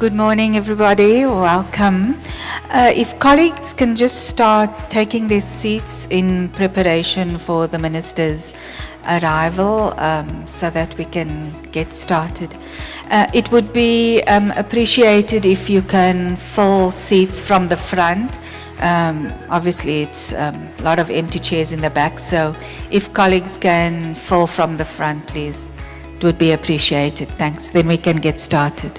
Good morning, everybody. Welcome. If colleagues can just start taking their seats in preparation for the minister's arrival, so that we can get started. It would be appreciated if you can fill seats from the front. Obviously, it's a lot of empty chairs in the back, so if colleagues can fill from the front, please, it would be appreciated. Thanks. Then we can get started.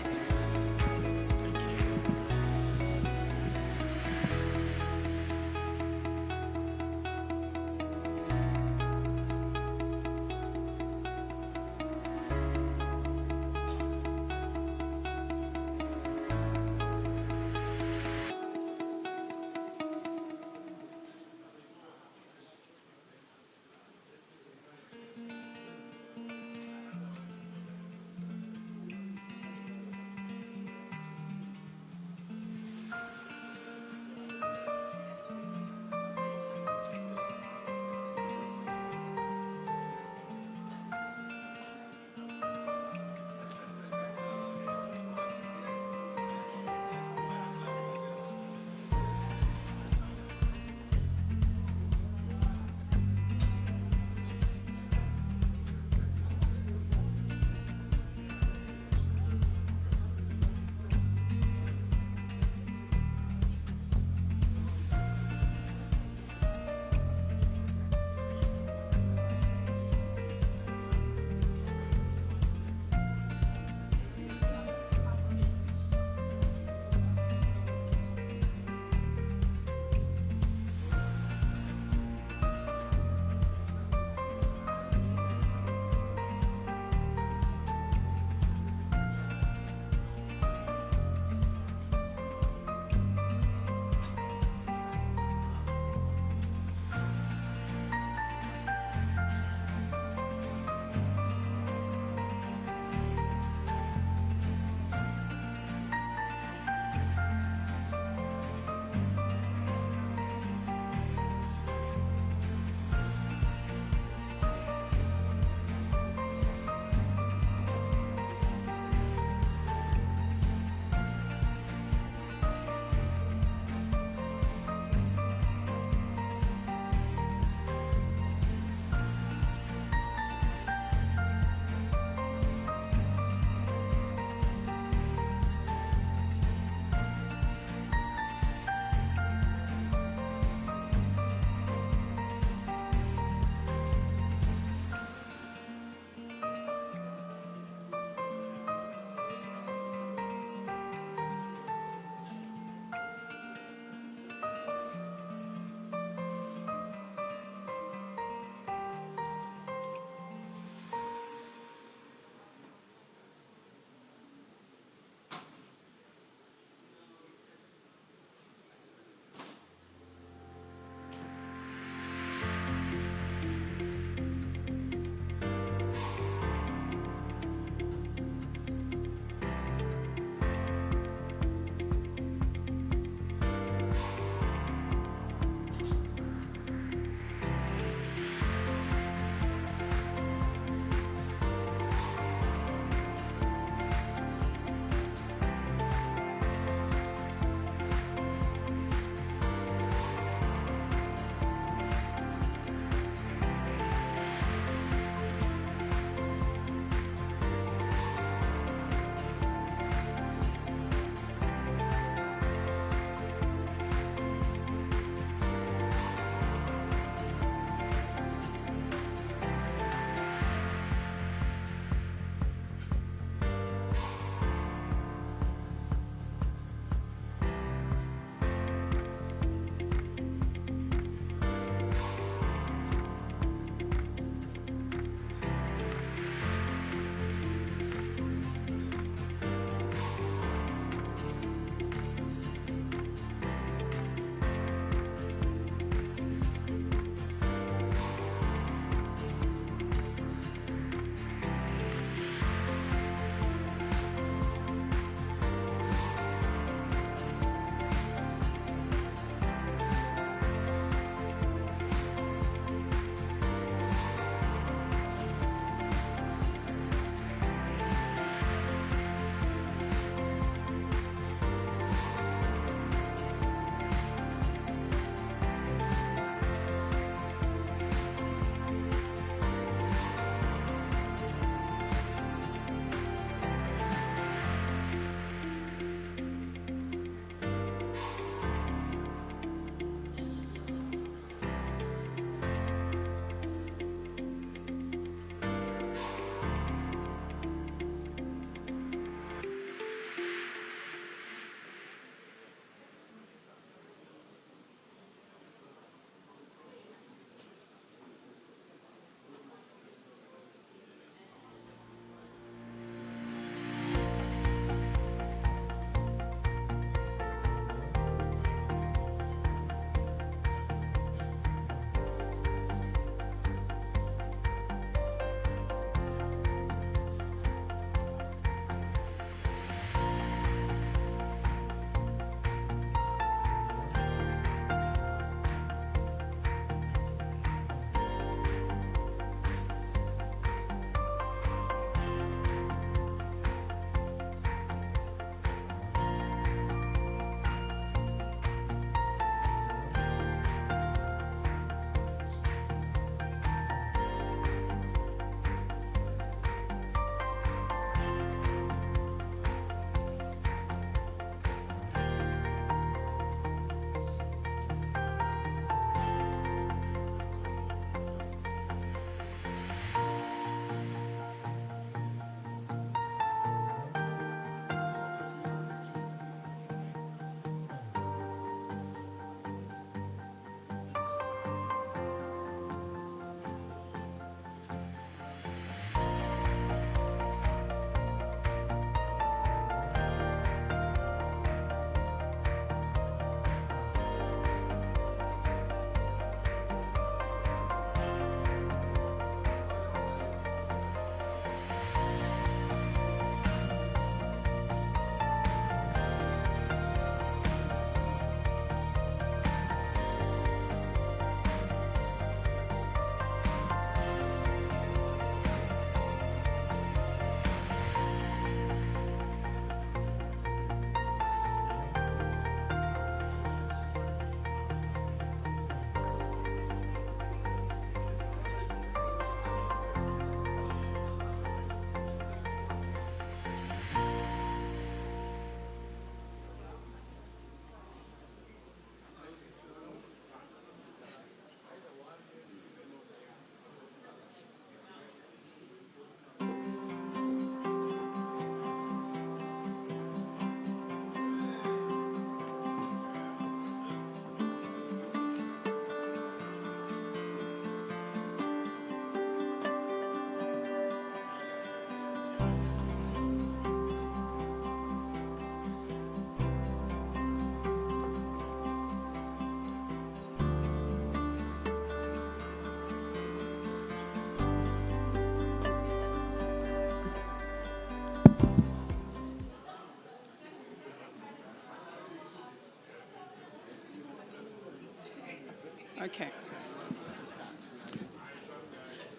Okay.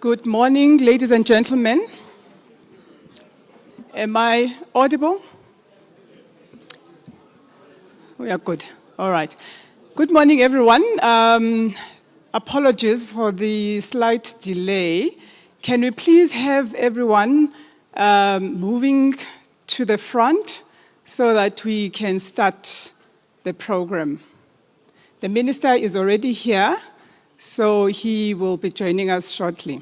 Good morning, ladies and gentlemen. Am I audible? We are good. All right. Good morning, everyone. Apologies for the slight delay. Can we please have everyone moving to the front so that we can start the program? The minister is already here, so he will be joining us shortly.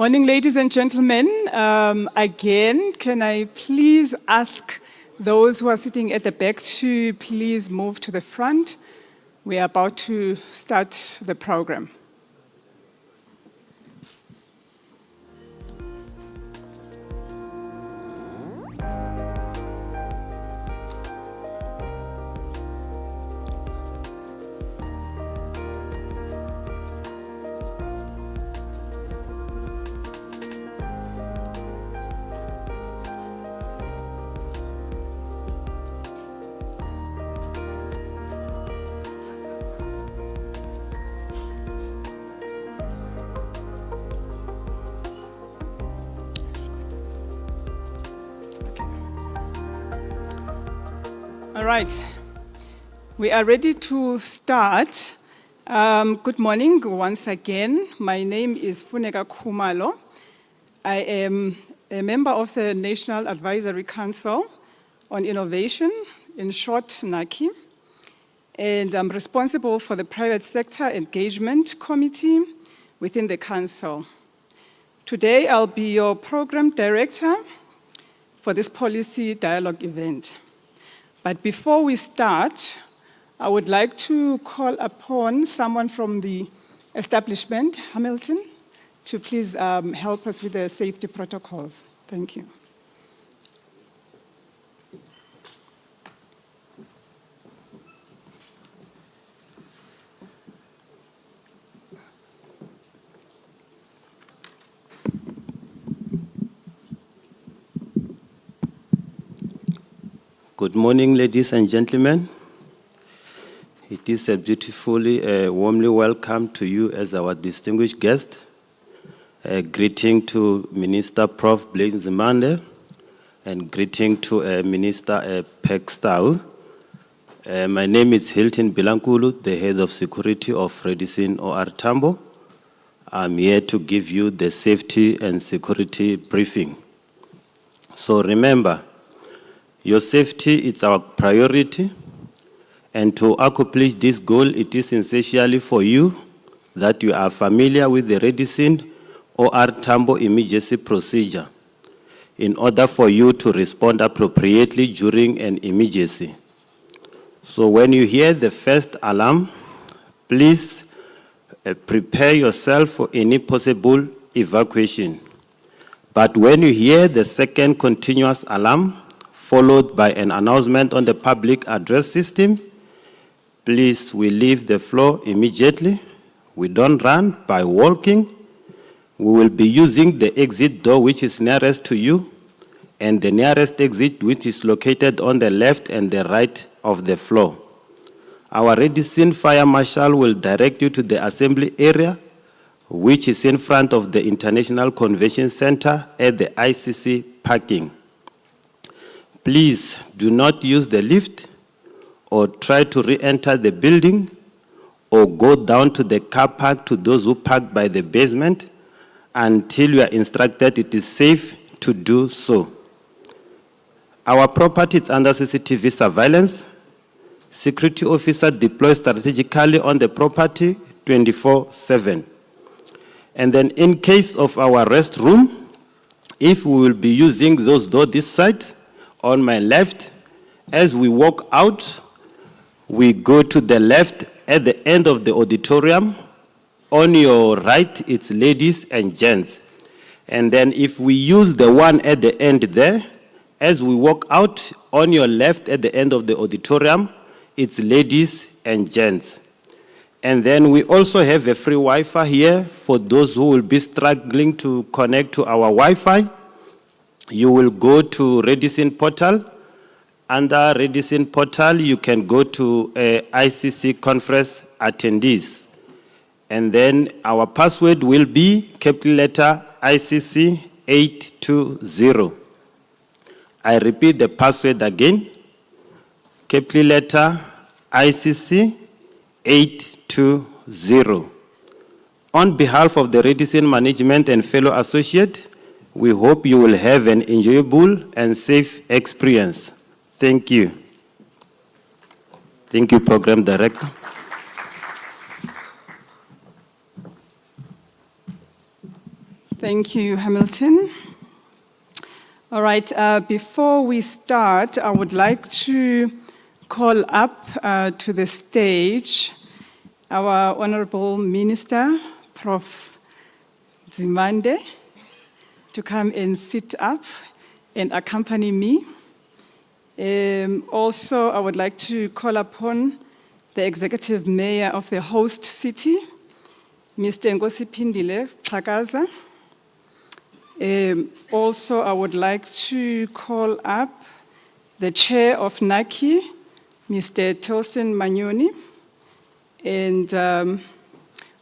Morning, ladies and gentlemen. Again, can I please ask those who are sitting at the back to please move to the front? We are about to start the program. All right, we are ready to start. Good morning once again. My name is Funeka Khumalo. I am a member of the National Advisory Council on Innovation, in short, NACI, and I'm responsible for the Private Sector Engagement Committee within the Council. Today, I'll be your program director for this policy dialogue event. But before we start, I would like to call upon someone from the establishment, Hamilton, to please help us with the safety protocols. Thank you. Good morning, ladies and gentlemen. It is a beautifully, warmly welcome to you as our distinguished guest. A greeting to Minister Prof. Nzimande, and greeting to Minister Pekstau. My name is Hilton Bilankulu, the head of security of Redison OR Tambo. I'm here to give you the safety and security briefing. So remember, your safety is our priority, and to accomplish this goal, it is essentially for you that you are familiar with the Redison OR Tambo emergency procedure in order for you to respond appropriately during an emergency. So when you hear the first alarm, please prepare yourself for any possible evacuation. But when you hear the second continuous alarm, followed by an announcement on the public address system, please, we leave the floor immediately. We don't run by walking. We will be using the exit door which is nearest to you, and the nearest exit which is located on the left and the right of the floor. Our Redison Fire Marshal will direct you to the assembly area, which is in front of the International Convention Center at the ICC parking. Please do not use the lift or try to re-enter the building or go down to the car park to those who park by the basement until you are instructed it is safe to do so. Our property is under CCTV surveillance. Security officer deployed strategically on the property 24/7. And then in case of our restroom, if we will be using those doors this side, on my left, as we walk out, we go to the left at the end of the auditorium. On your right, it's ladies and gents. And then if we use the one at the end there, as we walk out, on your left at the end of the auditorium, it's ladies and gents. And then we also have a free Wi-Fi here for those who will be struggling to connect to our Wi-Fi. You will go to Redison portal. Under Redison portal, you can go to ICC conference attendees. And then our password will be capital letter ICC 820. I repeat the password again. Capital letter ICC 820. On behalf of the Redison management and fellow associates, we hope you will have an enjoyable and safe experience. Thank you. Thank you, Program Director. Thank Thank you, Hamilton. All right, before we start, I would like to call up to the stage our Honorable Minister, Prof. Nzimande, to come and sit up and accompany me. Also, I would like to call upon the Executive Mayor of the host city, Mr. Ngosipindile Xhakaza. Also, I would like to call up the Chair of NACI, Mr. Tilson Manyoni, and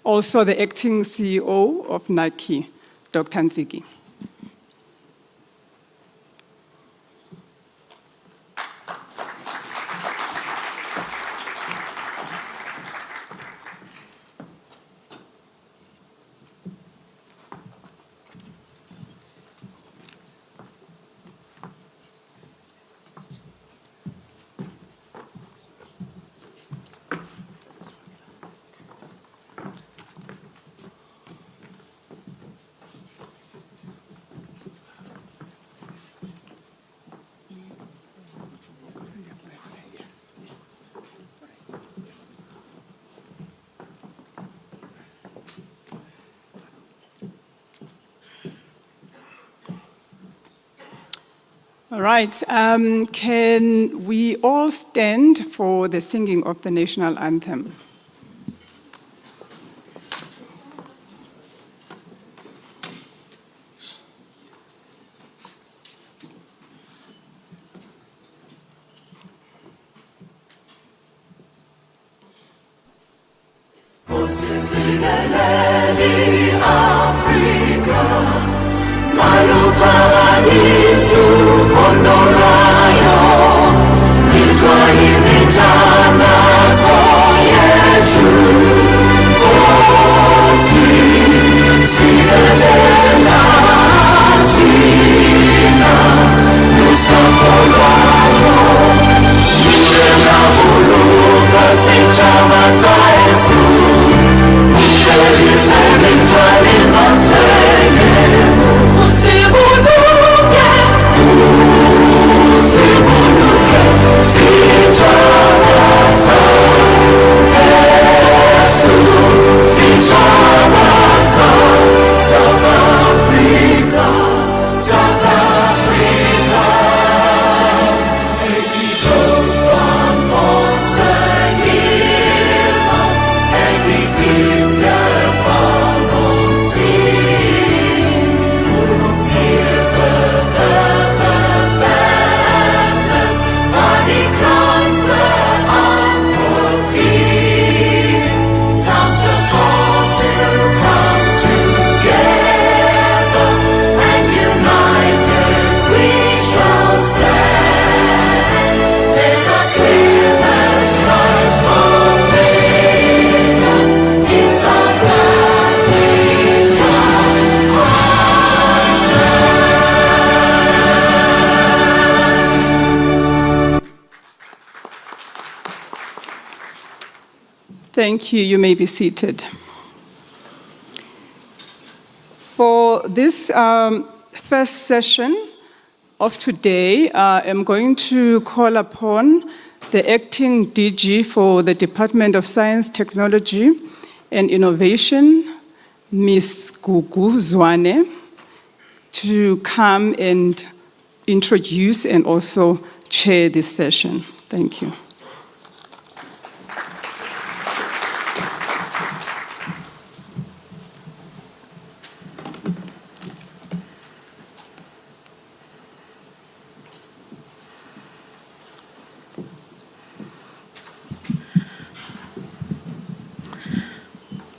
also the Acting CEO of NACI, Dr. Nzigi. All right, can we all stand for the singing of the national anthem? Thank you. You may be seated. For this first session of today, I'm going to call upon the Acting DG for the Department of Science, Technology and Innovation, Ms. Gugu Zwane, to come and introduce and also chair this session. Thank you.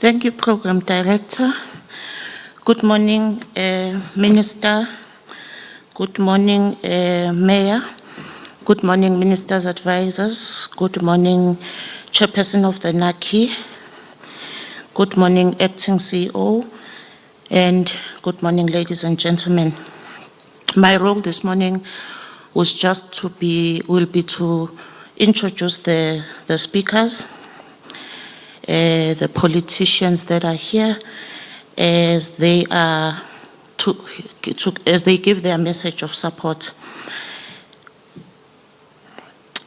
Thank you, Program Director. Good morning, Minister. Good morning, Mayor. Good morning, Minister's Advisors. Good morning, Chairperson of the NACI. Good morning, Acting CEO. And good morning, ladies and gentlemen. My role this morning was just will be to introduce the speakers, the politicians that are here, as they are as they give their message of support.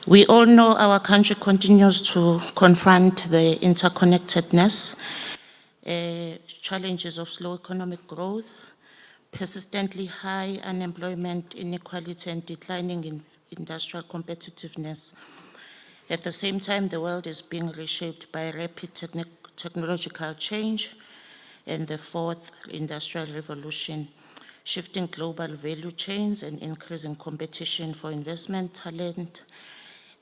We all know our country continues to confront the interconnectedness, challenges of slow economic growth, persistently high unemployment, inequality, and declining industrial competitiveness. At the same time, the world is being reshaped by rapid technological change and the fourth industrial revolution, shifting global value chains and increasing competition for investment, talent,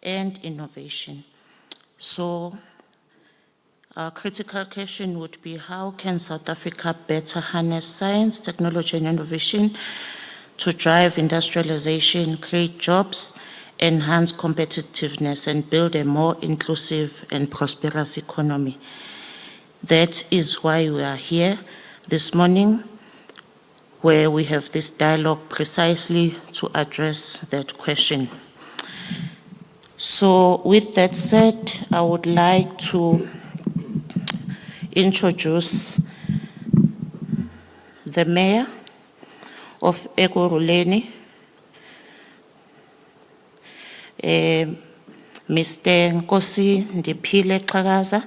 and innovation. So our critical question would be, how can South Africa better harness science, technology, and innovation to drive industrialization, create jobs, enhance competitiveness, and build a more inclusive and prosperous economy? That is why we are here this morning, where we have this dialogue precisely to address that question. So with that said, I would like to introduce the Mayor of Ekurhuleni, Mr. Nkosi Ndiphile Xhakaza,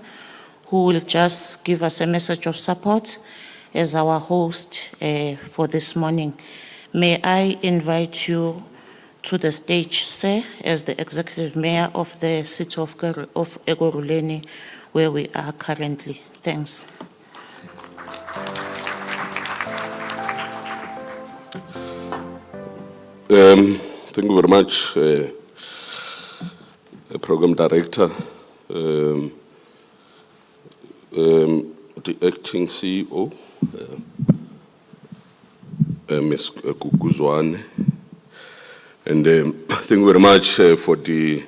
who will just give us a message of support as our host for this morning. May I invite you to the stage, sir, as the Executive Mayor of the city of Ekurhuleni, where we are currently. Thanks. Thank you very much, Program Director, the Acting CEO, Ms. Kukuzwane, and thank you very much for the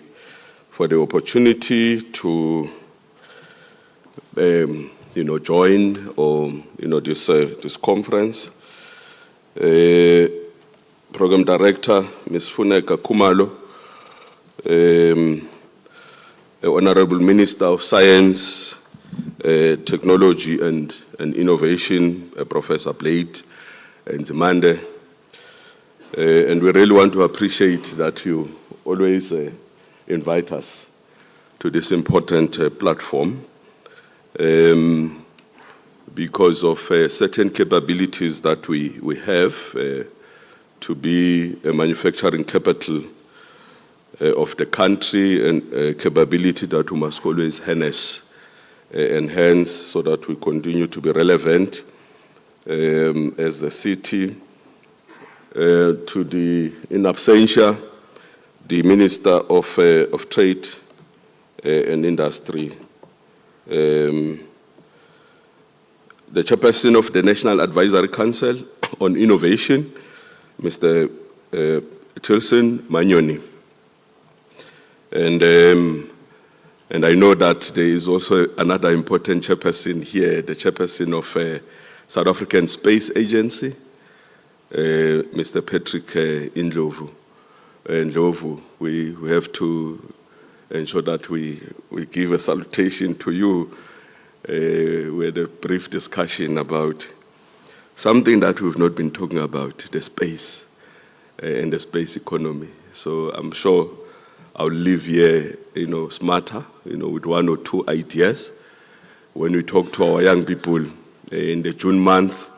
opportunity to join or this conference. Program Director Ms. Funeka Khumalo, Honorable Minister of Science, Technology and Innovation, Professor Blade Nzimande, and we really want to appreciate that you always invite us to this important platform because of certain capabilities that we have to be a manufacturing capital of the country, and capability that we must always harness, enhance, so that we continue to be relevant as the city. To the, in absentia, the Minister of Trade and Industry, the Chairperson of the National Advisory Council on Innovation, Mr. Tilson Manyoni. And I know that there is also another important chairperson here, the chairperson of South African Space Agency, Mr. Patrick Ndlovu. Ndlovu, we have to ensure that we give a salutation to you. We had a brief discussion about something that we've not been talking about, the space and the space economy. So I'm sure I'll leave here, smarter, with one or two ideas. When we talk to our young people in the June month,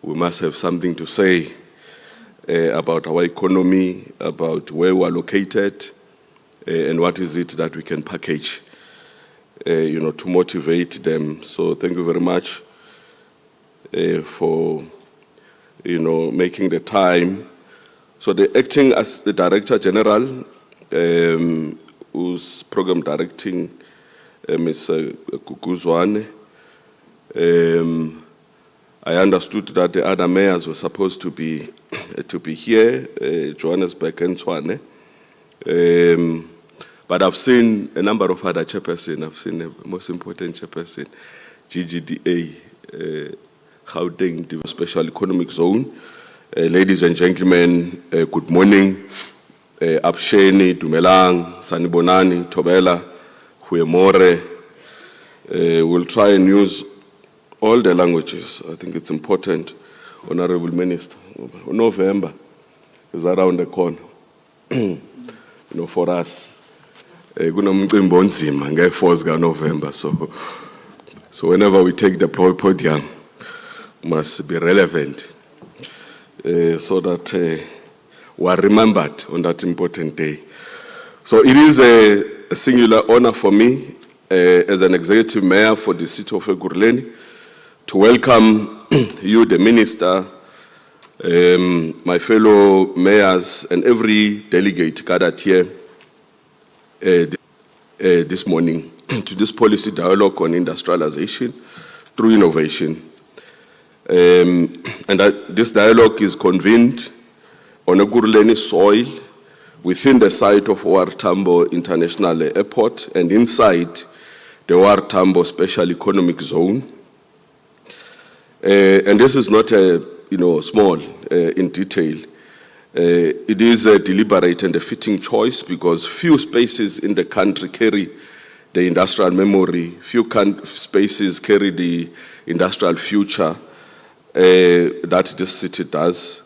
we must have something to say about our economy, about where we are located, and what is it that we can package, to motivate them. So thank you very much for, making the time. So the acting as the Director General, who's program directing, Ms. Kukuzwane. I understood that the other mayors were supposed to be here, Johannesburg and Tshwane. But I've seen a number of other chairpersons. I've seen the most important chairperson, GGDA, Gauteng Special Economic Zone. Ladies and gentlemen, good morning. Absheni, Dumelang, Sanibonani, Tobela, Huemore. We'll try and use all the languages. I think it's important Honorable Minister. November is around the corner. For us. Kunomcimbi onzima nge-4 November, so whenever we take the podium, must be relevant, so that we are remembered on that important day. So it is a singular honor for me, as an executive mayor for the city of Ekurhuleni, to welcome you, the minister, my fellow mayors, and every delegate gathered here this morning to this policy dialogue on industrialization through innovation. This dialogue is convened on Ekurhuleni soil within the site of Tambo International Airport and inside the Tambo Special Economic Zone. And this is not small in detail. It is a deliberate and a fitting choice because few spaces in the country carry the industrial memory, few spaces carry the industrial future that this city does.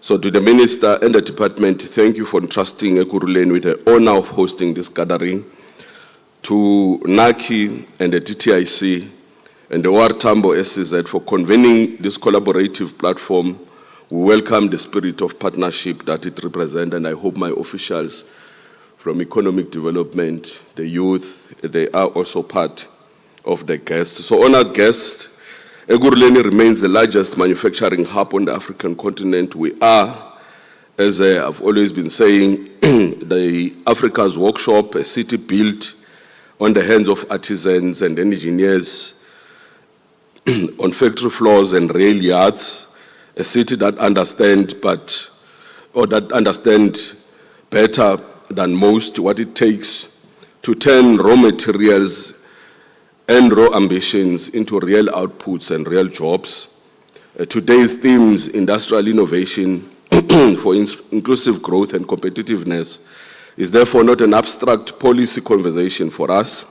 So to the minister and the department, thank you for entrusting Ekurhuleni with the honor of hosting this gathering. To NACI and the DTIC and the Tambo SCZ for convening this collaborative platform. We welcome the spirit of partnership that it represents, and I hope my officials from economic development, the youth, they are also part of the guests. So honored guests, Ekurhuleni remains the largest manufacturing hub on the African continent. We are, as I've always been saying, the Africa's workshop, a city built on the hands of artisans and engineers, on factory floors and rail yards, a city that understands better than most what it takes to turn raw materials and raw ambitions into real outputs and real jobs. Today's themes, industrial innovation for inclusive growth and competitiveness, is therefore not an abstract policy conversation for us.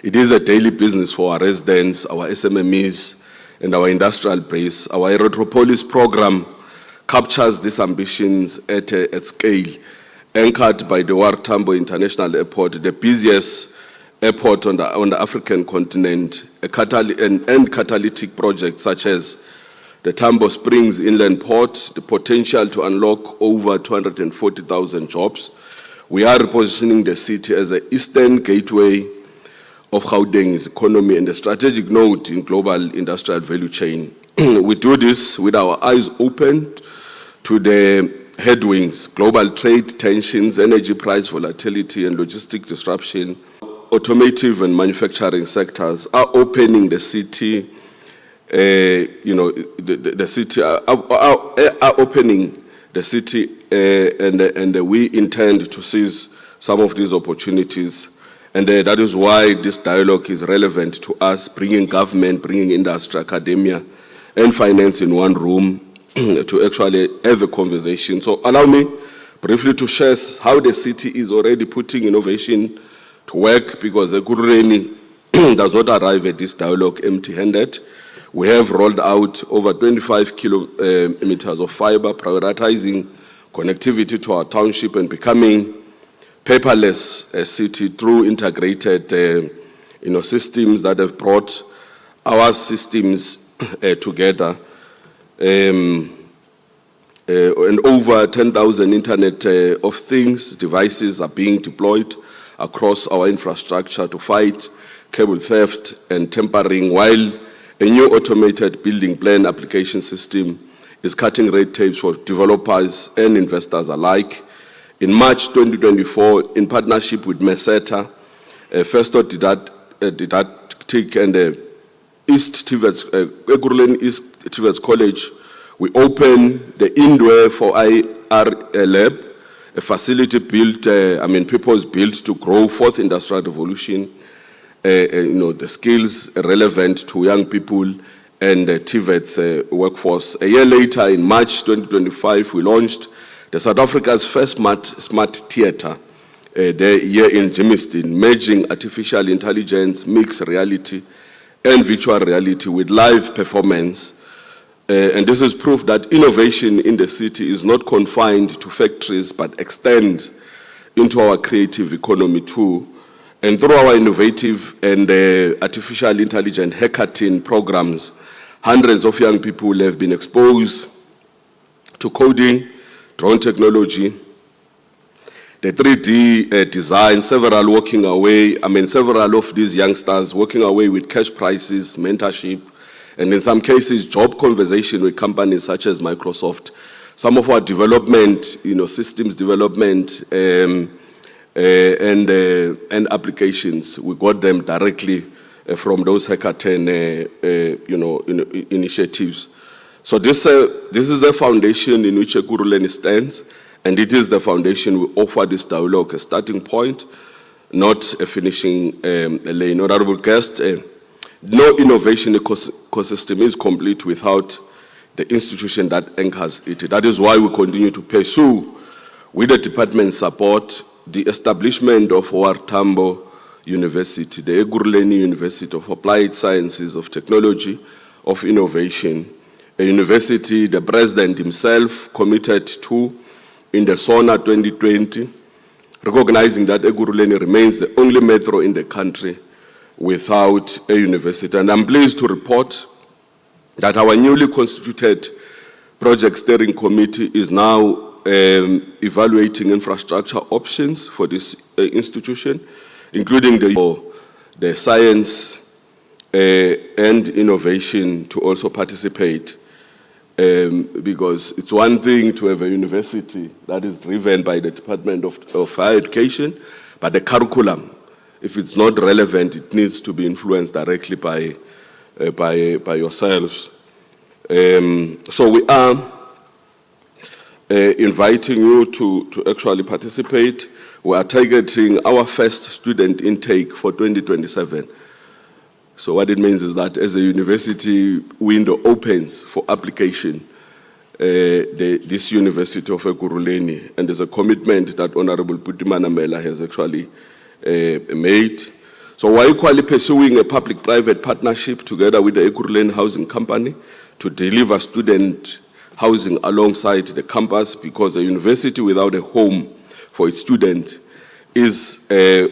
It is a daily business for our residents, our SMMEs, and our industrial base. Our Aerotropolis program captures these ambitions at scale, anchored by the Tambo International Airport, the busiest airport on the African continent, and catalytic projects such as the Tambo Springs Inland Port, the potential to unlock over 240,000 jobs. We are repositioning the city as an eastern gateway of Gauteng's economy and a strategic node in global industrial value chain. We do this with our eyes open to the headwinds, global trade tensions, energy price volatility, and logistic disruption. Automotive and manufacturing sectors are opening the city. The city are opening the city, and we intend to seize some of these opportunities. And that is why this dialogue is relevant to us, bringing government, bringing industry, academia, and finance in one room to actually have a conversation. So allow me briefly to share how the city is already putting innovation to work, because Ekurhuleni does not arrive at this dialogue empty-handed. We have rolled out over 25 kilometers of fiber, prioritizing connectivity to our township and becoming paperless city through integrated systems that have brought our systems together. And over 10,000 Internet of Things devices are being deployed across our infrastructure to fight cable theft and tampering, while a new automated building plan application system is cutting red tapes for developers and investors alike. In March 2024, in partnership with Meseta, Festo Didactic and Ekurhuleni East Tivets College, we opened the Indware for IR Lab, a facility built, purpose built to grow fourth industrial revolution, the skills relevant to young people and TVET's workforce. A year later, in March 2025, we launched the South Africa's first smart theater, there here in Germiston, merging artificial intelligence, mixed reality, and virtual reality with live performance And this is proof that innovation in the city is not confined to factories, but extend into our creative economy too. And through our innovative and artificial intelligence hackathon programs, hundreds of young people have been exposed to coding, drone technology, the 3D design, several of these youngsters walking away with cash prizes, mentorship, and in some cases, job conversation with companies such as Microsoft. Some of our development, systems development and applications, we got them directly from those hackathon, initiatives. So this is the foundation in which Ekurhuleni stands, and it is the foundation we offer this dialogue, a starting point, not a finishing lane. Honorable guest, no innovation ecosystem is complete without the institution that anchors it. That is why we continue to pursue, with the department's support, the establishment of our Tambo University, the Ekurhuleni University of Applied Sciences, of Technology, of Innovation, a university the president himself committed to in the SONA 2020, recognizing that Ekurhuleni remains the only metro in the country without a university. And I'm pleased to report that our newly constituted project steering committee is now evaluating infrastructure options for this institution, including the science and innovation to also participate, because it's one thing to have a university that is driven by the Department of Higher Education, but the curriculum, if it's not relevant, it needs to be influenced directly by yourselves. So we are inviting you to actually participate. We are targeting our first student intake for 2027. So what it means is that as a university window opens for application, this University of Ekurhuleni, and there's a commitment that Honorable Putimana Mela has actually made. So we're equally pursuing a public-private partnership together with the Ekurhuleni Housing Company to deliver student housing alongside the campus, because a university without a home for its students is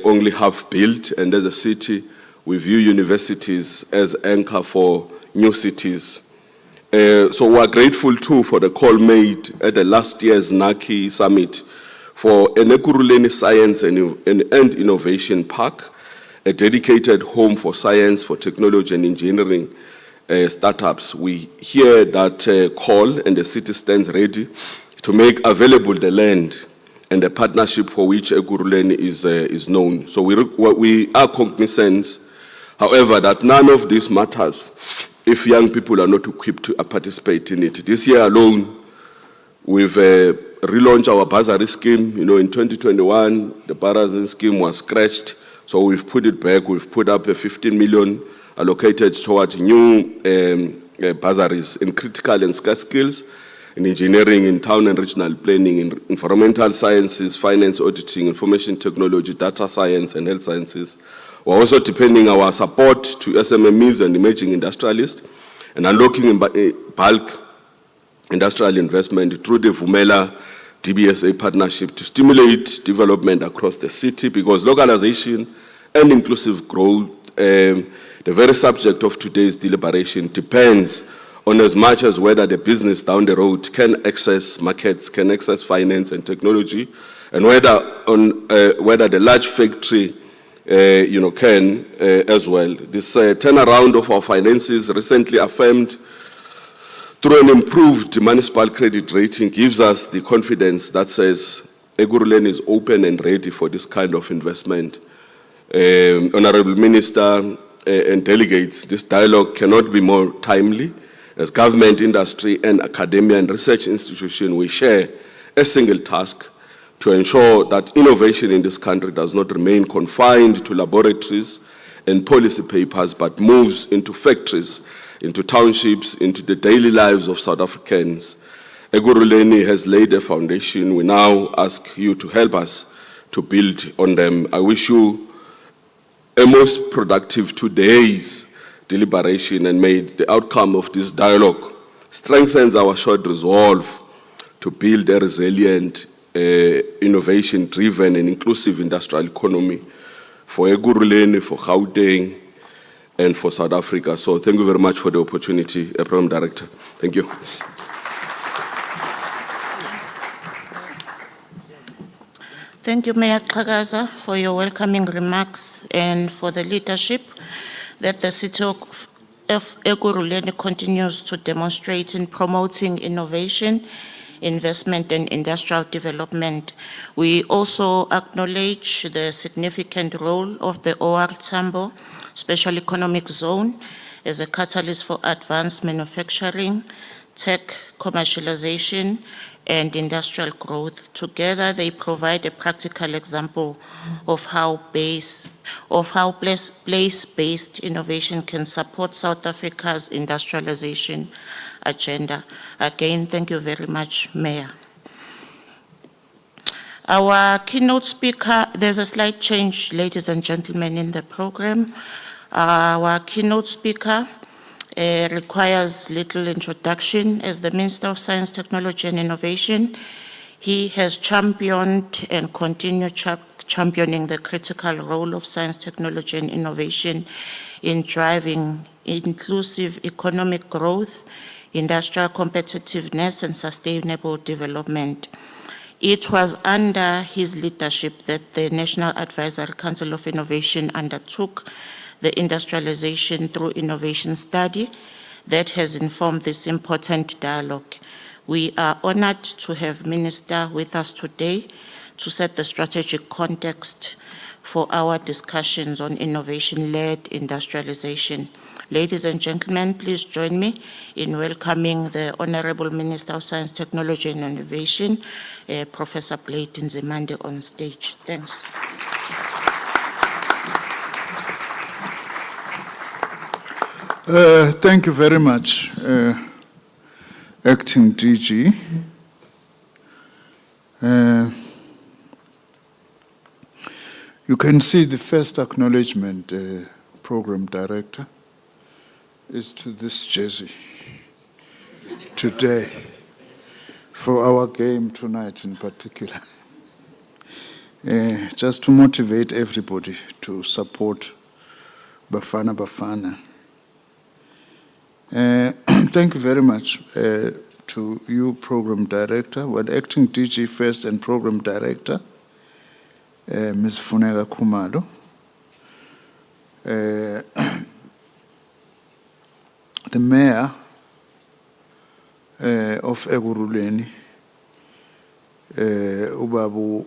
only half built, and as a city, we view universities as anchor for new cities. So we're grateful too for the call made at the last year's NACI Summit for an Ekurhuleni Science and Innovation Park, a dedicated home for science, for technology and engineering startups. We hear that call, and the city stands ready to make available the land and the partnership for which Ekurhuleni is known. So we are cognizant, however, that none of this matters if young people are not equipped to participate in it. This year alone, we've relaunched our bursary scheme. In 2021, the bursary scheme was scratched, so we've put it back. We've put up a 15 million allocated towards new bursaries in critical and scarce skills, in engineering, in town and regional planning, in environmental sciences, finance, auditing, information technology, data science, and health sciences. We're also deepening our support to SMMEs and emerging industrialists, and unlocking bulk industrial investment through the Vumela DBSA partnership to stimulate development across the city, because localization and inclusive growth, the very subject of today's deliberation, depends on as much as whether the business down the road can access markets, can access finance and technology, and whether the large factory can as well. This turnaround of our finances, recently affirmed through an improved municipal credit rating, gives us the confidence that says Ekurhuleni is open and ready for this kind of investment. Honorable Minister and delegates, this dialogue cannot be more timely. As government, industry, and academia and research institution, we share a single task to ensure that innovation in this country does not remain confined to laboratories and policy papers, but moves into factories, into townships, into the daily lives of South Africans. Ekurhuleni has laid a foundation. We now ask you to help us to build on them. I wish you a most productive 2 days deliberation, and may the outcome of this dialogue strengthens our shared resolve to build a resilient, innovation-driven and inclusive industrial economy for Ekurhuleni, for Gauteng, and for South Africa. So thank you very much for the opportunity, Program Director. Thank you. Thank you, Mayor Xhakaza, for your welcoming remarks and for the leadership that the city of Ekurhuleni continues to demonstrate in promoting innovation, investment and industrial development. We also acknowledge the significant role of the OR Tambo Special Economic Zone as a catalyst for advanced manufacturing, tech commercialization, and industrial growth. Together, they provide a practical example of how place-based innovation can support South Africa's industrialization agenda. Again, thank you very much, Mayor. Our keynote speaker, there's a slight change, ladies and gentlemen, in the program. Our keynote speaker requires little introduction. As the Minister of Science, Technology and Innovation, he has championed and continued championing the critical role of science, technology and innovation in driving inclusive economic growth, industrial competitiveness and sustainable development. It was under his leadership that the National Advisory Council of Innovation undertook the industrialization through innovation study that has informed this important dialogue. We are honored to have Minister with us today to set the strategic context for our discussions on innovation-led industrialization. Ladies and gentlemen, please join me in welcoming the Honorable Minister of Science, Technology and Innovation, Professor Nzimande, on stage. Thanks. Thank you very much, Acting DG. You can see the first acknowledgement, Program Director, is to this jersey today, for our game tonight in particular. Just to motivate everybody to support Bafana Bafana. Thank you very much to you, Program Director, Acting DG first and Program Director, Ms. Funeka Khumalo. The Mayor of Ekurhuleni, Ubabu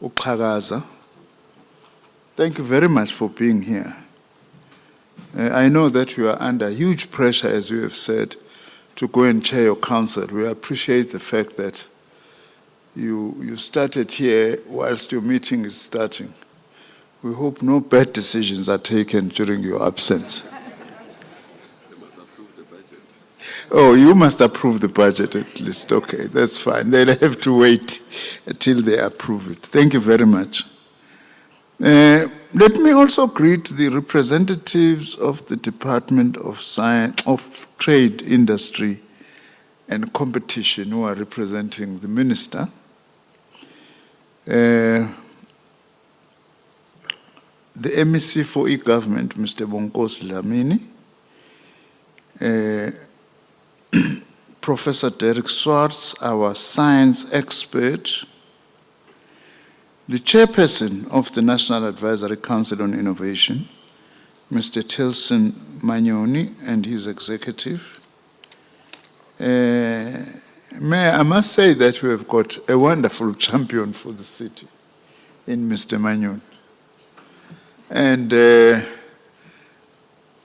Xhakaza. Thank you very much for being here. I know that you are under huge pressure, as you have said, to go and chair your council. We appreciate the fact that you started here whilst your meeting is starting. We hope no bad decisions are taken during your absence. They must approve the budget. Oh, you must approve the budget at least. Okay, that's fine. They'll have to wait until they approve it. Thank you very much. Let me also greet the representatives of the Department of Science, of Trade, Industry and Competition who are representing the Minister. The MEC for e-Government, Mr. Bonkosi Dlamini, Professor Derek Swartz, our science expert, the chairperson of the National Advisory Council on Innovation, Mr. Tilson Manyoni, and his executive. Mayor, I must say that we have got a wonderful champion for the city in Mr. Manyoni. And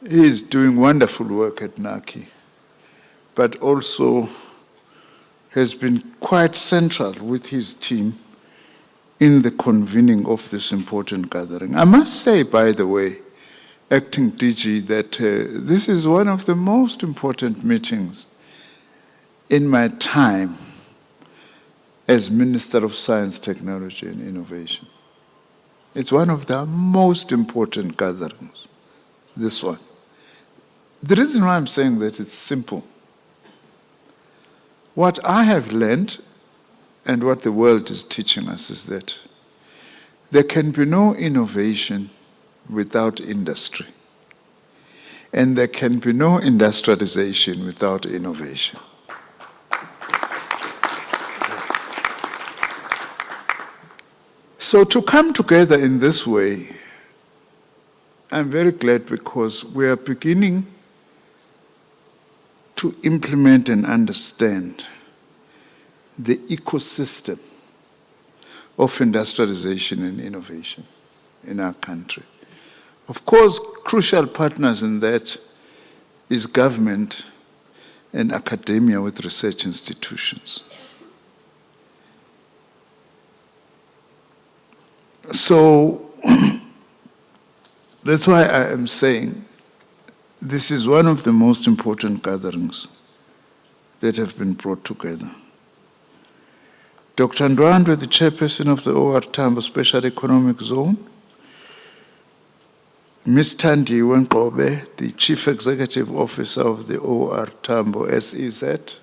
he is doing wonderful work at NACI, but also has been quite central with his team in the convening of this important gathering. I must say, by the way, Acting DG, that this is one of the most important meetings in my time as Minister of Science, Technology and Innovation. It's one of the most important gatherings, this one. The reason why I'm saying that it's simple. What I have learned and what the world is teaching us is that there can be no innovation without industry. And there can be no industrialization without innovation. So to come together in this way, I'm very glad because we are beginning to implement and understand the ecosystem of industrialization and innovation in our country. Of course, crucial partners in that is government and academia with research institutions. So that's why I am saying this is one of the most important gatherings that have been brought together. Dr. Nzimande, the chairperson of the OR Tambo Special Economic Zone, Ms. Thandi Wenkobe, the Chief Executive Officer of the OR Tambo SEZ,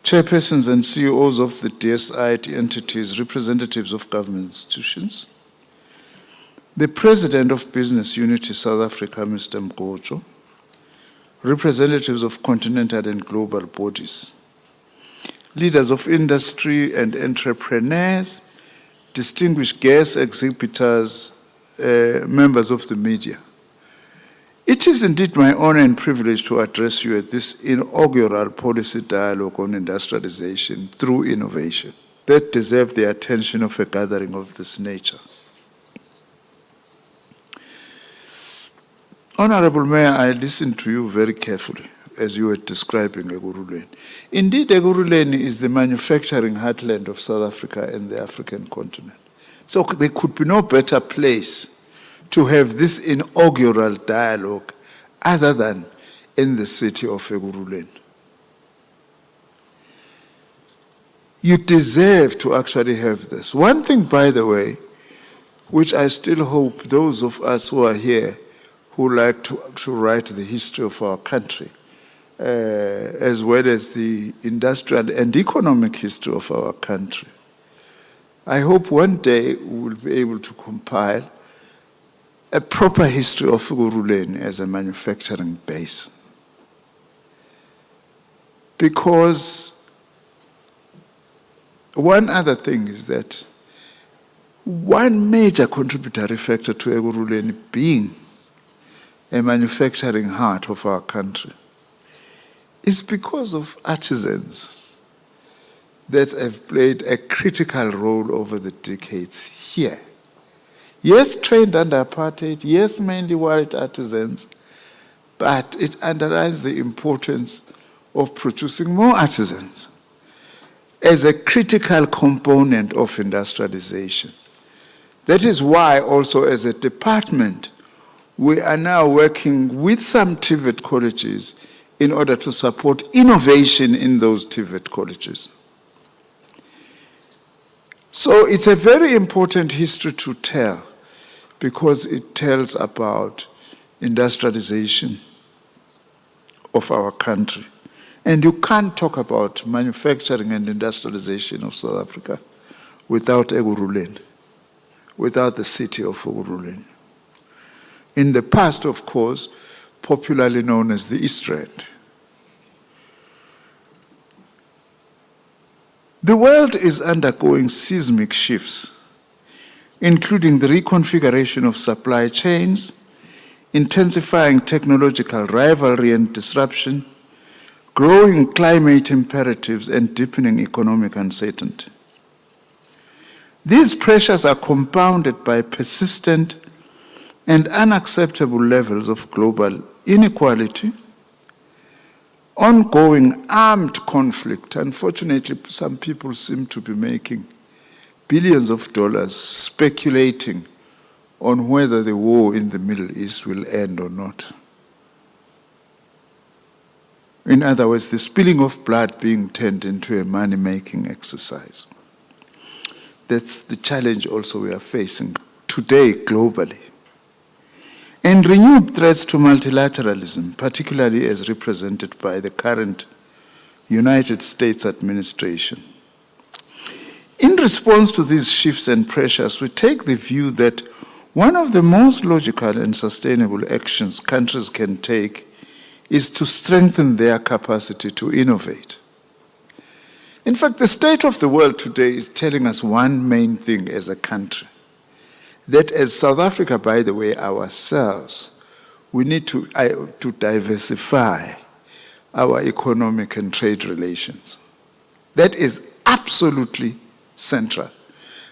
chairpersons and CEOs of the DSI entities, representatives of government institutions, the President of Business Unity South Africa, Mr. Mgojo, representatives of continental and global bodies, leaders of industry and entrepreneurs, distinguished guest exhibitors, members of the media. It is indeed my honor and privilege to address you at this inaugural policy dialogue on industrialization through innovation that deserve the attention of a gathering of this nature. Honorable Mayor, I listened to you very carefully as you were describing Ekurhuleni. Indeed, Ekurhuleni is the manufacturing heartland of South Africa and the African continent. So there could be no better place to have this inaugural dialogue other than in the city of Ekurhuleni. You deserve to actually have this. One thing, by the way, which I still hope those of us who are here who like to write the history of our country, as well as the industrial and economic history of our country, I hope one day we will be able to compile a proper history of Ekurhuleni as a manufacturing base. Because one other thing is that one major contributory factor to Ekurhuleni being a manufacturing heart of our country is because of artisans that have played a critical role over the decades here. Yes, trained under apartheid, yes, mainly white artisans, but it underlines the importance of producing more artisans as a critical component of industrialization. That is why also as a department, we are now working with some TVET colleges in order to support innovation in those TVET colleges. So it's a very important history to tell because it tells about industrialization of our country. And you can't talk about manufacturing and industrialization of South Africa without Ekurhuleni, without the city of Ekurhuleni. In the past, of course, popularly known as the East Rand. The world is undergoing seismic shifts, including the reconfiguration of supply chains, intensifying technological rivalry and disruption, growing climate imperatives, and deepening economic uncertainty. These pressures are compounded by persistent and unacceptable levels of global inequality, ongoing armed conflict. Unfortunately, some people seem to be making billions of dollars speculating on whether the war in the Middle East will end or not. In other words, the spilling of blood being turned into a money-making exercise. That's the challenge also we are facing today globally. And renewed threats to multilateralism, particularly as represented by the current United States administration. In response to these shifts and pressures, we take the view that one of the most logical and sustainable actions countries can take is to strengthen their capacity to innovate. In fact, the state of the world today is telling us one main thing as a country, that as South Africa, by the way, ourselves, we need to diversify our economic and trade relations. That is absolutely central.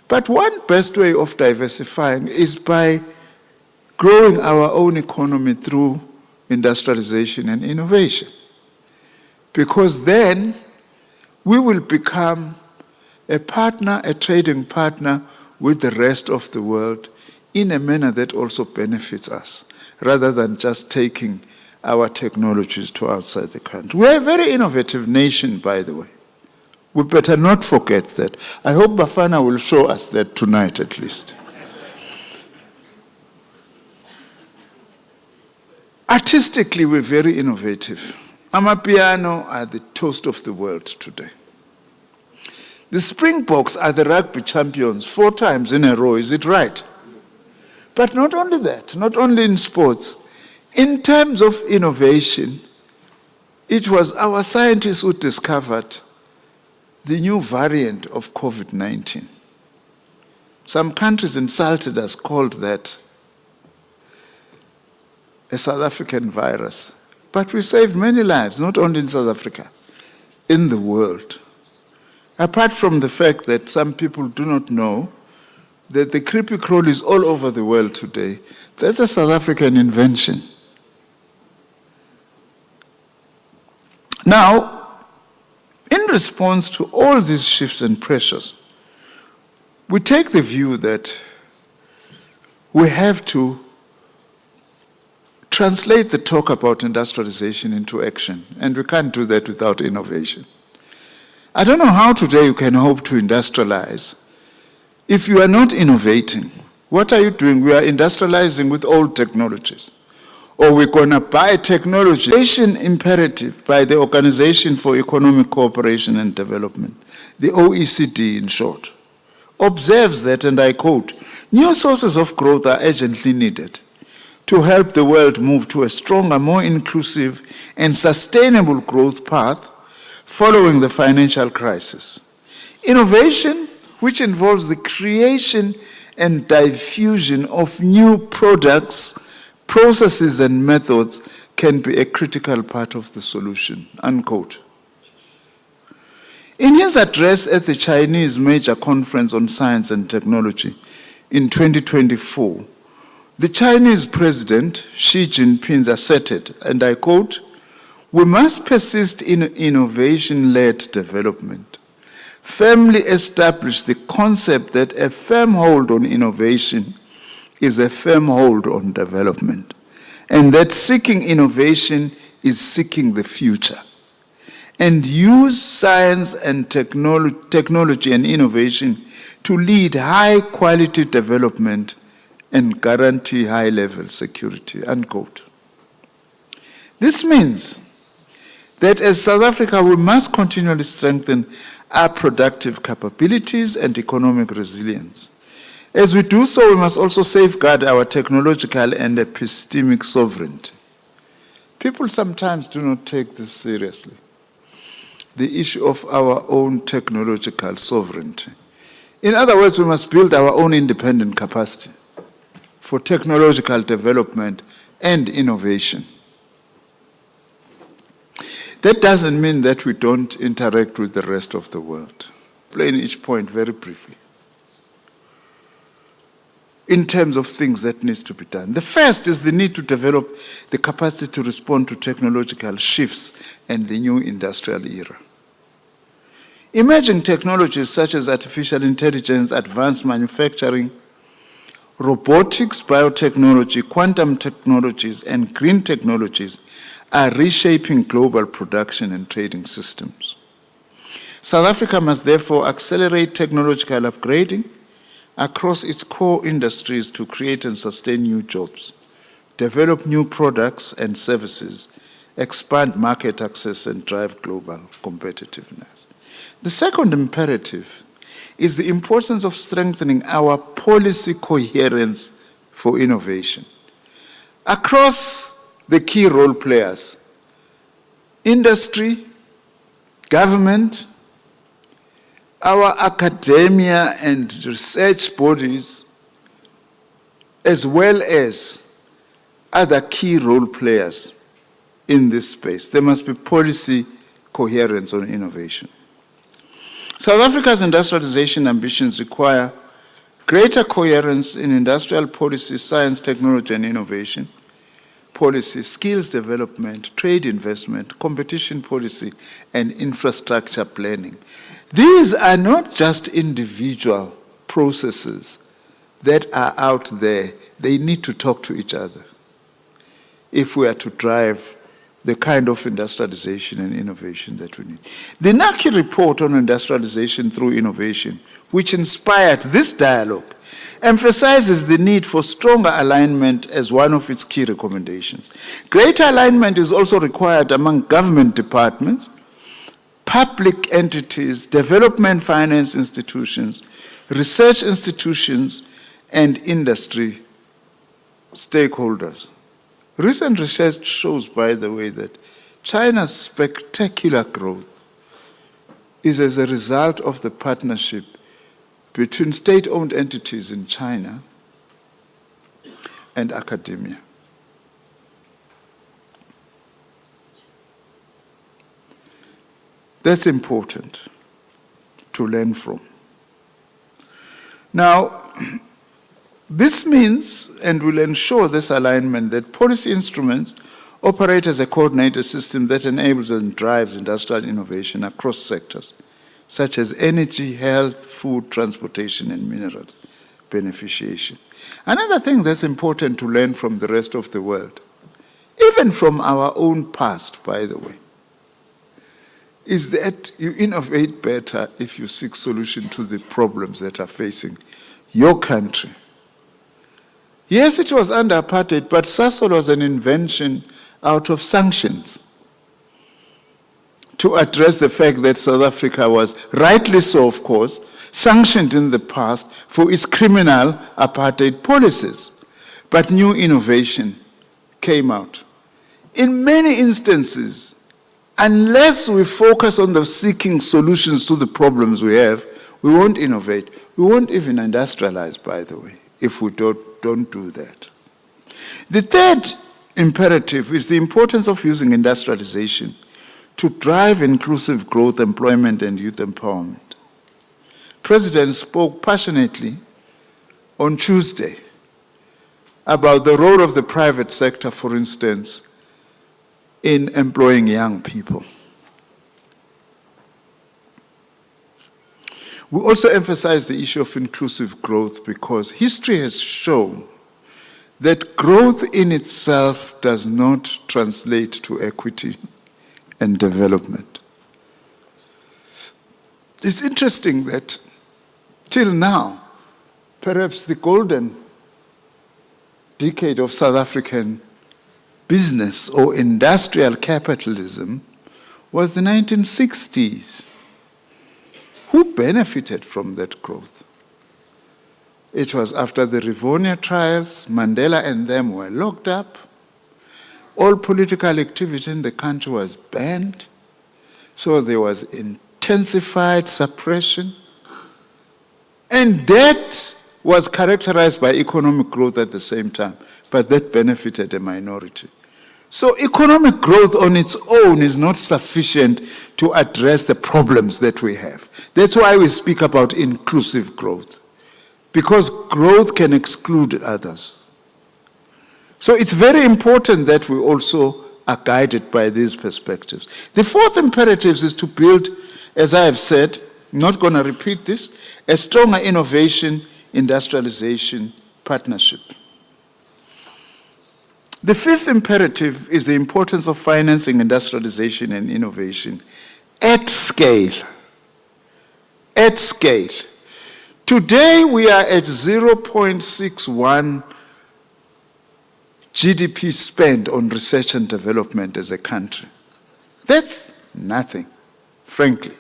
But one best way of diversifying is by growing our own economy through industrialization and innovation. Because then we will become a partner, a trading partner with the rest of the world in a manner that also benefits us, rather than just taking our technologies to outside the country. We're a very innovative nation, by the way. We better not forget that. I hope Bafana will show us that tonight at least. Artistically, we're very innovative. Amapiano are the toast of the world today. The Springboks are the rugby champions 4 times in a row, is it right? But not only that, not only in sports. In terms of innovation, it was our scientists who discovered the new variant of COVID-19. Some countries insulted us, called that a South African virus. But we saved many lives, not only in South Africa, in the world. Apart from the fact that some people do not know that the creepy crawlies all over the world today, that's a South African invention. Now, in response to all these shifts and pressures, we take the view that we have to translate the talk about industrialization into action, and we can't do that without innovation. I don't know how today you can hope to industrialize if you are not innovating. What are you doing? We are industrializing with old technologies. Or we're going to buy technology. Innovation imperative by the Organization for Economic Cooperation and Development, the OECD in short, observes that, and I quote, "New sources of growth are urgently needed to help the world move to a stronger, more inclusive, and sustainable growth path following the financial crisis. Innovation, which involves the creation and diffusion of new products, processes, and methods, can be a critical part of the solution," unquote. In his address at the Chinese Major Conference on Science and Technology in 2024, the Chinese President Xi Jinping asserted, and I quote, "We must persist in innovation-led development, firmly establish the concept that a firm hold on innovation is a firm hold on development, and that seeking innovation is seeking the future, and use science and technology and innovation to lead high-quality development and guarantee high-level security," unquote. This means that as South Africa, we must continually strengthen our productive capabilities and economic resilience. As we do so, we must also safeguard our technological and epistemic sovereignty. People sometimes do not take this seriously, the issue of our own technological sovereignty. In other words, we must build our own independent capacity for technological development and innovation. That doesn't mean that we don't interact with the rest of the world. Explain each point very briefly in terms of things that needs to be done. The first is the need to develop the capacity to respond to technological shifts and the new industrial era. Emerging technologies such as artificial intelligence, advanced manufacturing, robotics, biotechnology, quantum technologies, and green technologies are reshaping global production and trading systems. South Africa must therefore accelerate technological upgrading across its core industries to create and sustain new jobs, develop new products and services, expand market access, and drive global competitiveness. The second imperative is the importance of strengthening our policy coherence for innovation. Across the key role players, industry, government, our academia and research bodies, as well as other key role players in this space. There must be policy coherence on innovation. South Africa's industrialization ambitions require greater coherence in industrial policy, science, technology, and innovation, policy, skills development, trade investment, competition policy, and infrastructure planning. These are not just individual processes that are out there. They need to talk to each other if we are to drive the kind of industrialization and innovation that we need. The NACI report on industrialization through innovation, which inspired this dialogue, emphasizes the need for stronger alignment as one of its key recommendations. Greater alignment is also required among government departments, public entities, development finance institutions, research institutions, and industry stakeholders. Recent research shows, by the way, that China's spectacular growth is as a result of the partnership between state-owned entities in China and academia. That's important to learn from. Now, this means, and will ensure this alignment, that policy instruments operate as a coordinated system that enables and drives industrial innovation across sectors, such as energy, health, food, transportation, and minerals beneficiation. Another thing that's important to learn from the rest of the world, even from our own past, by the way, is that you innovate better if you seek solution to the problems that are facing your country. Yes, it was under apartheid, but Sasol was an invention out of sanctions to address the fact that South Africa was, rightly so of course, sanctioned in the past for its criminal apartheid policies. But new innovation came out. In many instances, unless we focus on the seeking solutions to the problems we have, we won't innovate. We won't even industrialize, by the way, if we don't do that. The third imperative is the importance of using industrialization to drive inclusive growth, employment, and youth empowerment. President spoke passionately on Tuesday about the role of the private sector, for instance, in employing young people. We also emphasize the issue of inclusive growth because history has shown that growth in itself does not translate to equity and development. It's interesting that till now, perhaps the golden decade of South African business or industrial capitalism was the 1960s. Who benefited from that growth? It was after the Rivonia trials. Mandela and them were locked up. All political activity in the country was banned. So there was intensified suppression. And that was characterized by economic growth at the same time, but that benefited a minority. So economic growth on its own is not sufficient to address the problems that we have. That's why we speak about inclusive growth, because growth can exclude others. So it's very important that we also are guided by these perspectives. The fourth imperative is to build, as I have said, I'm not going to repeat this, a stronger innovation, industrialization partnership. The fifth imperative is the importance of financing industrialization and innovation at scale. At scale. Today we are at 0.61 GDP spend on research and development as a country. That's nothing, frankly.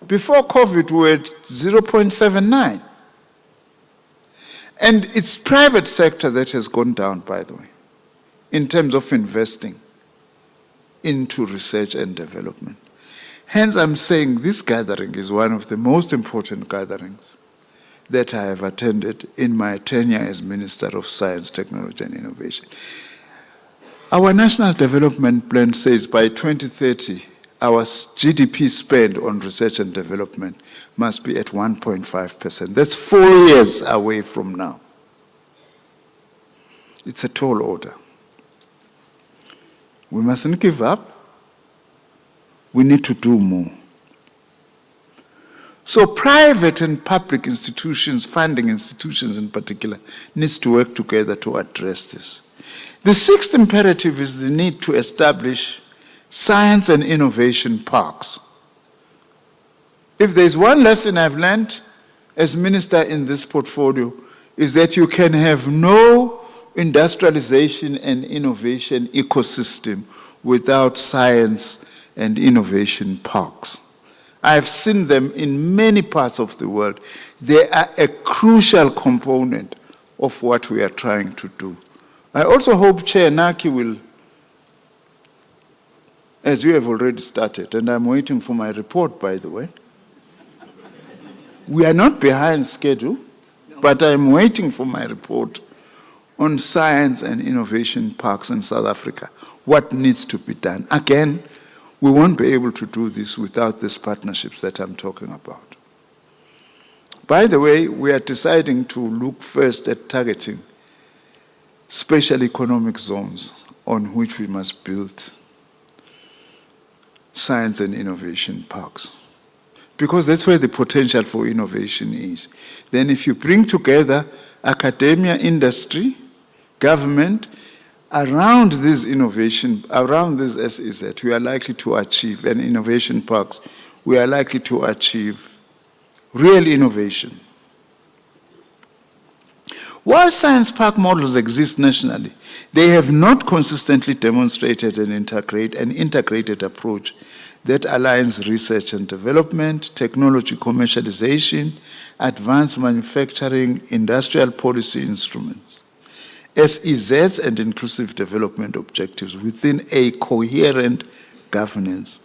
Before COVID, we were at 0.79. And it's private sector that has gone down, by the way, in terms of investing into research and development. Hence, I'm saying this gathering is one of the most important gatherings that I have attended in my tenure as Minister of Science, Technology and Innovation. Our National Development Plan says by 2030, our GDP spend on research and development must be at 1.5%. That's 4 years away from now. It's a tall order. We mustn't give up. We need to do more. So private and public institutions, funding institutions in particular, needs to work together to address this. The sixth imperative is the need to establish science and innovation parks. If there's one lesson I've learned as minister in this portfolio, is that you can have no industrialization and innovation ecosystem without science and innovation parks. I've seen them in many parts of the world. They are a crucial component of what we are trying to do. I also hope Chair Naki will, as you have already started, and I'm waiting for my report, by the way. We are not behind schedule, but I'm waiting for my report on science and innovation parks in South Africa. What needs to be done? Again, we won't be able to do this without these partnerships that I'm talking about. By the way, we are deciding to look first at targeting special economic zones on which we must build science and innovation parks, because that's where the potential for innovation is. Then if you bring together academia, industry, government, around this innovation, around this SEZ, we are likely to achieve, and innovation parks, we are likely to achieve real innovation. While science park models exist nationally, they have not consistently demonstrated an integrated approach that aligns research and development, technology commercialization, advanced manufacturing, industrial policy instruments, SEZs and inclusive development objectives within a coherent governance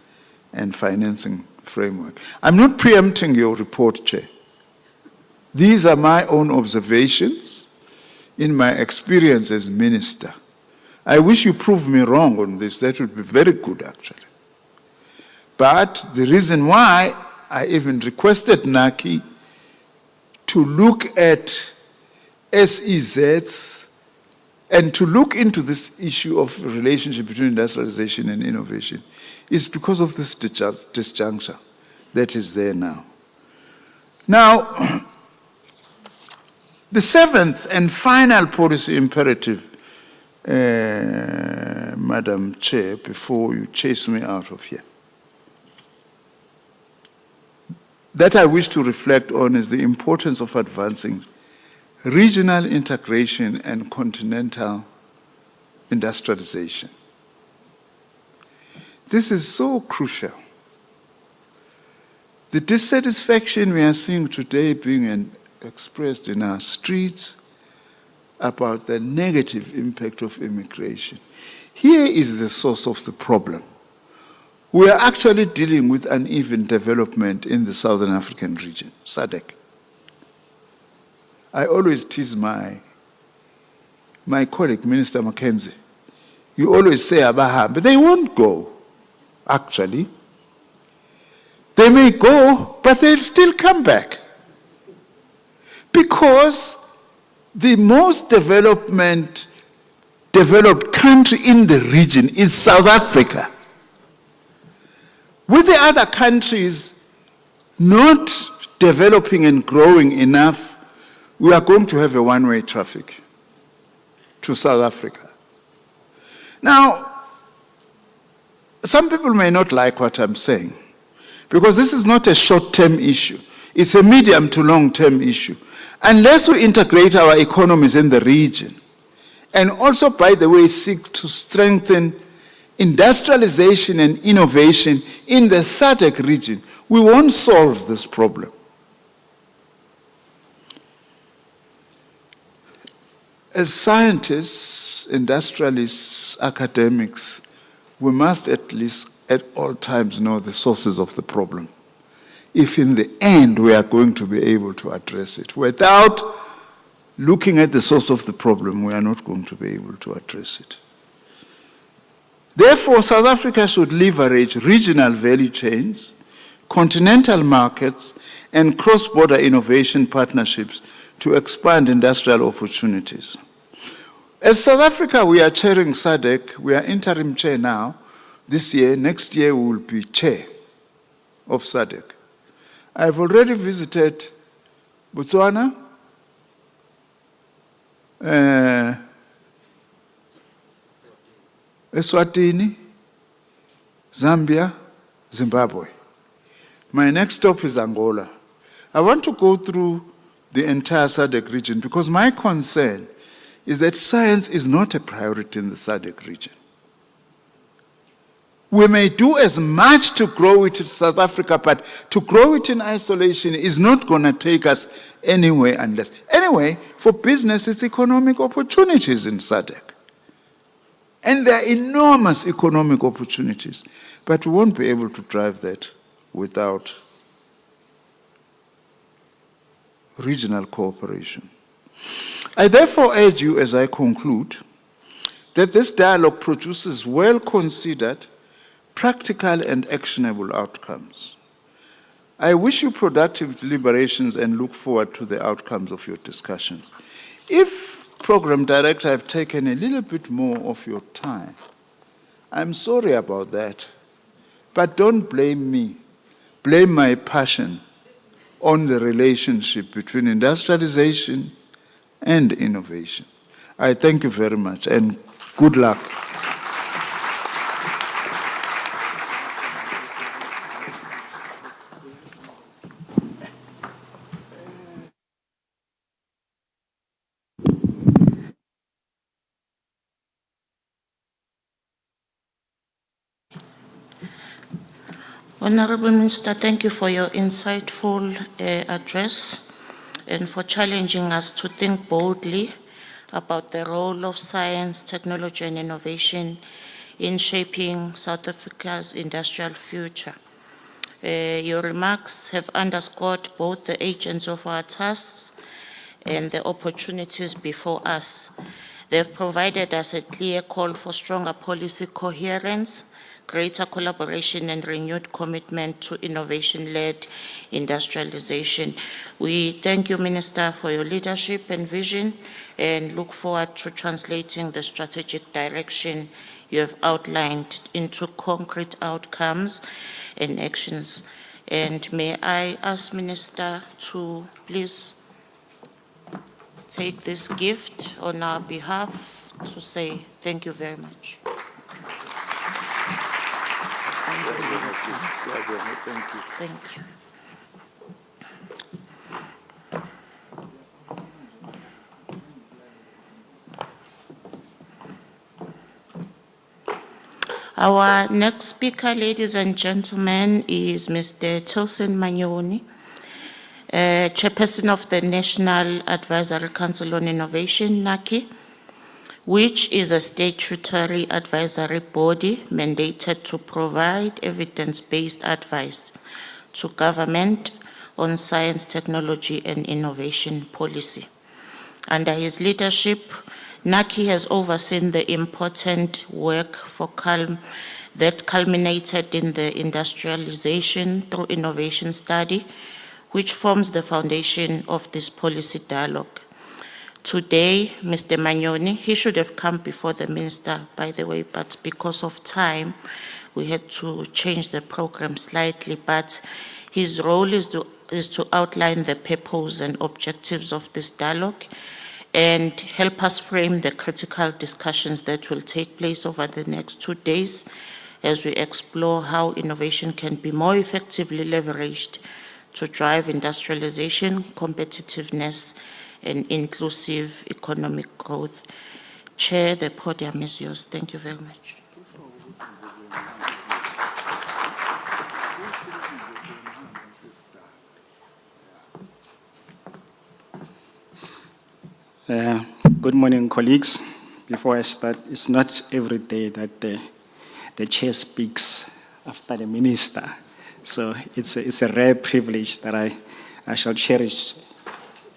and financing framework. I'm not preempting your report, Chair. These are my own observations in my experience as minister. I wish you prove me wrong on this. That would be very good, actually. But the reason why I even requested Naki to look at SEZs and to look into this issue of relationship between industrialization and innovation is because of this disjuncture that is there now. Now, the seventh and final policy imperative, Madam Chair, before you chase me out of here, that I wish to reflect on is the importance of advancing regional integration and continental industrialization. This is so crucial. The dissatisfaction we are seeing today being expressed in our streets about the negative impact of immigration. Here is the source of the problem. We are actually dealing with uneven development in the Southern African region, SADC. I always tease my colleague, Minister Mackenzie. You always say Abaha, but they won't go, actually. They may go, but they'll still come back. Because the most developed country in the region is South Africa. With the other countries not developing and growing enough, we are going to have a one-way traffic to South Africa. Now, some people may not like what I'm saying, because this is not a short-term issue. It's a medium to long-term issue. Unless we integrate our economies in the region and also, by the way, seek to strengthen industrialization and innovation in the SADC region, we won't solve this problem. As scientists, industrialists, academics, we must at least at all times know the sources of the problem, if in the end we are going to be able to address it. Without looking at the source of the problem, we are not going to be able to address it. Therefore, South Africa should leverage regional value chains, continental markets, and cross-border innovation partnerships to expand industrial opportunities. As South Africa, we are chairing SADC. We are interim chair now. This year, next year, we will be chair of SADC. I've already visited Botswana, Eswatini, Zambia, Zimbabwe. My next stop is Angola. I want to go through the entire SADC region because my concern is that science is not a priority in the SADC region. We may do as much to grow it in South Africa, but to grow it in isolation is not going to take us anywhere unless. Anyway, for business, it's economic opportunities in SADC. And there are enormous economic opportunities, but we won't be able to drive that without regional cooperation. I therefore urge you, as I conclude, that this dialogue produces well-considered, practical and actionable outcomes. I wish you productive deliberations and look forward to the outcomes of your discussions. If, Program Director, I've taken a little bit more of your time, I'm sorry about that, but don't blame me. Blame my passion on the relationship between industrialization and innovation. I thank you very much and good luck. Honorable Minister, thank you for your insightful address and for challenging us to think boldly about the role of science, technology, and innovation in shaping South Africa's industrial future. Your remarks have underscored both the agents of our tasks and the opportunities before us. They have provided us a clear call for stronger policy coherence, greater collaboration, and renewed commitment to innovation-led industrialization. We thank you, Minister, for your leadership and vision, and look forward to translating the strategic direction you have outlined into concrete outcomes and actions. And may I ask Minister to please take this gift on our behalf to say thank you very much. Thank you. Thank you. Our next speaker, ladies and gentlemen, is Mr. Tilson Manyoni, Chairperson of the National Advisory Council on Innovation, NACI, which is a statutory advisory body mandated to provide evidence-based advice to government on science, technology, and innovation policy. Under his leadership, NACI has overseen the important work that culminated in the industrialization through innovation study, which forms the foundation of this policy dialogue. Today, Mr. Manyoni, he should have come before the minister, by the way, but because of time, we had to change the program slightly, but his role is to outline the purpose and objectives of this dialogue and help us frame the critical discussions that will take place over the next 2 days as we explore how innovation can be more effectively leveraged to drive industrialization, competitiveness, and inclusive economic growth. Chair, the podium is yours. Thank you very much. Good morning, colleagues. Before I start, it's not every day that the chair speaks after the minister. So it's a rare privilege that I shall cherish,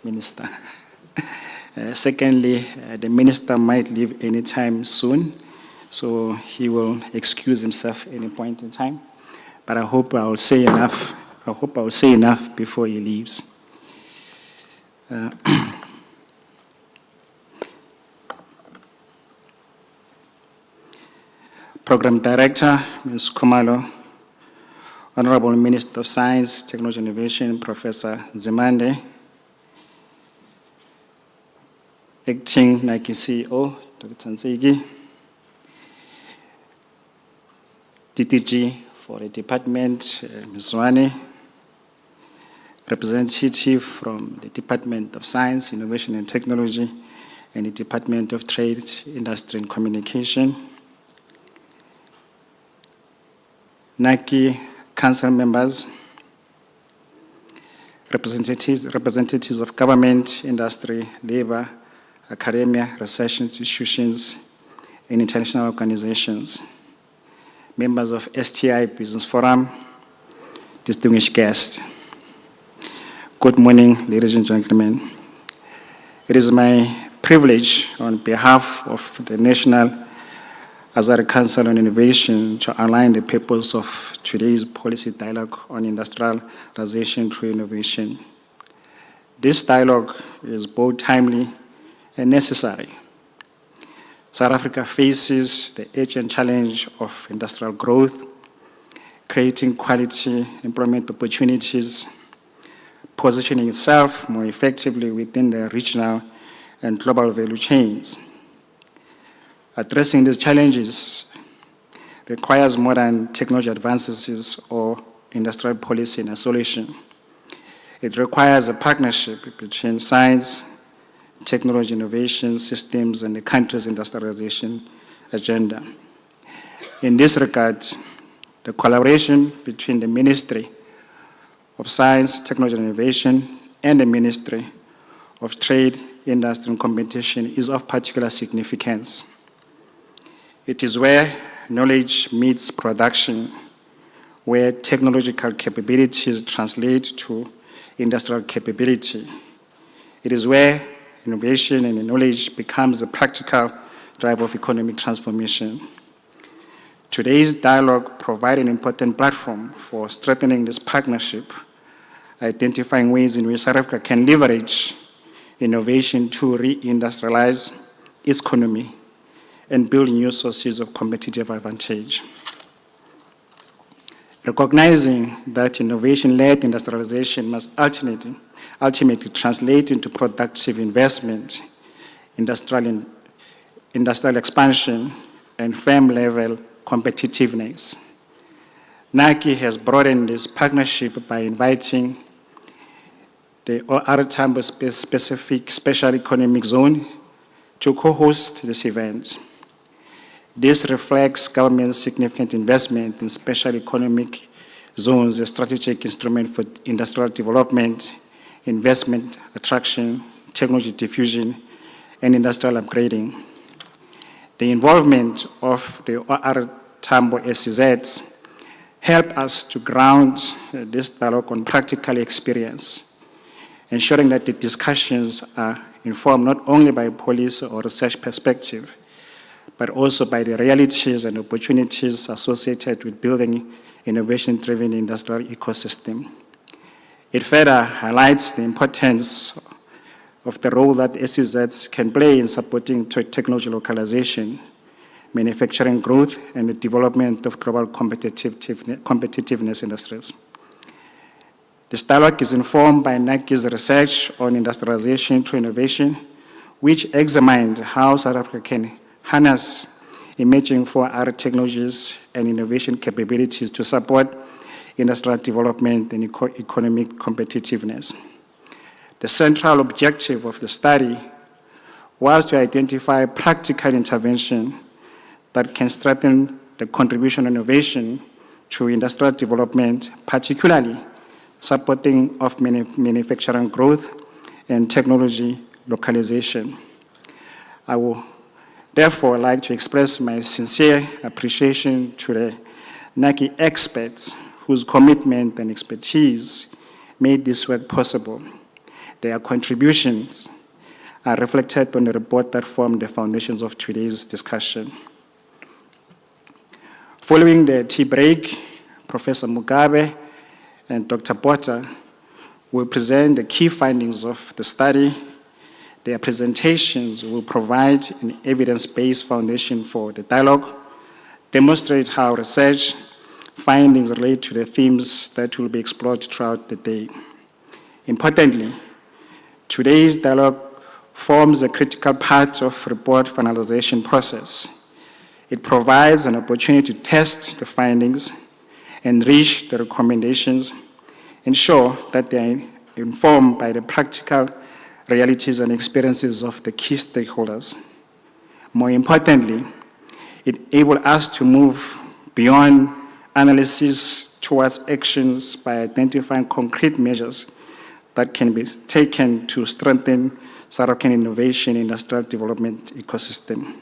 Minister. Secondly, the minister might leave anytime soon, so he will excuse himself any point in time. But I hope I will say enough. I hope I will say enough before he leaves. Program Director, Ms. Khumalo, Honorable Minister of Science, Technology and Innovation, Professor Nzimande, Acting Nike CEO, Dr. Nzigi, DTG for the department, Ms. Zwane, representative from the Department of Science, Innovation and Technology, and the Department of Trade, Industry and Communication, NACI council members, representatives of government, industry, labor, academia, research institutions, and international organizations, members of STI Business Forum, distinguished guests. Good morning, ladies and gentlemen. It is my privilege on behalf of the National Azari Council on Innovation to outline the purpose of today's policy dialogue on industrialization through innovation. This dialogue is both timely and necessary. South Africa faces the urgent challenge of industrial growth, creating quality employment opportunities, positioning itself more effectively within the regional and global value chains. Addressing these challenges requires more than technology advances or industrial policy in isolation. It requires a partnership between science, technology, innovation, systems, and the country's industrialization agenda. In this regard, the collaboration between the Ministry of Science, Technology, and Innovation and the Ministry of Trade, Industry, and Competition is of particular significance. It is where knowledge meets production, where technological capabilities translate to industrial capability. It is where innovation and knowledge becomes a practical driver of economic transformation. Today's dialogue provides an important platform for strengthening this partnership, identifying ways in which South Africa can leverage innovation to re-industrialize its economy and build new sources of competitive advantage. Recognizing that innovation-led industrialization must ultimately translate into productive investment, industrial expansion, and firm-level competitiveness. NACI has broadened this partnership by inviting the OR Tambo specific special economic zone to co-host this event. This reflects government's significant investment in special economic zones, a strategic instrument for industrial development, investment attraction, technology diffusion, and industrial upgrading. The involvement of the OR Tambo SEZs help us to ground this dialogue on practical experience, ensuring that the discussions are informed not only by policy or research perspective, but also by the realities and opportunities associated with building innovation-driven industrial ecosystem. It further highlights the importance of the role that SEZs can play in supporting technology localization, manufacturing growth, and the development of global competitiveness industries. This dialogue is informed by NACI's research on industrialization through innovation, which examined how South Africa can harness emerging 4R technologies and innovation capabilities to support industrial development and economic competitiveness. The central objective of the study was to identify practical intervention that can strengthen the contribution of innovation to industrial development, particularly supporting of manufacturing growth and technology localization. I would therefore like to express my sincere appreciation to the NACI experts whose commitment and expertise made this work possible. Their contributions are reflected on the report that formed the foundations of today's discussion. Following the tea break, Professor Mugabe and Dr. Botha will present the key findings of the study. Their presentations will provide an evidence-based foundation for the dialogue, demonstrate how research findings relate to the themes that will be explored throughout the day. Importantly, today's dialogue forms a critical part of report finalization process. It provides an opportunity to test the findings, enrich the recommendations, ensure that they are informed by the practical realities and experiences of the key stakeholders. More importantly, it enables us to move beyond analysis towards actions by identifying concrete measures that can be taken to strengthen South African innovation and industrial development ecosystem.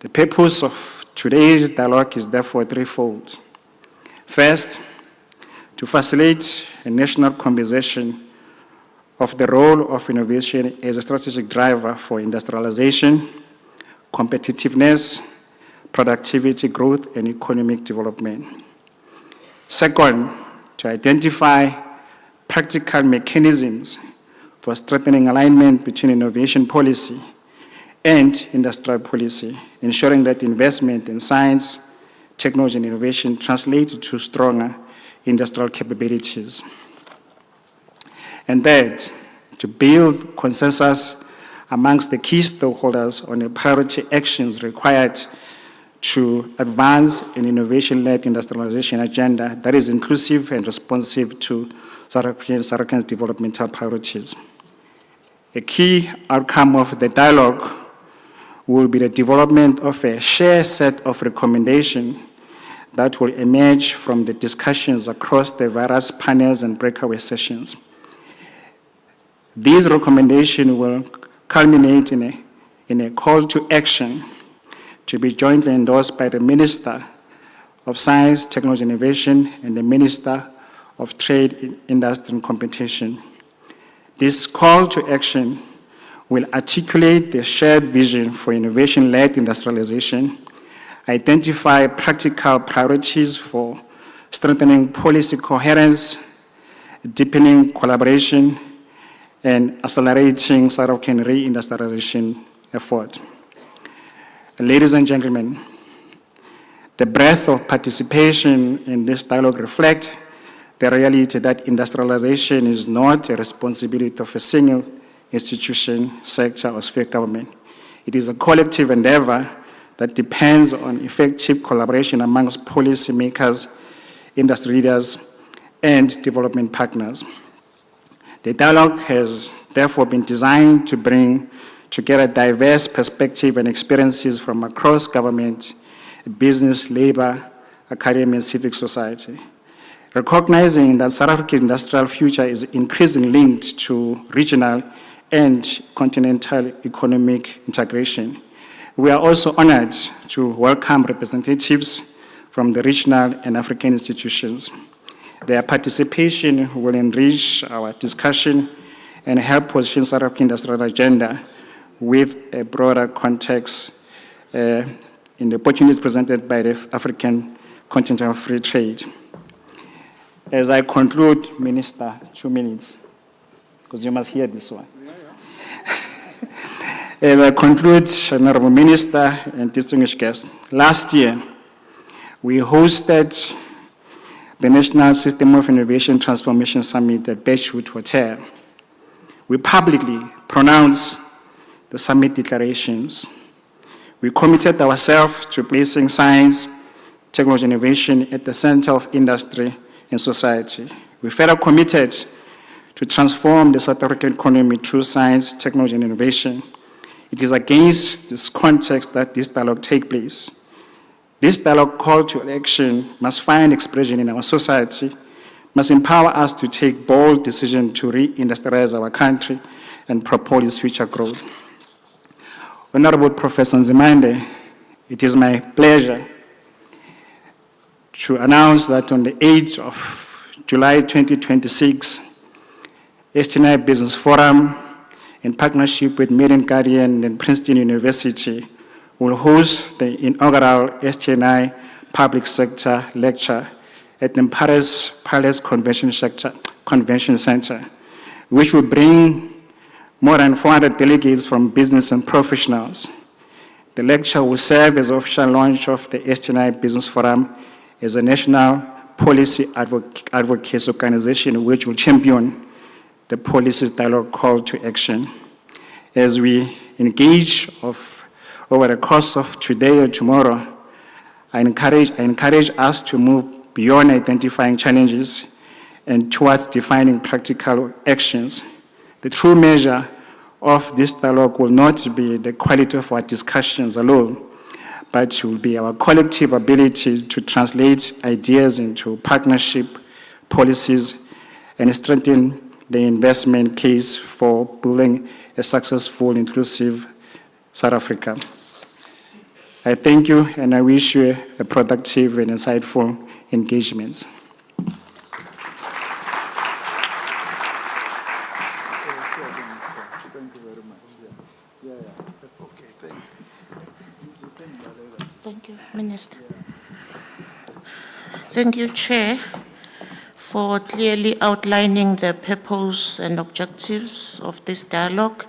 The purpose of today's dialogue is therefore threefold. First, to facilitate a national conversation of the role of innovation as a strategic driver for industrialization, competitiveness, productivity growth, and economic development. Second, to identify practical mechanisms for strengthening alignment between innovation policy and industrial policy, ensuring that investment in science, technology, and innovation translate to stronger industrial capabilities. And third, to build consensus amongst the key stakeholders on the priority actions required to advance an innovation-led industrialization agenda that is inclusive and responsive to South Africa's developmental priorities. A key outcome of the dialogue will be the development of a shared set of recommendations that will emerge from the discussions across the various panels and breakaway sessions. These recommendations will culminate in a call to action to be jointly endorsed by the Minister of Science, Technology, and Innovation and the Minister of Trade, Industry, and Competition. This call to action will articulate the shared vision for innovation-led industrialization, identify practical priorities for strengthening policy coherence, deepening collaboration, and accelerating South African re-industrialization effort. Ladies and gentlemen, the breadth of participation in this dialogue reflects the reality that industrialization is not a responsibility of a single institution, sector, or sphere government. It is a collective endeavor that depends on effective collaboration amongst policymakers, industry leaders, and development partners. The dialogue has therefore been designed to bring together diverse perspectives and experiences from across government, business, labor, academia, and civic society. Recognizing that South Africa's industrial future is increasingly linked to regional and continental economic integration, we are also honored to welcome representatives from the regional and African institutions. Their participation will enrich our discussion and help position South African industrial agenda with a broader context in the opportunities presented by the African Continental Free Trade. As I conclude, Minister, 2 minutes, because you must hear this one. As I conclude, Honorable Minister and distinguished guests, last year we hosted the National System of Innovation Transformation Summit at Beachwood Hotel. We publicly pronounced the summit declarations. We committed ourselves to placing science, technology, and innovation at the center of industry and society. We further committed to transform the South African economy through science, technology, and innovation, It is against this context that this dialogue takes place. This dialogue call to action must find expression in our society, must empower us to take bold decisions to re-industrialize our country and propel its future growth. Honorable Professor Nzimande, it is my pleasure to announce that on the 8th of July 2026, STNI Business Forum, in partnership with Marian Guardian and Princeton University, will host the inaugural STNI Public Sector Lecture at the Paris Palace Convention Center, which will bring more than 400 delegates from business and professionals. The lecture will serve as official launch of the STNI Business Forum as a national policy advocacy organization which will champion the policies dialogue call to action. As we engage over the course of today or tomorrow, I encourage us to move beyond identifying challenges and towards defining practical actions. The true measure of this dialogue will not be the quality of our discussions alone, but it will be our collective ability to translate ideas into partnership policies and strengthen the investment case for building a successful, inclusive South Africa. I thank you and I wish you a productive and insightful engagement. Thank you, Minister. Thank you, Chair, for clearly outlining the purpose and objectives of this dialogue.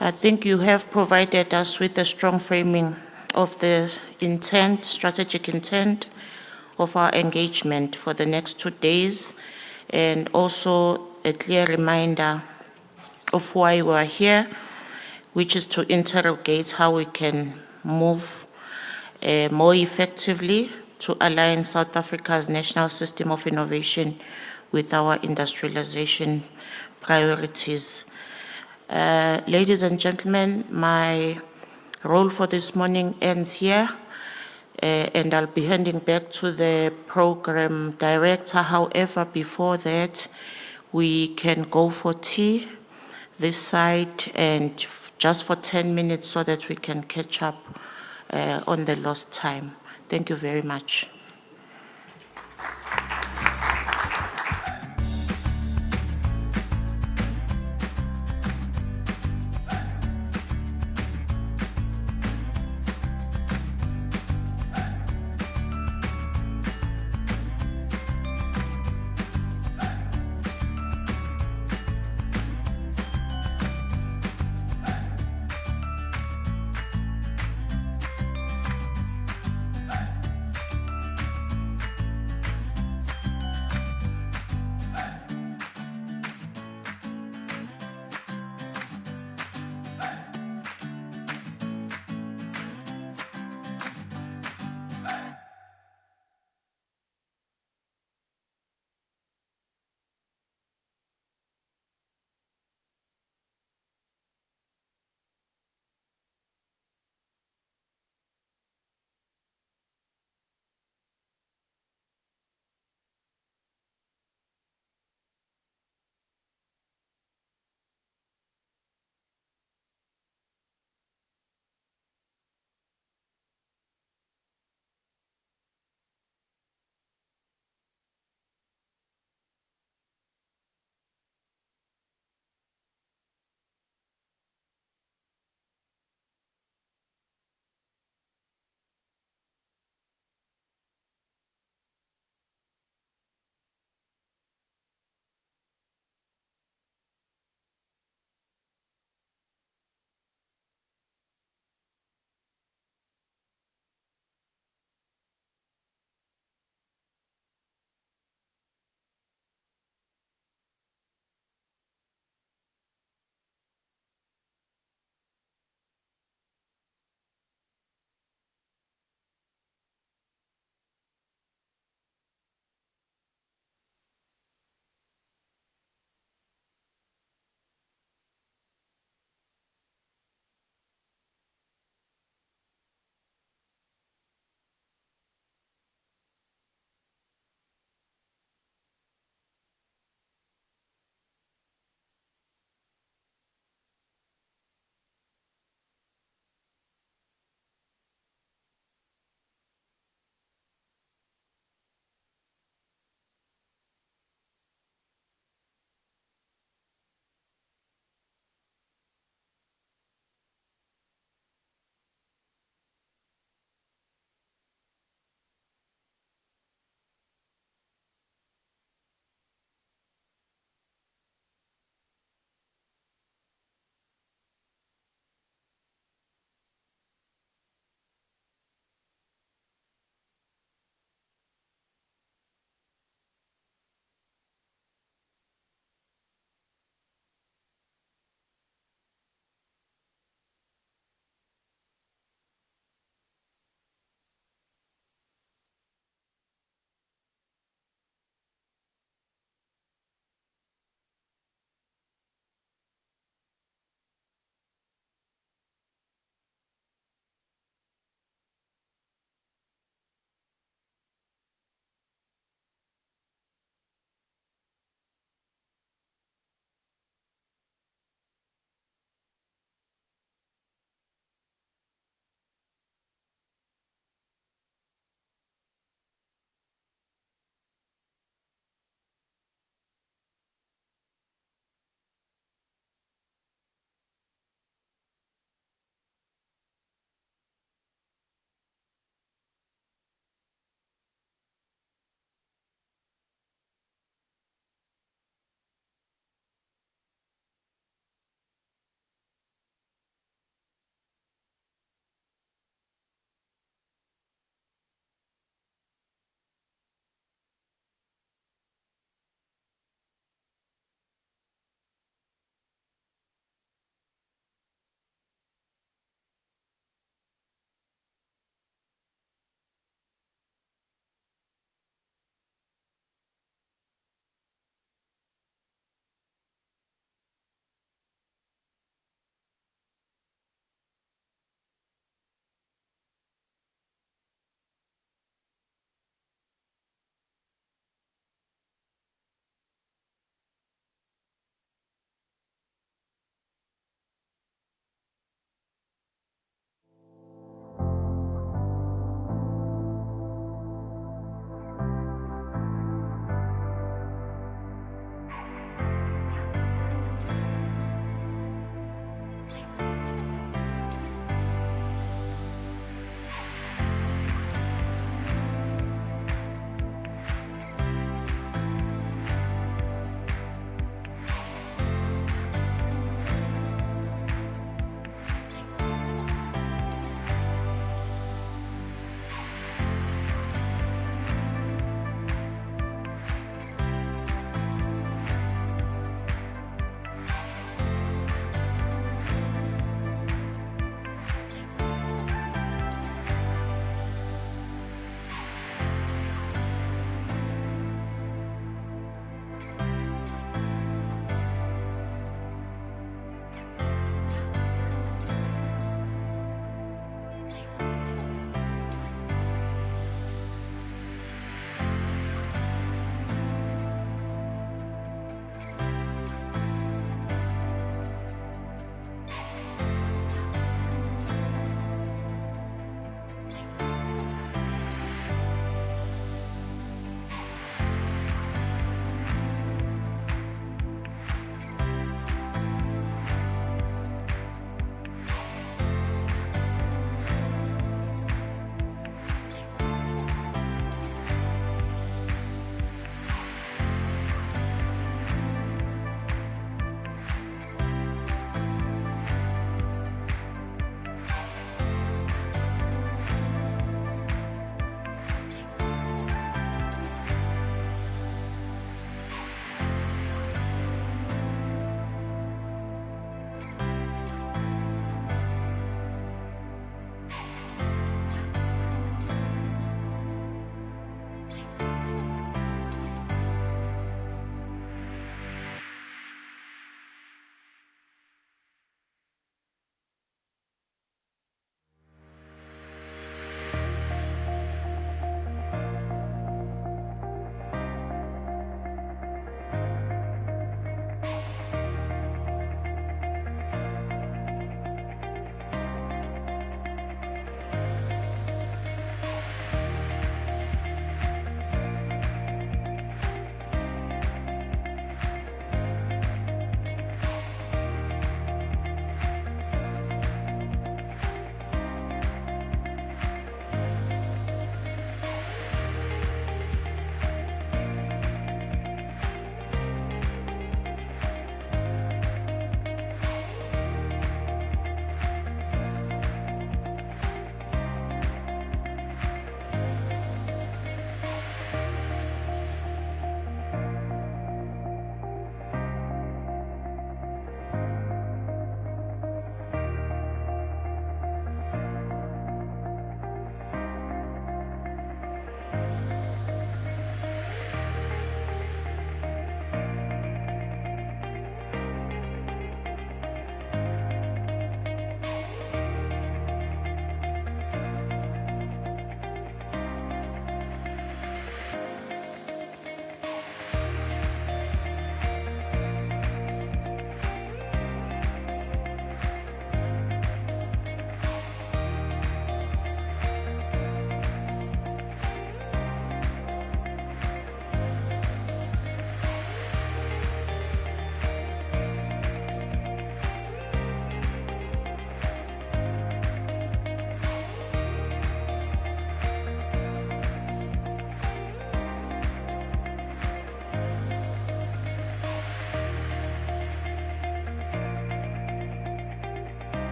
I think you have provided us with a strong framing of the intent, strategic intent of our engagement for the next 2 days, and also a clear reminder of why we are here, which is to interrogate how we can move more effectively to align South Africa's national system of innovation with our industrialization priorities. Ladies and gentlemen, my role for this morning ends here, and I'll be handing back to the program director. However, before that, we can go for tea this side and just for 10 minutes so that we can catch up on the lost time. Thank you very much.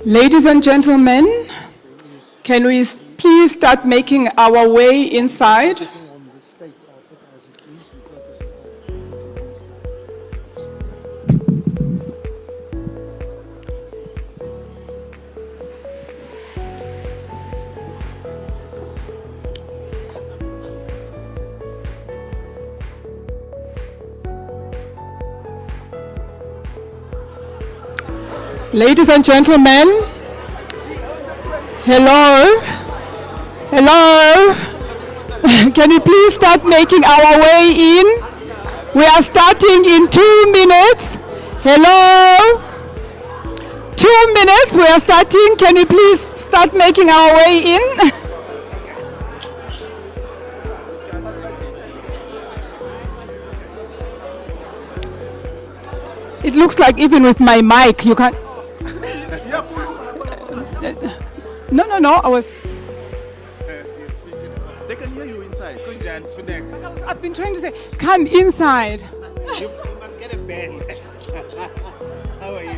Ladies and gentlemen, can we please start making our way inside? Ladies and gentlemen, hello, hello, can you please start making our way in? We are starting in 2 minutes. Hello, 2 minutes, we are starting. Can you please start making our way in? It looks like even with my mic, you can't. No, I was. They can hear you inside. I've been trying to say, come inside. You must get a band. How are you?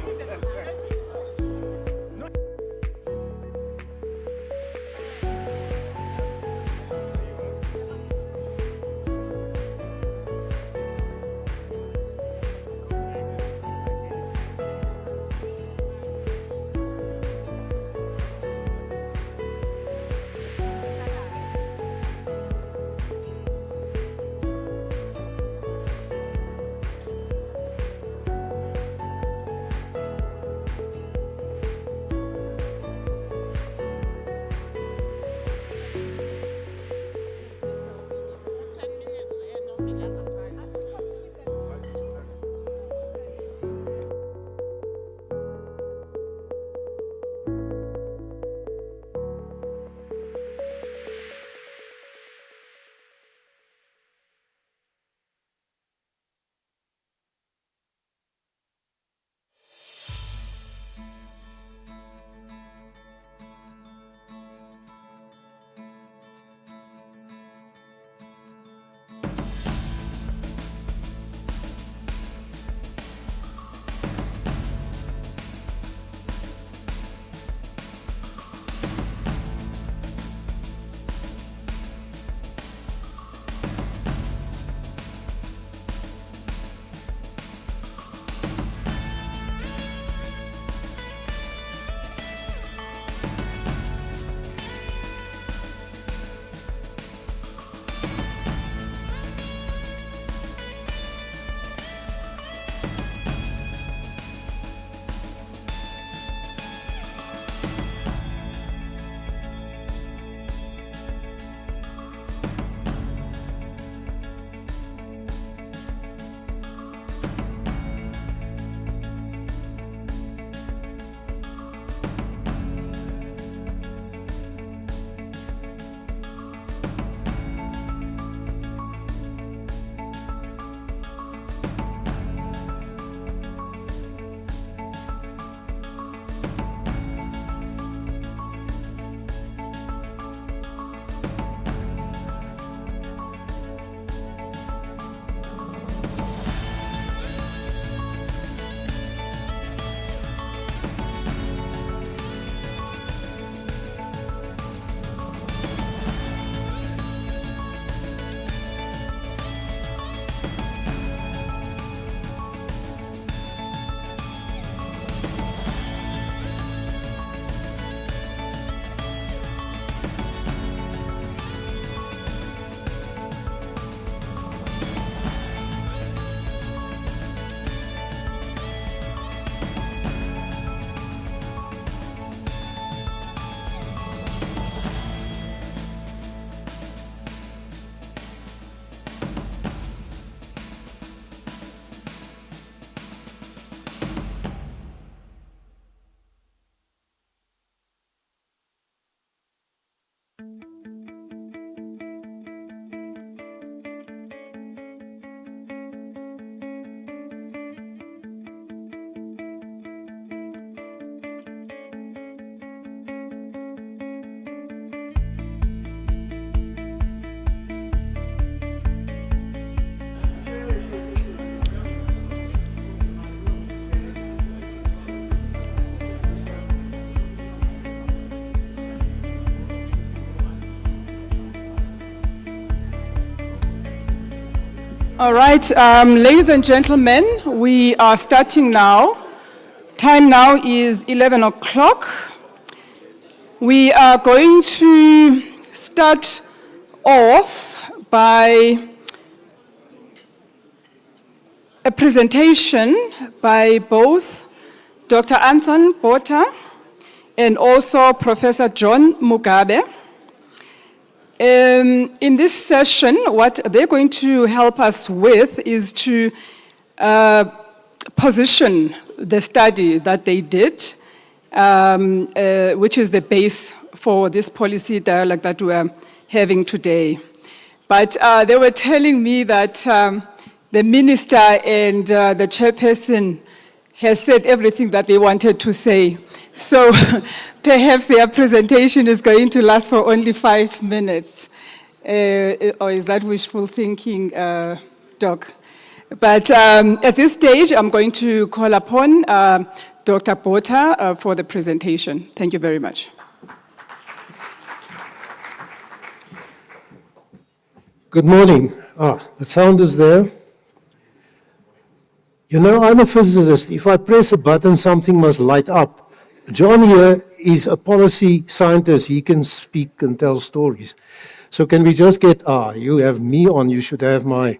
All right, ladies and gentlemen, we are starting now. Time now is 11 o'clock. We are going to start off by a presentation by both Dr. Anthony Botha and also Professor John Mugabe. In this session, what they're going to help us with is to position the study that they did, which is the base for this policy dialogue that we're having today. But they were telling me that the minister and the chairperson has said everything that they wanted to say. So perhaps their presentation is going to last for only 5 minutes. Or is that wishful thinking, Doc? But at this stage, I'm going to call upon Dr. Botha for the presentation. Thank you very much. Good morning. The sound is there. You know, I'm a physicist. If I press a button, something must light up. John here is a policy scientist. He can speak and tell stories. So can we just get, you have me on, you should have my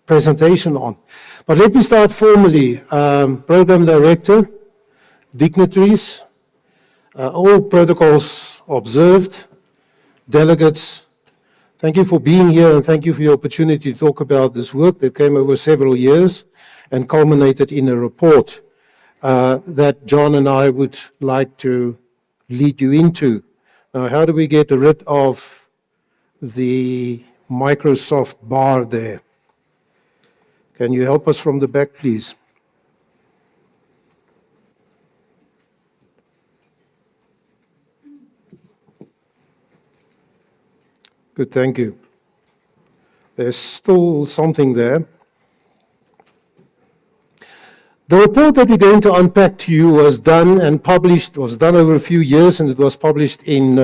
presentation on. But let me start formally. Program director, dignitaries, all protocols observed, delegates, thank you for being here and thank you for the opportunity to talk about this work that came over several years and culminated in a report that John and I would like to lead you into. Now, how do we get rid of the Microsoft bar there? Can you help us from the back, please? Good, thank you. There's still something there. The report that we're going to unpack to you was done and published, was done over a few years, and it was published in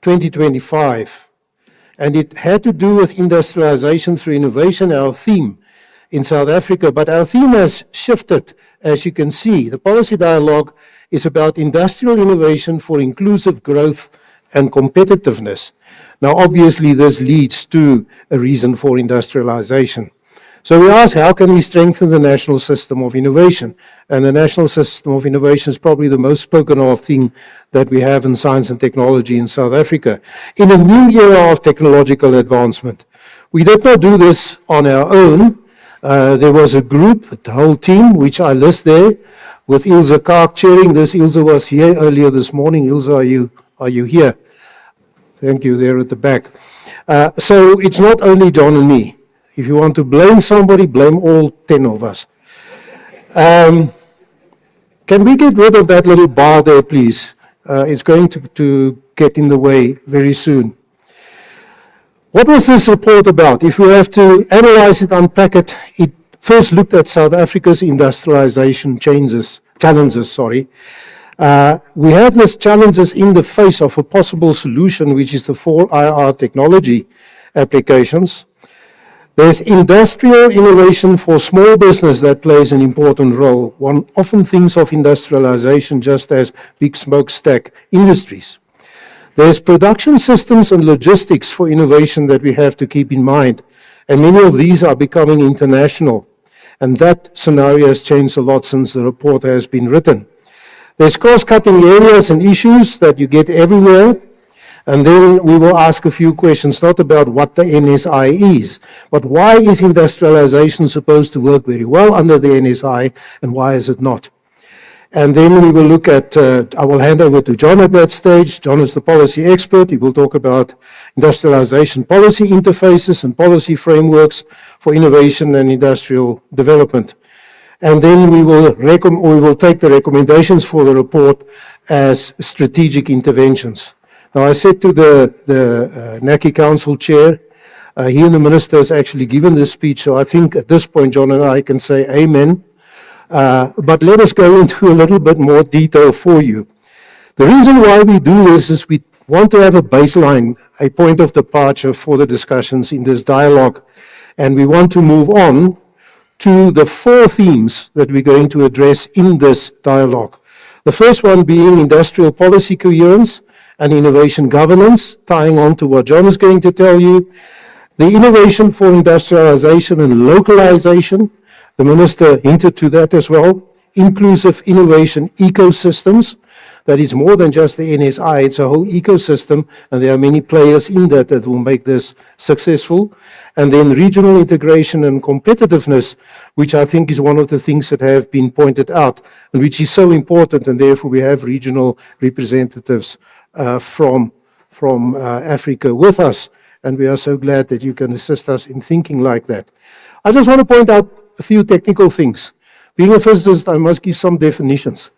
2025. And it had to do with industrialization through innovation, our theme in South Africa. But our theme has shifted, as you can see. The policy dialogue is about industrial innovation for inclusive growth and competitiveness. Now, obviously, this leads to a reason for industrialization. So we ask, how can we strengthen the national system of innovation? And the national system of innovation is probably the most spoken of thing that we have in science and technology in South Africa. In a new era of technological advancement, we did not do this on our own. There was a group, the whole team, which I list there, with Ilse Kaak chairing this. Ilse was here earlier this morning. Ilse, are you here? Thank you, there at the back. So it's not only John and me. If you want to blame somebody, blame all 10 of us. Can we get rid of that little bar there, please? It's going to get in the way very soon. What was this report about? If we have to analyze it, unpack it, it first looked at South Africa's industrialization challenges. We have these challenges in the face of a possible solution, which is the 4IR technology applications. There's industrial innovation for small business that plays an important role. One often thinks of industrialization just as big smokestack industries. There's production systems and logistics for innovation that we have to keep in mind. And many of these are becoming international. And that scenario has changed a lot since the report has been written. There's cross-cutting areas and issues that you get everywhere. And then we will ask a few questions, not about what the NSI is, but why is industrialization supposed to work very well under the NSI and why is it not? And then we will look at, I will hand over to John at that stage. John is the policy expert. He will talk about industrialization policy interfaces and policy frameworks for innovation and industrial development. And then we will take the recommendations for the report as strategic interventions. Now, I said to the NACI Council Chair, he and the Minister has actually given this speech, so I think at this point, John and I can say amen. But let us go into a little bit more detail for you. The reason why we do this is we want to have a baseline, a point of departure for the discussions in this dialogue, and we want to move on to the 4 themes that we're going to address in this dialogue. The first one being industrial policy coherence and innovation governance, tying on to what John is going to tell you. The innovation for industrialization and localization, the Minister hinted to that as well. Inclusive innovation ecosystems, that is more than just the NSI, it's a whole ecosystem, and there are many players in that that will make this successful. And then regional integration and competitiveness, which I think is one of the things that have been pointed out, and which is so important, and therefore we have regional representatives from Africa with us, and we are so glad that you can assist us in thinking like that. I just want to point out a few technical things. Being a physicist, I must give some definitions.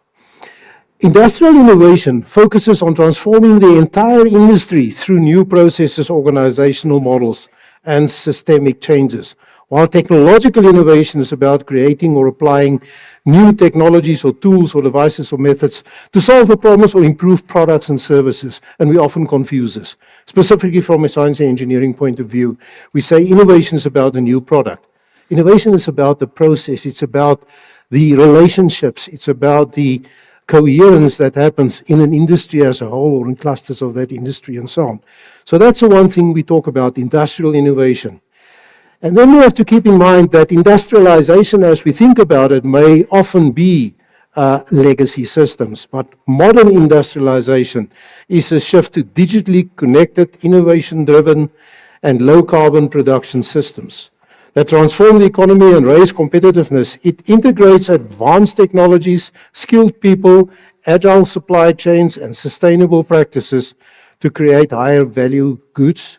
Industrial innovation focuses on transforming the entire industry through new processes, organizational models, and systemic changes, while technological innovation is about creating or applying new technologies or tools or devices or methods to solve the problems or improve products and services, and we often confuse this. Specifically from a science and engineering point of view, we say innovation is about a new product. Innovation is about the process, it's about the relationships, it's about the coherence that happens in an industry as a whole or in clusters of that industry and so on. So that's the one thing we talk about, industrial innovation. And then we have to keep in mind that industrialization, as we think about it, may often be legacy systems, but modern industrialization is a shift to digitally connected, innovation-driven, and low-carbon production systems that transform the economy and raise competitiveness. It integrates advanced technologies, skilled people, agile supply chains, and sustainable practices to create higher value goods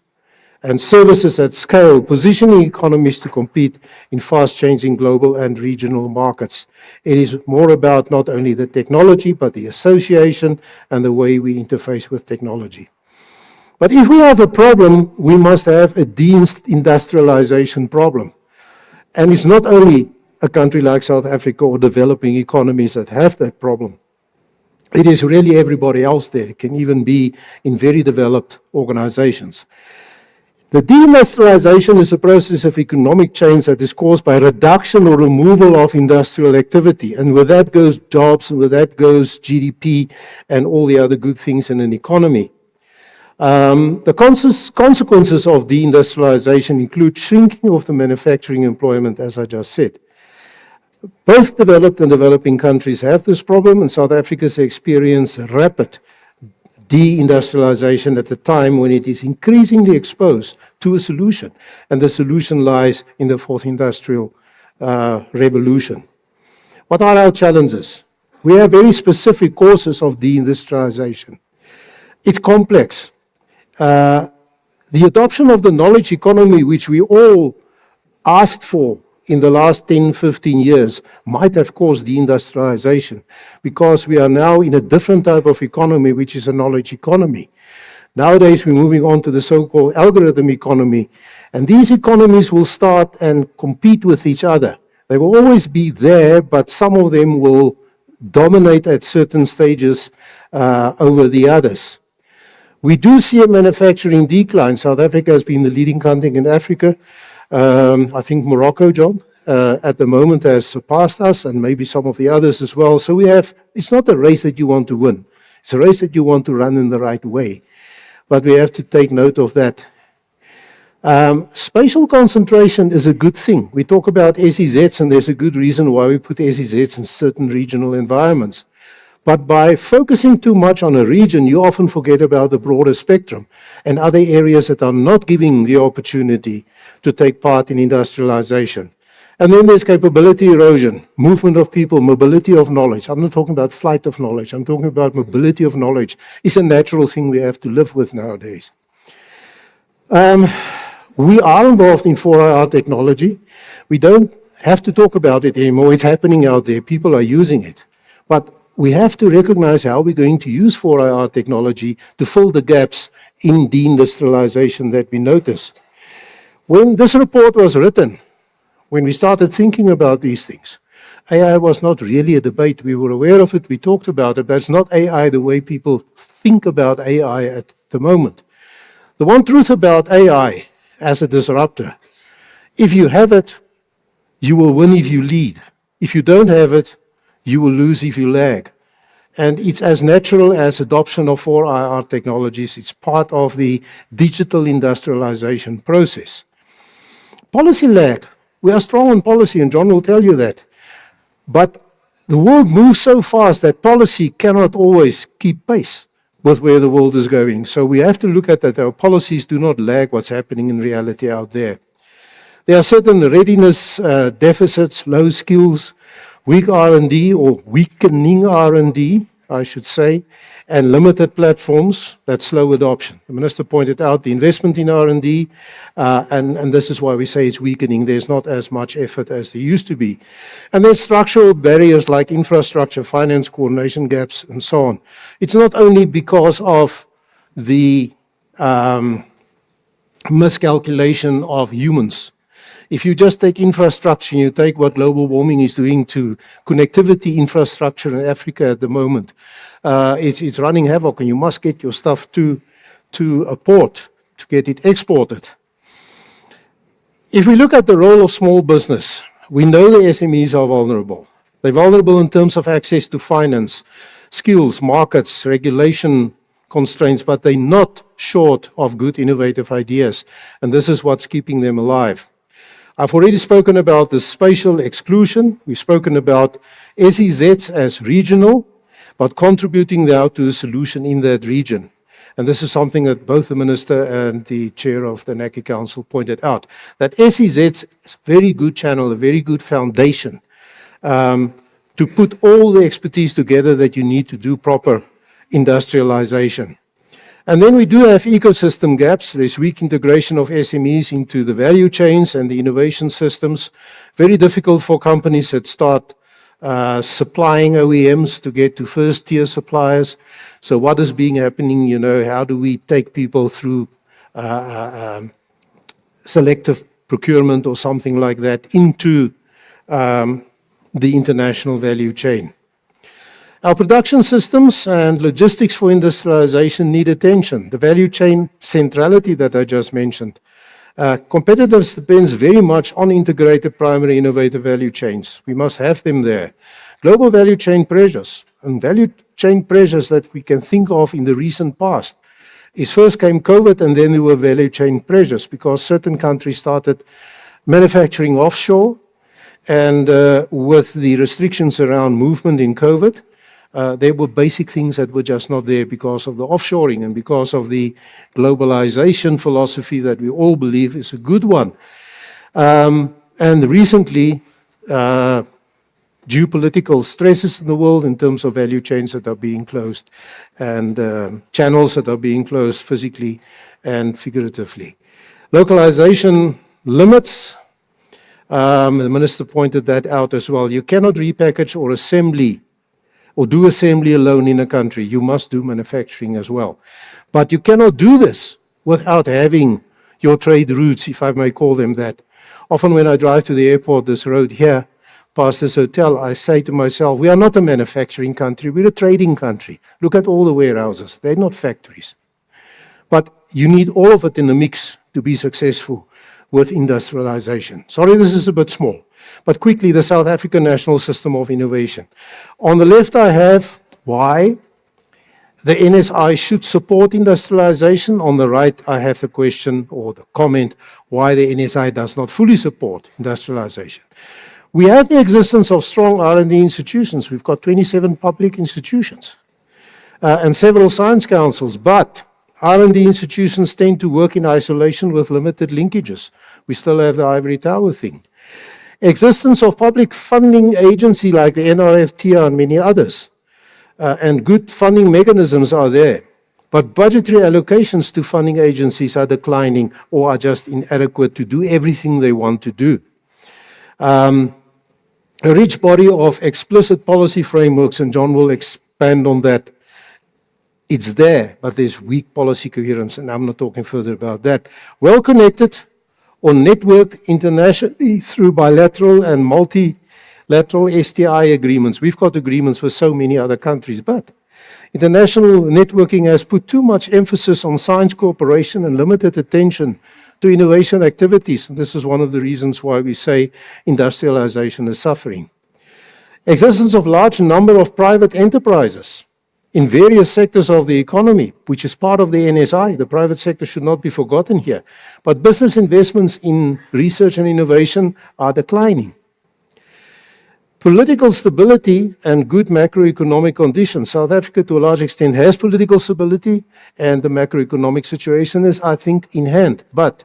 and services at scale, positioning economies to compete in fast-changing global and regional markets. It is more about not only the technology, but the association and the way we interface with technology. But if we have a problem, we must have a deindustrialization problem. And it's not only a country like South Africa or developing economies that have that problem. It is really everybody else there. It can even be in very developed organizations. The deindustrialization is a process of economic change that is caused by reduction or removal of industrial activity. And with that goes jobs, and with that goes GDP and all the other good things in an economy. The consequences of deindustrialization include shrinking of the manufacturing employment, as I just said. Both developed and developing countries have this problem, and South Africa has experienced rapid deindustrialization at a time when it is increasingly exposed to a solution, and the solution lies in the fourth industrial revolution. What are our challenges? We have very specific causes of deindustrialization. It's complex. The adoption of the knowledge economy, which we all asked for in the last 10, 15 years, might have caused deindustrialization because we are now in a different type of economy, which is a knowledge economy. Nowadays, we're moving on to the so-called algorithm economy, and these economies will start and compete with each other. They will always be there, but some of them will dominate at certain stages over the others. We do see a manufacturing decline. South Africa has been the leading country in Africa. I think Morocco, John, at the moment has surpassed us, and maybe some of the others as well. So it's not a race that you want to win. It's a race that you want to run in the right way. But we have to take note of that. Spatial concentration is a good thing. We talk about SEZs, and there's a good reason why we put SEZs in certain regional environments. But by focusing too much on a region, you often forget about the broader spectrum and other areas that are not giving the opportunity to take part in industrialization. And then there's capability erosion, movement of people, mobility of knowledge. I'm not talking about flight of knowledge. I'm talking about mobility of knowledge. It's a natural thing we have to live with nowadays. We are involved in 4IR technology. We don't have to talk about it anymore. It's happening out there. People are using it. But we have to recognize how we're going to use 4IR technology to fill the gaps in deindustrialization that we notice. When this report was written, when we started thinking about these things, AI was not really a debate. We were aware of it, we talked about it, but it's not AI the way people think about AI at the moment. The one truth about AI as a disruptor, if you have it, you will win if you lead. If you don't have it, you will lose if you lag. And it's as natural as adoption of 4IR technologies. It's part of the digital industrialization process. Policy lag. We are strong on policy, and John will tell you that. But the world moves so fast that policy cannot always keep pace with where the world is going. So we have to look at that. Our policies do not lag what's happening in reality out there. There are certain readiness deficits, low skills, weak R&D or weakening R&D, I should say, and limited platforms that slow adoption. The Minister pointed out the investment in R&D, and this is why we say it's weakening. There's not as much effort as there used to be. And there's structural barriers like infrastructure, finance, coordination gaps, and so on. It's not only because of the miscalculation of humans. If you just take infrastructure and you take what global warming is doing to connectivity infrastructure in Africa at the moment, it's running havoc, and you must get your stuff to a port to get it exported. If we look at the role of small business, we know the SMEs are vulnerable. They're vulnerable in terms of access to finance, skills, markets, regulation constraints, but they're not short of good innovative ideas, and this is what's keeping them alive. I've already spoken about the spatial exclusion. We've spoken about SEZs as regional, but contributing now to the solution in that region. And this is something that both the Minister and the Chair of the NACI Council pointed out, that SEZs is a very good channel, a very good foundation to put all the expertise together that you need to do proper industrialization. And then we do have ecosystem gaps. There's weak integration of SMEs into the value chains and the innovation systems. Very difficult for companies that start supplying OEMs to get to first-tier suppliers. So what is being happening, how do we take people through selective procurement or something like that into the international value chain? Our production systems and logistics for industrialization need attention. The value chain centrality that I just mentioned. Competitiveness depends very much on integrated primary innovative value chains. We must have them there. Global value chain pressures, and value chain pressures that we can think of in the recent past is first came COVID, and then there were value chain pressures because certain countries started manufacturing offshore, and with the restrictions around movement in COVID, there were basic things that were just not there because of the offshoring and because of the globalization philosophy that we all believe is a good one. And recently, geopolitical stresses in the world in terms of value chains that are being closed and channels that are being closed physically and figuratively. Localization limits, the Minister pointed that out as well. You cannot repackage or do assembly alone in a country. You must do manufacturing as well. But you cannot do this without having your trade routes, if I may call them that. Often when I drive to the airport, this road here, past this hotel, I say to myself, we are not a manufacturing country, we're a trading country. Look at all the warehouses, they're not factories. But you need all of it in the mix to be successful with industrialization. Sorry, this is a bit small. But quickly, the South African National System of Innovation. On the left, I have why the NSI should support industrialization. On the right, I have the question or the comment why the NSI does not fully support industrialization. We have the existence of strong R&D institutions. We've got 27 public institutions and several science councils, but R&D institutions tend to work in isolation with limited linkages. We still have the ivory tower thing. Existence of public funding agency like the NRFTA and many others, and good funding mechanisms are there. But budgetary allocations to funding agencies are declining or are just inadequate to do everything they want to do. A rich body of explicit policy frameworks, and John will expand on that. It's there, but there's weak policy coherence, and I'm not talking further about that. Well-connected or networked internationally through bilateral and lateral STI agreements. We've got agreements with so many other countries, but international networking has put too much emphasis on science cooperation and limited attention to innovation activities. And this is one of the reasons why we say industrialization is suffering. Existence of large number of private enterprises in various sectors of the economy, which is part of the NSI. The private sector should not be forgotten here. But business investments in research and innovation are declining. Political stability and good macroeconomic conditions. South Africa, to a large extent, has political stability, and the macroeconomic situation is, I think, in hand. But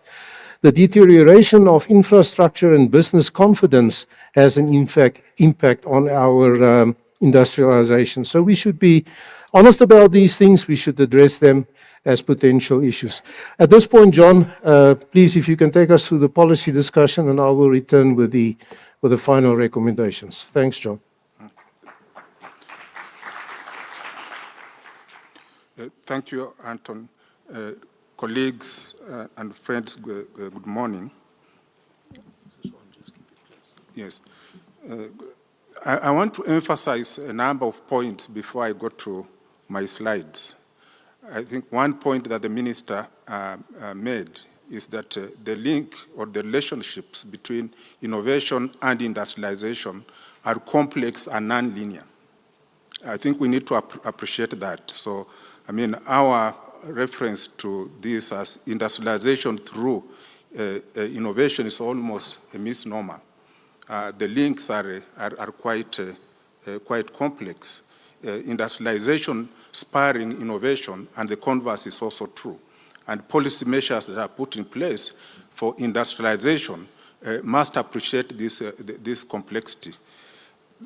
the deterioration of infrastructure and business confidence has an impact on our industrialization. So we should be honest about these things. We should address them as potential issues. At this point, John, please, if you can take us through the policy discussion, and I will return with the final recommendations. Thanks, John. Thank you, Anton. Colleagues and friends, good morning. Yes. I want to emphasize a number of points before I go to my slides. I think one point that the minister made is that the link or the relationships between innovation and industrialization are complex and non-linear. I think we need to appreciate that. So, I mean, our reference to this as industrialization through innovation is almost a misnomer. The links are quite complex. Industrialization spurring innovation, and the converse is also true. And policy measures that are put in place for industrialization must appreciate this complexity.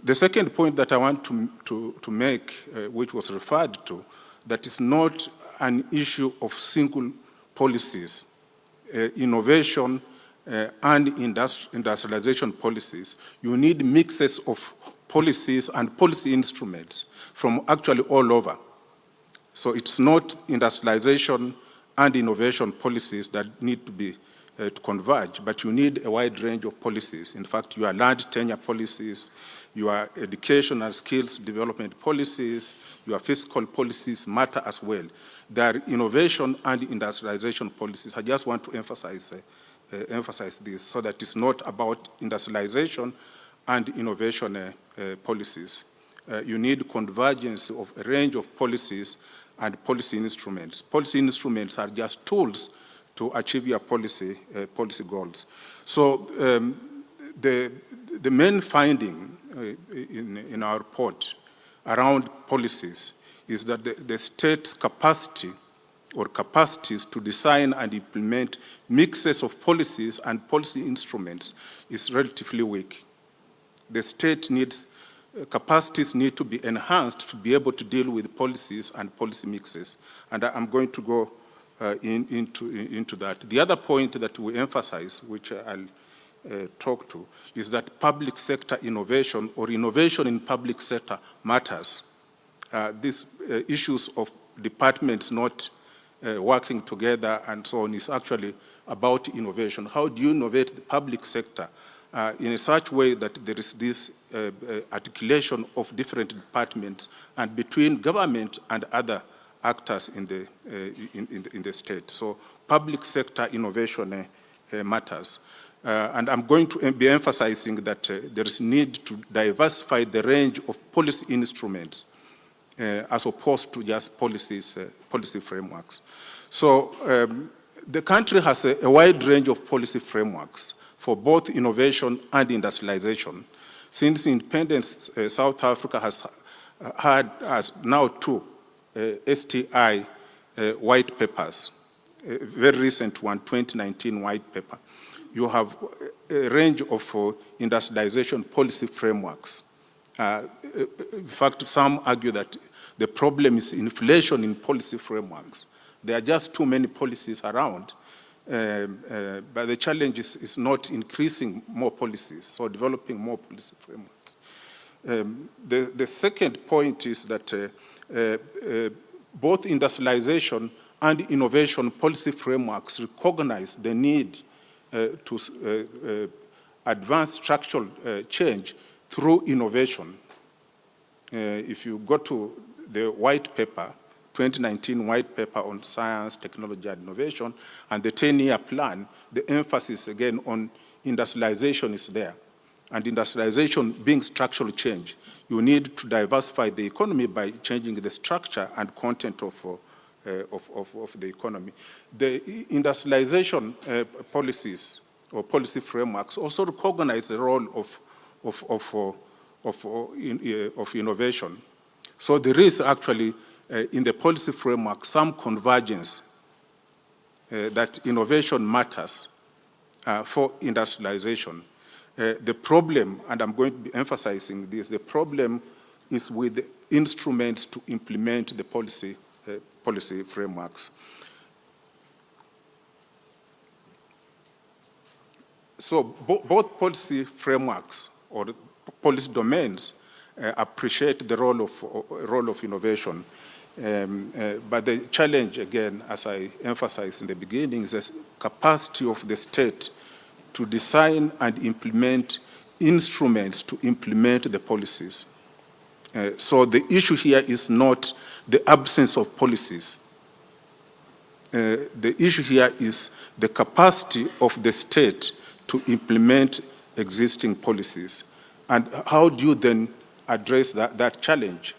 The second point that I want to make, which was referred to, that is not an issue of single policies. Innovation and industrialization policies, you need mixes of policies and policy instruments from actually all over. So it's not industrialization and innovation policies that need to be to converge, but you need a wide range of policies. In fact, your land tenure policies, your education and skills development policies, your fiscal policies matter as well. There are innovation and industrialization policies. I just want to emphasize this so that it's not about industrialization and innovation policies. You need convergence of a range of policies and policy instruments. Policy instruments are just tools to achieve your policy goals. So the main finding in our report around policies is that the state's capacity or capacities to design and implement mixes of policies and policy instruments is relatively weak. The state capacities need to be enhanced to be able to deal with policies and policy mixes. And I'm going to go into that. The other point that we emphasize, which I'll talk to, is that public sector innovation or innovation in public sector matters. These issues of departments not working together and so on is actually about innovation. How do you innovate the public sector in such a way that there is this articulation of different departments and between government and other actors in the state? So public sector innovation matters. And I'm going to be emphasizing that there is need to diversify the range of policy instruments as opposed to just policy frameworks. So the country has a wide range of policy frameworks for both innovation and industrialization. Since independence, South Africa has now two STI white papers, a very recent one, 2019 white paper. You have a range of industrialization policy frameworks. In fact, some argue that the problem is inflation in policy frameworks. There are just too many policies around, but the challenge is not increasing more policies, so developing more policy frameworks. The second point is that both industrialization and innovation policy frameworks recognize the need to advance structural change through innovation. If you go to the white paper, 2019 white paper on science, technology, and innovation, and the 10-year plan, the emphasis again on industrialization is there. And industrialization being structural change, you need to diversify the economy by changing the structure and content of the economy. The industrialization policies or policy frameworks also recognize the role of innovation. So there is actually in the policy framework some convergence that innovation matters for industrialization. The problem, and I'm going to be emphasizing this, the problem is with the instruments to implement the policy frameworks. So both policy frameworks or policy domains appreciate the role of innovation. But the challenge, again, as I emphasized in the beginning, is the capacity of the state to design and implement instruments to implement the policies. So the issue here is not the absence of policies. The issue here is the capacity of the state to implement existing policies. And how do you then address that challenge?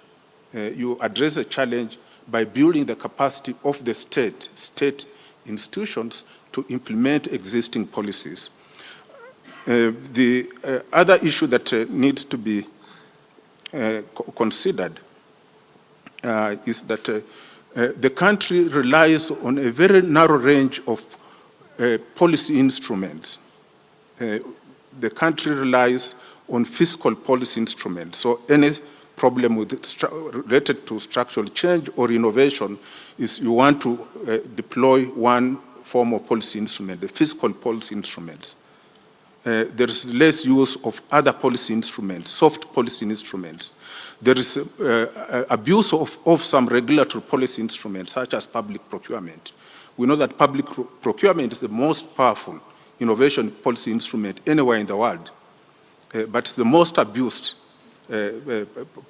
You address the challenge by building the capacity of the state institutions to implement existing policies. The other issue that needs to be considered is that the country relies on a very narrow range of policy instruments. The country relies on fiscal policy instruments. So any problem related to structural change or innovation is you want to deploy one form of policy instrument, the fiscal policy instruments. There is less use of other policy instruments, soft policy instruments. There is abuse of some regulatory policy instruments, such as public procurement. We know that public procurement is the most powerful innovation policy instrument anywhere in the world, but it's the most abused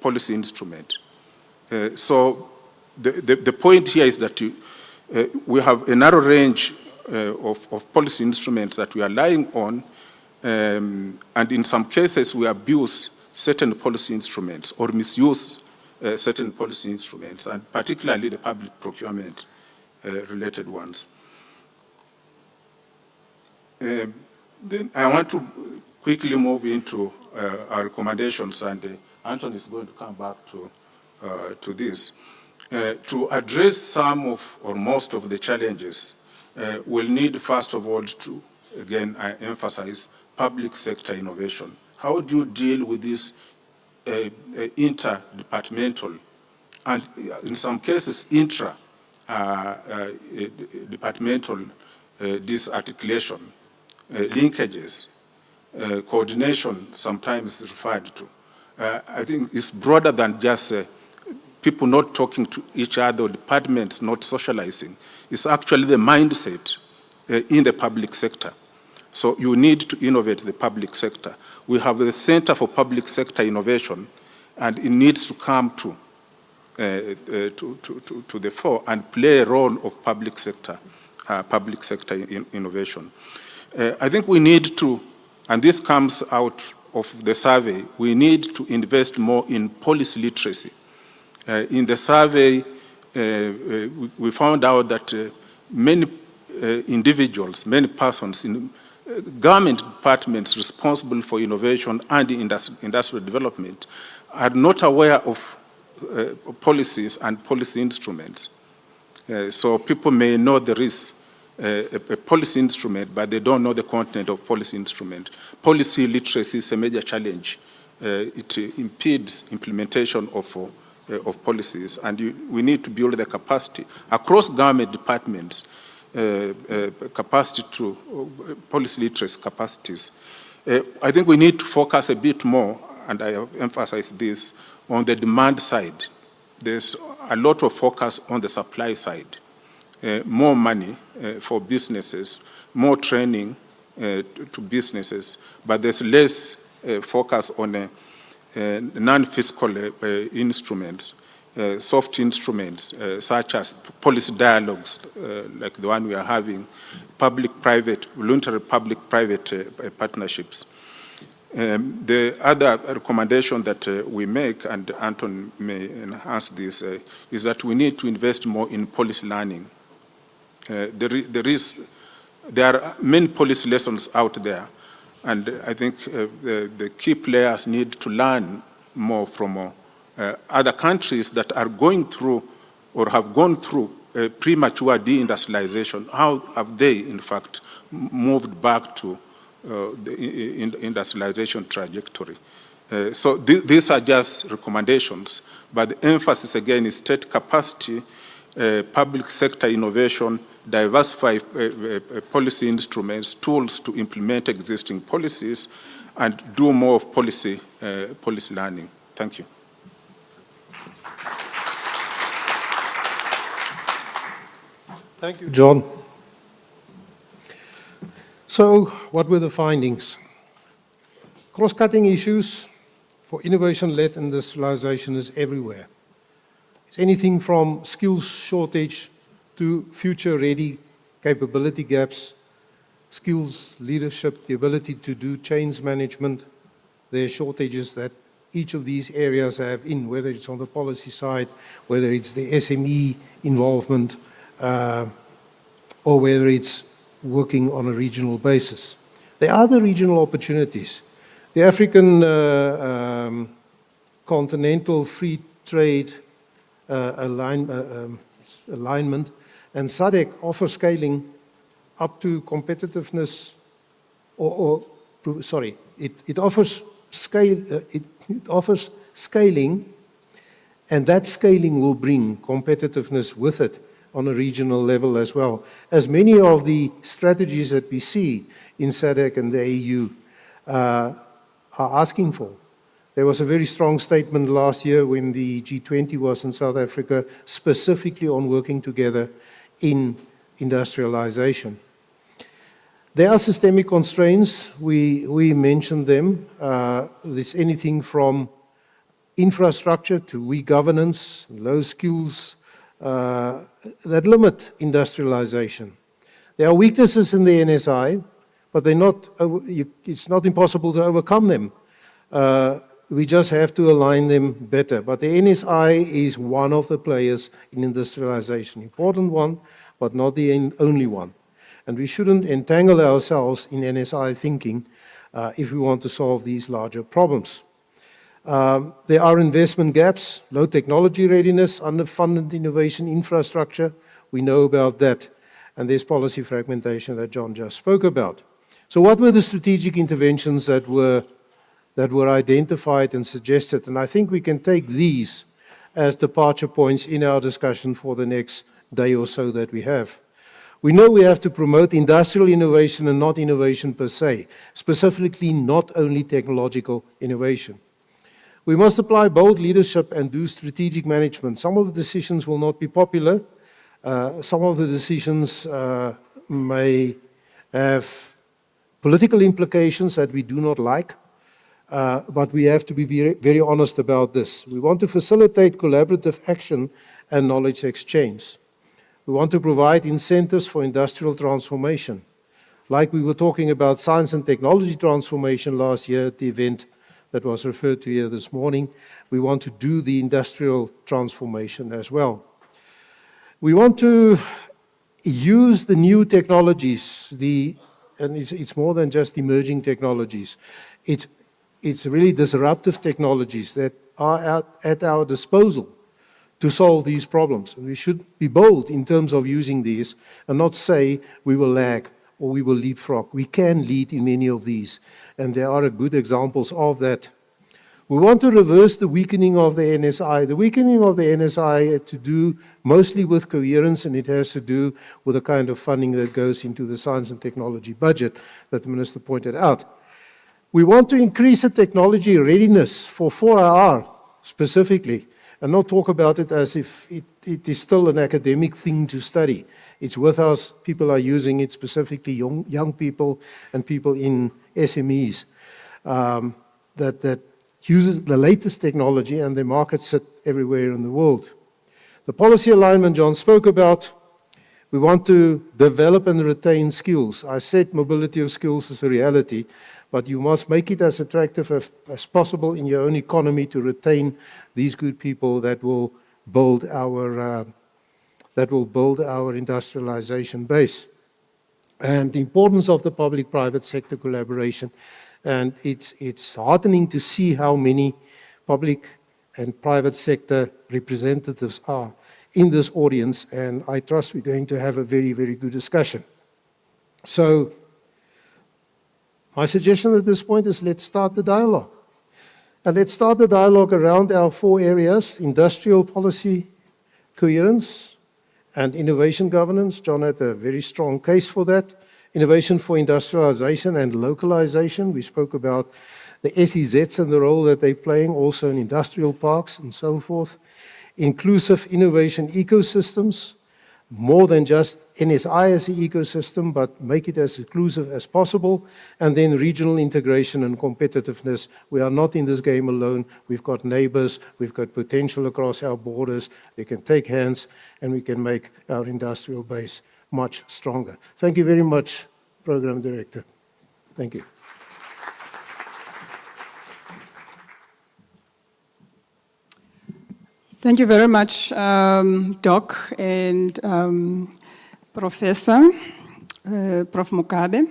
policy instrument. So the point here is that we have a narrow range of policy instruments that we are relying on, and in some cases we abuse certain policy instruments or misuse certain policy instruments, and particularly the public procurement related ones. Then I want to quickly move into our recommendations, and Anthony is going to come back to this. To address some of or most of the challenges, we'll need first of all to, again, I emphasize public sector innovation. How do you deal with this interdepartmental and in some cases departmental disarticulation, linkages, coordination sometimes referred to. I think it's broader than just people not talking to each other or departments not socializing. It's actually the mindset in the public sector. So you need to innovate the public sector. We have the Center for Public Sector Innovation, and it needs to come to the fore and play a role of public sector innovation. I think we need to, and this comes out of the survey, we need to invest more in policy literacy. In the survey, we found out that many individuals, many persons in government departments responsible for innovation and industrial development are not aware of policies and policy instruments. So people may know there is a policy instrument, but they don't know the content of policy instrument. Policy literacy is a major challenge. It impedes implementation of policies, and we need to build the capacity across government departments, capacity to policy literacy capacities. I think we need to focus a bit more, and I have emphasized this, on the demand side. There's a lot of focus on the supply side. More money for businesses, more training to businesses, but there's less focus on non-fiscal instruments, soft instruments, such as policy dialogues, like the one we are having, public-private, voluntary public-private partnerships. The other recommendation that we make, and Anton may enhance this, is that we need to invest more in policy learning. There are many policy lessons out there, and I think the key players need to learn more from other countries that are going through or have gone through premature deindustrialization. How have they, in fact, moved back to the industrialization trajectory? So these are just recommendations, but the emphasis again is state capacity, public sector innovation, diversify policy instruments, tools to implement existing policies, and do more of policy learning. Thank you. Thank you, John. So, what were the findings? Cross-cutting issues for innovation-led industrialization is everywhere. It's anything from skills shortage to future-ready capability gaps, skills, leadership, the ability to do change management. There are shortages that each of these areas have in, whether it's on the policy side, whether it's the SME involvement, or whether it's working on a regional basis. There are other regional opportunities. The African Continental Free Trade Alignment and SADC offer scaling up to competitiveness, it offers scaling, and that scaling will bring competitiveness with it on a regional level as well, as many of the strategies that we see in SADC and the AU are asking for. There was a very strong statement last year when the G20 was in South Africa, specifically on working together in industrialization. There are systemic constraints. We mentioned them. There's anything from infrastructure to weak governance, low skills, that limit industrialization. There are weaknesses in the NSI, but it's not impossible to overcome them. We just have to align them better. But the NSI is one of the players in industrialization. Important one, but not the only one. And we shouldn't entangle ourselves in NSI thinking if we want to solve these larger problems. There are investment gaps, low technology readiness, underfunded innovation infrastructure. We know about that. And there's policy fragmentation that John just spoke about. So what were the strategic interventions that were identified and suggested? And I think we can take these as departure points in our discussion for the next day or so that we have. We know we have to promote industrial innovation and not innovation per se, specifically not only technological innovation. We must apply bold leadership and do strategic management. Some of the decisions will not be popular. Some of the decisions may have political implications that we do not like, but we have to be very, very honest about this. We want to facilitate collaborative action and knowledge exchange. We want to provide incentives for industrial transformation. Like we were talking about science and technology transformation last year at the event that was referred to here this morning, we want to do the industrial transformation as well. We want to use the new technologies, and it's more than just emerging technologies. It's really disruptive technologies that are at our disposal to solve these problems. And we should be bold in terms of using these and not say we will lag or we will leapfrog. We can lead in many of these, and there are good examples of that. We want to reverse the weakening of the NSI. The weakening of the NSI had to do mostly with coherence, and it has to do with the kind of funding that goes into the science and technology budget that the Minister pointed out. We want to increase the technology readiness for 4IR specifically, and not talk about it as if it is still an academic thing to study. It's with us. People are using it, specifically young people and people in SMEs, that uses the latest technology, and their markets sit everywhere in the world. The policy alignment John spoke about, we want to develop and retain skills. I said mobility of skills is a reality, but you must make it as attractive as possible in your own economy to retain these good people that will build our industrialization base. And the importance of the public-private sector collaboration. And it's heartening to see how many public and private sector representatives are in this audience, and I trust we're going to have a very, very good discussion. So my suggestion at this point is let's start the dialogue. And let's start the dialogue around our 4 areas: industrial policy coherence and innovation governance. John had a very strong case for that. Innovation for industrialization and localization. We spoke about the SEZs and the role that they're playing also in industrial parks and so forth. Inclusive innovation ecosystems, more than just NSI as an ecosystem, but make it as inclusive as possible. And then regional integration and competitiveness. We are not in this game alone. We've got neighbors, we've got potential across our borders. We can take hands and we can make our industrial base much stronger. Thank you very much, Program Director. Thank you. Thank you very much, Doc and Professor, Prof. Mugabe.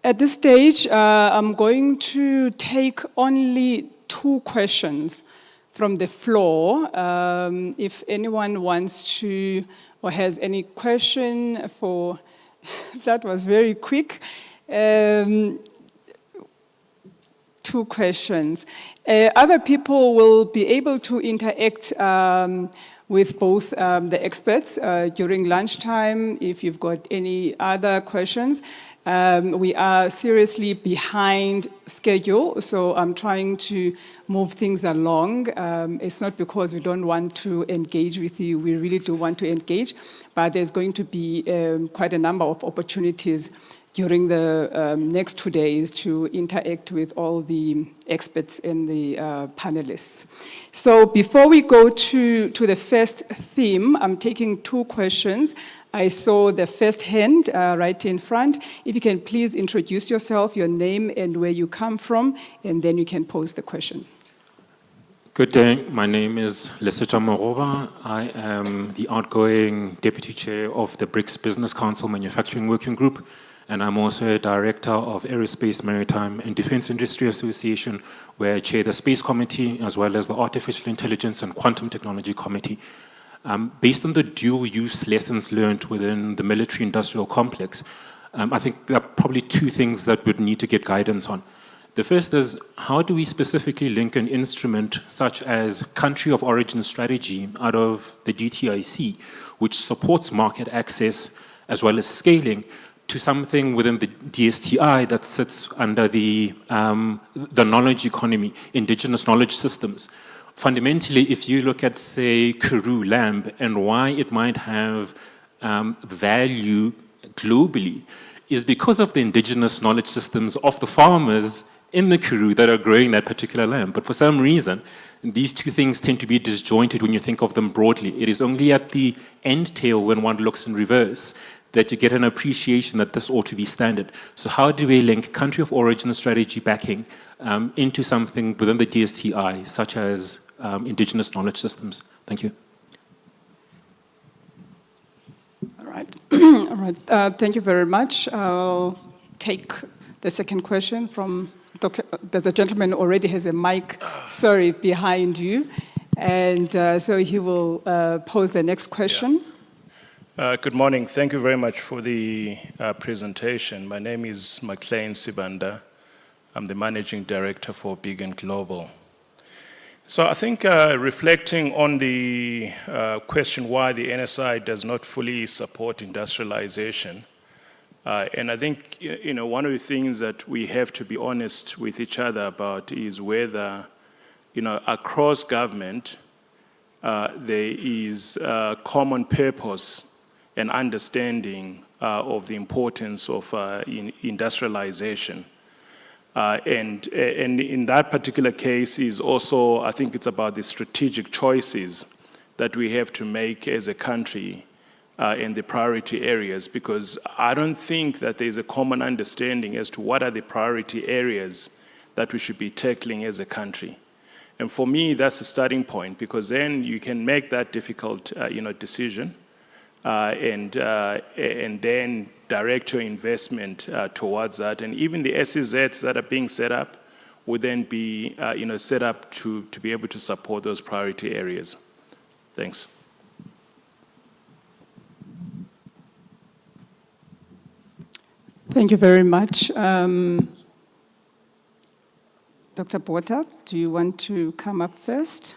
At this stage, I'm going to take only 2 questions from the floor. If anyone wants to or has any question for, that was very quick. 2 questions. Other people will be able to interact with both the experts during lunchtime if you've got any other questions. We are seriously behind schedule, so I'm trying to move things along. It's not because we don't want to engage with you, we really do want to engage, but there's going to be quite a number of opportunities during the next 2 days to interact with all the experts and the panelists. So before we go to the first theme, I'm taking 2 questions. I saw the first hand right in front. If you can please introduce yourself, your name and where you come from, and then you can pose the question. Good day. My name is Lesetja Moroba. I am the outgoing Deputy Chair of the BRICS Business Council Manufacturing Working Group, and I'm also a Director of Aerospace, Maritime and Defense Industry Association, where I chair the Space Committee, as well as the Artificial Intelligence and Quantum Technology Committee. Based on the dual-use lessons learned within the military-industrial complex, I think there are probably 2 things that would need to get guidance on. The first is, how do we specifically link an instrument such as country of origin strategy out of the DTIC, which supports market access as well as scaling, to something within the DSTI that sits under the knowledge economy, indigenous knowledge systems? Fundamentally, if you look at, say, Karoo lamb and why it might have value globally, is because of the indigenous knowledge systems of the farmers in the Karoo that are growing that particular lamb. But for some reason, these 2 things tend to be disjointed when you think of them broadly. It is only at the end tail, when one looks in reverse, that you get an appreciation that this ought to be standard. So how do we link country of origin strategy backing into something within the DSTI, such as indigenous knowledge systems? Thank you. All right. All right. Thank you very much. I'll take the second question from Dr. The gentleman already has a mic, sorry, behind you. And so he will pose the next question. Yeah. Good morning. Thank you very much for the presentation. My name is Nzimande. I'm the Managing Director for Big and Global. So I think reflecting on the question why the NSI does not fully support industrialization, and I think one of the things that we have to be honest with each other about is whether across government there is a common purpose and understanding of the importance of industrialization. And in that particular case is also, I think it's about the strategic choices that we have to make as a country in the priority areas, because I don't think that there's a common understanding as to what are the priority areas that we should be tackling as a country. And for me, that's a starting point, because then you can make that difficult decision and then direct your investment towards that. And even the SEZs that are being set up would then be set up to be able to support those priority areas. Thanks. Thank you very much. Dr. Botha, do you want to come up first?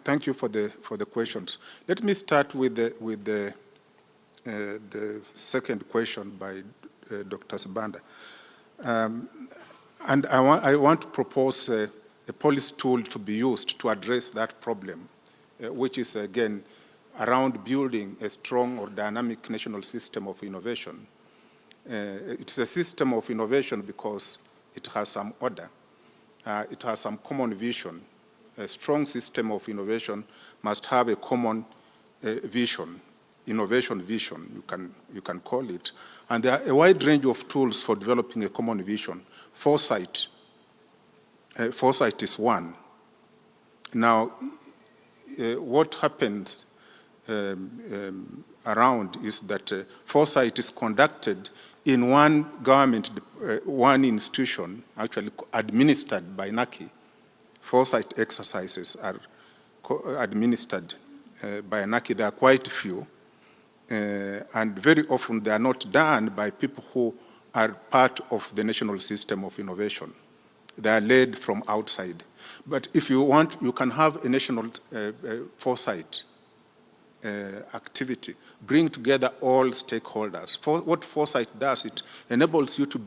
Thank you for the questions. Let me start with the second question by Dr. Nzimande. And I want to propose a policy tool to be used to address that problem, which is, again, around building a strong or dynamic national system of innovation. It's a system of innovation because it has some order. It has some common vision. A strong system of innovation must have a common vision, innovation vision, you can call it. And there are a wide range of tools for developing a common vision. Foresight is one. Now, what happens around is that foresight is conducted in one government, one institution, actually administered by NACI. Foresight exercises are administered by NACI. There are quite few, and very often they are not done by people who are part of the national system of innovation. They are led from outside. But if you want, you can have a national foresight activity, bring together all stakeholders. What foresight does, it enables you to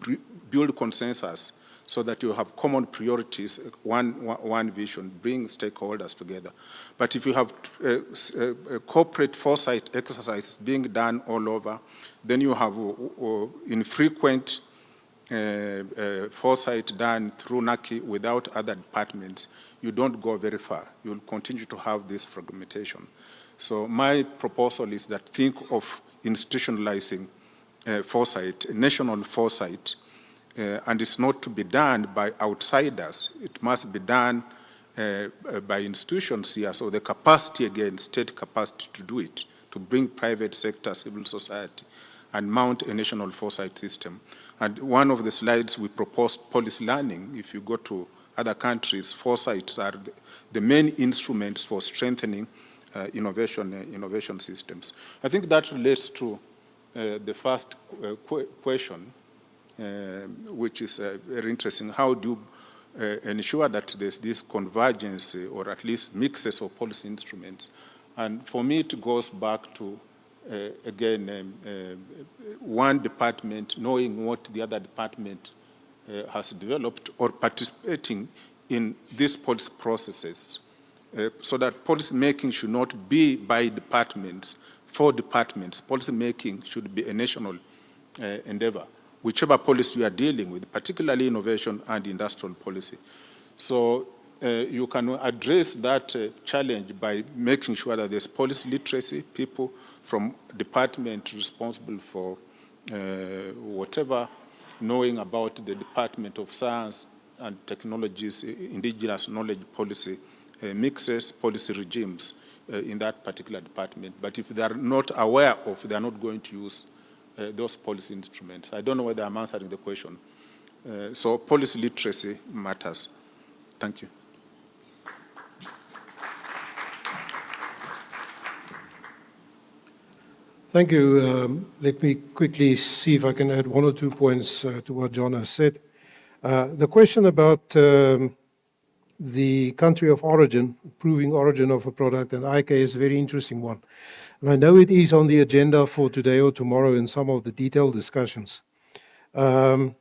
build consensus so that you have common priorities, one vision, bring stakeholders together. But if you have a corporate foresight exercise being done all over, then you have infrequent foresight done through NACI without other departments. You don't go very far. You'll continue to have this fragmentation. So my proposal is that think of institutionalizing foresight, national foresight, and it's not to be done by outsiders. It must be done by institutions here. So the capacity, again, state capacity to do it, to bring private sector, civil society, and mount a national foresight system. And one of the slides we proposed policy learning. If you go to other countries, foresights are the main instruments for strengthening innovation systems. I think that relates to the first question, which is very interesting. How do you ensure that there's this convergence or at least mixes of policy instruments? And for me, it goes back to, again, one department knowing what the other department has developed or participating in these policy processes, so that policy making should not be by departments, for departments. Policy making should be a national endeavor, whichever policy you are dealing with, particularly innovation and industrial policy. So you can address that challenge by making sure that there's policy literacy, people from department responsible for whatever, knowing about the Department of Science and Technologies, indigenous knowledge policy, mixes policy regimes in that particular department. But if they are not aware of, they are not going to use those policy instruments. I don't know whether I'm answering the question. So policy literacy matters. Thank you. Thank you. Let me quickly see if I can add 1 or 2 points to what John has said. The question about the country of origin, proving origin of a product, and IK is a very interesting one. And I know it is on the agenda for today or tomorrow in some of the detailed discussions. One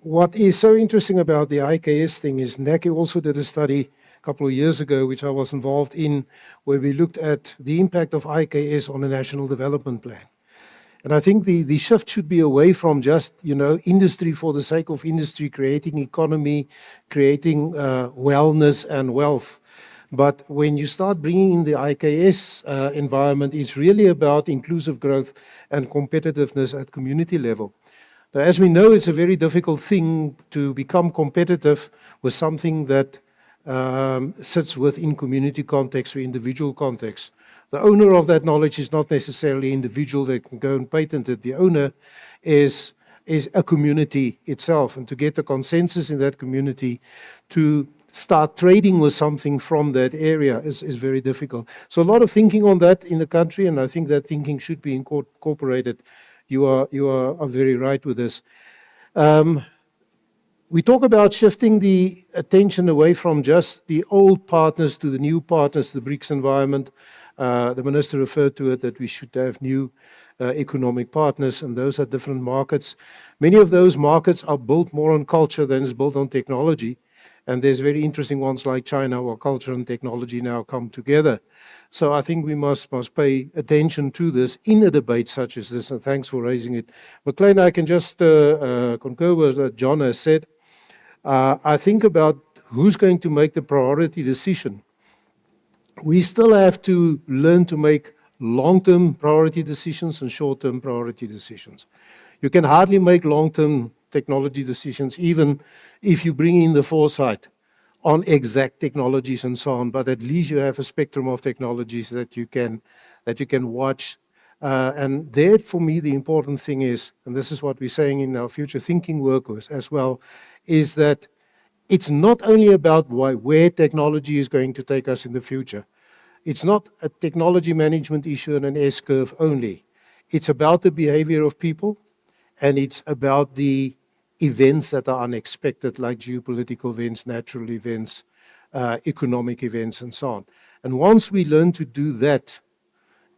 what is so interesting about the IKS thing is NACI also did a study a couple of years ago, which I was involved in, where we looked at the impact of IKS on the National Development Plan. And I think the shift should be away from just, industry for the sake of industry, creating economy, creating wellness and wealth. But when you start bringing in the IKS environment, it's really about inclusive growth and competitiveness at community level. Now, as we know, it's a very difficult thing to become competitive with something that sits within community context or individual context. The owner of that knowledge is not necessarily an individual that can go and patent it. The owner is a community itself, and to get a consensus in that community to start trading with something from that area is very difficult. So a lot of thinking on that in the country, and I think that thinking should be incorporated. You are very right with this. We talk about shifting the attention away from just the old partners to the new partners, the BRICS environment. The minister referred to it, that we should have new economic partners, and those are different markets. Many of those markets are built more on culture than is built on technology. And there's very interesting ones like China, where culture and technology now come together. So I think we must pay attention to this in a debate such as this, and thanks for raising it. McLean, I can just concur with what John has said. I think about who's going to make the priority decision. We still have to learn to make long-term priority decisions and short-term priority decisions. You can hardly make long-term technology decisions, even if you bring in the foresight on exact technologies and so on, but at least you have a spectrum of technologies that you can watch. And there, for me, the important thing is, and this is what we're saying in our future thinking work as well, is that it's not only about where technology is going to take us in the future. It's not a technology management issue and an S-curve only. It's about the behavior of people, and it's about the events that are unexpected, like geopolitical events, natural events, economic events, and so on. And once we learn to do that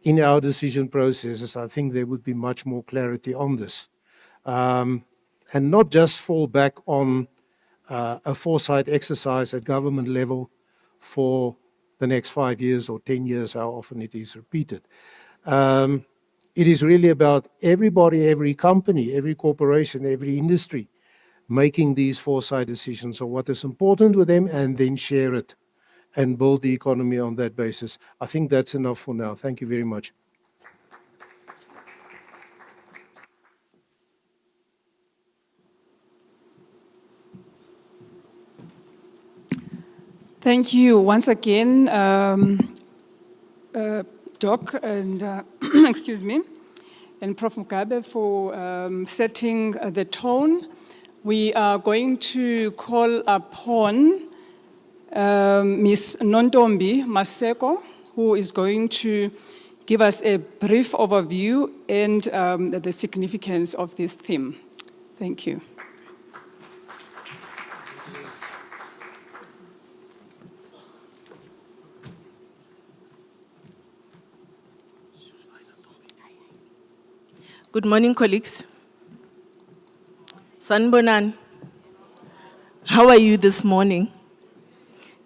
in our decision processes, I think there would be much more clarity on this. And not just fall back on a foresight exercise at government level for the next 5 years or 10 years, how often it is repeated. It is really about everybody, every company, every corporation, every industry making these foresight decisions on what is important with them, and then share it and build the economy on that basis. I think that's enough for now. Thank you very much. Thank you once again, Doc and excuse me, and Prof. Mugabe for setting the tone. We are going to call upon Ms. Nontombi Maseko, who is going to give us a brief overview and the significance of this theme. Thank you. Good morning, colleagues. Sanbonan, how are you this morning?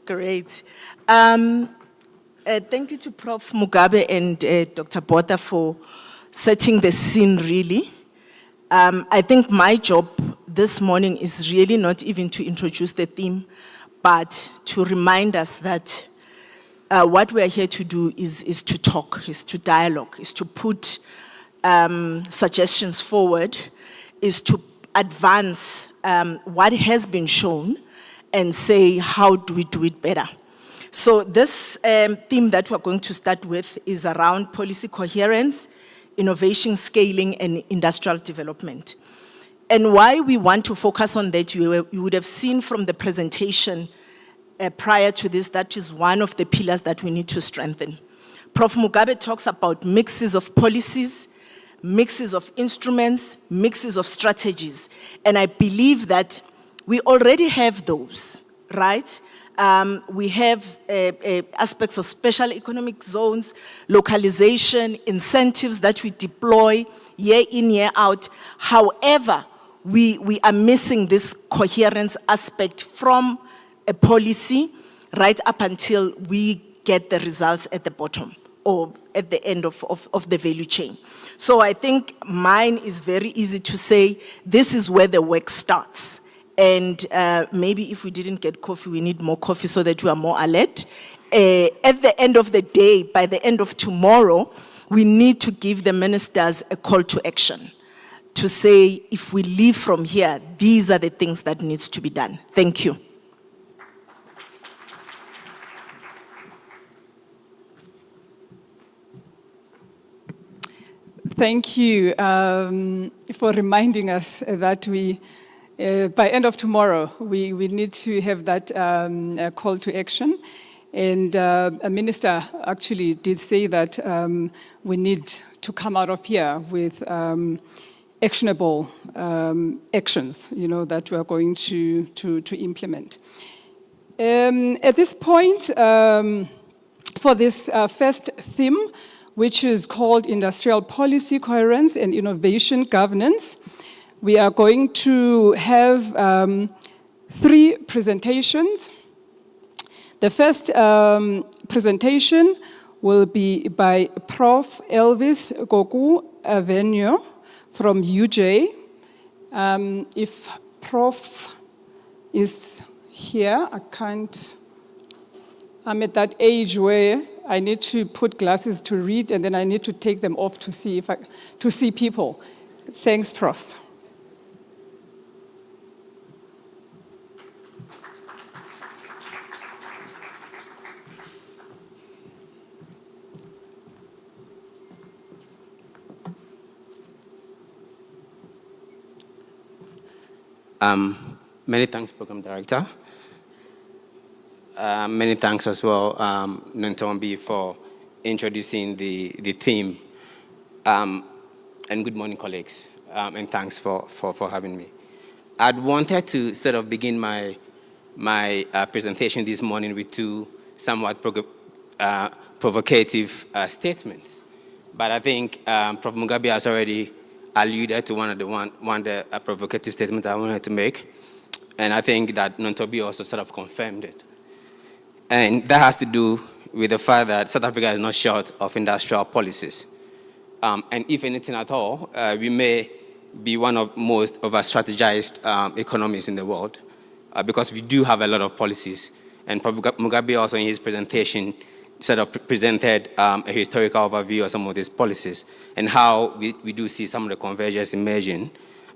Great. Thank you to Prof. Mugabe and Dr. Botha for setting the scene, really. I think my job this morning is really not even to introduce the theme, but to remind us that what we are here to do is to talk, is to dialogue, is to put suggestions forward, is to advance what has been shown and say, how do we do it better? So this theme that we're going to start with is around policy coherence, innovation scaling, and industrial development. And why we want to focus on that, you would have seen from the presentation prior to this, that is one of the pillars that we need to strengthen. Prof. Mugabe talks about mixes of policies, mixes of instruments, mixes of strategies. And I believe that we already have those, right? We have aspects of special economic zones, localization, incentives that we deploy year in, year out. However, we are missing this coherence aspect from a policy right up until we get the results at the bottom or at the end of the value chain. So I think mine is very easy to say, this is where the work starts. And maybe if we didn't get coffee, we need more coffee so that we are more alert. At the end of the day, by the end of tomorrow, we need to give the ministers a call to action to say, if we leave from here, these are the things that needs to be done. Thank you. Thank you for reminding us that we, by end of tomorrow, we need to have that call to action. And a minister actually did say that we need to come out of here with actionable actions, that we are going to implement. At this point, for this first theme, which is called Industrial Policy Coherence and Innovation Governance, we are going to have 3 presentations. The first presentation will be by Prof. Elvis Goku Avenio from UJ. If Prof is here, I'm at that age where I need to put glasses to read, and then I need to take them off to see people. Thanks, Prof. Many thanks, Program Director. Many thanks as well, Nzimande, for introducing the theme. And good morning, colleagues, and thanks for having me. I'd wanted to sort of begin my presentation this morning with 2 somewhat provocative statements. But I think Prof. Mugabe has already alluded to one of the provocative statements I wanted to make. And I think that Nzimande also sort of confirmed it. And that has to do with the fact that South Africa is not short of industrial policies. And if anything at all, we may be one of most over-strategized economies in the world because we do have a lot of policies. And Prof. Mugabe also in his presentation sort of presented a historical overview of some of these policies and how we do see some of the convergence emerging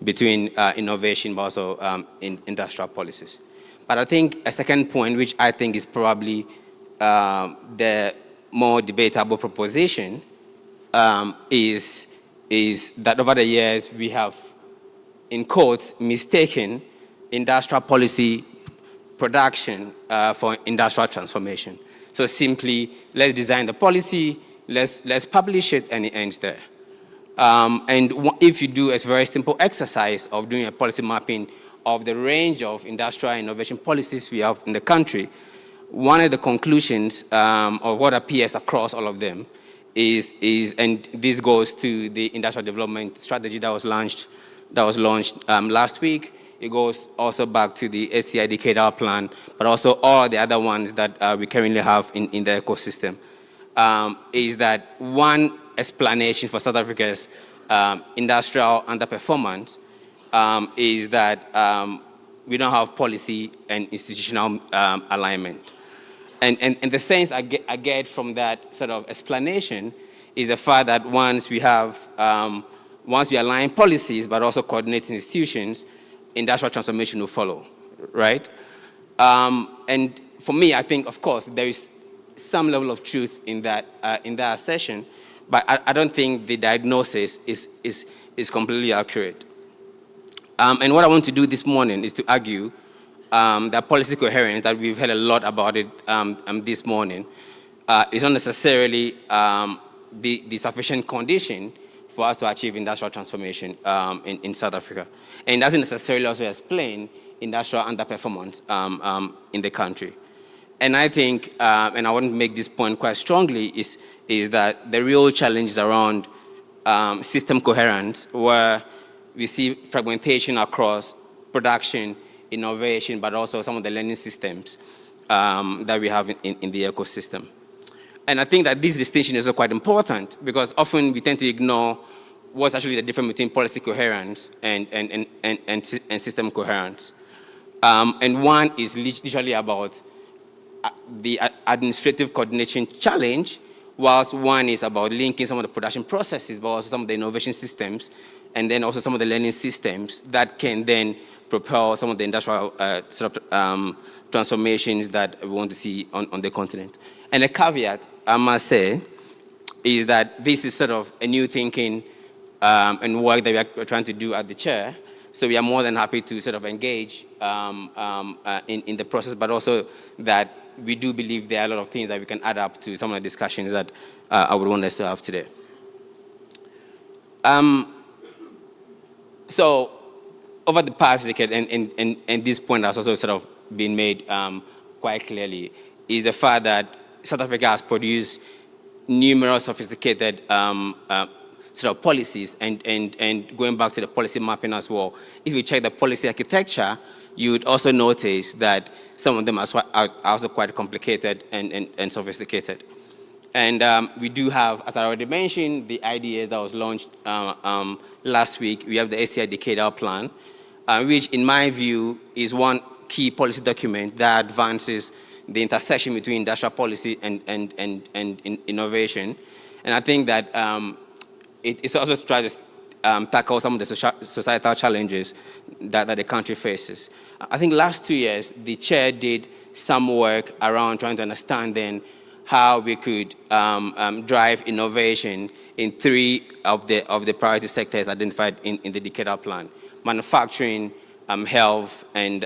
between innovation but also in industrial policies. But I think a second point, which I think is probably the more debatable proposition, is that over the years we have, in quotes, mistaken industrial policy production for industrial transformation. So simply, let's design the policy, let's publish it, and it ends there. And if you do a very simple exercise of doing a policy mapping of the range of industrial innovation policies we have in the country, one of the conclusions of what appears across all of them is, and this goes to the industrial development strategy that was launched last week. It goes also back to the SCI decadal plan, but also all the other ones that we currently have in the ecosystem, is that one explanation for South Africa's industrial underperformance is that we don't have policy and institutional alignment. And the sense I get from that sort of explanation is the fact that once we align policies, but also coordinate institutions, industrial transformation will follow, right? And for me, I think, of course, there is some level of truth in that assertion, but I don't think the diagnosis is completely accurate. And what I want to do this morning is to argue that policy coherence, that we've heard a lot about it this morning, is not necessarily the sufficient condition for us to achieve industrial transformation in South Africa. And it doesn't necessarily also explain industrial underperformance in the country. And I think, and I want to make this point quite strongly, is that the real challenge is around system coherence, where we see fragmentation across production, innovation, but also some of the learning systems that we have in the ecosystem. And I think that this distinction is also quite important because often we tend to ignore what's actually the difference between policy coherence and system coherence. And one is literally about the administrative coordination challenge, whilst one is about linking some of the production processes, but also some of the innovation systems, and then also some of the learning systems that can then propel some of the industrial transformations that we want to see on the continent. And a caveat, I must say, is that this is sort of a new thinking and work that we are trying to do at the chair. So we are more than happy to sort of engage in the process, but also that we do believe there are a lot of things that we can add up to some of the discussions that I would want us to have today. So over the past decade, and this point has also sort of been made quite clearly, is the fact that South Africa has produced numerous sophisticated sort of policies, and going back to the policy mapping as well, if you check the policy architecture, you would also notice that some of them are also quite complicated and sophisticated. And we do have, as I already mentioned, the IDS that was launched last week. We have the STI Decadal Plan, which in my view is one key policy document that advances the intersection between industrial policy and innovation. And I think that it's also trying to tackle some of the societal challenges that the country faces. I think last 2 years, the chair did some work around trying to understand then how we could drive innovation in 3 of the priority sectors identified in the decadal plan: manufacturing, health, and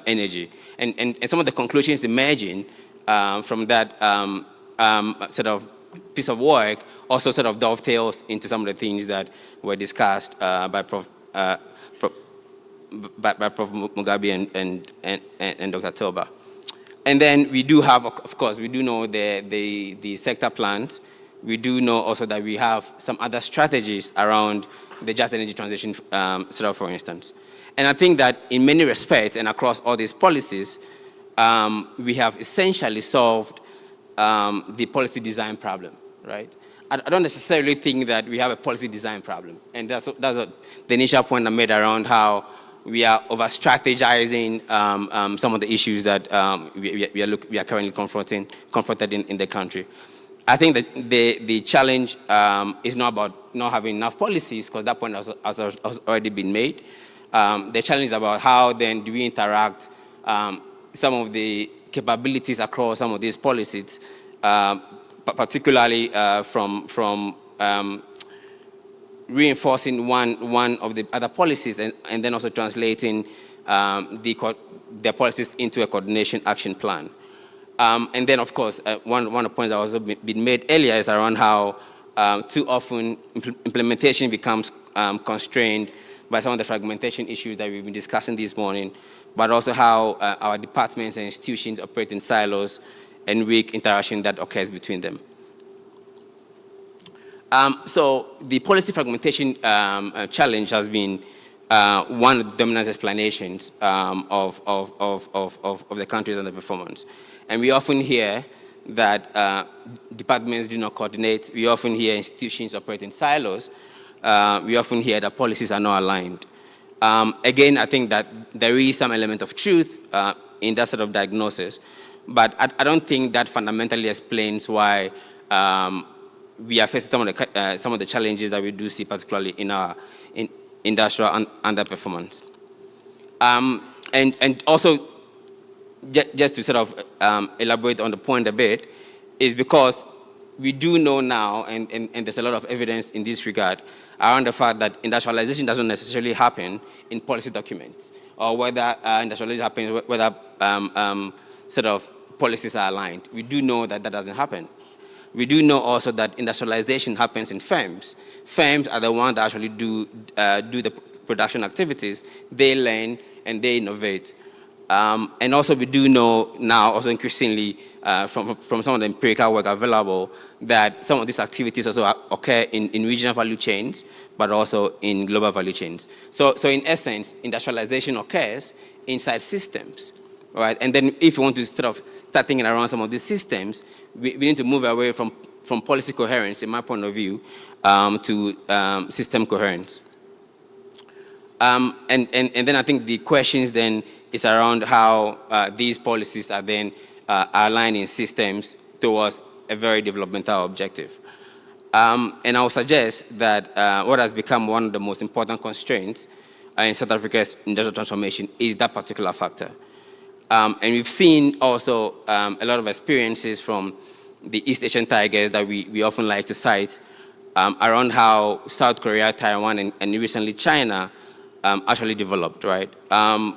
energy. And some of the conclusions emerging from that sort of piece of work also sort of dovetails into some of the things that were discussed by Prof. Mugabe and Dr. Toba. And then we do have, of course, we do know the sector plans. We do know also that we have some other strategies around the just energy transition, sort of, for instance. And I think that in many respects and across all these policies, we have essentially solved the policy design problem, right? I don't necessarily think that we have a policy design problem. And that's the initial point I made around how we are over-strategizing some of the issues that we are currently confronted in the country. I think that the challenge is not about not having enough policies, because that point has already been made. The challenge is about how then do we interact some of the capabilities across some of these policies, particularly from reinforcing one of the other policies and then also translating the policies into a coordination action plan. And then, of course, one of the points that was been made earlier is around how too often implementation becomes constrained by some of the fragmentation issues that we've been discussing this morning, but also how our departments and institutions operate in silos and weak interaction that occurs between them. So the policy fragmentation challenge has been one of the dominant explanations of the country's underperformance. And we often hear that departments do not coordinate. We often hear institutions operate in silos. We often hear that policies are not aligned. Again, I think that there is some element of truth in that sort of diagnosis, but I don't think that fundamentally explains why we are facing some of the challenges that we do see, particularly in our industrial underperformance. And also, just to sort of elaborate on the point a bit, is because we do know now, and there's a lot of evidence in this regard, around the fact that industrialization doesn't necessarily happen in policy documents, or whether industrialization happens, whether sort of policies are aligned. We do know that that doesn't happen. We do know also that industrialization happens in firms. Firms are the ones that actually do the production activities. They learn and they innovate. And also we do know now, also increasingly, from some of the empirical work available, that some of these activities also occur in regional value chains, but also in global value chains. So in essence, industrialization occurs inside systems, right? And then if you want to sort of start thinking around some of these systems, we need to move away from policy coherence, in my point of view, to system coherence. And then I think the questions then is around how these policies are then aligned in systems towards a very developmental objective. And I would suggest that what has become one of the most important constraints in South Africa's industrial transformation is that particular factor. And we've seen also a lot of experiences from the East Asian tigers that we often like to cite around how South Korea, Taiwan, and recently China actually developed, right?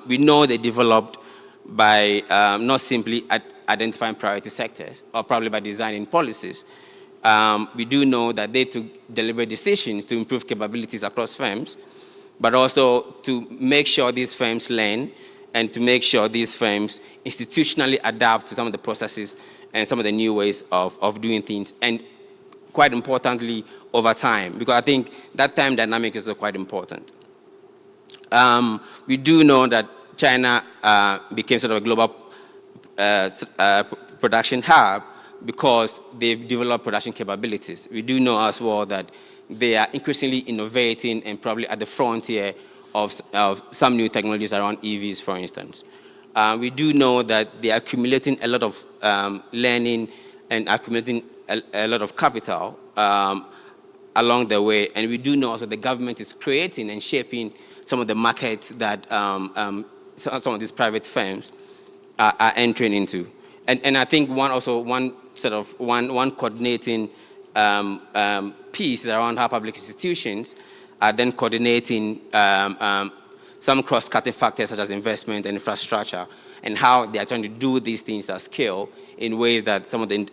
We know they developed by not simply identifying priority sectors, or probably by designing policies. We do know that they took deliberate decisions to improve capabilities across firms, but also to make sure these firms learn and to make sure these firms institutionally adapt to some of the processes and some of the new ways of doing things, and quite importantly, over time, because I think that time dynamic is also quite important. We do know that China became sort of a global production hub because they've developed production capabilities. We do know as well that they are increasingly innovating and probably at the frontier of some new technologies around EVs, for instance. We do know that they are accumulating a lot of learning and accumulating a lot of capital along the way. And we do know also the government is creating and shaping some of the markets that some of these private firms are entering into. And I think one coordinating piece around how public institutions are then coordinating some cross-cutting factors such as investment and infrastructure, and how they are trying to do these things at scale in ways that some of the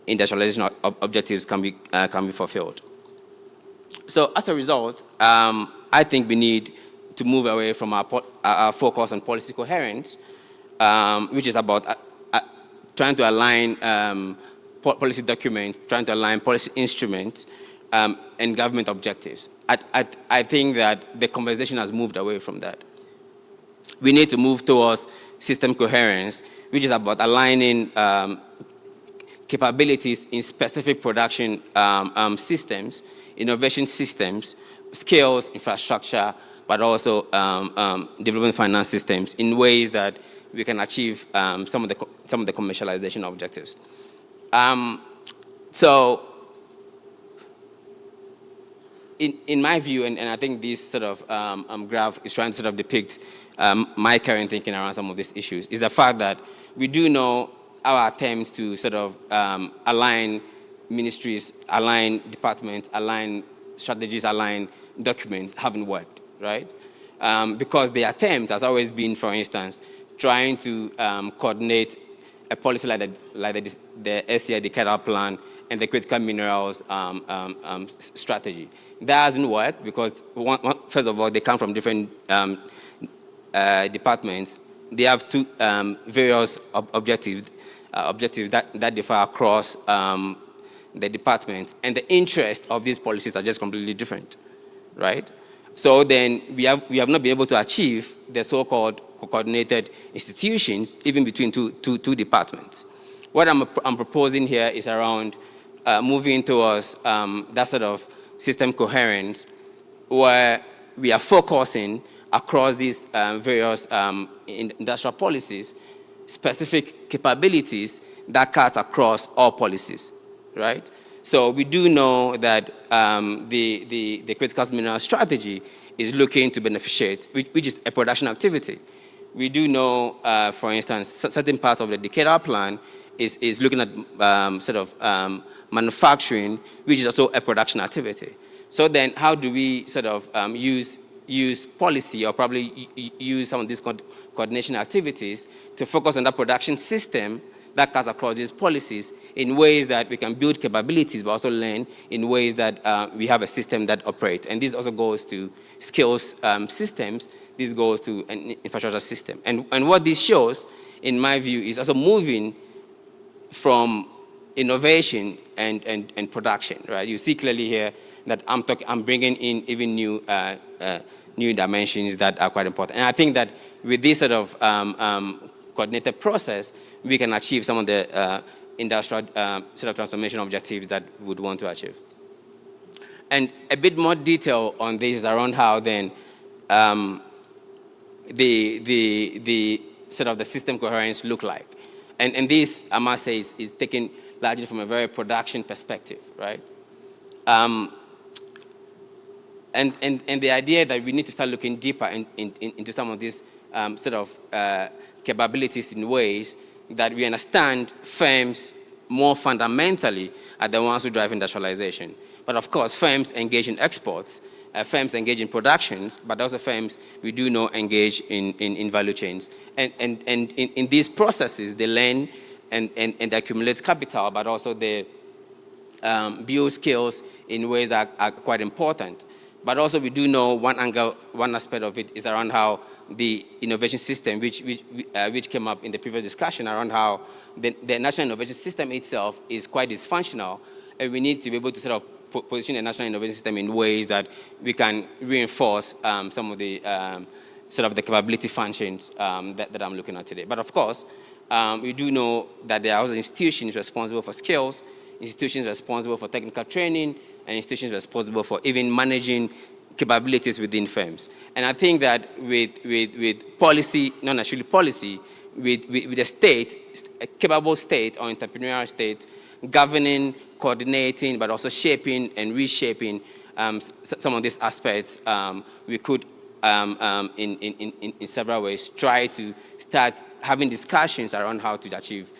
industrialization objectives can be fulfilled. So as a result, I think we need to move away from our focus on policy coherence, which is about trying to align policy documents, trying to align policy instruments, and government objectives. I think that the conversation has moved away from that. We need to move towards system coherence, which is about aligning capabilities in specific production systems, innovation systems, skills, infrastructure, but also development finance systems in ways that we can achieve some of the commercialization objectives. So, in my view, and I think this sort of graph is trying to sort of depict my current thinking around some of these issues, is the fact that we do know our attempts to sort of align ministries, align departments, align strategies, align documents haven't worked, right? Because the attempt has always been, for instance, trying to coordinate a policy like the SCI decadal plan and the critical minerals strategy. That hasn't worked because, first of all, they come from different departments. They have two various objectives that differ across the departments, and the interest of these policies are just completely different, right? So then we have not been able to achieve the so-called coordinated institutions even between two departments. What I'm proposing here is around moving towards that sort of system coherence, where we are focusing across these various industrial policies, specific capabilities that cut across all policies, right? So we do know that the critical mineral strategy is looking to beneficiate, which is a production activity. We do know, for instance, certain parts of the decadal plan is looking at manufacturing, which is also a production activity. So then how do we sort of use policy, or probably use some of these coordination activities to focus on that production system that cuts across these policies in ways that we can build capabilities, but also learn in ways that we have a system that operates. And this also goes to skills systems this goes to an infrastructure system. And what this shows, in my view, is also moving from innovation and production, right? You see clearly here that I'm bringing in even new dimensions that are quite important. And I think that with this sort of coordinated process, we can achieve some of the industrial sort of transformation objectives that we would want to achieve. And a bit more detail on this around how then the sort of the system coherence look like. And this, I must say, is taken largely from a very production perspective, right? And the idea that we need to start looking deeper into some of these sort of capabilities in ways that we understand firms more fundamentally are the ones who drive industrialization. But of course, firms engage in exports, firms engage in productions, but also firms we do know engage in value chains. And in these processes, they learn and they accumulate capital, but also they build skills in ways that are quite important. But also we do know one angle, one aspect of it is around how the innovation system, which came up in the previous discussion, around how the national innovation system itself is quite dysfunctional, and we need to be able to sort of position the national innovation system in ways that we can reinforce some of the sort of the capability functions that I'm looking at today. But of course, we do know that there are also institutions responsible for skills, institutions responsible for technical training, and institutions responsible for even managing capabilities within firms. And I think that with policy, not necessarily policy, with a state, a capable state or entrepreneurial state, governing, coordinating, but also shaping and reshaping some of these aspects, we could, in several ways, try to start having discussions around how to achieve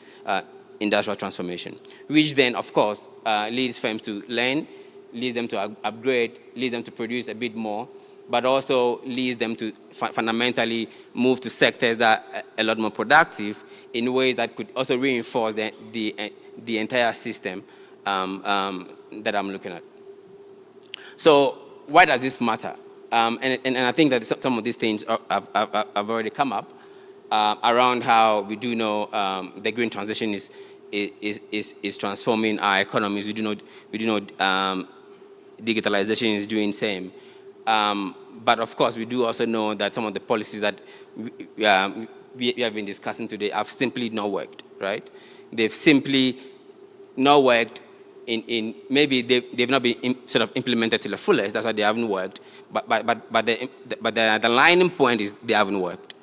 industrial transformation, which then, of course, leads firms to learn, leads them to upgrade, leads them to produce a bit more, but also leads them to fundamentally move to sectors that are a lot more productive in ways that could also reinforce the entire system that I'm looking at. So why does this matter? And I think that some of these things have already come up around how we do know the green transition is transforming our economies. We do know digitalization is doing the same. But of course, we do also know that some of the policies that we have been discussing today have simply not worked, right? They've simply not worked maybe they've not been sort of implemented to the fullest. That's why they haven't worked. But the underlying point is they haven't worked.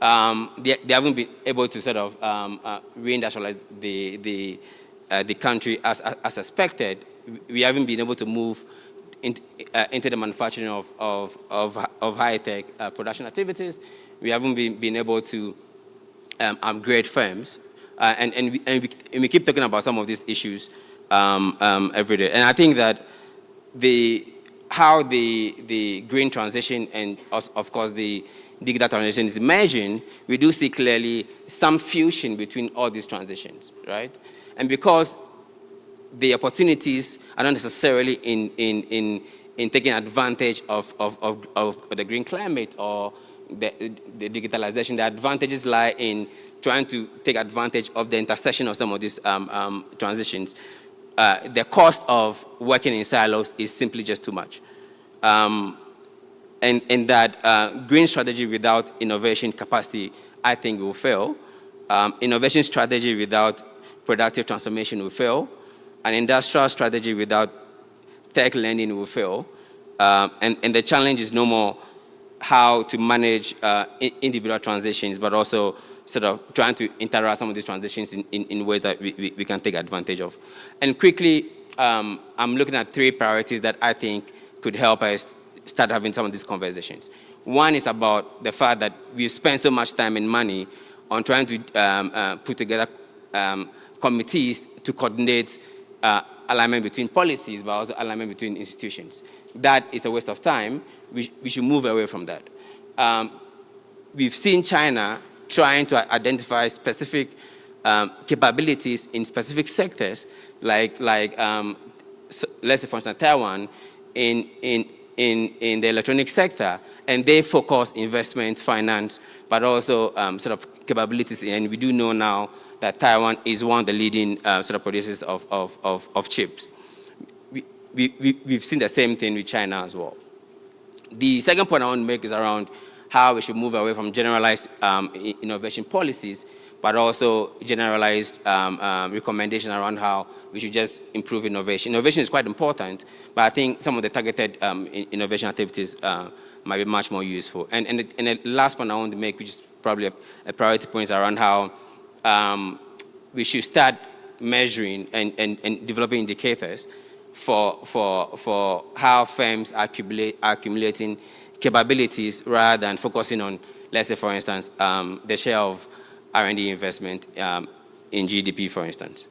They haven't been able to sort of reindustrialize the country as expected. We haven't been able to move into the manufacturing of high-tech production activities. We haven't been able to upgrade firms. And we keep talking about some of these issues every day. And I think that how the green transition and, of course, the digital transition is emerging, we do see clearly some fusion between all these transitions, right? And because the opportunities are not necessarily in taking advantage of the green climate or the digitalization, the advantages lie in trying to take advantage of the intersection of some of these transitions. The cost of working in silos is simply just too much. And that green strategy without innovation capacity, I think, will fail. Innovation strategy without productive transformation will fail. An industrial strategy without tech lending will fail. And the challenge is no more how to manage individual transitions, but also sort of trying to interact some of these transitions in ways that we can take advantage of. And quickly, I'm looking at 3 priorities that I think could help us start having some of these conversations. One is about the fact that we've spent so much time and money on trying to put together committees to coordinate alignment between policies, but also alignment between institutions. That is a waste of time. We should move away from that. We've seen China trying to identify specific capabilities in specific sectors, like let's say, for instance, Taiwan, in in the electronic sector, and they focus investment, finance, but also sort of capabilities. And we do know now that Taiwan is one of the leading sort of producers of chips. We've seen the same thing with China as well. The second point I want to make is around how we should move away from generalized innovation policies, but also generalized recommendations around how we should just improve innovation. Innovation is quite important, but I think some of the targeted innovation activities might be much more useful. And the last point I want to make, which is probably a priority point, is around how we should start measuring and developing indicators for how firms are accumulating capabilities rather than focusing on, let's say, for instance, the share of R&D investment in GDP, for instance.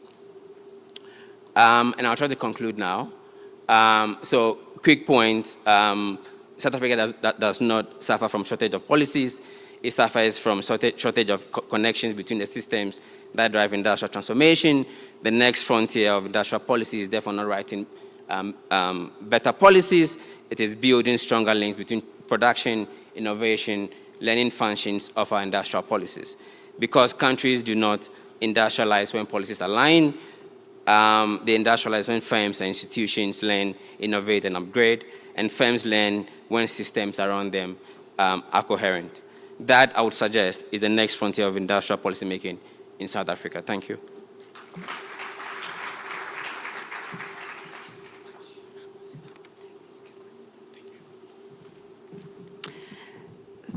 And I'll try to conclude now. So, quick point, South Africa does not suffer from shortage of policies. It suffers from shortage of connections between the systems that drive industrial transformation. The next frontier of industrial policy is therefore not writing better policies. It is building stronger links between production, innovation, learning functions of our industrial policies. Because countries do not industrialize when policies align, they industrialize when firms and institutions learn, innovate, and upgrade, and firms learn when systems around them are coherent. That, I would suggest, is the next frontier of industrial policy making in South Africa. Thank you.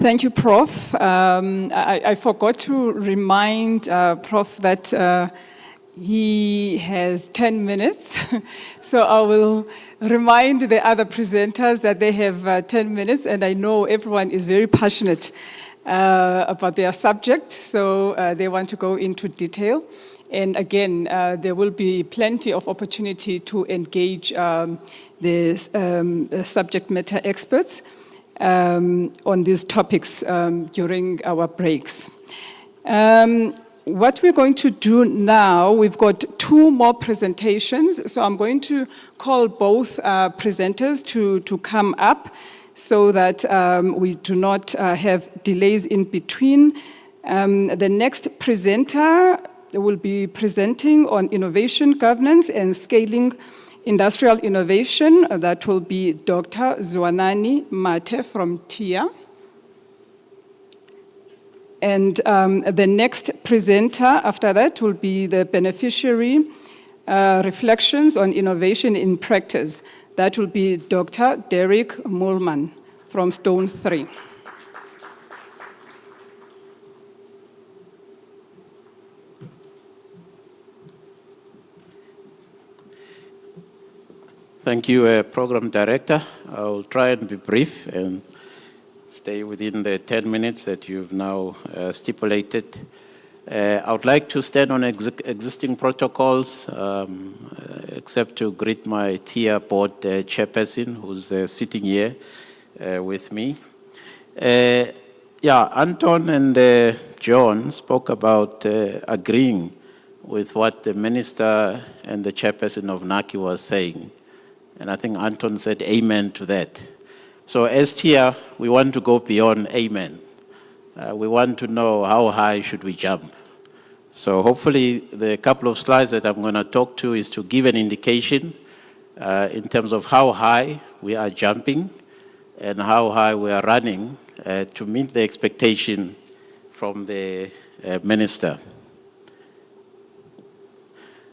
Thank you, Prof. I forgot to remind Prof that he has 10 minutes. So I will remind the other presenters that they have 10 minutes, and I know everyone is very passionate about their subject, so they want to go into detail. And again, there will be plenty of opportunity to engage the subject matter experts on these topics during our breaks. What we're going to do now, we've got 2 more presentations, so I'm going to call both presenters to come up so that we do not have delays in between. The next presenter will be presenting on innovation governance and scaling industrial innovation. That will be Dr. Zwanani Mate from TIA. And the next presenter after that will be the beneficiary reflections on innovation in practice. That will be Dr. Derek Moolman from Stone 3. Thank you, Program Director. I will try and be brief and stay within the 10 minutes that you've now stipulated. I would like to stand on existing protocols, except to greet my TIA board chairperson, who's sitting here with me. Anton and John spoke about agreeing with what the minister and the chairperson of NACI was saying. And I think Anton said amen to that. So as TIA, we want to go beyond amen. We want to know how high should we jump. So hopefully the couple of slides that I'm going to talk to is to give an indication in terms of how high we are jumping and how high we are running to meet the expectation from the minister.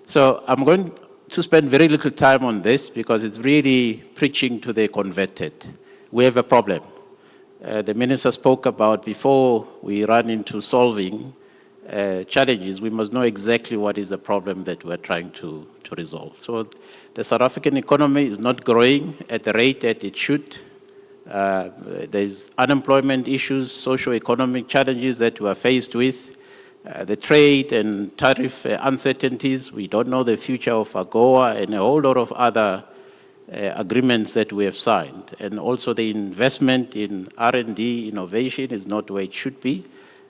So I'm going to spend very little time on this because it's really preaching to the converted. We have a problem. The minister spoke about before we run into solving challenges, we must know exactly what is the problem that we're trying to resolve. So the South African economy is not growing at the rate that it should. There's unemployment issues, socio-economic challenges that we are faced with. The trade and tariff uncertainties, we don't know the future of AGOA and a whole lot of other agreements that we have signed. And also the investment in R&D innovation is not where it should be.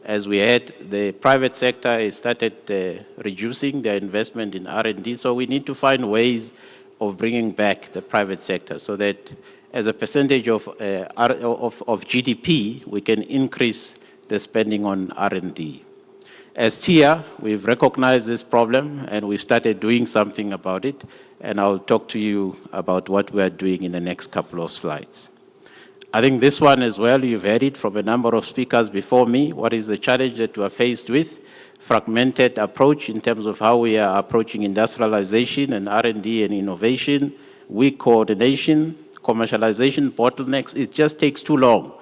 As we had, the private sector has started reducing their investment in R&D, so we need to find ways of bringing back the private sector so that as a percentage of GDP, we can increase the spending on R&D. As TIA, we've recognized this problem and we started doing something about it, and I'll talk to you about what we are doing in the next couple of slides. I think this one as well, you've heard it from a number of speakers before me. What is the challenge that we are faced with? Fragmented approach in terms of how we are approaching industrialization and R&D and innovation, weak coordination, commercialization, bottlenecks. It just takes too long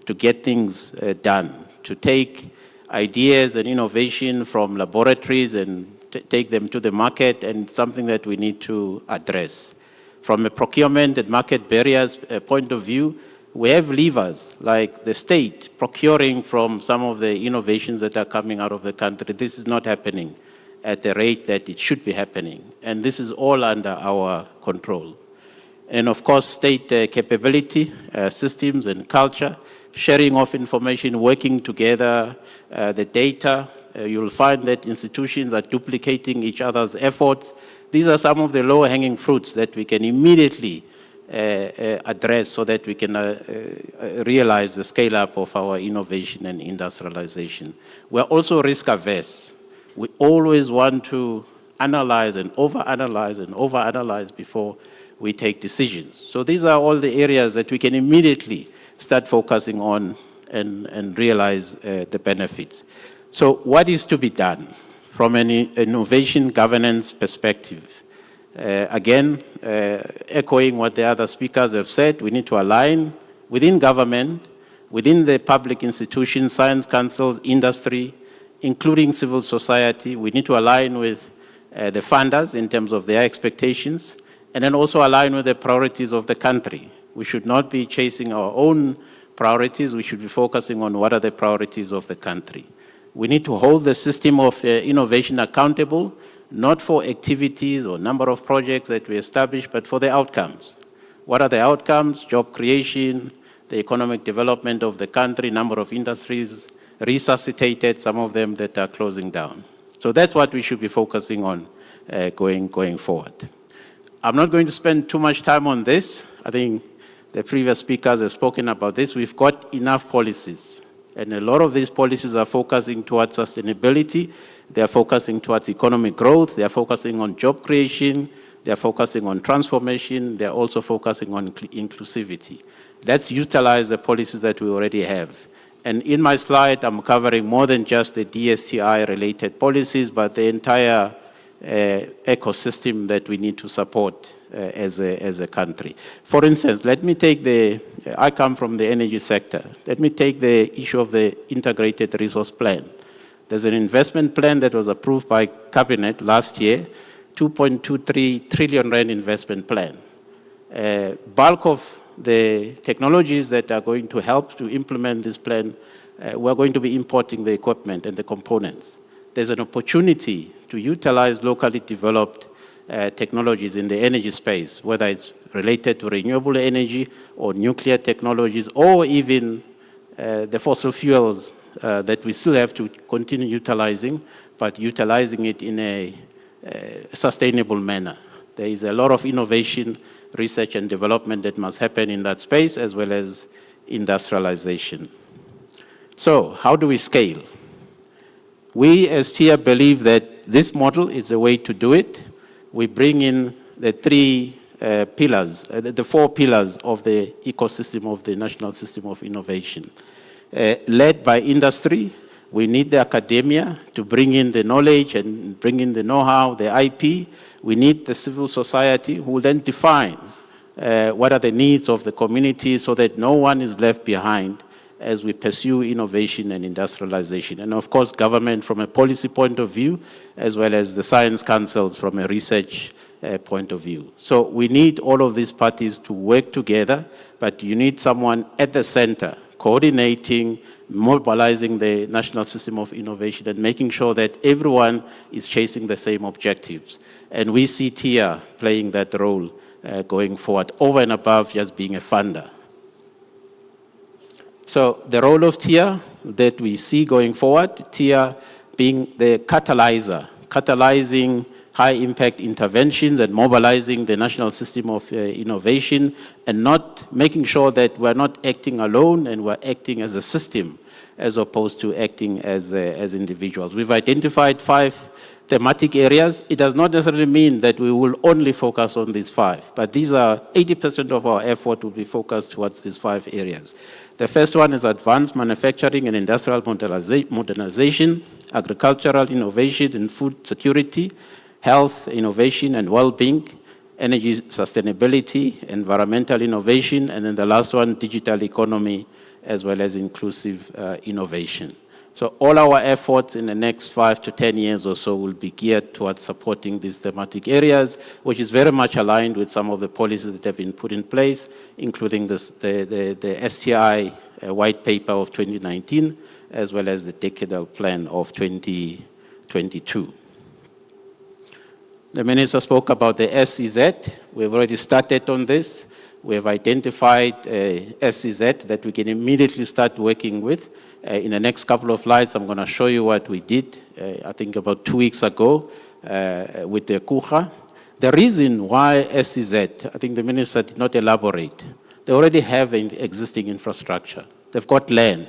to get things done, to take ideas and innovation from laboratories and take them to the market, and something that we need to address. From a procurement and market barriers point of view, we have levers like the state procuring from some of the innovations that are coming out of the country. This is not happening at the rate that it should be happening, and this is all under our control. And of course, state capability, systems and culture, sharing of information, working together, the data. You'll find that institutions are duplicating each other's efforts. These are some of the low-hanging fruits that we can immediately address so that we can realize the scale-up of our innovation and industrialization. We're also risk-averse. We always want to analyze and overanalyze before we take decisions. So these are all the areas that we can immediately start focusing on and realize the benefits. So what is to be done from an innovation governance perspective? Again, echoing what the other speakers have said, we need to align within government, within the public institutions, science councils, industry, including civil society. We need to align with the funders in terms of their expectations, and then also align with the priorities of the country. We should not be chasing our own priorities. We should be focusing on what are the priorities of the country. We need to hold the system of innovation accountable, not for activities or number of projects that we establish, but for the outcomes. What are the outcomes? Job creation, the economic development of the country, number of industries resuscitated, some of them that are closing down. So that's what we should be focusing on going forward. I'm not going to spend too much time on this. I think the previous speakers have spoken about this. We've got enough policies, and a lot of these policies are focusing towards sustainability. They are focusing towards economic growth. They are focusing on job creation. They are focusing on transformation. They are also focusing on inclusivity. Let's utilize the policies that we already have. And in my slide, I'm covering more than just the DSTI-related policies, but the entire ecosystem that we need to support as a country. For instance, let me take I come from the energy sector. Let me take the issue of the integrated resource plan. There's an investment plan that was approved by Cabinet last year, 2.23 trillion rand investment plan. Bulk of the technologies that are going to help to implement this plan, we're going to be importing the equipment and the components. There's an opportunity to utilize locally developed technologies in the energy space, whether it's related to renewable energy or nuclear technologies, or even the fossil fuels that we still have to continue utilizing, but utilizing it in a sustainable manner. There is a lot of innovation, research and development that must happen in that space, as well as industrialization. So how do we scale? We as TIA believe that this model is the way to do it. We bring in the three pillars, the four pillars of the ecosystem of the National System of Innovation. Led by industry, we need the academia to bring in the knowledge and bring in the know-how, the IP. We need the civil society who will then define what are the needs of the community so that no one is left behind as we pursue innovation and industrialization. And of course, government from a policy point of view, as well as the science councils from a research point of view. So we need all of these parties to work together, but you need someone at the center coordinating, mobilizing the National System of Innovation and making sure that everyone is chasing the same objectives. And we see TIA playing that role going forward, over and above just being a funder. So the role of TIA that we see going forward, TIA being the catalyzing high-impact interventions and mobilizing the national system of innovation, and not making sure that we're not acting alone and we're acting as a system as opposed to acting as individuals. We've identified 5 thematic areas. It does not necessarily mean that we will only focus on these 5, but these are 80% of our effort will be focused towards these 5 areas. The first one is advanced manufacturing and industrial modernization, agricultural innovation and food security, health, innovation and well-being, energy sustainability, environmental innovation, and then the last one, digital economy, as well as inclusive innovation. So all our efforts in the next 5 to 10 years or so will be geared towards supporting these thematic areas, which is very much aligned with some of the policies that have been put in place, including the STI white paper of 2019, as well as the decadal plan of 2022. The Minister spoke about the SEZ. We've already started on this. We have identified SEZ that we can immediately start working with. In the next couple of slides, I'm going to show you what we did, I think about 2 weeks ago, with the Kucha. The reason why SEZ, I think the Minister did not elaborate. They already have an existing infrastructure. They've got land.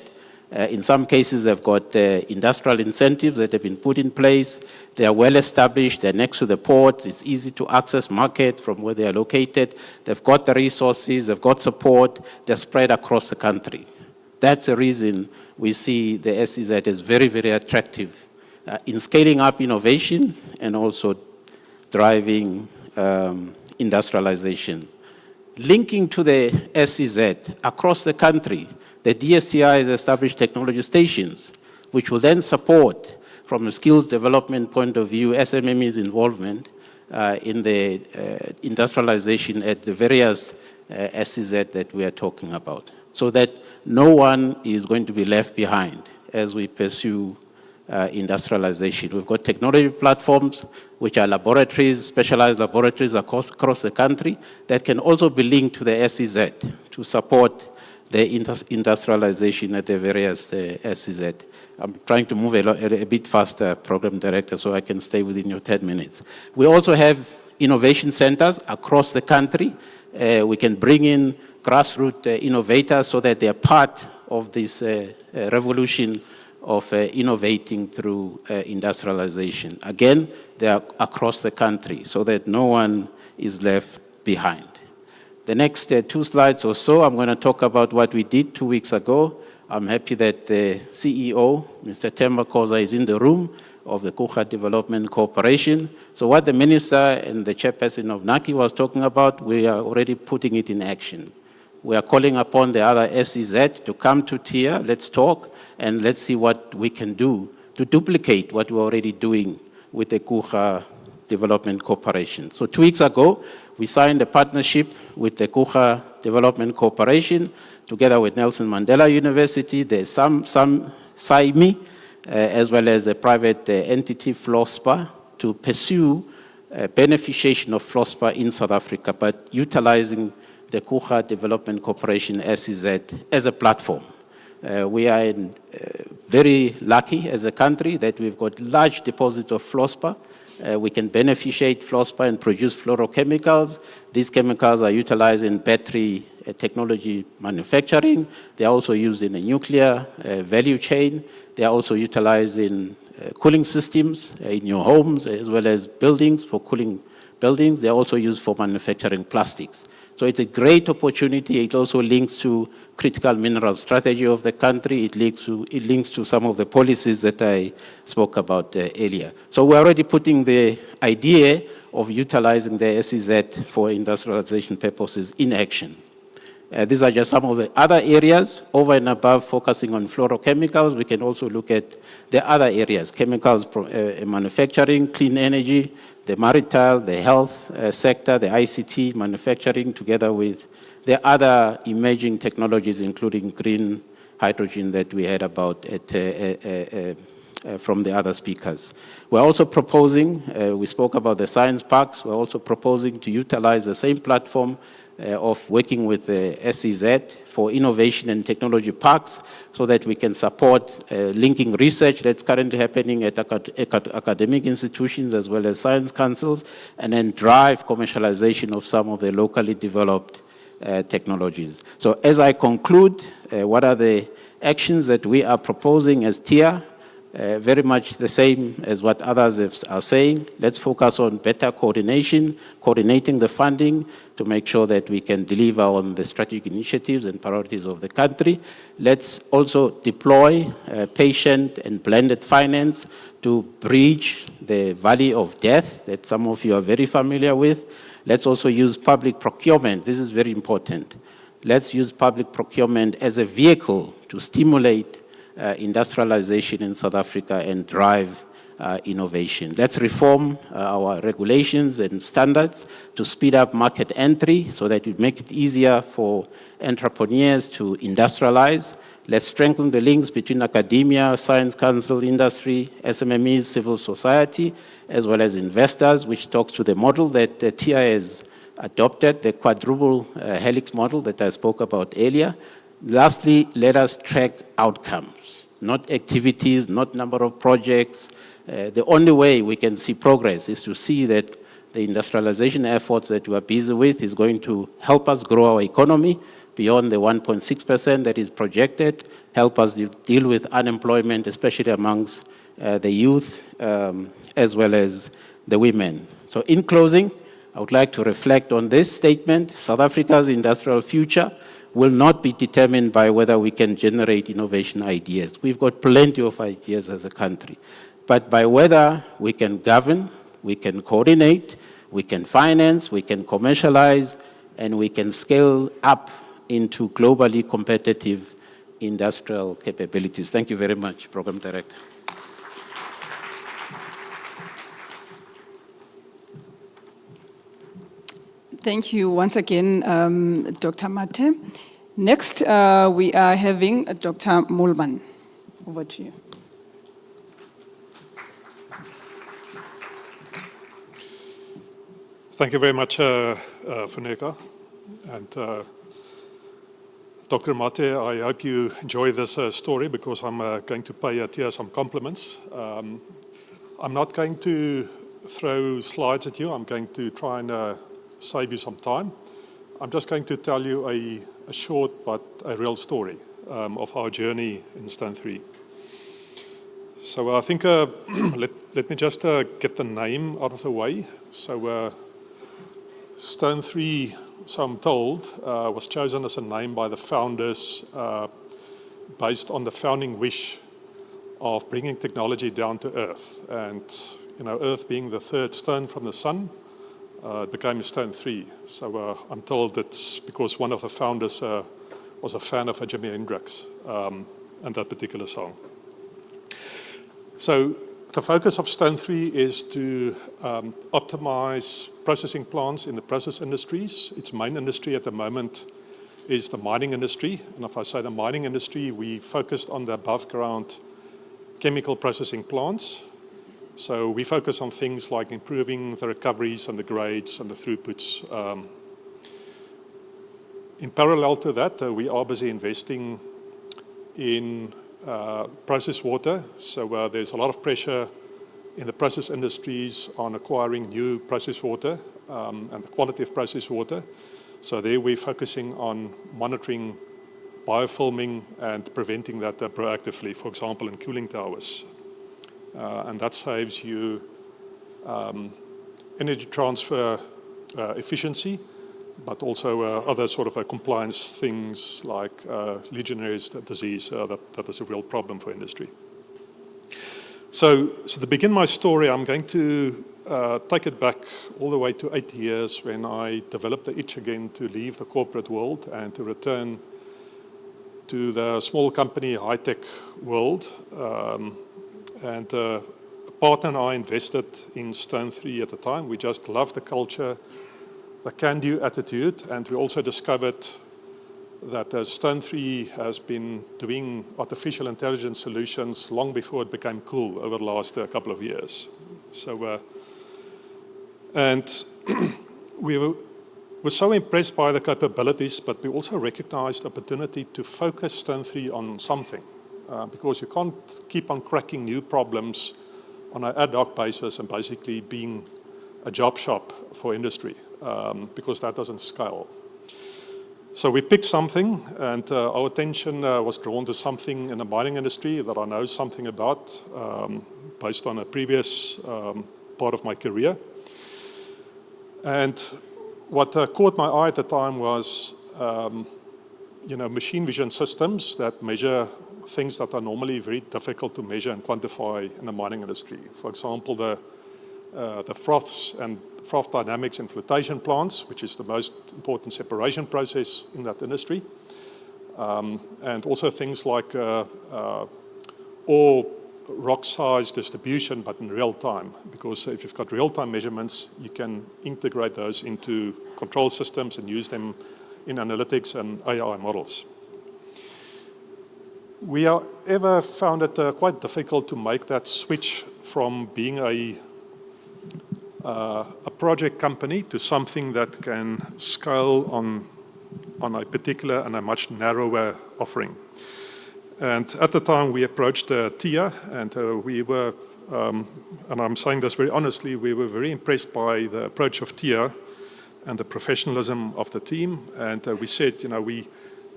In some cases, they've got industrial incentives that have been put in place. They are well established. They're next to the port. It's easy to access market from where they are located. They've got the resources. They've got support. They're spread across the country. That's the reason we see the SEZ as very, very attractive in scaling up innovation and also driving industrialization. Linking to the SEZ across the country, the DSTI has established technology stations, which will then support, from a skills development point of view, SMME's involvement in the industrialization at the various SEZ that we are talking about, so that no one is going to be left behind as we pursue industrialization. We've got technology platforms, which are laboratories, specialized laboratories across the country, that can also be linked to the SEZ to support the industrialization at the various SEZ. I'm trying to move a bit faster, Program Director, so I can stay within your 10 minutes. We also have innovation centers across the country. We can bring in grassroots innovators so that they are part of this revolution of innovating through industrialization. Again, they are across the country so that no one is left behind. The next 2 slides or so, I'm going to talk about what we did 2 weeks ago. I'm happy that the CEO, Mr. Tambo, is in the room of the Kucha Development Corporation. So what the Minister and the Chairperson of NACI was talking about, we are already putting it in action. We are calling upon the other SEZ to come to TIA, let's talk, and let's see what we can do to duplicate what we're already doing with the Kucha Development Corporation. So 2 weeks ago, we signed a partnership with the Kucha Development Corporation, together with Nelson Mandela University, the SAIMI, as well as a private entity, FLOSPA, to pursue beneficiation of FLOSPA in South Africa, but utilizing the Kucha Development Corporation, SEZ, as a platform. We are very lucky as a country that we've got large deposits of FLOSPA. We can beneficiate FLOSPA and produce fluorochemicals. These chemicals are utilized in battery technology manufacturing. They are also used in the nuclear value chain. They are also utilized in cooling systems in your homes, as well as buildings, for cooling buildings. They are also used for manufacturing plastics. So it's a great opportunity. It also links to critical mineral strategy of the country. It links to some of the policies that I spoke about earlier. So we're already putting the idea of utilizing the SEZ for industrialization purposes in action. These are just some of the other areas. Over and above focusing on fluorochemicals, we can also look at the other areas: chemicals manufacturing, clean energy, the maritime, the health sector, the ICT manufacturing, together with the other emerging technologies, including green hydrogen that we heard about from the other speakers. We're also proposing, we spoke about the science parks, we're also proposing to utilize the same platform of working with the SEZ for innovation and technology parks so that we can support linking research that's currently happening at academic institutions as well as science councils, and then drive commercialization of some of the locally developed technologies. So as I conclude, what are the actions that we are proposing as TIA? Very much the same as what others are saying. Let's focus on better coordination, coordinating the funding to make sure that we can deliver on the strategic initiatives and priorities of the country. Let's also deploy patient and blended finance to bridge the valley of death that some of you are very familiar with. Let's also use public procurement. This is very important. Let's use public procurement as a vehicle to stimulate industrialization in South Africa and drive innovation. Let's reform our regulations and standards to speed up market entry so that we make it easier for entrepreneurs to industrialize. Let's strengthen the links between academia, science council, industry, SMMEs, civil society, as well as investors, which talks to the model that TIA has adopted, the quadruple helix model that I spoke about earlier. Lastly, let us track outcomes, not activities, not number of projects. The only way we can see progress is to see that the industrialization efforts that we are busy with is going to help us grow our economy beyond the 1.6% that is projected, help us deal with unemployment, especially amongst the youth, as well as the women. So in closing, I would like to reflect on this statement. South Africa's industrial future will not be determined by whether we can generate innovation ideas. We've got plenty of ideas as a country, but by whether we can govern, we can coordinate, we can finance, we can commercialize, and we can scale up into globally competitive industrial capabilities. Thank you very much, Program Director. Thank you once again, Dr. Mate. Next, we are having Dr. Mulman. Over to you. Thank you very much, Funeka. And Dr. Mate, I hope you enjoy this story because I'm going to pay Tia some compliments. I'm not going to throw slides at you. I'm going to try and save you some time. I'm just going to tell you a short but a real story of our journey in Stone 3. So I think, let me just get the name out of the way. So Stone 3, so I'm told, was chosen as a name by the founders based on the founding wish of bringing technology down to Earth. And, you know, Earth being the third stone from the sun, it became Stone 3. So I'm told it's because one of the founders was a fan of Jimi Hendrix and that particular song. So the focus of Stone 3 is to optimize processing plants in the process industries. Its main industry at the moment is the mining industry. And if I say the mining industry, we focused on the above ground chemical processing plants. So we focus on things like improving the recoveries and the grades and the throughputs. In parallel to that, we are busy investing in process water. So there's a lot of pressure in the process industries on acquiring new process water and the quality of process water. So there we're focusing on monitoring biofilming and preventing that proactively, for example, in cooling towers. And that saves you energy transfer efficiency, but also other sort of compliance things like Legionnaires' disease. That is a real problem for industry. So to begin my story, I'm going to take it back all the way to 8 years when I developed the itch again to leave the corporate world and to return to the small company high-tech world. And a partner and I invested in Stone 3 at the time. We just loved the culture, the can-do attitude, and we also discovered that Stone 3 has been doing artificial intelligence solutions long before it became cool over the last couple of years. So, and we We're so impressed by the capabilities, but we also recognized the opportunity to focus Stone 3 on something, because you can't keep on cracking new problems on an ad hoc basis and basically being a job shop for industry, because that doesn't scale. So we picked something, and our attention was drawn to something in the mining industry that I know something about, based on a previous part of my career. And what caught my eye at the time was, machine vision systems that measure things that are normally very difficult to measure and quantify in the mining industry. For example, the froths and froth dynamics in flotation plants, which is the most important separation process in that industry. And also things like ore rock size distribution, but in real time, because if you've got real-time measurements, you can integrate those into control systems and use them in analytics and AI models. We ever found it quite difficult to make that switch from being a project company to something that can scale on a particular and a much narrower offering. And at the time, we approached TIA, and we were, and I'm saying this very honestly, we were very impressed by the approach of TIA and the professionalism of the team. And we said, we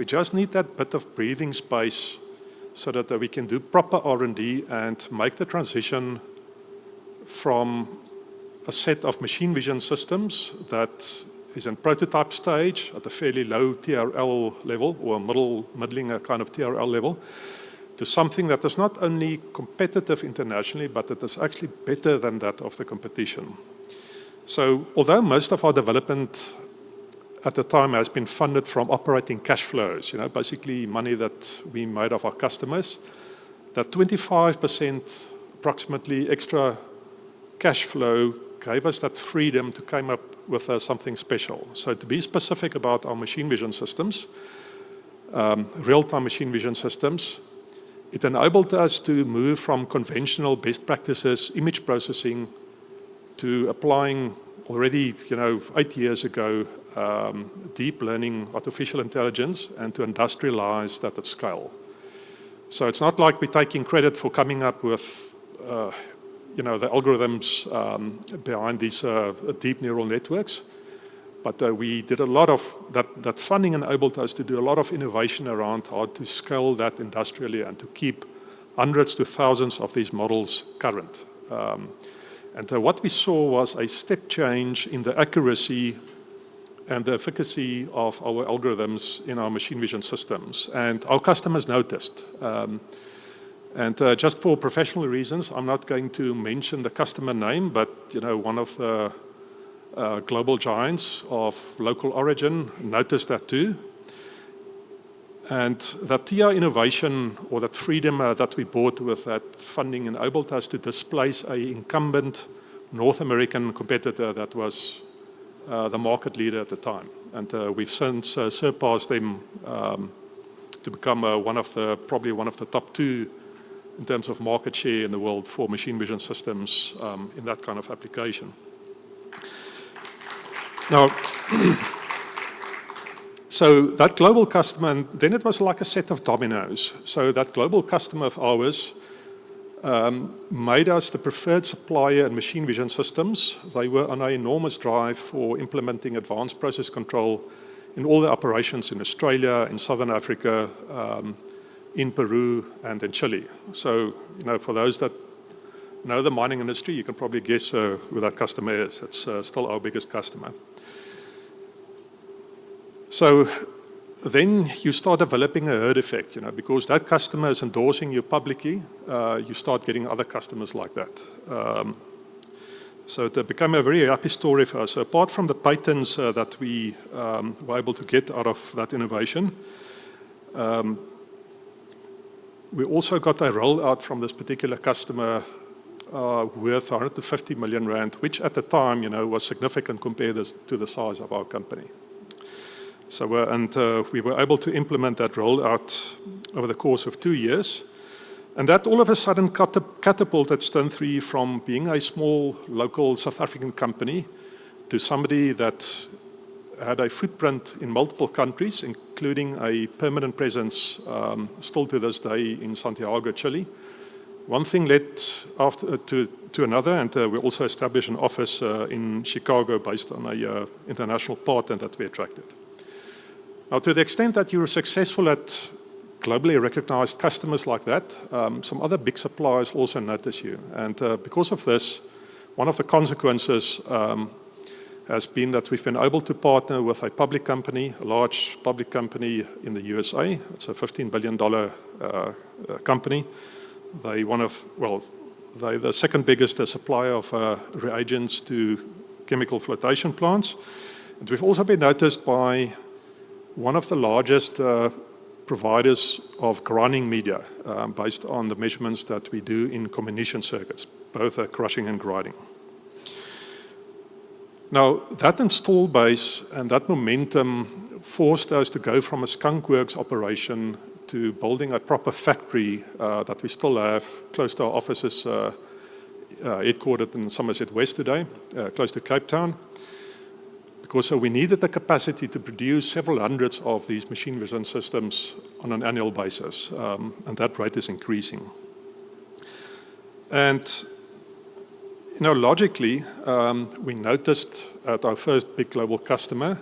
just need that bit of breathing space so that we can do proper R&D and make the transition from a set of machine vision systems that is in prototype stage at a fairly low TRL level, or middling a kind of TRL level, to something that is not only competitive internationally, but that is actually better than that of the competition. So although most of our development at the time has been funded from operating cash flows, basically money that we made of our customers, that 25% approximately extra cash flow gave us that freedom to come up with something special. So to be specific about our machine vision systems, real-time machine vision systems, it enabled us to move from conventional best practices, image processing, to applying already, 8 years ago, deep learning, artificial intelligence, and to industrialize that at scale. So it's not like we're taking credit for coming up with the algorithms behind these deep neural networks. But we did a lot of, that funding enabled us to do a lot of innovation around how to scale that industrially and to keep hundreds to thousands of these models current. And what we saw was a step change in the accuracy and the efficacy of our algorithms in our machine vision systems. And our customers noticed. And just for professional reasons, I'm not going to mention the customer name, but one of the global giants of local origin noticed that too. And that TIA innovation, or that freedom that we bought with that funding, enabled us to displace an incumbent North American competitor that was the market leader at the time. And we've since surpassed them to become probably one of the top two in terms of market share in the world for machine vision systems in that kind of application. Now, so that global customer, and then it was like a set of dominoes. So that global customer of ours made us the preferred supplier in machine vision systems. They were on an enormous drive for implementing advanced process control in all the operations in Australia, in Southern Africa, in Peru, and in Chile. So, for those that know the mining industry, you can probably guess who that customer is. It's still our biggest customer. So then you start developing a herd effect, because that customer is endorsing you publicly, you start getting other customers like that. So it became a very happy story for us. So apart from the patents that we were able to get out of that innovation, we also got a rollout from this particular customer worth 150 million rand, which at the time, was significant compared to the size of our company. So, we were able to implement that rollout over the course of 2 years. And that all of a sudden catapulted Stone 3 from being a small local South African company to somebody that had a footprint in multiple countries, including a permanent presence still to this day in Santiago, Chile. One thing led to another, and we also established an office in Chicago based on an international partner that we attracted. Now, to the extent that you're successful at globally recognized customers like that, some other big suppliers also notice you. And because of this, one of the consequences has been that we've been able to partner with a public company, a large public company in the USA. It's a $15 billion company. They're the second biggest supplier of reagents to chemical flotation plants. And we've also been noticed by one of the largest providers of grinding media based on the measurements that we do in comminution circuits, both crushing and grinding. Now, that install base and that momentum forced us to go from a skunkworks operation to building a proper factory that we still have close to our offices, headquartered in Somerset West today, close to Cape Town. Because we needed the capacity to produce several hundreds of these machine vision systems on an annual basis, and that rate is increasing. And logically, we noticed at our first big global customer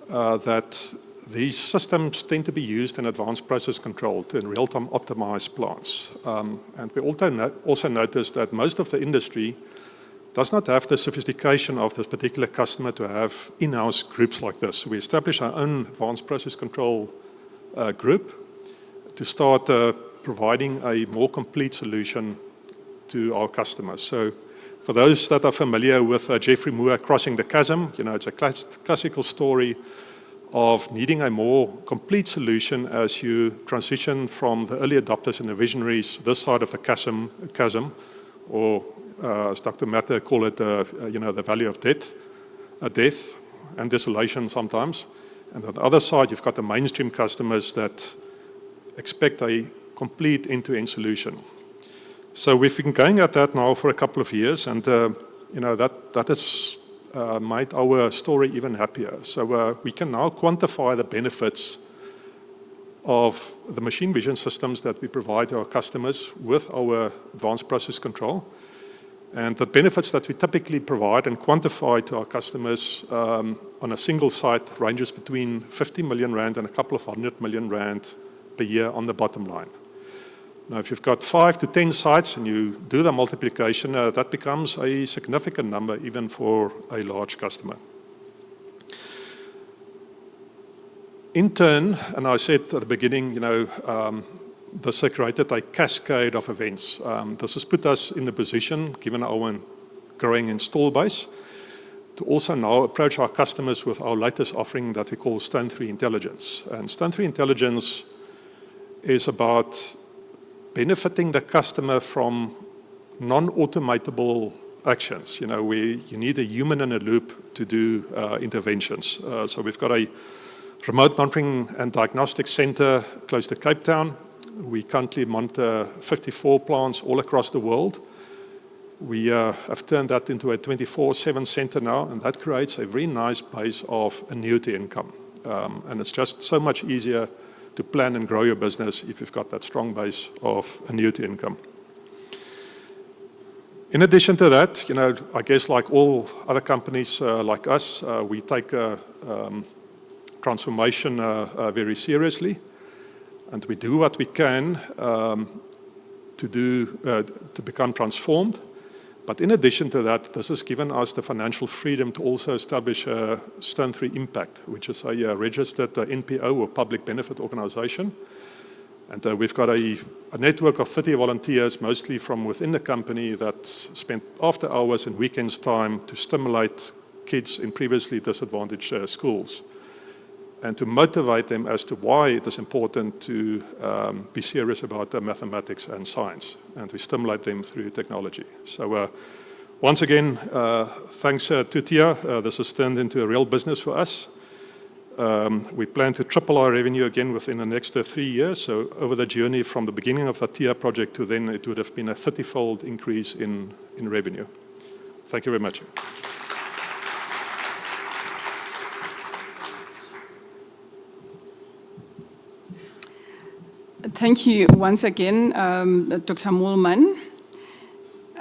that these systems tend to be used in advanced process control to in real-time optimize plants. And we also noticed that most of the industry does not have the sophistication of this particular customer to have in-house groups like this. We established our own advanced process control group to start providing a more complete solution to our customers. So for those that are familiar with Geoffrey Moore crossing the chasm, it's a classical story of needing a more complete solution as you transition from the early adopters and the visionaries this side of the chasm, or as Dr. Matter call it, the valley of death and desolation sometimes. And on the other side, you've got the mainstream customers that expect a complete end-to-end solution. So we've been going at that now for a couple of years, and that has made our story even happier. So we can now quantify the benefits of the machine vision systems that we provide to our customers with our advanced process control. And the benefits that we typically provide and quantify to our customers on a single site ranges between 50 million rand and a couple of 100 million rand per year on the bottom line. Now, if you've got 5 to 10 sites and you do the multiplication, that becomes a significant number even for a large customer. In turn, and I said at the beginning, this has created a cascade of events. This has put us in the position, given our growing install base, to also now approach our customers with our latest offering that we call Stone 3 Intelligence. And Stone 3 Intelligence is about benefiting the customer from non-automatable actions, where you need a human in a loop to do interventions. So we've got a remote monitoring and diagnostic center close to Cape Town. We currently monitor 54 plants all across the world. We have turned that into a 24/7 center now, and that creates a very nice base of annuity income. And it's just so much easier to plan and grow your business if you've got that strong base of annuity income. In addition to that, I guess like all other companies like us, we take transformation very seriously, and we do what we can to become transformed. But in addition to that, this has given us the financial freedom to also establish a Stone 3 Impact, which is a registered NPO or public benefit organization. And we've got a network of 30 volunteers, mostly from within the company, that spend after hours and weekends time to stimulate kids in previously disadvantaged schools, and to motivate them as to why it is important to be serious about mathematics and science. And we stimulate them through technology. So once again, thanks to TIA, this has turned into a real business for us. We plan to triple our revenue again within the next 3 years. So over the journey from the beginning of the TIA project to then, it would have been a 30-fold increase in revenue. Thank you very much. Thank you once again, Dr. Moolman.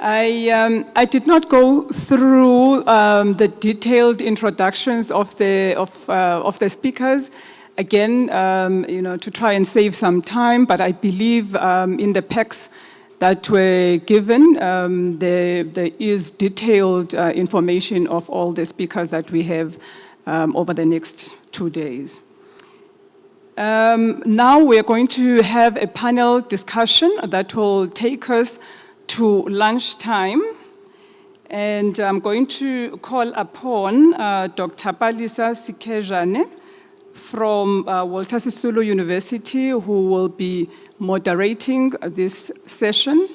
I did not go through the detailed introductions of the speakers. Again, to try and save some time, but I believe in the packs that were given, there is detailed information of all the speakers that we have over the next 2 days. Now we're going to have a panel discussion that will take us to lunchtime. And I'm going to call upon Dr. Palisa Sikejane from Walter Sisulu University, who will be moderating this session.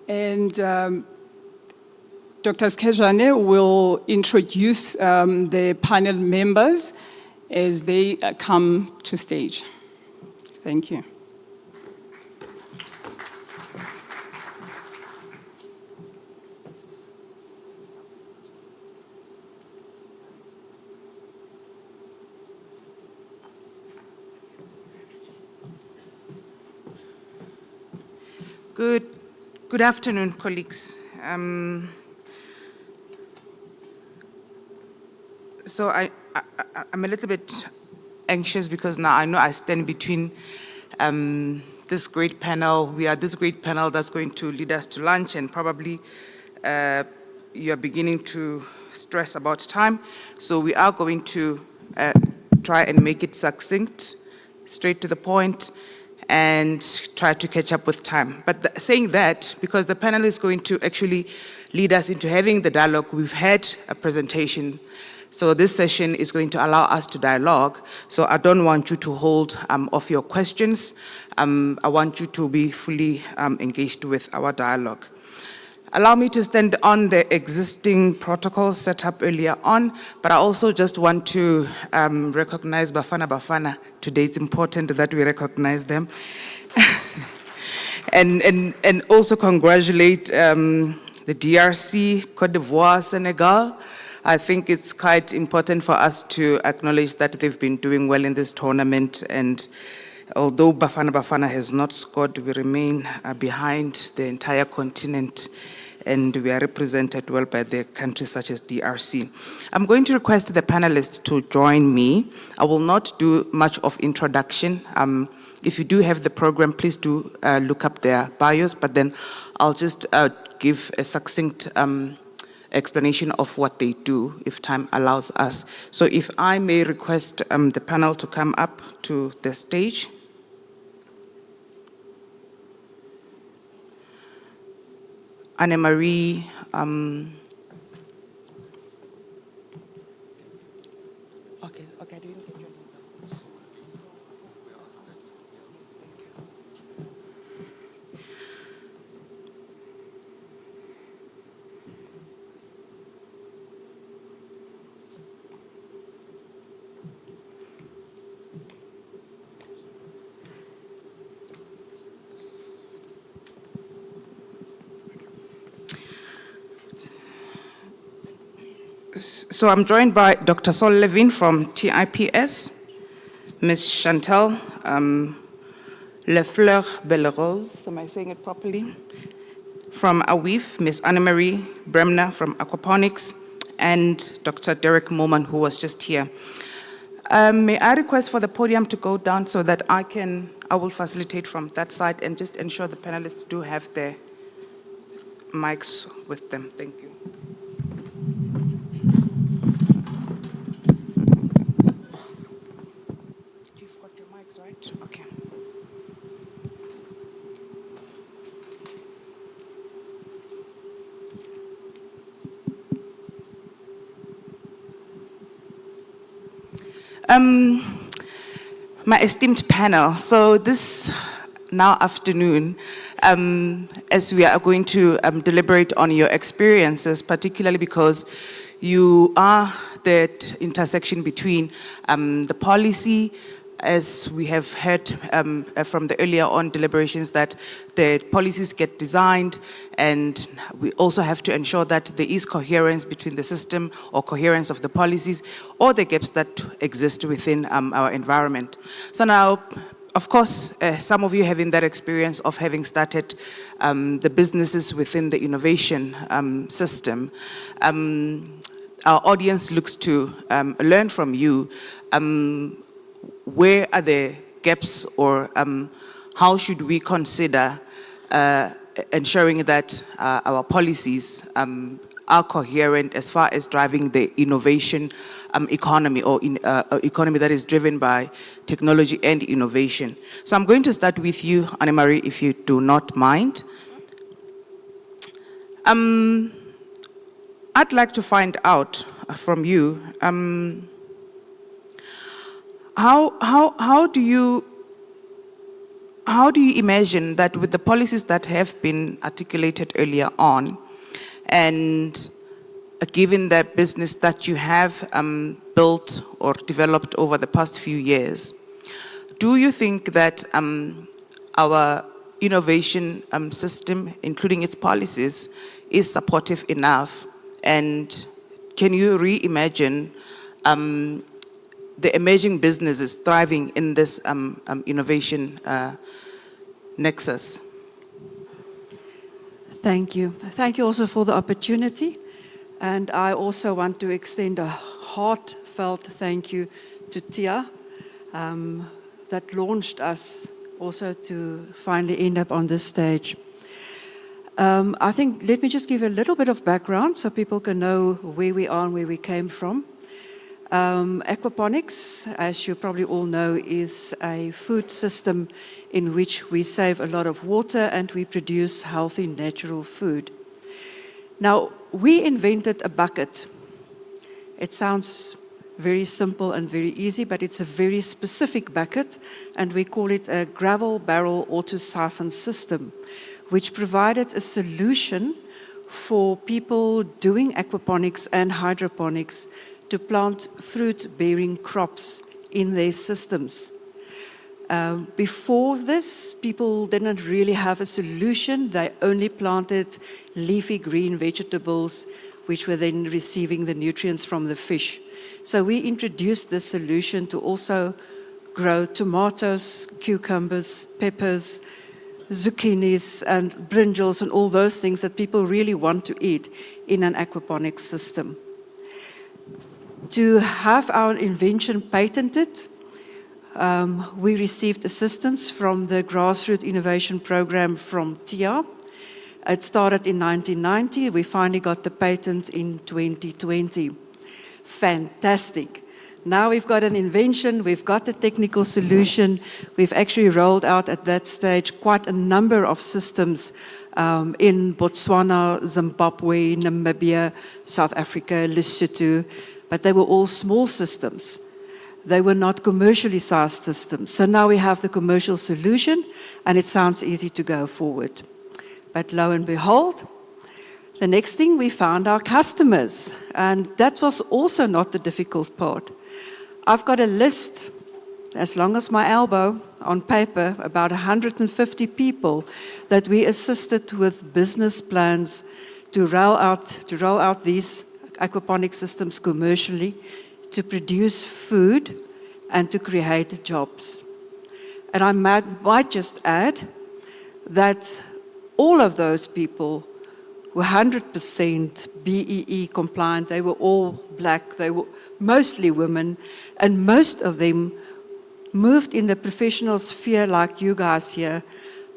And Dr. Sikejane will introduce the panel members as they come to stage. Thank you. Good afternoon, colleagues. So I'm a little bit anxious because now I know I stand between this great panel. We are this great panel that's going to lead us to lunch, and probably you are beginning to stress about time. So we are going to try and make it succinct, straight to the point, and try to catch up with time. But saying that, because the panel is going to actually lead us into having the dialogue, we've had a presentation. So this session is going to allow us to dialogue. So I don't want you to hold off your questions. I want you to be fully engaged with our dialogue. Allow me to stand on the existing protocols set up earlier on, but I also just want to recognize Bafana. Today it's important that we recognize them. and also congratulate the DRC, Cote d'Ivoire, Senegal. I think it's quite important for us to acknowledge that they've been doing well in this tournament, and although Bafana has not scored, we remain behind the entire continent, and we are represented well by the countries such as DRC. I'm going to request the panelists to join me. I will not do much of introduction. If you do have the program, please do look up their bios, but then I'll just give a succinct explanation of what they do, if time allows us. So if I may request the panel to come up to the stage. Anne-Marie, okay, I didn't get your name. Yes, thank you. So I'm joined by Dr. Sol Levin from TIPS, Ms. Chantal Lefleur Bellerose, am I saying it properly? From AWIF, Ms. Anne-Marie Bremner from Aquaponics, and Dr. Derek Moman, who was just here. May I request for the podium to go down so that I will facilitate from that side and just ensure the panelists do have their mics with them. Thank you. You've got your mics, right? Okay. My esteemed panel, so this now afternoon, as we are going to deliberate on your experiences, particularly because you are that intersection between the policy, as we have heard from the earlier on deliberations, that the policies get designed, and we also have to ensure that there is coherence between the system or coherence of the policies or the gaps that exist within our environment. So now, of course, some of you having that experience of having started the businesses within the innovation system. Our audience looks to learn from you. Where are the gaps, or how should we consider ensuring that our policies are coherent as far as driving the innovation economy, or economy that is driven by technology and innovation? So I'm going to start with you, Anne-Marie, if you do not mind. I'd like to find out from you, how do you imagine that with the policies that have been articulated earlier on, and given the business that you have built or developed over the past few years, do you think that our innovation system, including its policies, is supportive enough? And can you reimagine the emerging businesses thriving in this innovation nexus? Thank you. Thank you also for the opportunity. And I also want to extend a heartfelt thank you to Tia that launched us also to finally end up on this stage. I think, let me just give a little bit of background so people can know where we are and where we came from. Aquaponics, as you probably all know, is a food system in which we save a lot of water and we produce healthy, natural food. Now, we invented a bucket. It sounds very simple and very easy, but it's a very specific bucket, and we call it a gravel barrel auto-siphon system, which provided a solution for people doing aquaponics and hydroponics to plant fruit-bearing crops in their systems. Before this, people didn't really have a solution. They only planted leafy green vegetables, which were then receiving the nutrients from the fish. So we introduced this solution to also grow tomatoes, cucumbers, peppers, zucchinis, and brinjals, and all those things that people really want to eat in an aquaponics system. To have our invention patented, we received assistance from the Grassroots Innovation Program from TIA. It started in 1990. We finally got the patent in 2020. Fantastic. Now we've got an invention, we've got the technical solution. We've actually rolled out at that stage quite a number of systems in Botswana, Zimbabwe, Namibia, South Africa, Lesotho, but they were all small systems. They were not commercially sized systems. So now we have the commercial solution, and it sounds easy to go forward. But lo and behold, the next thing, we found our customers, and that was also not the difficult part. I've got a list, as long as my elbow, on paper, about 150 people that we assisted with business plans to roll out these aquaponic systems commercially, to produce food and to create jobs. And I might just add that all of those people were 100% BEE compliant. They were all black, they were mostly women, and most of them moved in the professional sphere like you guys here,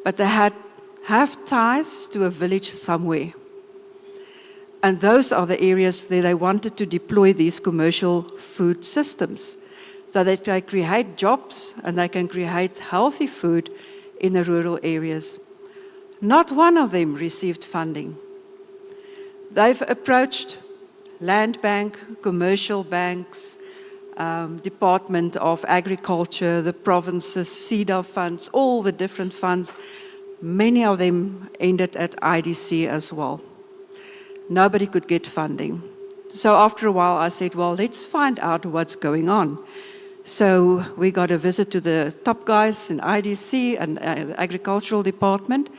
but they have ties to a village somewhere. And those are the areas where they wanted to deploy these commercial food systems, so that they create jobs and they can create healthy food in the rural areas. Not one of them received funding. They've approached Land Bank, commercial banks, Department of Agriculture, the provinces, CEDA funds, all the different funds. Many of them ended at IDC as well. Nobody could get funding. So after a while I said, well, let's find out what's going on. So we got a visit to the top guys in IDC and the Agricultural Department,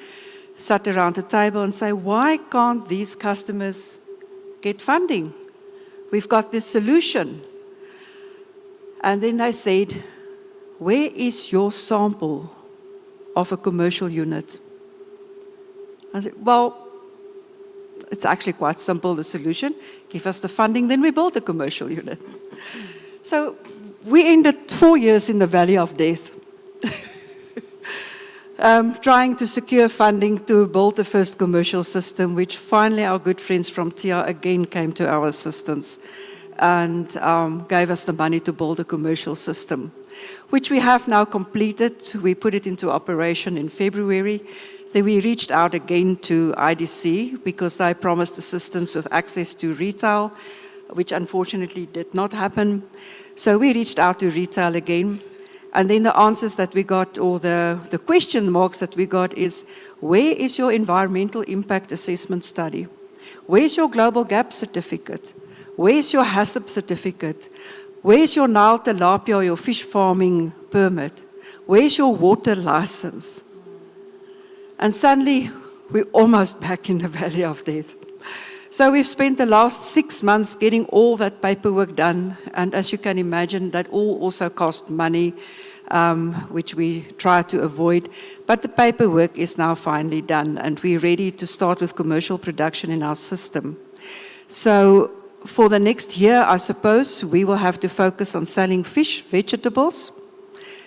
sat around the table and say, why can't these customers get funding? We've got this solution. And then they said, where is your sample of a commercial unit? I said, well, it's actually quite simple, the solution. Give us the funding, then we build a commercial unit. So we ended 4 years in the valley of death, trying to secure funding to build the first commercial system, which finally our good friends from TIA again came to our assistance and gave us the money to build a commercial system, which we have now completed. We put it into operation in February. Then we reached out again to IDC because they promised assistance with access to retail, which unfortunately did not happen. So we reached out to retail again. And then the answers that we got, or the question marks that we got is, where is your environmental impact assessment study? Where's your global gap certificate? Where's your HACCP certificate? Where's your Nile tilapia or your fish farming permit? Where's your water license? And suddenly, we're almost back in the valley of death. So we've spent the last 6 months getting all that paperwork done. And as you can imagine, that all also cost money, which we try to avoid. But the paperwork is now finally done, and we're ready to start with commercial production in our system. So for the next year, I suppose, we will have to focus on selling fish, vegetables,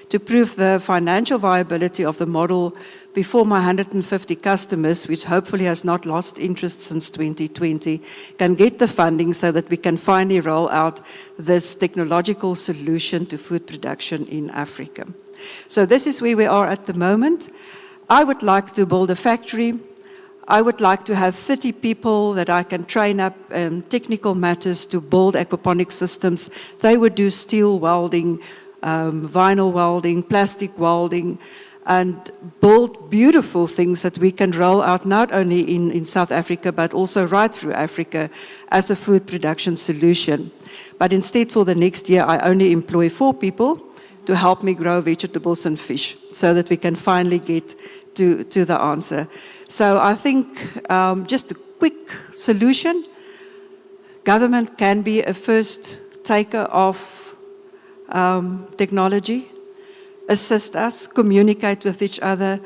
to prove the financial viability of the model before my 150 customers, which hopefully has not lost interest since 2020, can get the funding so that we can finally roll out this technological solution to food production in Africa. So this is where we are at the moment. I would like to build a factory. I would like to have 30 people that I can train up technical matters to build aquaponic systems. They would do steel welding, vinyl welding, plastic welding, and build beautiful things that we can roll out not only in South Africa, but also right through Africa as a food production solution. But instead, for the next year, I only employ 4 people to help me grow vegetables and fish so that we can finally get to the answer. So I think just a quick solution, government can be a first taker of technology, assist us, communicate with each other.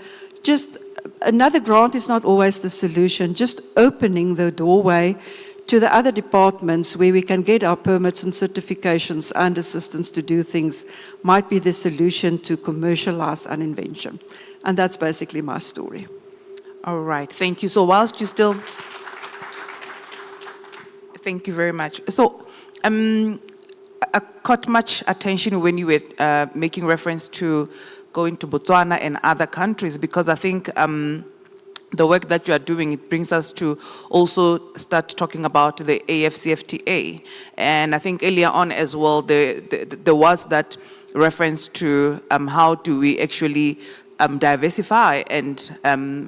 Just another grant is not always the solution. Just opening the doorway to the other departments where we can get our permits and certifications and assistance to do things might be the solution to commercialize an invention. And that's basically my story. All right, thank you. So whilst you still... Thank you very much. So, I caught much attention when you were making reference to going to Botswana and other countries, because I think the work that you are doing, it brings us to also start talking about the AFCFTA. And I think earlier on as well, there was that reference to how do we actually diversify and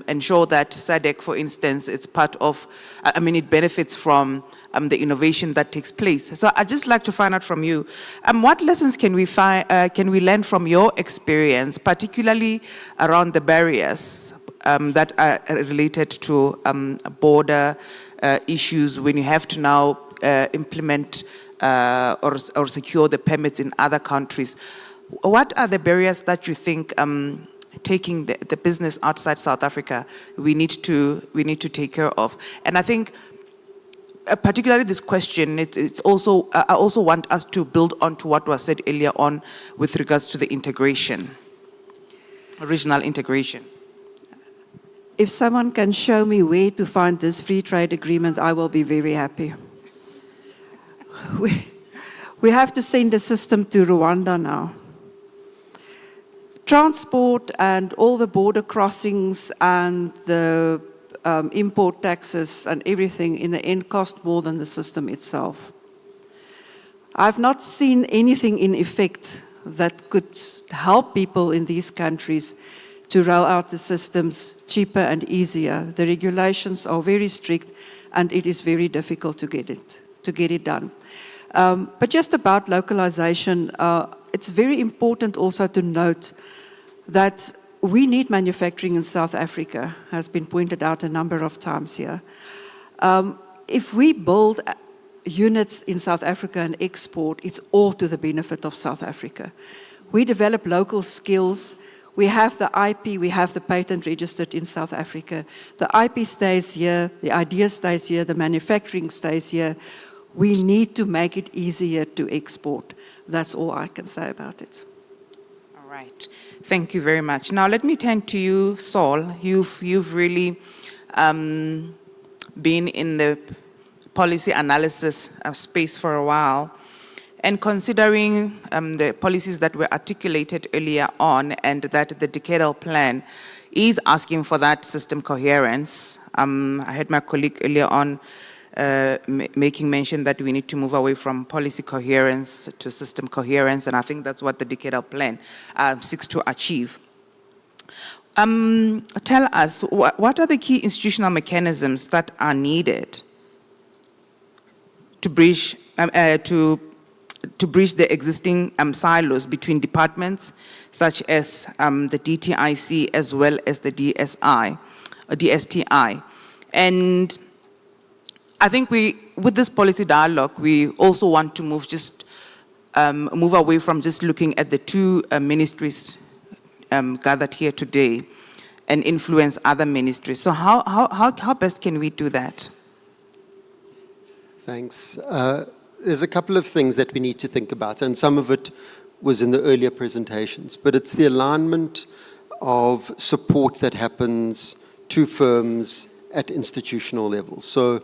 ensure that SADC, for instance, is part of, it benefits from the innovation that takes place. So I'd just like to find out from you, what lessons can we learn from your experience, particularly around the barriers that are related to border issues when you have to now implement or secure the permits in other countries? What are the barriers that you think taking the business outside South Africa we need to take care of? And I think particularly this question, it's also, I also want us to build on to what was said earlier on with regards to the integration, regional integration. If someone can show me where to find this free trade agreement, I will be very happy. We have to send a system to Rwanda now. Transport and all the border crossings and the import taxes and everything in the end cost more than the system itself. I've not seen anything in effect that could help people in these countries to roll out the systems cheaper and easier. The regulations are very strict and it is very difficult to get it done. But just about localization, it's very important also to note that we need manufacturing in South Africa, has been pointed out a number of times here. If we build units in South Africa and export, it's all to the benefit of South Africa. We develop local skills. We have the IP, we have the patent registered in South Africa. The IP stays here, the idea stays here, the manufacturing stays here. We need to make it easier to export. That's all I can say about it. All right. Thank you very much. Now let me turn to you, Saul. You've really been in the policy analysis space for a while. And considering the policies that were articulated earlier on and that the decadal plan is asking for that system coherence, I heard my colleague earlier on making mention that we need to move away from policy coherence to system coherence, and I think that's what the decadal plan seeks to achieve. Tell us, what are the key institutional mechanisms that are needed to bridge the existing silos between departments such as the DTIC as well as the DSTI. And I think with this policy dialogue, we also want to move away from just looking at the two ministries gathered here today and influence other ministries. So how best can we do that? Thanks. There's a couple of things that we need to think about, and some of it was in the earlier presentations, but it's the alignment of support that happens to firms at institutional levels. So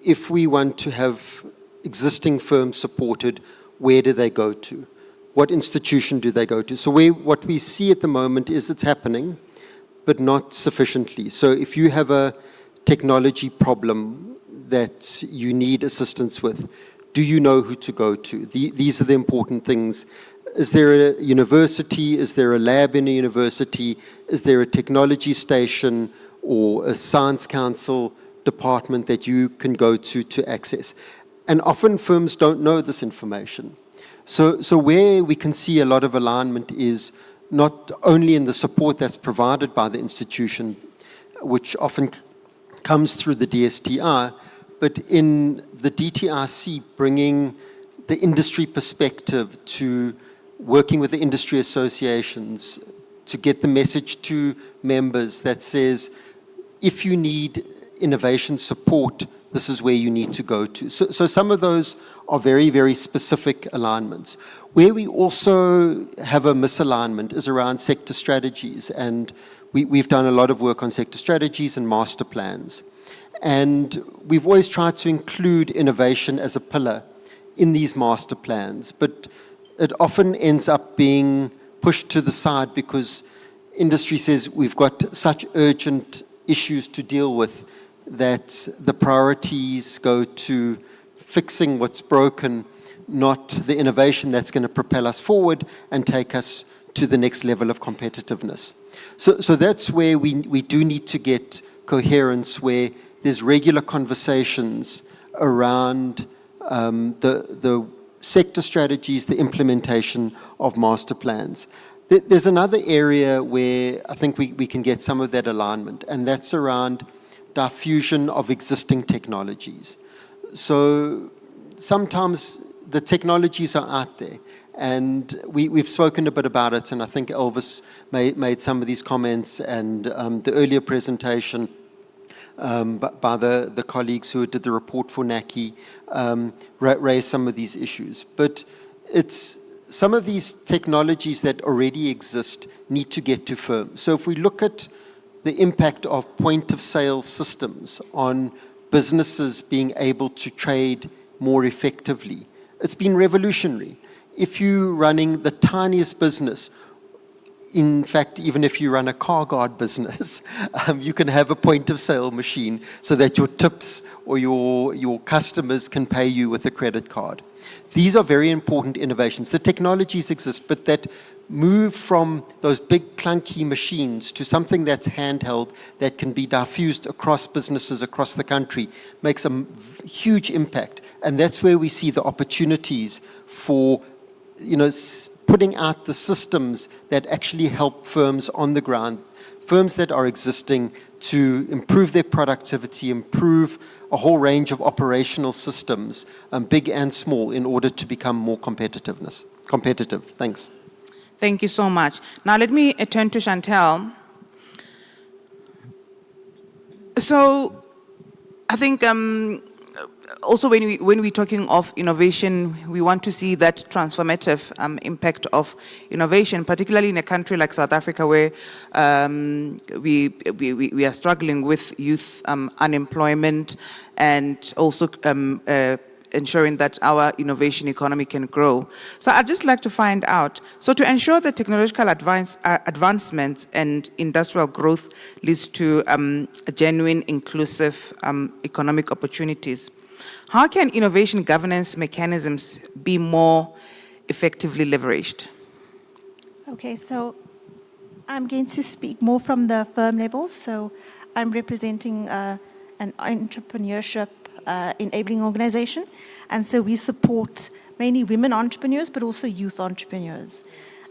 if we want to have existing firms supported, where do they go to? What institution do they go to? So what we see at the moment is it's happening, but not sufficiently. So if you have a technology problem that you need assistance with, do you know who to go to? These are the important things. Is there a university? Is there a lab in a university? Is there a technology station or a science council department that you can go to access? And often firms don't know this information. So where we can see a lot of alignment is not only in the support that's provided by the institution, which often comes through the DSTI, but in the DTRC, bringing the industry perspective to working with the industry associations to get the message to members that says, if you need innovation support, this is where you need to go to. So some of those are very, very specific alignments. Where we also have a misalignment is around sector strategies, and we've done a lot of work on sector strategies and master plans. And we've always tried to include innovation as a pillar in these master plans, but it often ends up being pushed to the side because industry says we've got such urgent issues to deal with that the priorities go to fixing what's broken, not the innovation that's going to propel us forward and take us to the next level of competitiveness. So that's where we do need to get coherence, where there's regular conversations around the sector strategies, the implementation of master plans. There's another area where I think we can get some of that alignment, and that's around diffusion of existing technologies. So sometimes the technologies are out there, and we've spoken a bit about it, and I think Elvis made some of these comments, and the earlier presentation by the colleagues who did the report for NACI raised some of these issues. But it's some of these technologies that already exist need to get to firms. So if we look at the impact of point-of-sale systems on businesses being able to trade more effectively, it's been revolutionary. If you're running the tiniest business, in fact, even if you run a car guard business, you can have a point-of-sale machine so that your tips or your customers can pay you with a credit card. These are very important innovations. The technologies exist, but that move from those big clunky machines to something that's handheld, that can be diffused across businesses across the country, makes a huge impact. And that's where we see the opportunities for, putting out the systems that actually help firms on the ground, firms that are existing, to improve their productivity, improve a whole range of operational systems, big and small, in order to become more competitive. Thanks. Thank you so much. Now let me turn to Chantel. So I think also when we're talking of innovation, we want to see that transformative impact of innovation, particularly in a country like South Africa, where we are struggling with youth unemployment, and also ensuring that our innovation economy can grow. So I'd just like to find out, so to ensure that technological advancements and industrial growth leads to genuine, inclusive economic opportunities, how can innovation governance mechanisms be more effectively leveraged? Okay, so I'm going to speak more from the firm level. So I'm representing an entrepreneurship enabling organization. And so we support mainly women entrepreneurs, but also youth entrepreneurs.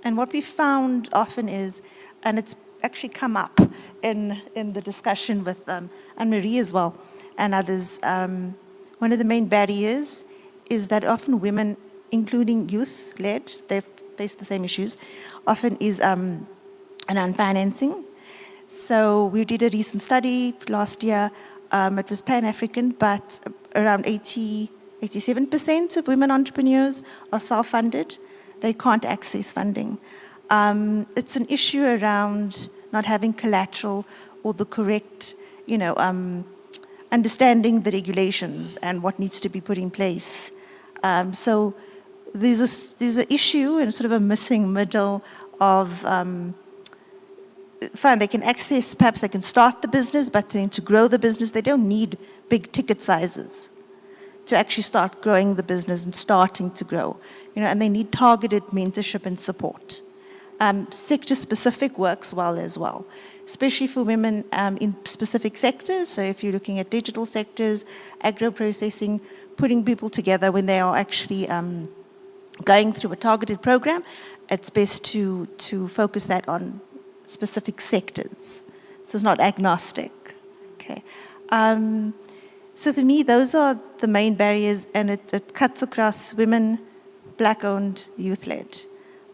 And what we found often is, and it's actually come up in the discussion with Anne-Marie as well, and others, one of the main barriers is that often women, including youth-led, they face the same issues, often is an financing. So we did a recent study last year. It was Pan-African, but around 87% of women entrepreneurs are self-funded. They can't access funding. It's an issue around not having collateral or the correct, understanding the regulations and what needs to be put in place. So there's an issue and sort of a missing middle of fine, they can access, perhaps they can start the business, but then to grow the business, they don't need big ticket sizes to actually start growing the business and starting to grow. And they need targeted mentorship and support. Sector-specific works well as well, especially for women in specific sectors. So if you're looking at digital sectors, agro-processing, putting people together when they are actually going through a targeted program, it's best to focus that on specific sectors. So it's not agnostic. Okay. So for me, those are the main barriers, and it cuts across women, Black-owned, youth-led,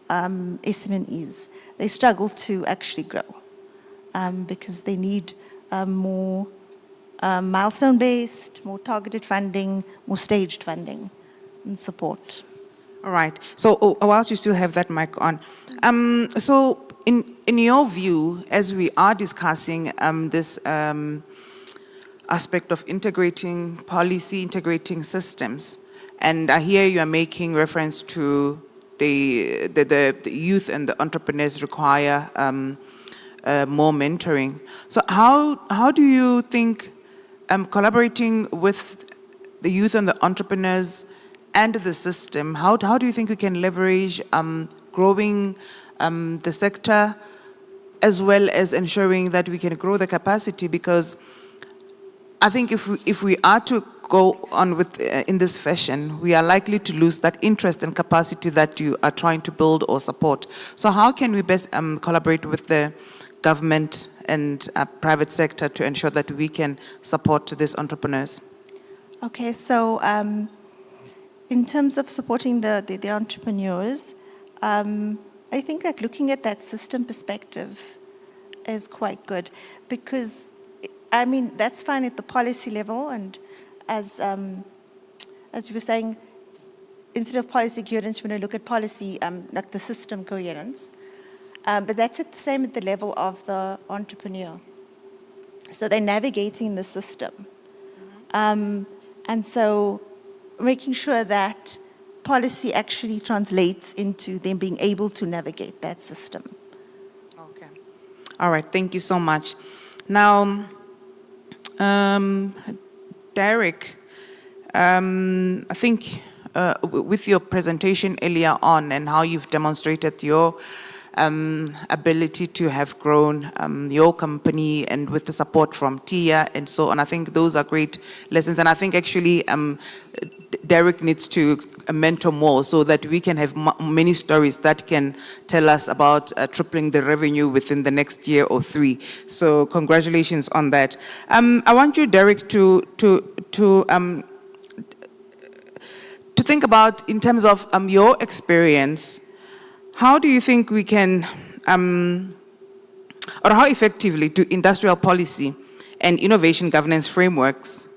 SMEs. They struggle to actually grow because they need more milestone-based, more targeted funding, more staged funding and support. All right. So whilst you still have that mic on, so in your view, as we are discussing this aspect of integrating policy, integrating systems, and I hear you are making reference to the youth and the entrepreneurs require more mentoring. So how do you think collaborating with the youth and the entrepreneurs and the system, how do you think we can leverage growing the sector, as well as ensuring that we can grow the capacity? Because I think if we are to go on with in this fashion, we are likely to lose that interest and capacity that you are trying to build or support. So how can we best collaborate with the government and private sector to ensure that we can support these entrepreneurs? Okay, so in terms of supporting the entrepreneurs, I think that looking at that system perspective is quite good, because, that's fine at the policy level, and as you were saying, instead of policy coherence, we're going to look at policy, like the system coherence, but that's the same at the level of the entrepreneur. So they're navigating the system. And so making sure that policy actually translates into them being able to navigate that system. Okay. All right, thank you so much. Now, Derek, I think with your presentation earlier on and how you've demonstrated your ability to have grown your company and with the support from TIA and so on, I think those are great lessons. And I think actually Derek needs to mentor more so that we can have many stories that can tell us about tripling the revenue within the next year or 3. So congratulations on that. I want you, Derek, to think about, in terms of your experience, how do you think we can, or how effectively do industrial policy and innovation governance frameworks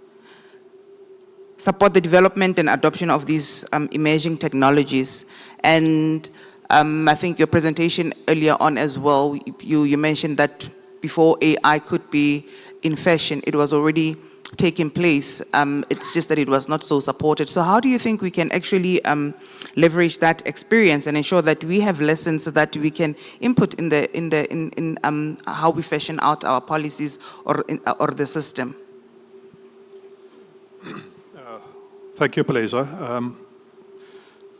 support the development and adoption of these emerging technologies? And I think your presentation earlier on as well, you mentioned that before AI could be in fashion, it was already taking place. It's just that it was not so supported. So how do you think we can actually leverage that experience and ensure that we have lessons that we can input in how we fashion out our policies or the system? Thank you, Peleza.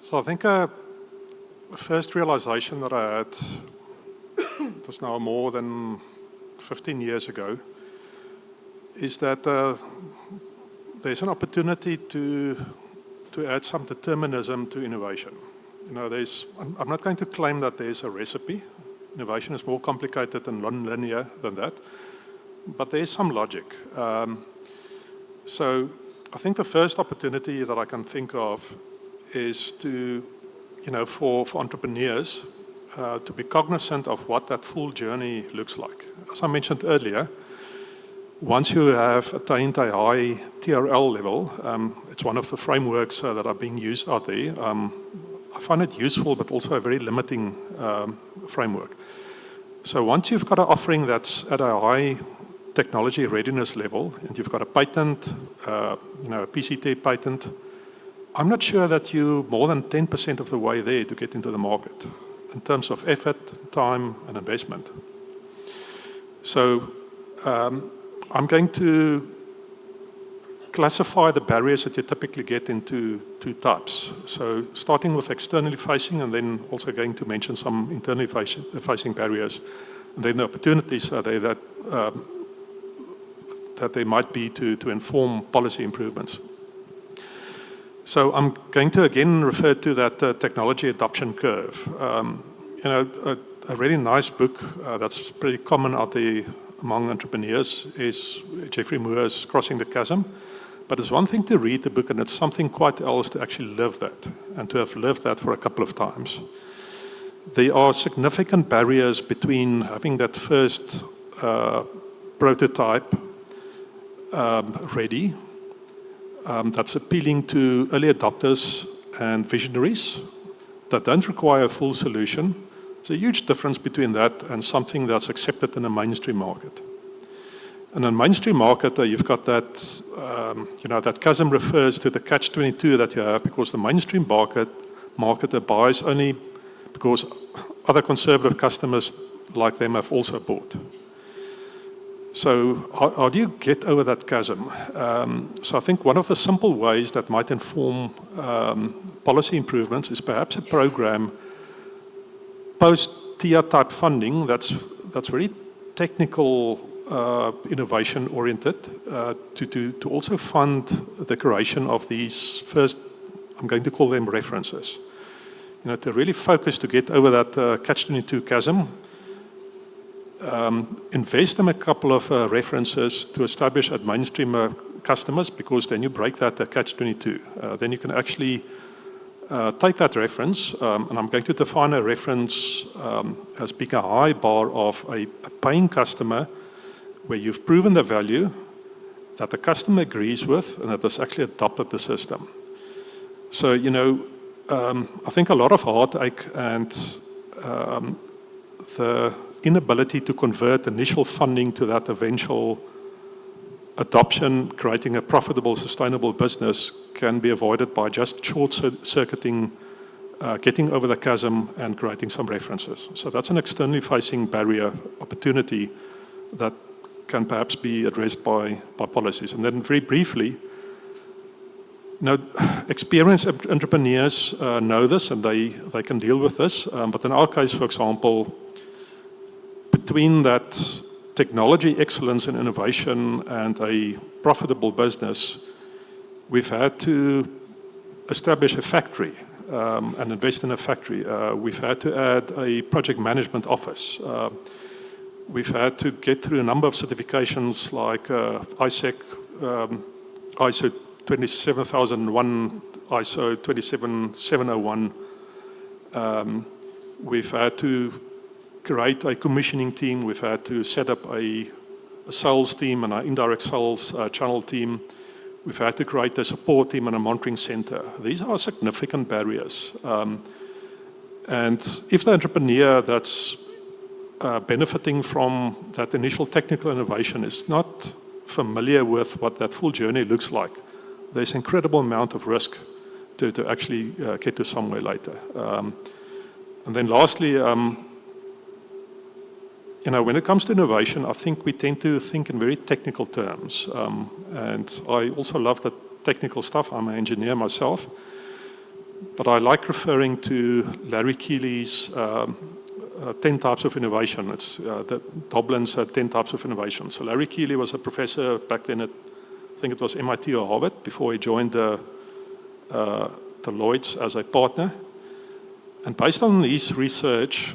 So I think the first realization that I had, it was now more than 15 years ago, is that there's an opportunity to add some determinism to innovation. You know, I'm not going to claim that there's a recipe. Innovation is more complicated and non-linear than that, but there's some logic. So I think the first opportunity that I can think of is to, you know, for entrepreneurs to be cognizant of what that full journey looks like. As I mentioned earlier, once you have attained a high TRL level, it's one of the frameworks that are being used out there. I find it useful, but also a very limiting framework. So once you've got an offering that's at a high technology readiness level, and you've got a patent, you know, a PCT patent, I'm not sure that you're more than 10% of the way there to get into the market in terms of effort, time, and investment. So I'm going to classify the barriers that you typically get into two types. So starting with externally facing, and then also going to mention some internally facing barriers. And then the opportunities are there that there might be to inform policy improvements. So I'm going to again refer to that technology adoption curve. You know, a really nice book that's pretty common out there among entrepreneurs is Jeffrey Moore's Crossing the Chasm. But it's one thing to read the book, and it's something quite else to actually live that, and to have lived that for a couple of times. There are significant barriers between having that first prototype ready, that's appealing to early adopters and visionaries that don't require a full solution. There's a huge difference between that and something that's accepted in a mainstream market. In a mainstream market, you've got that, you know, that chasm refers to the catch-22 that you have, because the mainstream marketer buys only because other conservative customers like them have also bought. So how do you get over that chasm? So I think one of the simple ways that might inform policy improvements is perhaps a program post-TIA type funding that's very technical, innovation oriented, to also fund the creation of these first, I'm going to call them references. You know, to really focus to get over that catch-22 chasm. Invest in a couple of references to establish at mainstream customers, because then you break that catch-22. Then you can actually take that reference, and I'm going to define a reference as being a high bar of a paying customer where you've proven the value that the customer agrees with and that has actually adopted the system. So, you know, I think a lot of heartache and the inability to convert initial funding to that eventual adoption, creating a profitable, sustainable business, can be avoided by just short-circuiting, getting over the chasm and creating some references. So that's an externally facing barrier opportunity that can perhaps be addressed by policies. And then very briefly, you know, experienced entrepreneurs know this, and they can deal with this. But in our case, for example, between that technology excellence and innovation and a profitable business, we've had to establish a factory and invest in a factory. We've had to add a project management office. We've had to get through a number of certifications like ISEC, ISO 27001, ISO 27701. We've had to create a commissioning team. We've had to set up a sales team and an indirect sales channel team. We've had to create a support team and a monitoring center. These are significant barriers. And if the entrepreneur that's benefiting from that initial technical innovation is not familiar with what that full journey looks like, there's an incredible amount of risk to actually get to somewhere later. And then lastly, when it comes to innovation, I think we tend to think in very technical terms. And I also love the technical stuff. I'm an engineer myself. But I like referring to Larry Keeley's 10 types of innovation. It's Doblin's 10 types of innovation. So Larry Keeley was a professor back then at, I think it was MIT or Harvard, before he joined Deloitte as a partner. And based on his research,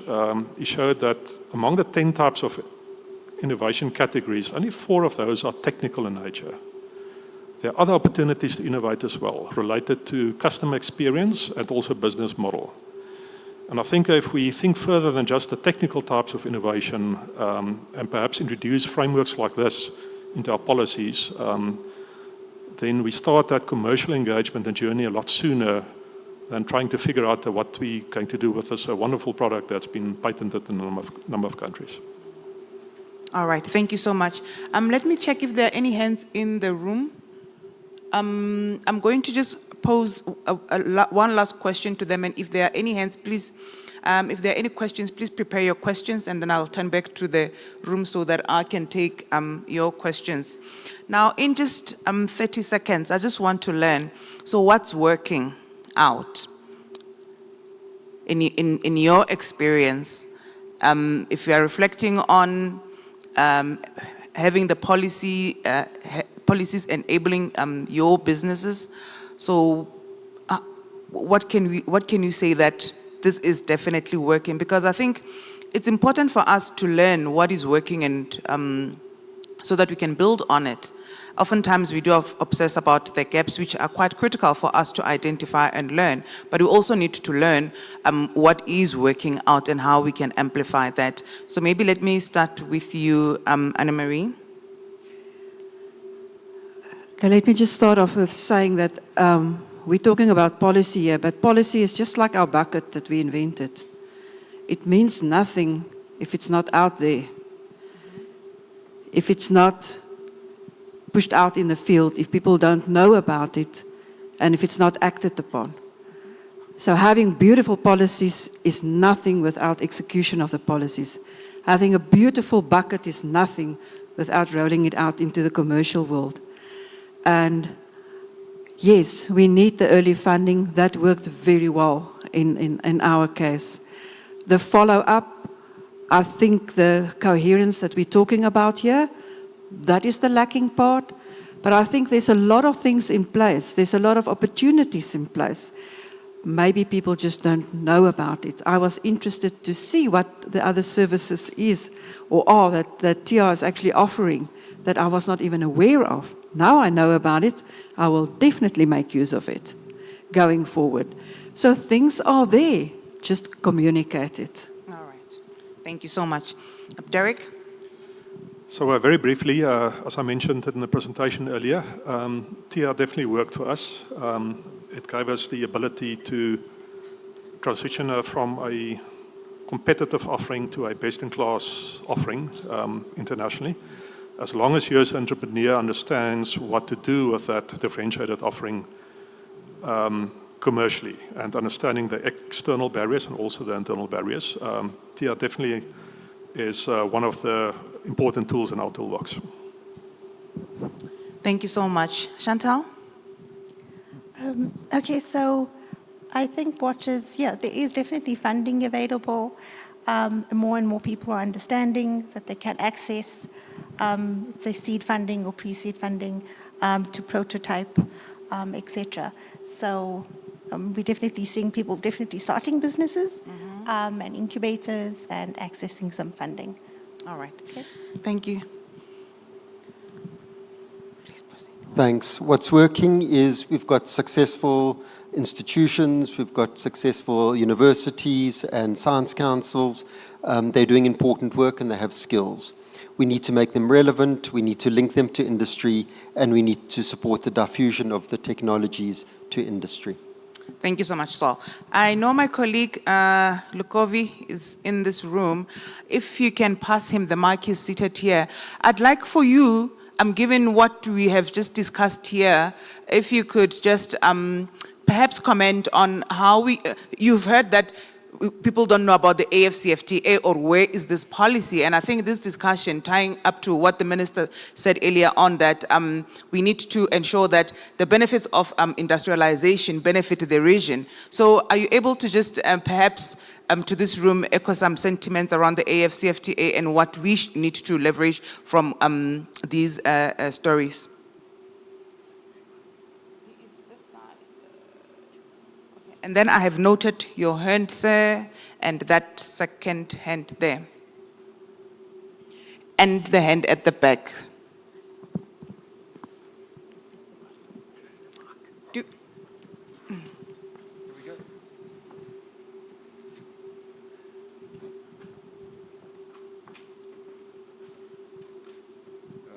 he showed that among the 10 types of innovation categories, only 4 of those are technical in nature. There are other opportunities to innovate as well, related to customer experience and also business model. And I think if we think further than just the technical types of innovation, and perhaps introduce frameworks like this into our policies, then we start that commercial engagement and journey a lot sooner than trying to figure out what we're going to do with this wonderful product that's been patented in a number of countries. All right, thank you so much. Let me check if there are any hands in the room. I'm going to just pose one last question to them, and if there are any hands, please, if there are any questions, please prepare your questions, and then I'll turn back to the room so that I can take your questions. Now, in just 30 seconds, I just want to learn, so what's working out in your experience? If you are reflecting on having the policies enabling your businesses, so what can you say that this is definitely working? Because I think it's important for us to learn what is working and so that we can build on it. Oftentimes we do obsess about the gaps, which are quite critical for us to identify and learn, but we also need to learn what is working out and how we can amplify that. So maybe let me start with you, Anna-Marie. Okay, let me just start off with saying that we're talking about policy here, but policy is just like our bucket that we invented. It means nothing if it's not out there, if it's not pushed out in the field, if people don't know about it, and if it's not acted upon. So having beautiful policies is nothing without execution of the policies. Having a beautiful bucket is nothing without rolling it out into the commercial world. And yes, we need the early funding. That worked very well in our case. The follow-up, I think the coherence that we're talking about here, that is the lacking part. But I think there's a lot of things in place. There's a lot of opportunities in place. Maybe people just don't know about it. I was interested to see what the other services is or are that TR is actually offering that I was not even aware of. Now I know about it, I will definitely make use of it going forward. So things are there, just communicate it. All right, thank you so much. Derek? So very briefly, as I mentioned in the presentation earlier, TR definitely worked for us. It gave us the ability to transition from a competitive offering to a best-in-class offering internationally. As long as you as an entrepreneur understands what to do with that differentiated offering commercially and understanding the external barriers and also the internal barriers, TR definitely is one of the important tools in our toolbox. Thank you so much. Chantal? Okay, so I think there is definitely funding available. More and more people are understanding that they can access, say, seed funding or pre-seed funding to prototype, etc. So we're definitely seeing people definitely starting businesses and incubators and accessing some funding. All right. Okay. Thank you. Thanks. What's working is we've got successful institutions, we've got successful universities and science councils. They're doing important work and they have skills. We need to make them relevant, we need to link them to industry, and we need to support the diffusion of the technologies to industry. Thank you so much, Saul. I know my colleague Lukovi is in this room. If you can pass him the mic, he's seated here. I'd like for you, given what we have just discussed here, if you could just perhaps comment on how you've heard that people don't know about the AFCFTA or where is this policy, and I think this discussion tying up to what the minister said earlier on that we need to ensure that the benefits of industrialization benefit the region. So are you able to just perhaps to this room echo some sentiments around the AFCFTA and what we need to leverage from these stories? And then I have noted your hand, sir, and that second hand there. And the hand at the back.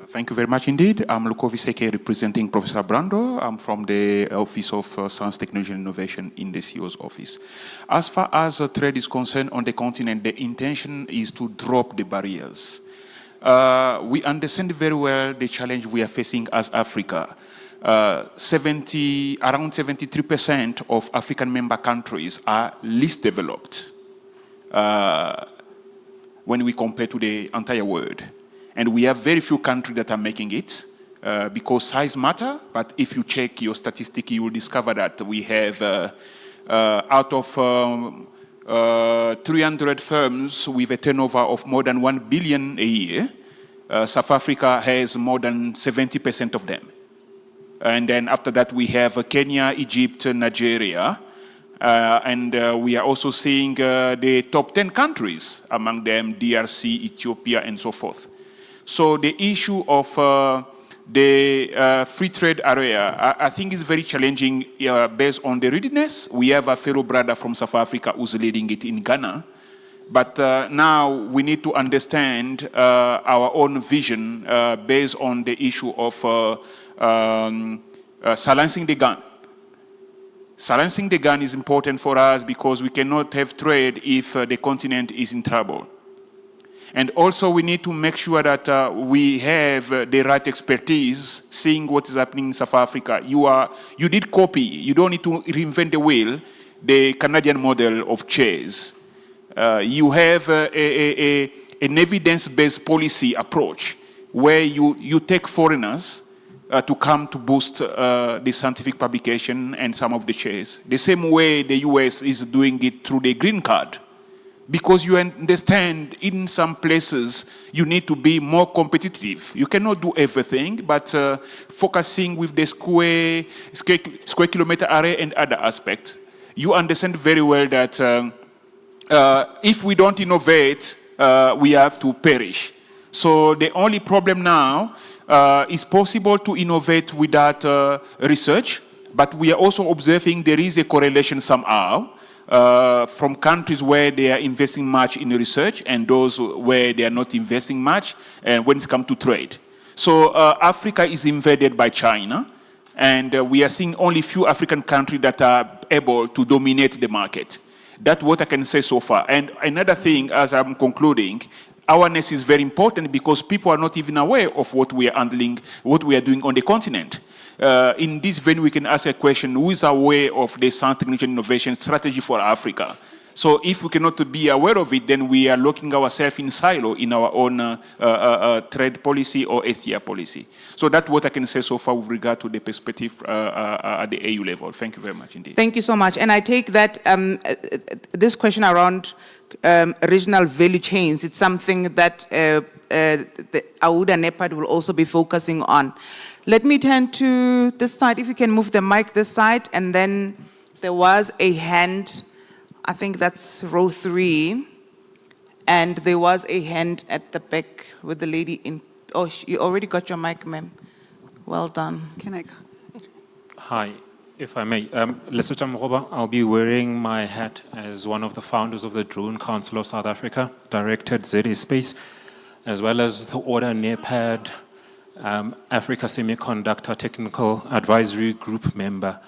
Thank you very much indeed. I'm Lukovi Seke representing Professor Brando. I'm from the Office of Science, Technology and Innovation in the CEO's office. As far as trade is concerned on the continent, the intention is to drop the barriers. We understand very well the challenge we are facing as Africa. Around 73% of African member countries are least developed when we compare to the entire world. And we have very few countries that are making it because size matter. But if you check your statistic, you will discover that we have out of 300 firms with a turnover of more than 1 billion a year, South Africa has more than 70% of them. And then after that, we have Kenya, Egypt, Nigeria. And we are also seeing the top 10 countries, among them DRC, Ethiopia, and so forth. So the issue of the free trade area, I think is very challenging based on the readiness. We have a fellow brother from South Africa who's leading it in Ghana. But now we need to understand our own vision based on the issue of silencing the gun. Silencing the gun is important for us because we cannot have trade if the continent is in trouble. And also we need to make sure that we have the right expertise, seeing what is happening in South Africa. You did copy, you don't need to reinvent the wheel, the Canadian model of chess. You have an evidence-based policy approach where you take foreigners to come to boost the scientific publication and some of the chess. The same way the US is doing it through the green card. Because you understand in some places you need to be more competitive. You cannot do everything, but focusing with the square kilometer array and other aspects. You understand very well that if we don't innovate, we have to perish. So the only problem now is possible to innovate without research, but we are also observing there is a correlation somehow. From countries where they are investing much in research and those where they are not investing much when it comes to trade. So Africa is invaded by China, and we are seeing only few African countries that are able to dominate the market. That's what I can say so far. And another thing, as I'm concluding, awareness is very important because people are not even aware of what we are handling, what we are doing on the continent. In this venue, we can ask a question, who is aware of the science, technology, and innovation strategy for Africa? So if we cannot be aware of it, then we are locking ourselves in silo in our own trade policy or STI policy. So that's what I can say so far with regard to the perspective at the AU level. Thank you very much indeed. Thank you so much. And I take that this question around regional value chains, it's something that the AUDA NEPAD will also be focusing on. Let me turn to this side. If you can move the mic this side. And then there was a hand, I think that's row 3. And there was a hand at the back with the lady in, oh, you already got your mic, ma'am. Well done. Can I? Hi, if I may. Lesotho Moroba, I'll be wearing my hat as one of the founders of the Drone Council of South Africa, directed ZA Space, as well as the Order NEPAD Africa Semiconductor Technical Advisory Group member.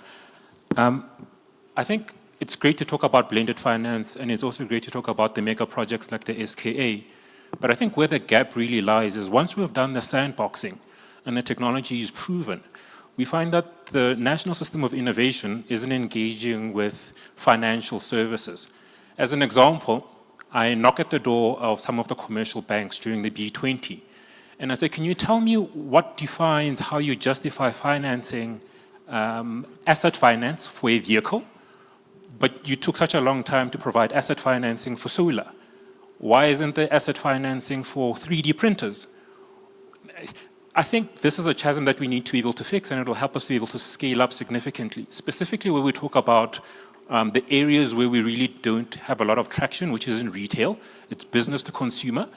I think it's great to talk about blended finance, and it's also great to talk about the mega projects like the SKA. But I think where the gap really lies is once we've done the sandboxing and the technology is proven, we find that the National System of Innovation isn't engaging with financial services. As an example, I knock at the door of some of the commercial banks during the B20, and I say, can you tell me what defines how you justify financing asset finance for a vehicle, but you took such a long time to provide asset financing for solar? Why isn't there asset financing for 3D printers? I think this is a chasm that we need to be able to fix, and it will help us to be able to scale up significantly, specifically where we talk about the areas where we really don't have a lot of traction, which is in retail. It's business to consumer.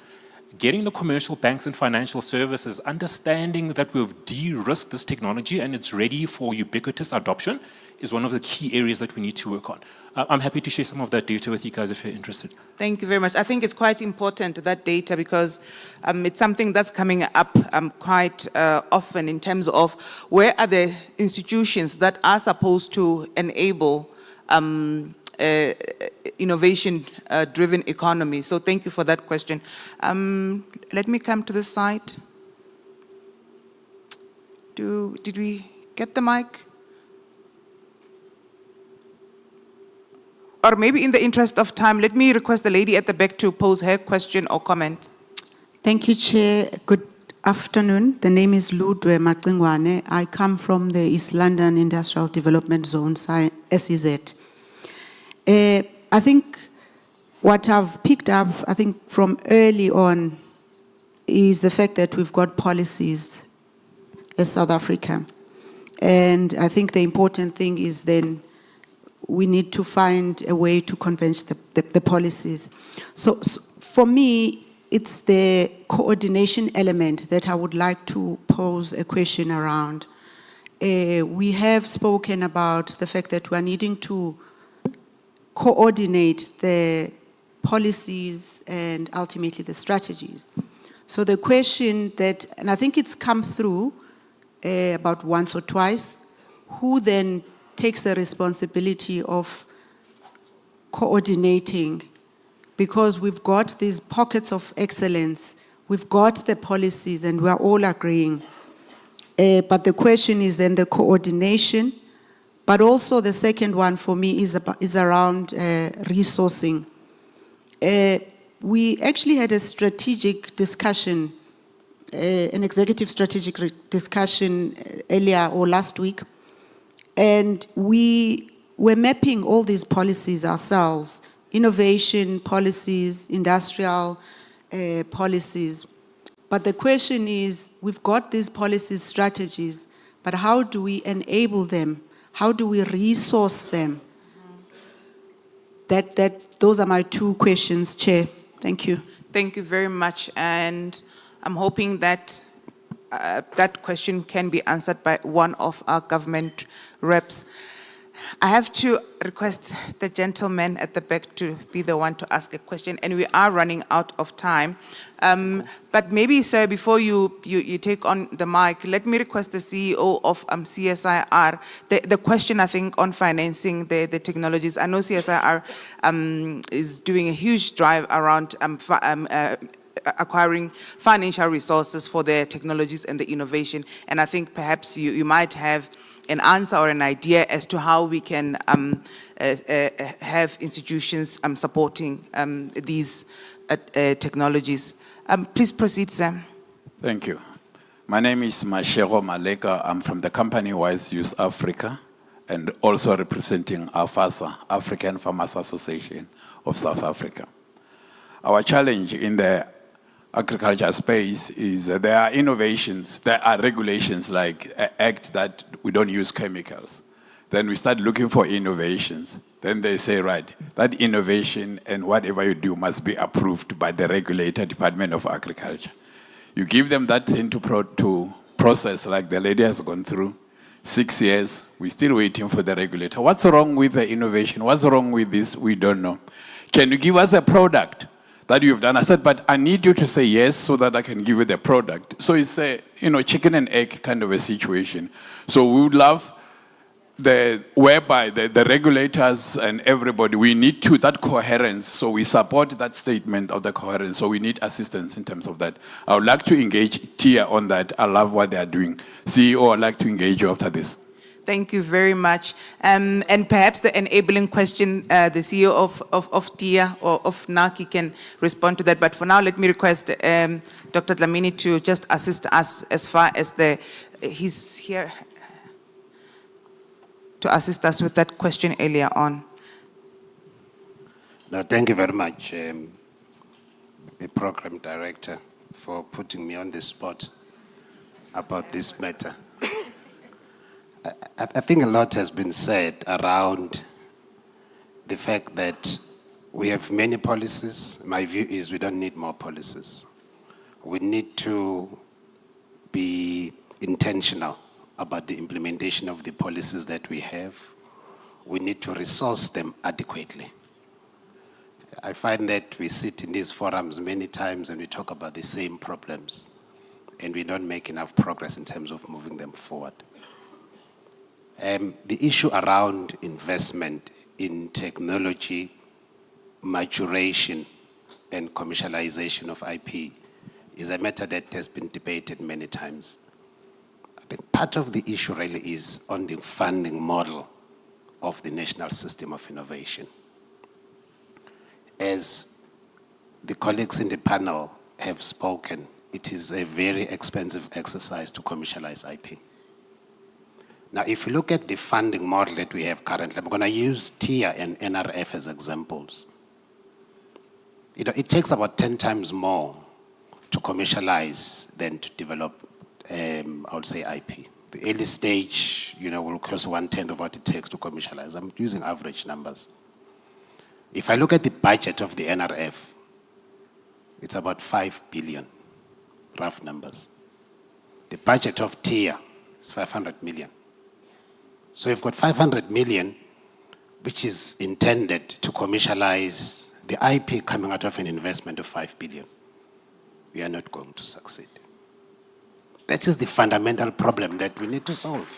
Getting the commercial banks and financial services understanding that we've de-risked this technology and it's ready for ubiquitous adoption is one of the key areas that we need to work on. I'm happy to share some of that data with you guys if you're interested. Thank you very much. I think it's quite important, that data, because it's something that's coming up quite often in terms of where are the institutions that are supposed to enable innovation-driven economy. So thank you for that question. Let me come to this side. Did we get the mic? Or maybe in the interest of time, let me request the lady at the back to pose her question or comment. Thank you, Chair. Good afternoon. The name is Ludwe Macingwane. I come from the East London Industrial Development Zone, SEZ. I think what I've picked up, I think from early on, is the fact that we've got policies as South Africa. And I think the important thing is then we need to find a way to converge the policies. So for me, it's the coordination element that I would like to pose a question around. We have spoken about the fact that we're needing to coordinate the policies and ultimately the strategies. So the question that, and I think it's come through about once or twice, who then takes the responsibility of coordinating? Because we've got these pockets of excellence, we've got the policies, and we're all agreeing. But the question is then the coordination. But also the second one for me is around resourcing. We actually had a strategic discussion, an executive strategic discussion earlier or last week, and we were mapping all these policies ourselves, innovation policies, industrial policies. But the question is, we've got these policies, strategies, but how do we enable them? How do we resource them? Those are my two questions, Chair. Thank you. Thank you very much. And I'm hoping that that question can be answered by one of our government reps. I have to request the gentleman at the back to be the one to ask a question, and we are running out of time. But maybe, sir, before you take on the mic, let me request the CEO of CSIR, the question, I think, on financing the technologies. I know CSIR is doing a huge drive around acquiring financial resources for their technologies and the innovation, and I think perhaps you might have an answer or an idea as to how we can have institutions supporting these technologies. Please proceed, Sam. Thank you. My name is Mashego Maleka. I'm from the company Wise Use Africa and also representing AFASA, African Farmers Association of South Africa. Our challenge in the agriculture space is there are innovations, there are regulations like act that we don't use chemicals. Then we start looking for innovations. Then they say, right, that innovation and whatever you do must be approved by the regulator, Department of Agriculture. You give them that thing to process like the lady has gone through. 6 years, we're still waiting for the regulator. What's wrong with the innovation? What's wrong with this? We don't know. Can you give us a product that you've done? I said, but I need you to say yes so that I can give you the product. So it's a, chicken and egg kind of a situation. So we would love whereby the regulators and everybody, we need that coherence. So we support that statement of the coherence. So we need assistance in terms of that. I would like to engage Tia on that. I love what they are doing. CEO, I'd like to engage you after this. Thank you very much. And perhaps the enabling question, the CEO of TIA or of NACI can respond to that. But for now, let me request Dr. Dlamini to just assist us as far as he's here to assist us with that question earlier on. No, thank you very much, the program director, for putting me on the spot about this matter. I think a lot has been said around the fact that we have many policies. My view is we don't need more policies. We need to be intentional about the implementation of the policies that we have. We need to resource them adequately. I find that we sit in these forums many times and we talk about the same problems, and we don't make enough progress in terms of moving them forward. The issue around investment in technology, maturation, and commercialization of IP is a matter that has been debated many times. I think part of the issue really is on the funding model of the National System of Innovation. As the colleagues in the panel have spoken, it is a very expensive exercise to commercialize IP. Now, if you look at the funding model that we have currently, I'm going to use TIA and NRF as examples. It takes about 10 times more to commercialize than to develop, I would say, IP. The early stage, will cost 1/10 of what it takes to commercialize. I'm using average numbers. If I look at the budget of the NRF, it's about 5 billion, rough numbers. The budget of TIA is 500 million. So we've got 500 million, which is intended to commercialize the IP coming out of an investment of 5 billion. We are not going to succeed. That is the fundamental problem that we need to solve.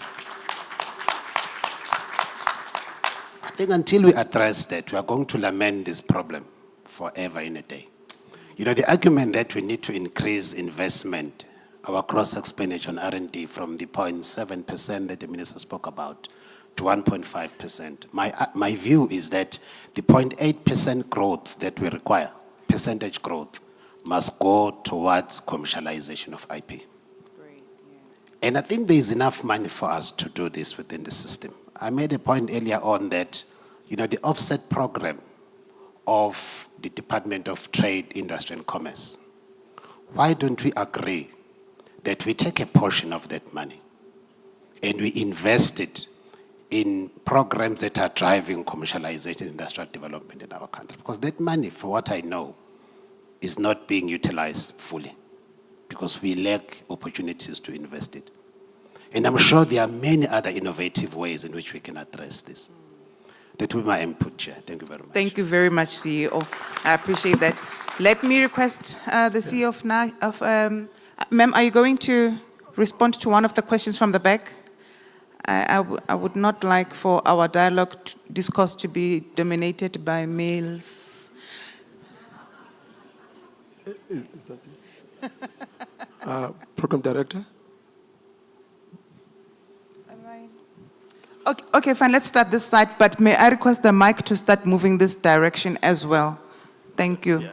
I think until we address that, we are going to lament this problem forever in a day. The argument that we need to increase investment, our gross expenditure on R&D from the 0.7% that the minister spoke about to 1.5%. My view is that the 0.8% growth that we require, percentage growth, must go towards commercialization of IP. Great, yes. And I think there is enough money for us to do this within the system. I made a point earlier on that, the offset program of the Department of Trade, Industry and Commerce, why don't we agree that we take a portion of that money and we invest it in programs that are driving commercialization, industrial development in our country? Because that money, for what I know, is not being utilized fully because we lack opportunities to invest it. And I'm sure there are many other innovative ways in which we can address this. That will be my input, Chair. Thank you very much. Thank you very much, CEO. I appreciate that. Let me request the CEO of ma'am, are you going to respond to one of the questions from the back? I would not like for our dialogue discourse to be dominated by males. Is that Program Director? Okay, fine, let's start this side, but may I request the mic to start moving this direction as well? Thank you.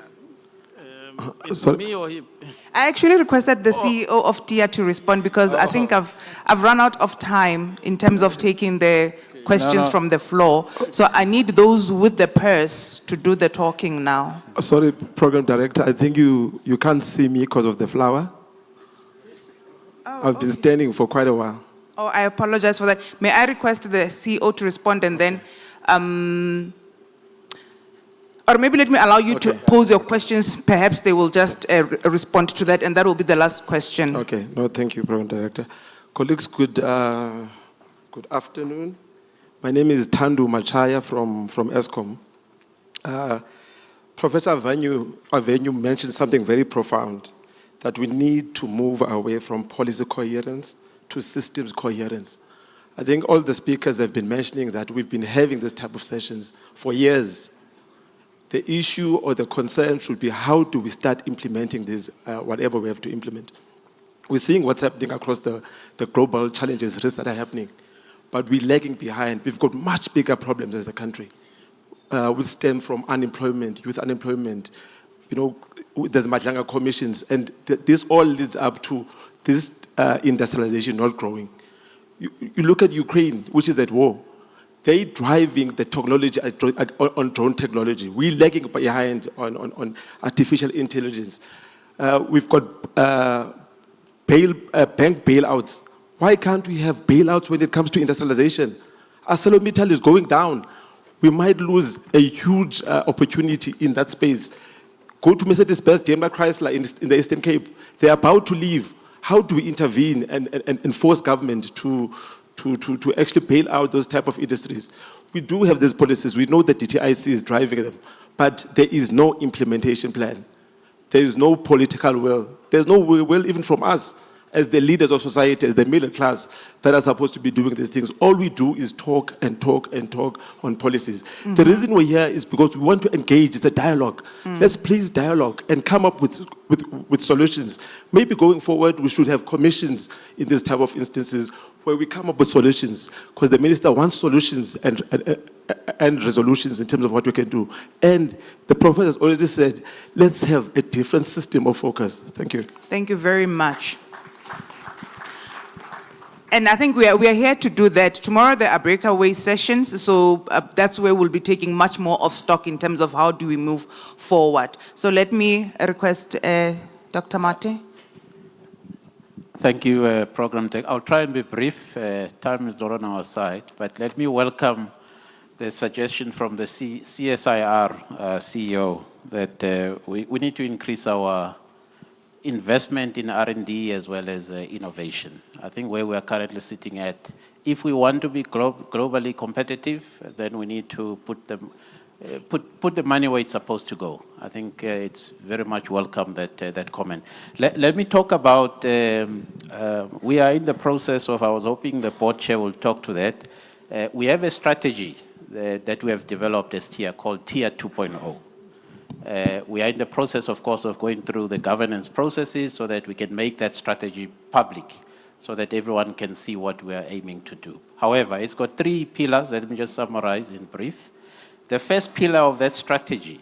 Is it me or him? I actually requested the CEO of TIA to respond because I think I've run out of time in terms of taking the questions from the floor. So I need those with the purse to do the talking now. Sorry, Program Director, I think you can't see me because of the flower. I've been standing for quite a while. Oh, I apologize for that. May I request the CEO to respond and then... Or maybe let me allow you to pose your questions. Perhaps they will just respond to that, and that will be the last question. Okay. No, thank you, Program Director. Colleagues, good afternoon. My name is Tandu Machaya from ESCOM. Professor Avenue mentioned something very profound, that we need to move away from policy coherence to systems coherence. I think all the speakers have been mentioning that we've been having this type of sessions for years. The issue or the concern should be how do we start implementing this, whatever we have to implement. We're seeing what's happening across the global challenges, risks that are happening, but we're lagging behind. We've got much bigger problems as a country. We stem from unemployment, youth unemployment, there's Madlanga commissions, and this all leads up to this industrialization not growing. You look at Ukraine, which is at war. They're driving the technology on drone technology. We're lagging behind on artificial intelligence. We've got bank bailouts. Why can't we have bailouts when it comes to industrialization? ArcelorMittal is going down. We might lose a huge opportunity in that space. Go to Mercedes-Benz, Daimler Chrysler in the Eastern Cape. They're about to leave. How do we intervene and force government to actually bail out those type of industries? We do have these policies. We know that DTIC is driving them, but there is no implementation plan. There is no political will. There's no will even from us as the leaders of society, as the middle class that are supposed to be doing these things. All we do is talk and talk and talk on policies. Mm-hmm. The reason we're here is because we want to engage. It's a dialogue. Let's please dialogue and come up with solutions. Maybe going forward, we should have commissions in this type of instances where we come up with solutions, because the minister wants solutions and resolutions in terms of what we can do. And the Prophet has already said, let's have a different system of focus. Thank you. Thank you very much. And I think we are here to do that. Tomorrow there are breakaway sessions, so that's where we'll be taking much more of stock in terms of how do we move forward. So let me request Dr. Mate. Thank you, Program Tech. I'll try and be brief. Time is not on our side, but let me welcome the suggestion from the CSIR CEO that we need to increase our investment in R&D as well as innovation. I think where we are currently sitting at, if we want to be globally competitive, then we need to put the money where it's supposed to go. I think it's very much welcome that comment. Let me talk about, we are in the process of, I was hoping the board chair will talk to that. We have a strategy that we have developed as TIA called TIA 2.0. We are in the process, of course, of going through the governance processes so that we can make that strategy public, so that everyone can see what we are aiming to do. However, it's got 3 pillars. Let me just summarize in brief. The first pillar of that strategy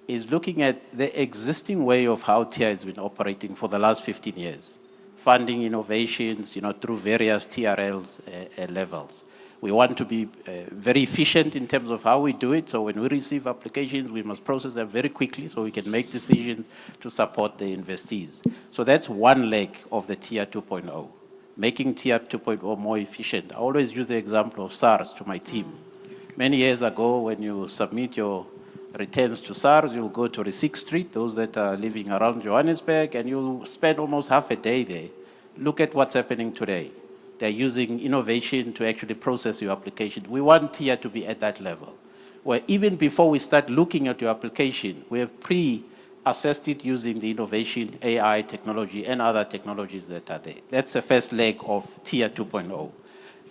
is looking at the existing way of how TIA has been operating for the last 15 years, funding innovations, through various TRLs levels. We want to be very efficient in terms of how we do it. So when we receive applications, we must process them very quickly so we can make decisions to support the investees. So that's one leg of the TIA 2.0, making TIA 2.0 more efficient. I always use the example of SARS to my team. Many years ago, when you submit your returns to SARS, you'll go to Receipt Street, those that are living around Johannesburg, and you'll spend almost half a day there. Look at what's happening today. They're using innovation to actually process your application. We want TIA to be at that level, where even before we start looking at your application, we have pre-assessed it using the innovation, AI technology, and other technologies that are there. That's the first leg of TIA 2.0.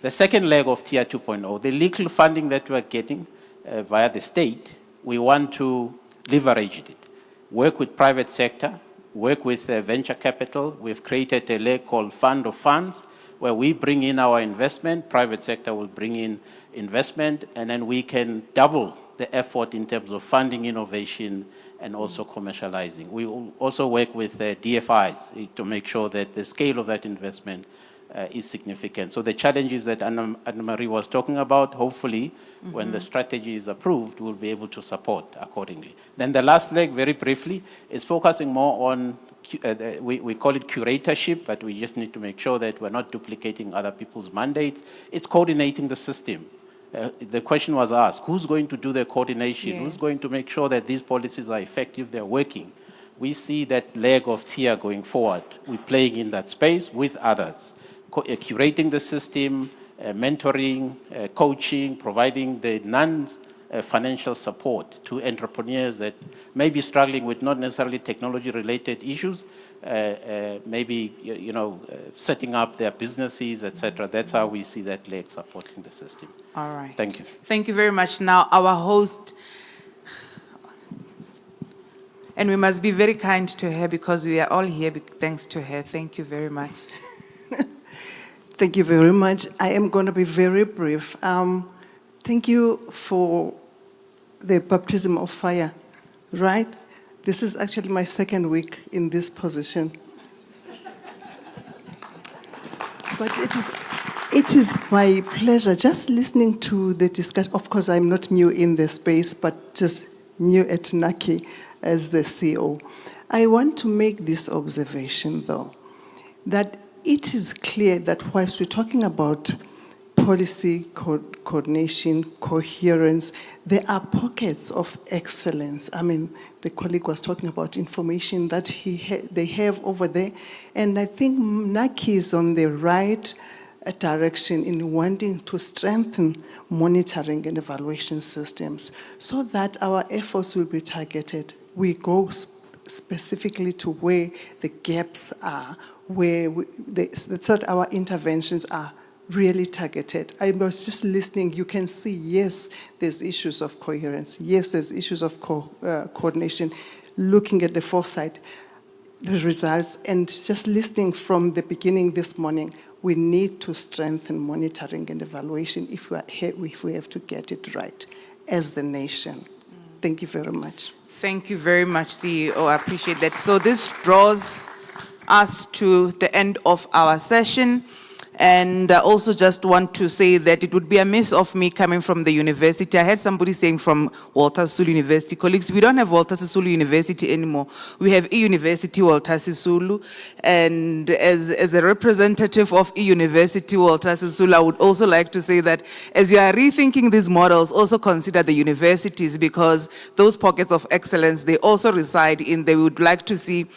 The second leg of TIA 2.0, the legal funding that we're getting via the state, we want to leverage it, work with private sector, work with venture capital. We've created a leg called Fund of Funds, where we bring in our investment, private sector will bring in investment, and then we can double the effort in terms of funding innovation and also commercializing. We will also work with DFIs to make sure that the scale of that investment is significant. So the challenges that Anna-Marie was talking about, hopefully, when the strategy is approved, we'll be able to support accordingly. Then the last leg, very briefly, is focusing more on we call it curatorship, but we just need to make sure that we're not duplicating other people's mandates. It's coordinating the system. The question was asked, who's going to do the coordination? Who's Yes. going to make sure that these policies are effective, they're working? We see that leg of TIA going forward. We're playing in that space with others, curating the system, mentoring, coaching, providing the non-financial support to entrepreneurs that may be struggling with not necessarily technology-related issues, maybe setting up their businesses, etc. That's how we see that leg supporting the system. All right. Thank you. Thank you very much. Now, our host, and we must be very kind to her because we are all here thanks to her. Thank you very much. Thank you very much. I am going to be very brief. Thank you for the baptism of fire, right? This is actually my second week in this position. But it is my pleasure just listening to the discussion. Of course, I'm not new in the space, but just new at NACI as the CEO. I want to make this observation, though, that it is clear that whilst we're talking about policy coordination, coherence, there are pockets of excellence. I mean, the colleague was talking about information that they have over there, and I think NACI is on the right direction in wanting to strengthen monitoring and evaluation systems so that our efforts will be targeted. We go specifically to where the gaps are, where that our interventions are really targeted. I was just listening. You can see, yes, there's issues of coherence. Yes, there's issues of coordination. Looking at the foresight, the results, and just listening from the beginning this morning, we need to strengthen monitoring and evaluation if we have to get it right as the nation. Thank you very much. Thank you very much, CEO. I appreciate that. So this draws us to the end of our session. And I also just want to say that it would be amiss of me coming from the university. I had somebody saying from Walter Sisulu University. Colleagues, we don't have Walter Sisulu University anymore. We have E-University Walter Sisulu. And as a representative of E-University Walter Sisulu, I would also like to say that as you are rethinking these models, also consider the universities, because those pockets of excellence, they also reside in, they would like to see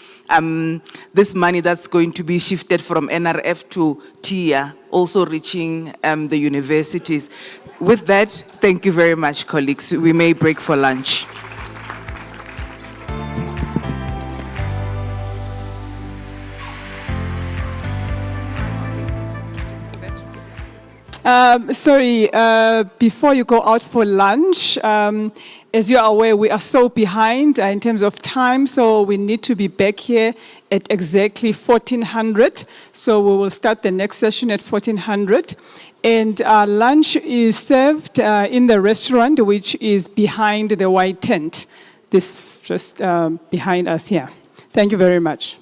this money that's going to be shifted from NRF to TIA, also reaching the universities. With that, thank you very much, colleagues. We may break for lunch. Before you go out for lunch, as you are aware, we are so behind in terms of time, so we need to be back here at exactly 1400. So we will start the next session at 1400. And lunch is served in the restaurant, which is behind the white tent. This just behind us here. Thank you very much.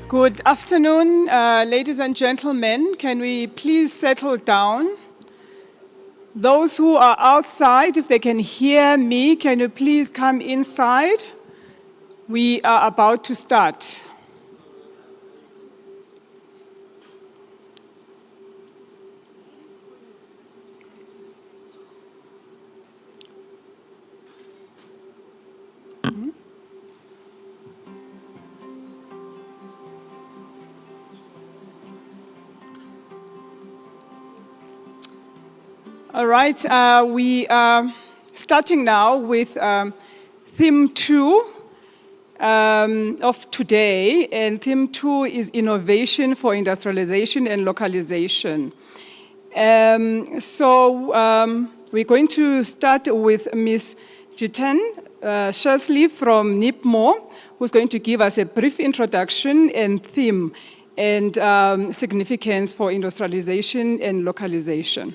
Good afternoon, ladies and gentlemen. Can we please settle down? Those who are outside, if they can hear me, can you please come inside? We are about to start. All right, we are starting now with theme 2 of today, and theme 2 is innovation for industrialization and localization. We're going to start with Ms. Jiten Shersley from NIPMO, who's going to give us a brief introduction and theme and significance for industrialization and localization.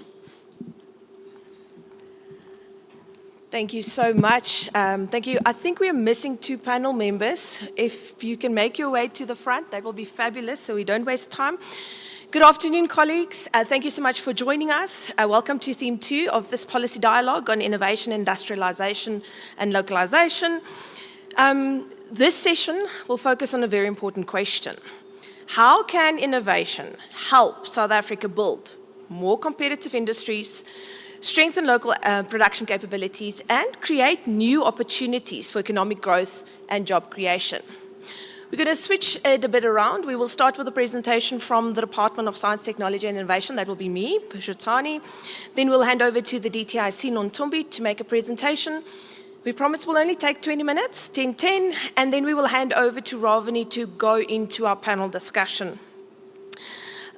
Thank you so much. Thank you. I think we're missing 2 panel members. If you can make your way to the front, that will be fabulous, so we don't waste time. Good afternoon, colleagues. Thank you so much for joining us. Welcome to theme 2 of this policy dialogue on innovation, industrialization, and localization. This session will focus on a very important question. How can innovation help South Africa build more competitive industries, strengthen local production capabilities, and create new opportunities for economic growth and job creation? We're going to switch it a bit around. We will start with a presentation from the Department of Science, Technology and Innovation. That will be me, Pushotani. Then we'll hand over to the DTIC Nontombi to make a presentation. We promise we'll only take 20 minutes, 10-10, and then we will hand over to Ravani to go into our panel discussion.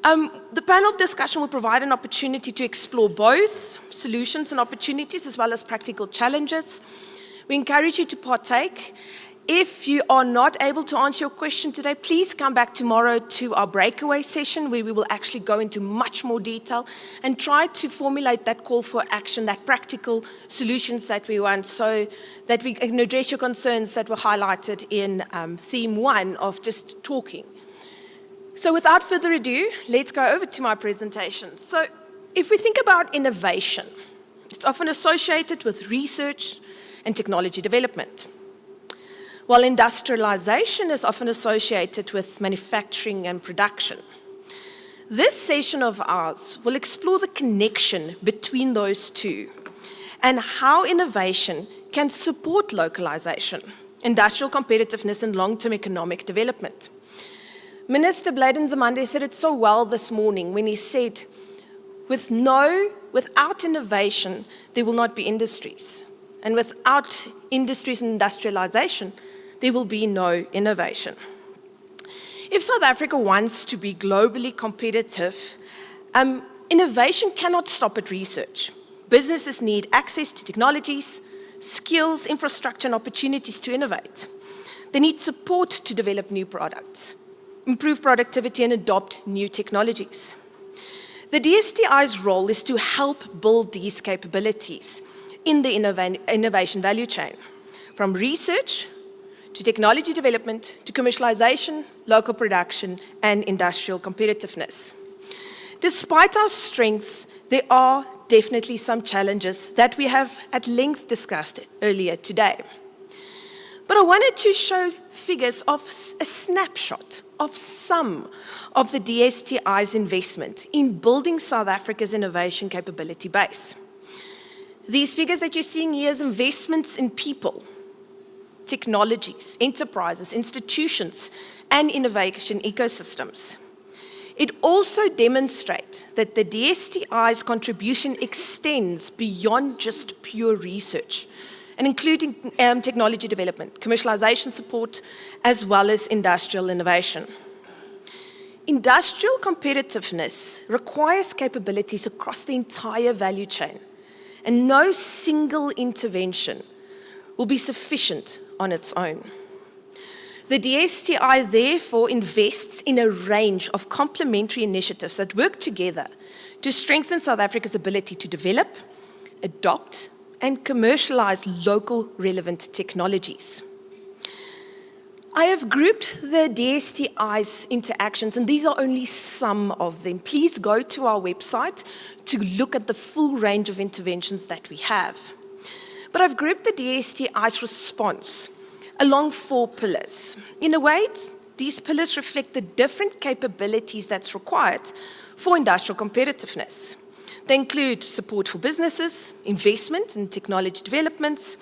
The panel discussion will provide an opportunity to explore both solutions and opportunities as well as practical challenges. We encourage you to partake. If you are not able to answer your question today, please come back tomorrow to our breakaway session where we will actually go into much more detail and try to formulate that call for action, that practical solutions that we want, so that we can address your concerns that were highlighted in theme 1 of just talking. So without further ado, let's go over to my presentation. So if we think about innovation, it's often associated with research and technology development, while industrialization is often associated with manufacturing and production. This session of ours will explore the connection between those two and how innovation can support localization, industrial competitiveness, and long-term economic development. Minister Nzimande said it so well this morning when he said, without innovation, there will not be industries. And without industries and industrialization, there will be no innovation. If South Africa wants to be globally competitive, innovation cannot stop at research. Businesses need access to technologies, skills, infrastructure, and opportunities to innovate. They need support to develop new products, improve productivity, and adopt new technologies. The DSTI's role is to help build these capabilities in the innovation value chain, from research to technology development to commercialization, local production, and industrial competitiveness. Despite our strengths, there are definitely some challenges that we have at length discussed earlier today. But I wanted to show figures of a snapshot of some of the DSTI's investment in building South Africa's innovation capability base. These figures that you're seeing here is investments in people, technologies, enterprises, institutions, and innovation ecosystems. It also demonstrates that the DSTI's contribution extends beyond just pure research, and including technology development, commercialization support, as well as industrial innovation. Industrial competitiveness requires capabilities across the entire value chain, and no single intervention will be sufficient on its own. The DSTI therefore invests in a range of complementary initiatives that work together to strengthen South Africa's ability to develop, adopt, and commercialize local relevant technologies. I have grouped the DSTI's interactions, and these are only some of them. Please go to our website to look at the full range of interventions that we have. But I've grouped the DSTI's response along 4 pillars. In a way, these pillars reflect the different capabilities that's required for industrial competitiveness. They include support for businesses, investment in technology developments,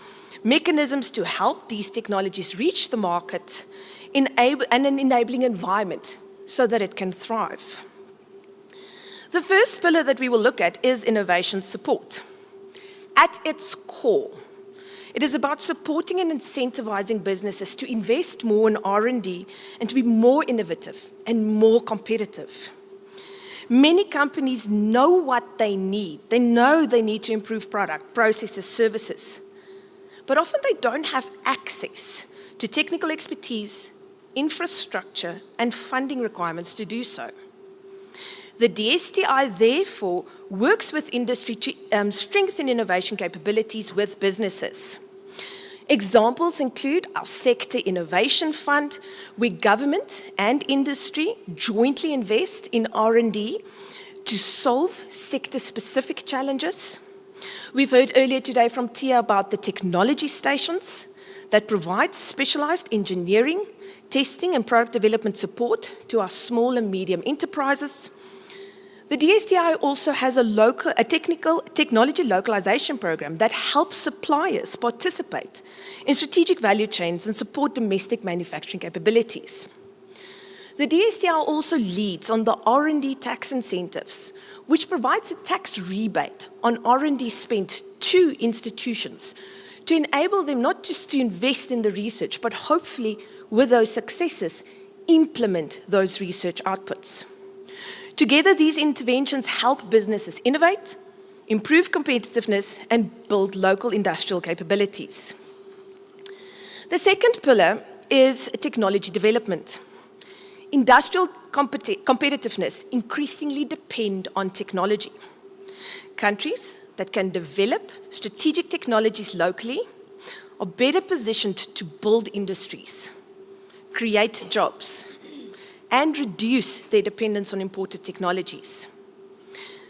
mechanisms to help these technologies reach the market, and an enabling environment so that it can thrive. The first pillar that we will look at is innovation support. At its core, it is about supporting and incentivizing businesses to invest more in R&D and to be more innovative and more competitive. Many companies know what they need. They know they need to improve product, processes, services. But often they don't have access to technical expertise, infrastructure, and funding requirements to do so. The DSTI, therefore, works with industry to strengthen innovation capabilities with businesses. Examples include our Sector Innovation Fund, where government and industry jointly invest in R&D to solve sector-specific challenges. We've heard earlier today from Tia about the technology stations that provide specialized engineering, testing, and product development support to our small and medium enterprises. The DSTI also has a technology localization program that helps suppliers participate in strategic value chains and support domestic manufacturing capabilities. The DSTI also leads on the R&D tax incentives, which provides a tax rebate on R&D spent to institutions to enable them not just to invest in the research, but hopefully, with those successes, implement those research outputs. Together, these interventions help businesses innovate, improve competitiveness, and build local industrial capabilities. The second pillar is technology development. Industrial competitiveness increasingly depend on technology. Countries that can develop strategic technologies locally are better positioned to build industries, create jobs, and reduce their dependence on imported technologies.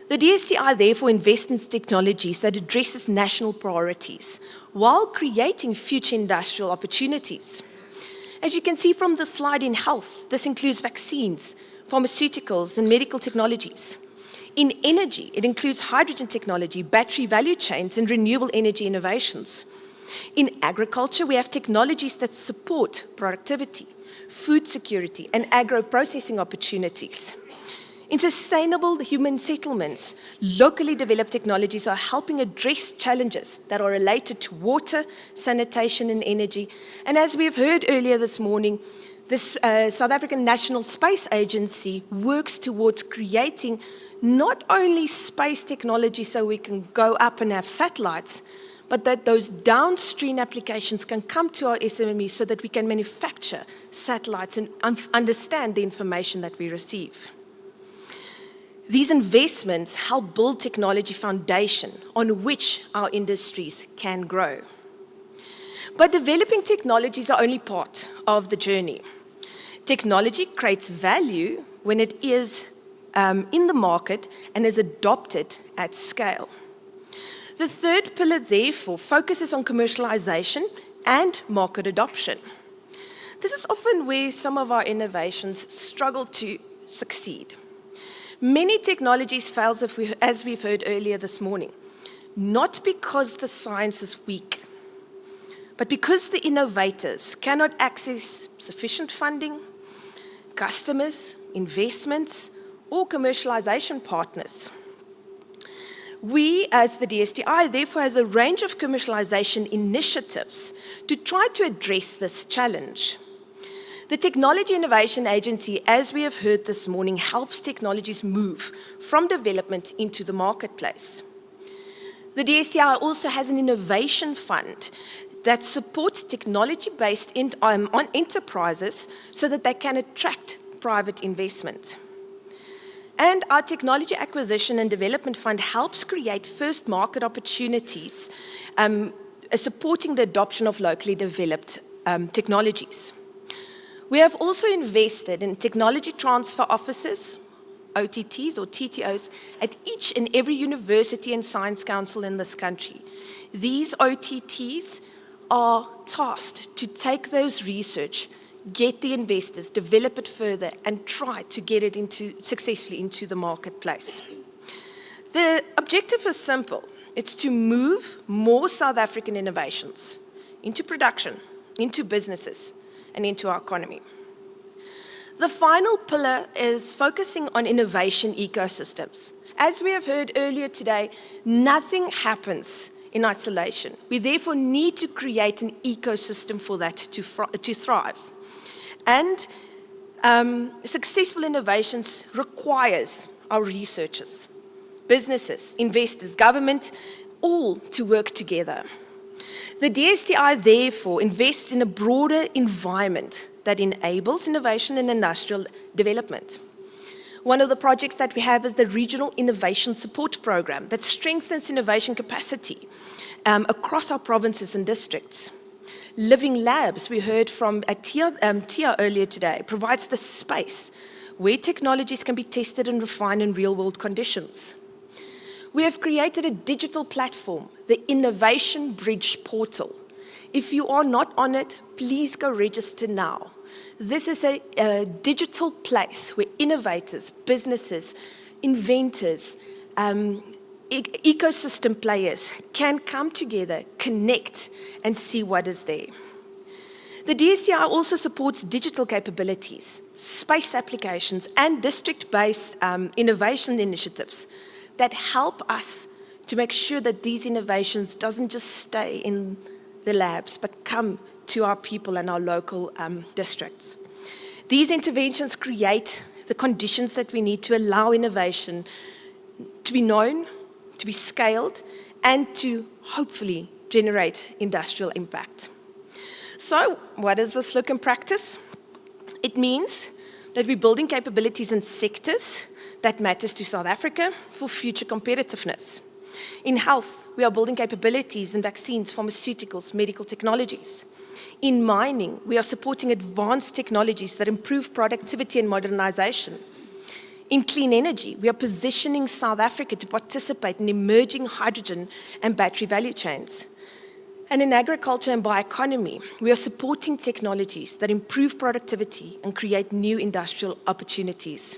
The DSTI therefore invests in technologies that addresses national priorities while creating future industrial opportunities. As you can see from the slide in health, this includes vaccines, pharmaceuticals, and medical technologies. In energy, it includes hydrogen technology, battery value chains, and renewable energy innovations. In agriculture, we have technologies that support productivity, food security, and agro-processing opportunities. In sustainable human settlements, locally developed technologies are helping address challenges that are related to water, sanitation, and energy. And as we've heard earlier this morning, this South African National Space Agency works towards creating not only space technology so we can go up and have satellites, but that those downstream applications can come to our SMMEs so that we can manufacture satellites and understand the information that we receive. These investments help build technology foundation on which our industries can grow. But developing technologies are only part of the journey. Technology creates value when it is in the market and is adopted at scale. The third pillar, therefore, focuses on commercialization and market adoption. This is often where some of our innovations struggle to succeed. Many technologies fail, as we've heard earlier this morning, not because the science is weak, but because the innovators cannot access sufficient funding, customers, investments, or commercialization partners. We, as the DSTI, therefore has a range of commercialization initiatives to try to address this challenge. The Technology Innovation Agency, as we have heard this morning, helps technologies move from development into the marketplace. The DSTI also has an innovation fund that supports technology-based on enterprises so that they can attract private investment. And our Technology Acquisition and Development Fund helps create first market opportunities, supporting the adoption of locally developed technologies. We have also invested in technology transfer offices, OTTs or TTOs, at each and every university and science council in this country. These OTTs are tasked to take those research, get the investors, develop it further, and try to get it successfully into the marketplace. The objective is simple. It's to move more South African innovations into production, into businesses, and into our economy. The final pillar is focusing on innovation ecosystems. As we have heard earlier today, nothing happens in isolation. We therefore need to create an ecosystem for that to thrive. And successful innovations requires our researchers, businesses, investors, government, all to work together. The DSTI therefore invests in a broader environment that enables innovation and industrial development. One of the projects that we have is the Regional Innovation Support Program that strengthens innovation capacity across our provinces and districts. Living Labs, we heard from Tia earlier today, provides the space where technologies can be tested and refined in real-world conditions. We have created a digital platform, the Innovation Bridge Portal. If you are not on it, please go register now. This is a digital place where innovators, businesses, inventors, ecosystem players can come together, connect, and see what is there. The DSTI also supports digital capabilities, space applications, and district-based innovation initiatives that help us to make sure that these innovations doesn't just stay in the labs, but come to our people and our local districts. These interventions create the conditions that we need to allow innovation to be known, to be scaled, and to hopefully generate industrial impact. So, what does this look in practice? It means that we're building capabilities in sectors that matters to South Africa for future competitiveness. In health, we are building capabilities in vaccines, pharmaceuticals, medical technologies. In mining, we are supporting advanced technologies that improve productivity and modernization. In clean energy, we are positioning South Africa to participate in emerging hydrogen and battery value chains. And in agriculture and bioeconomy, we are supporting technologies that improve productivity and create new industrial opportunities.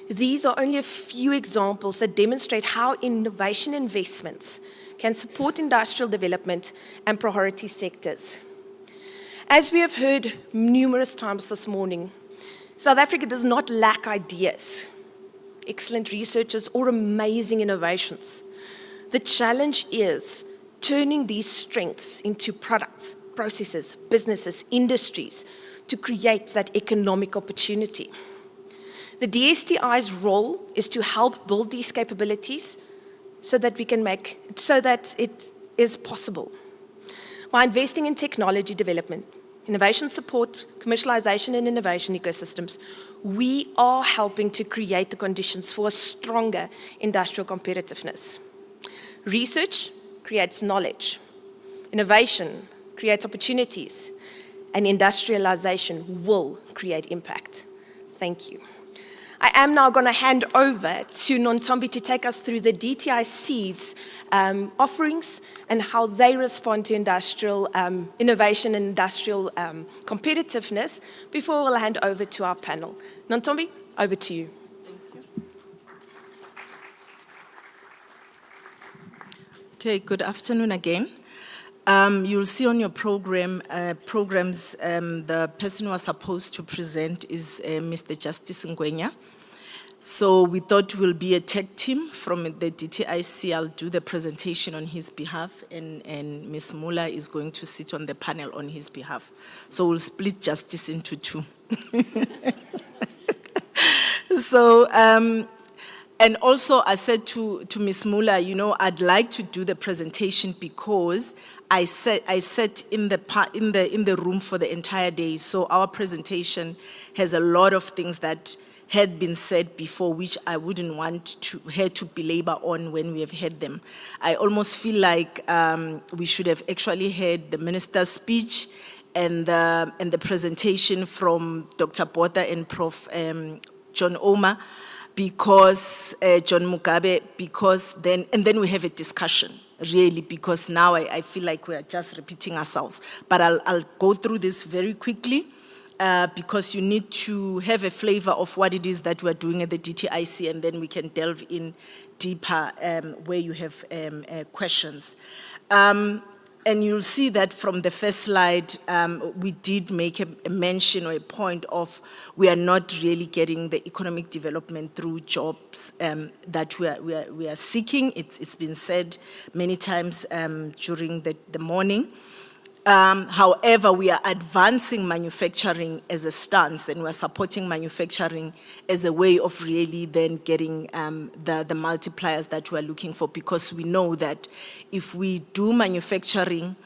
These are only a few examples that demonstrate how innovation investments can support industrial development and priority sectors. As we have heard numerous times this morning, South Africa does not lack ideas, excellent researchers, or amazing innovations. The challenge is turning these strengths into products, processes, businesses, industries to create that economic opportunity. The DSTI's role is to help build these capabilities so that it is possible. By investing in technology development, innovation support, commercialization and innovation ecosystems, we are helping to create the conditions for a stronger industrial competitiveness. Research creates knowledge. Innovation creates opportunities. And industrialization will create impact. Thank you. I am now going to hand over to Nontombi to take us through the DTIC's offerings and how they respond to industrial innovation and industrial competitiveness before we'll hand over to our panel. Nontombi, over to you. Thank you. Okay, good afternoon again. You'll see on your programs, the person who was supposed to present is Mr. Justice Ngwenya. So we thought we'll be a tech team from the DTIC. I'll do the presentation on his behalf, and Ms. Muller is going to sit on the panel on his behalf. So we'll split Justice into two. So, and also I said to Ms. Muller, you know, I'd like to do the presentation because I sat in the room for the entire day. So our presentation has a lot of things that had been said before, which I wouldn't want her to belabor on when we have heard them. I almost feel like we should have actually heard the minister's speech and the presentation from Dr. Botha and Prof. John Oma, because John Mugabe, because then we have a discussion, really, because now I feel like we are just repeating ourselves. But I'll go through this very quickly, because you need to have a flavor of what it is that we're doing at the DTIC, and then we can delve in deeper where you have questions. And you'll see that from the first slide, we did make a mention or a point of we are not really getting the economic development through jobs that we are seeking. It's been said many times during the morning. However, we are advancing manufacturing as a stance, and we're supporting manufacturing as a way of really then getting the multipliers that we're looking for, because we know that if we do manufacturing,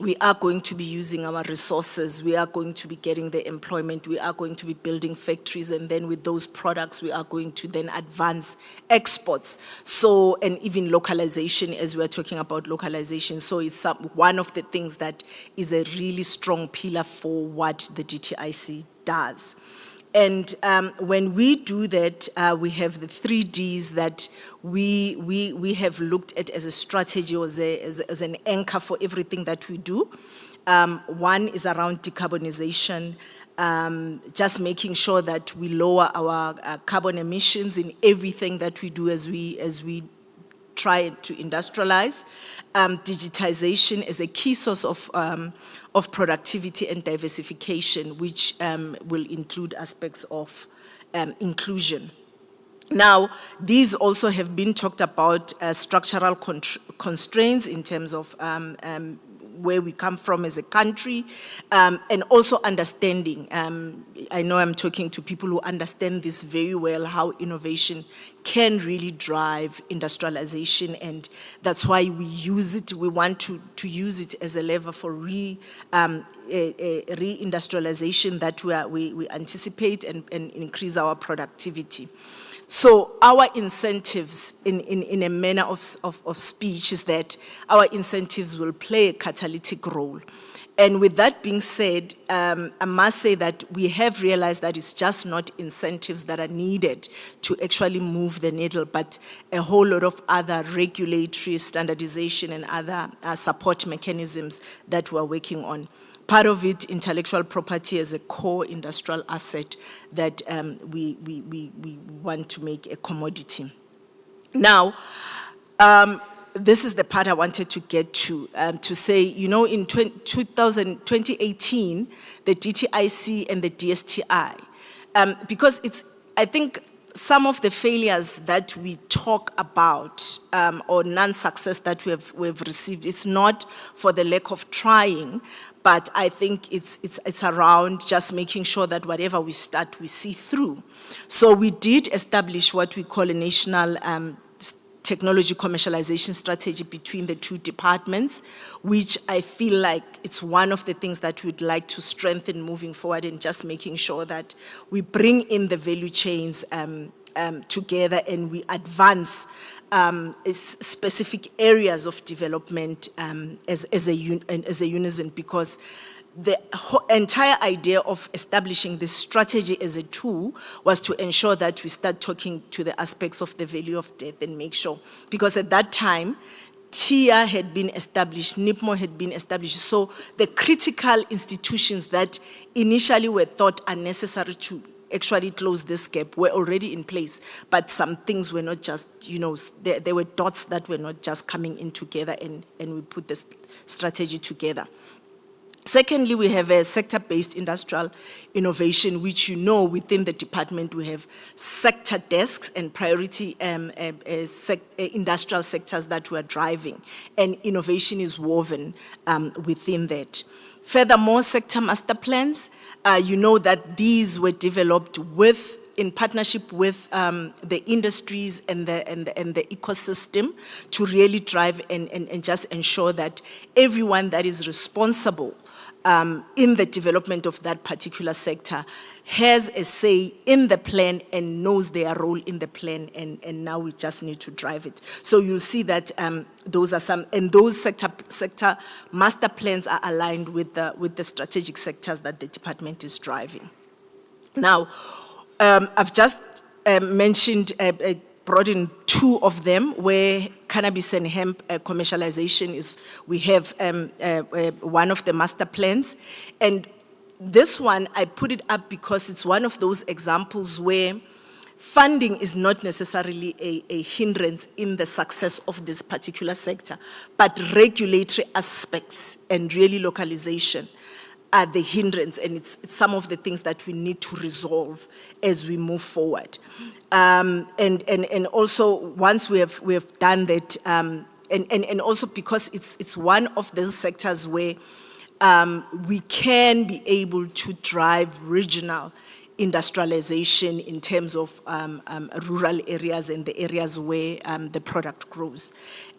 we are going to be using our resources, we are going to be getting the employment, we are going to be building factories, and then with those products, we are going to then advance exports. So, and even localization, as we're talking about localization. So it's one of the things that is a really strong pillar for what the DTIC does. And when we do that, we have the 3 Ds that we have looked at as a strategy or as an anchor for everything that we do. One is around decarbonization, just making sure that we lower our carbon emissions in everything that we do as we try to industrialize. Digitization is a key source of productivity and diversification, which will include aspects of inclusion. Now, these also have been talked about structural constraints in terms of where we come from as a country, and also understanding. I know I'm talking to people who understand this very well, how innovation can really drive industrialization, and that's why we use it. We want to use it as a lever for reindustrialization that we anticipate and increase our productivity. So our incentives, in a manner of speech, is that our incentives will play a catalytic role. And with that being said, I must say that we have realized that it's just not incentives that are needed to actually move the needle, but a whole lot of other regulatory standardization and other support mechanisms that we're working on. Part of it, intellectual property as a core industrial asset that we want to make a commodity. Now, this is the part I wanted to get to say, you know, in 2018, the DTIC and the DSTI, because I think some of the failures that we talk about or non-success that we've received, it's not for the lack of trying, but I think it's around just making sure that whatever we start, we see through. So we did establish what we call a national technology commercialization strategy between the 2 departments, which I feel like it's one of the things that we'd like to strengthen moving forward, and just making sure that we bring in the value chains together and we advance specific areas of development as a unison, because the entire idea of establishing this strategy as a tool was to ensure that we start talking to the aspects of the value of death and make sure, because at that time, TIA had been established, NIPMO had been established, so the critical institutions that initially were thought are necessary to actually close this gap were already in place, but some things were not just, you know, there were dots that were not just coming in together, and we put this strategy together. Secondly, we have a sector-based industrial innovation, which, you know, within the department we have sector desks and priority industrial sectors that we are driving, and innovation is woven within that. Furthermore, sector master plans, you know that these were developed in partnership with the industries and the ecosystem to really drive and just ensure that everyone that is responsible in the development of that particular sector has a say in the plan and knows their role in the plan, and now we just need to drive it. So you'll see that those are some, and those sector master plans are aligned with the strategic sectors that the department is driving. Now, I've just mentioned, brought in two of them where cannabis and hemp commercialization is, we have one of the master plans. And this one, I put it up because it's one of those examples where funding is not necessarily a hindrance in the success of this particular sector, but regulatory aspects and really localization are the hindrance, and it's some of the things that we need to resolve as we move forward. And also, once we have done that, and also because it's one of those sectors where we can be able to drive regional industrialization in terms of rural areas and the areas where the product grows.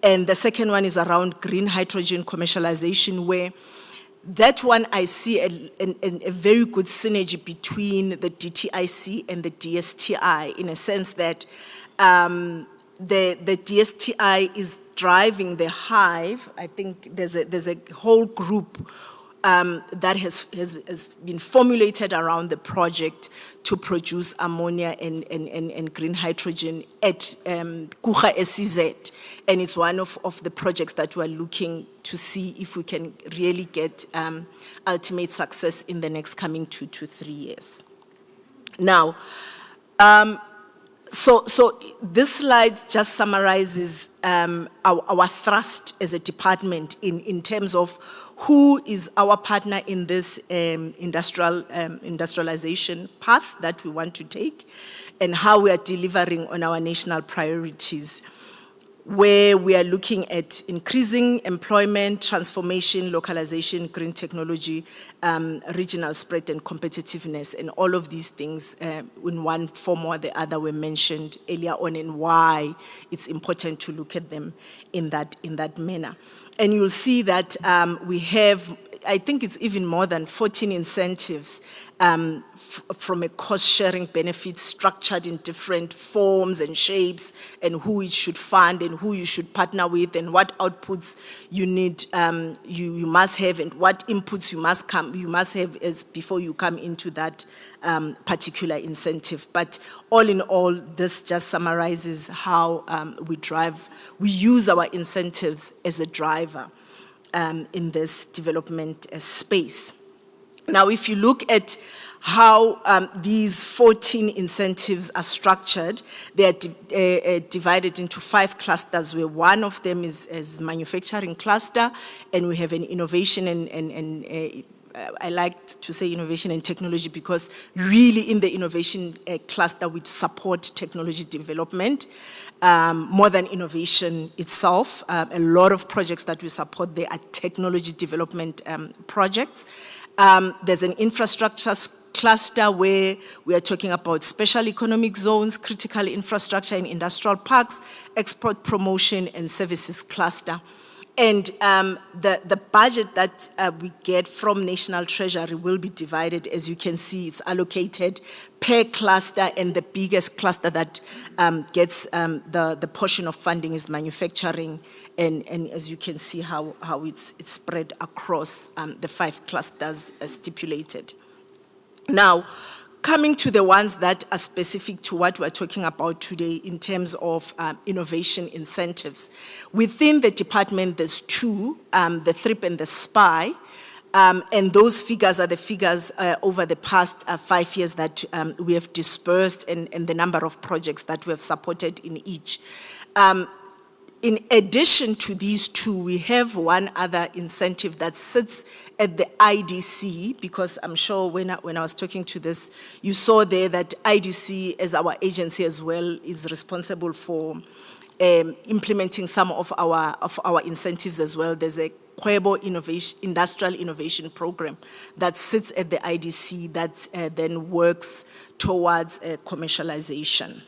And the second one is around green hydrogen commercialization, where that one I see a very good synergy between the DTIC and the DSTI, in a sense that the DSTI is driving the hive. I think there's a whole group that has been formulated around the project to produce ammonia and green hydrogen at Kucha SEZ. And it's one of the projects that we're looking to see if we can really get ultimate success in the next coming 2 to 3 years. Now, so this slide just summarizes our thrust as a department in terms of who is our partner in this industrialization path that we want to take, and how we are delivering on our national priorities, where we are looking at increasing employment, transformation, localization, green technology, regional spread and competitiveness, and all of these things in one form or the other were mentioned earlier on, and why it's important to look at them in that manner. And you'll see that we have, I think it's even more than 14 incentives from a cost-sharing benefit structured in different forms and shapes, and who it should fund and who you should partner with, and what outputs you need, you must have, and what inputs you must have as before you come into that particular incentive. But all in all, this just summarizes how we use our incentives as a driver in this development space. Now, if you look at how these 14 incentives are structured, they are divided into 5 clusters, where one of them is manufacturing cluster, and we have an innovation and I like to say innovation and technology, because really in the innovation cluster we support technology development more than innovation itself. A lot of projects that we support, they are technology development projects. There's an infrastructure cluster where we are talking about special economic zones, critical infrastructure in industrial parks, export promotion and services cluster. And the budget that we get from National Treasury will be divided, as you can see, it's allocated per cluster, and the biggest cluster that gets the portion of funding is manufacturing, and as you can see how it's spread across the 5 clusters as stipulated. Now, coming to the ones that are specific to what we're talking about today in terms of innovation incentives. Within the department, there's 2, the THRIP and the SPY, and those figures are the figures over the past 5 years that we have dispersed, and the number of projects that we have supported in each. In addition to these 2, we have one other incentive that sits at the IDC, because I'm sure when I was talking to this, you saw there that IDC, as our agency as well, is responsible for implementing some of our incentives as well. There's a Kwebo Industrial Innovation Program that sits at the IDC that then works towards commercialization.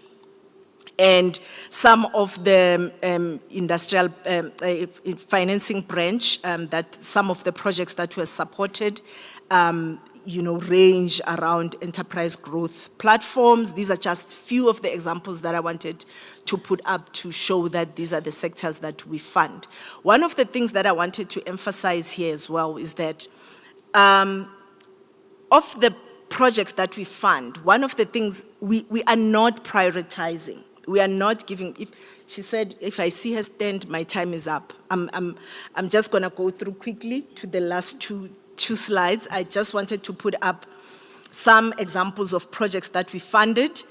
And some of the industrial financing branch, that some of the projects that were supported range around enterprise growth platforms. These are just few of the examples that I wanted to put up to show that these are the sectors that we fund. One of the things that I wanted to emphasize here as well is that of the projects that we fund, one of the things we are not prioritizing. We are not giving, she said, if I see her stand, my time is up. I'm just gonna go through quickly to the last two slides. I just wanted to put up some examples of projects that we funded,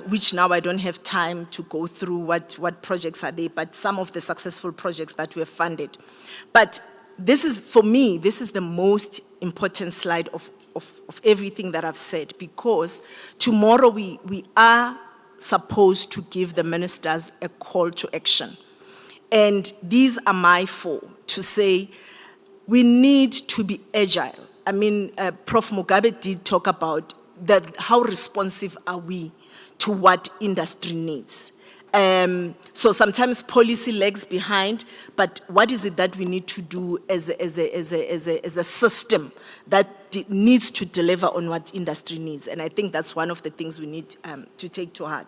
which now I don't have time to go through what projects are they, but some of the successful projects that we have funded. But this is, for me, this is the most important slide of everything that I've said, because tomorrow we are supposed to give the ministers a call to action. And these are my four, to say we need to be agile. I mean, Prof. Mugabe did talk about that, how responsive are we to what industry needs. So sometimes policy lags behind, but what is it that we need to do as a system that needs to deliver on what industry needs? And I think that's one of the things we need to take to heart.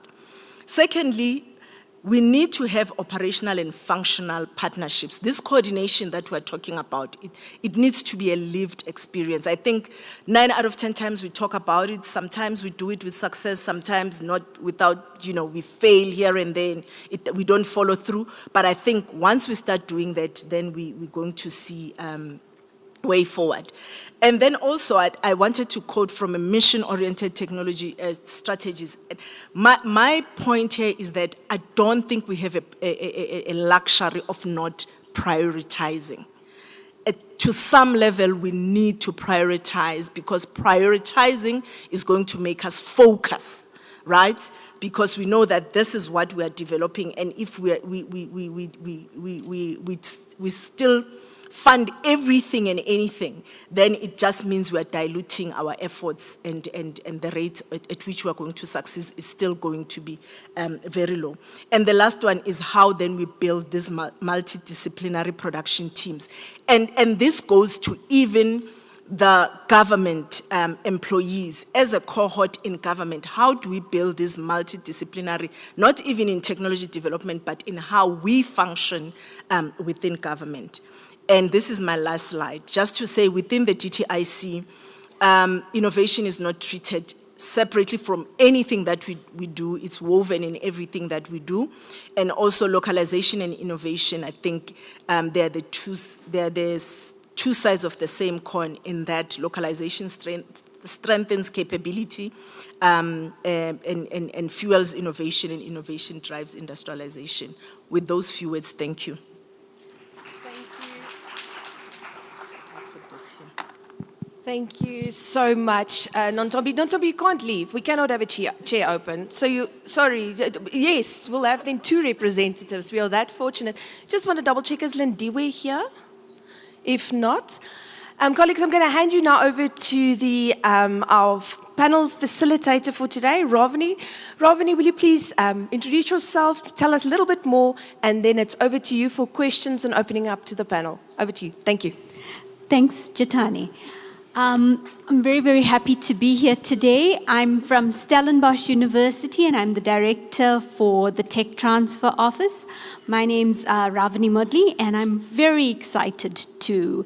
Secondly, we need to have operational and functional partnerships. This coordination that we're talking about, it needs to be a lived experience. I think 9 out of 10 times we talk about it. Sometimes we do it with success, sometimes not without, we fail here and then, we don't follow through. But I think once we start doing that, then we're going to see way forward. And then also, I wanted to quote from a mission-oriented technology strategies. My point here is that I don't think we have a luxury of not prioritizing. To some level, we need to prioritize, because prioritizing is going to make us focus, right? Because we know that this is what we are developing, and if we still fund everything and anything, then it just means we are diluting our efforts, and the rate at which we are going to succeed is still going to be very low. And the last one is how then we build these multidisciplinary production teams. And this goes to even the government employees as a cohort in government. How do we build this multidisciplinary, not even in technology development, but in how we function within government? And this is my last slide, just to say within the DTIC, innovation is not treated separately from anything that we do. It's woven in everything that we do. And also localization and innovation, I think they're the two sides of the same coin, in that localization strengthens capability and fuels innovation, and innovation drives industrialization. With those few words, thank you. Thank you so much, Nontombi. Nontombi, you can't leave. We cannot have a chair open. So sorry, yes, we'll have then 2 representatives. We are that fortunate. Just want to double check, is Lindiwe here? If not, colleagues, I'm going to hand you now over to the our panel facilitator for today, Ravani. Ravani, will you please introduce yourself, tell us a little bit more, and then it's over to you for questions and opening up to the panel. Over to you. Thank you. Thanks, Jatani. I'm very, very happy to be here today. I'm from Stellenbosch University, and I'm the director for the Tech Transfer Office. My name's Ravani Modley, and I'm very excited to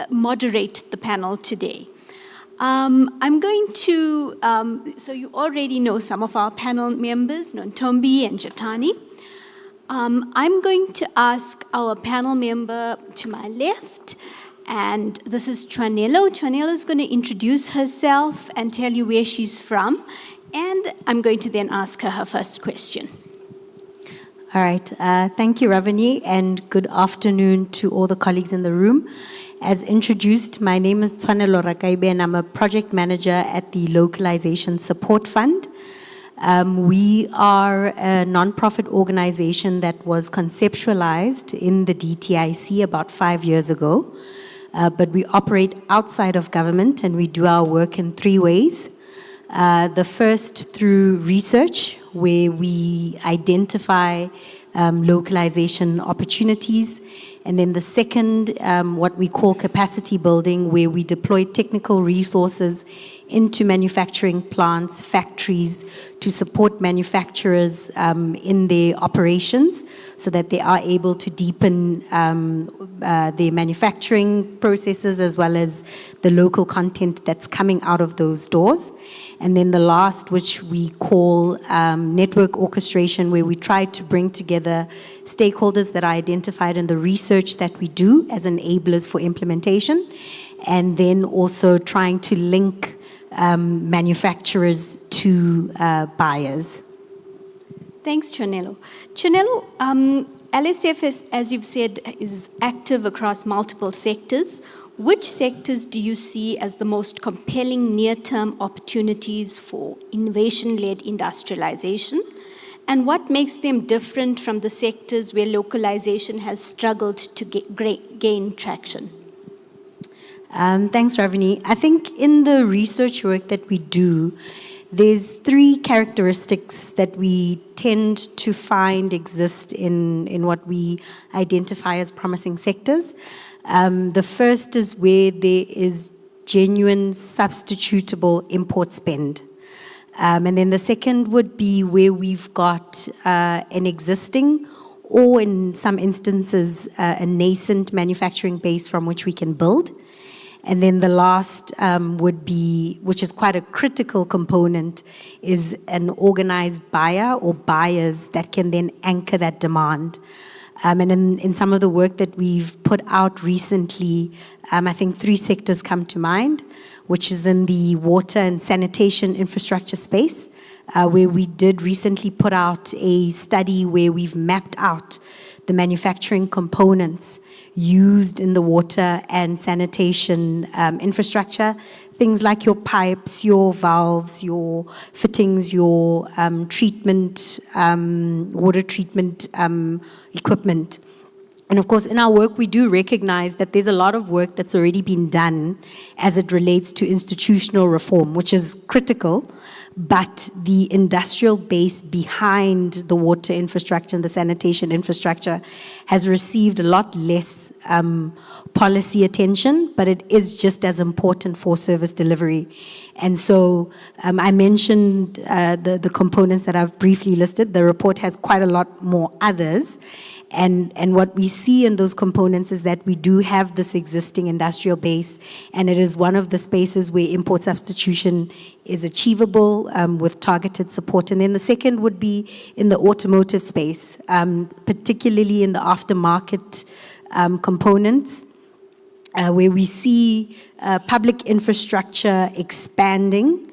moderate the panel today. I'm going to, so you already know some of our panel members, Nontombi and Jatani. I'm going to ask our panel member to my left, and this is Chwanelo. Chwanelo is going to introduce herself and tell you where she's from, and I'm going to then ask her first question. All right. Thank you, Ravani, and good afternoon to all the colleagues in the room. As introduced, my name is Chwanelo Rakaibe, and I'm a project manager at the Localization Support Fund. We are a non-profit organization that was conceptualized in the DTIC about 5 years ago. But we operate outside of government, and we do our work in 3 ways. The first, through research, where we identify localization opportunities And then the second, what we call capacity building, where we deploy technical resources into manufacturing plants, factories, to support manufacturers in their operations so that they are able to deepen their manufacturing processes as well as the local content that's coming out of those doors. And then the last, which we call network orchestration, where we try to bring together stakeholders that are identified in the research that we do as enablers for implementation, and then also trying to link manufacturers to buyers. Thanks, Chonelo. Chonelo, LSF, as you've said, is active across multiple sectors. Which sectors do you see as the most compelling near-term opportunities for innovation-led industrialization? And what makes them different from the sectors where localization has struggled to gain traction? Thanks, Ravini. I think in the research work that we do, there's three characteristics that we tend to find exist in what we identify as promising sectors. The first is where there is genuine substitutable import spend. And then the second would be where we've got an existing or in some instances a nascent manufacturing base from which we can build. And then the last would be, which is quite a critical component, is an organized buyer or buyers that can then anchor that demand. And in some of the work that we've put out recently, I think three sectors come to mind, which is in the water and sanitation infrastructure space, where we did recently put out a study where we've mapped out the manufacturing components used in the water and sanitation infrastructure, things like your pipes, your valves, your fittings, your treatment, water treatment equipment. And of course, in our work, we do recognize that there's a lot of work that's already been done as it relates to institutional reform, which is critical, but the industrial base behind the water infrastructure and the sanitation infrastructure has received a lot less policy attention, but it is just as important for service delivery. And so I mentioned the components that I've briefly listed. The report has quite a lot more others. And what we see in those components is that we do have this existing industrial base, and it is one of the spaces where import substitution is achievable with targeted support. And then the second would be in the automotive space, particularly in the aftermarket components, where we see public infrastructure expanding,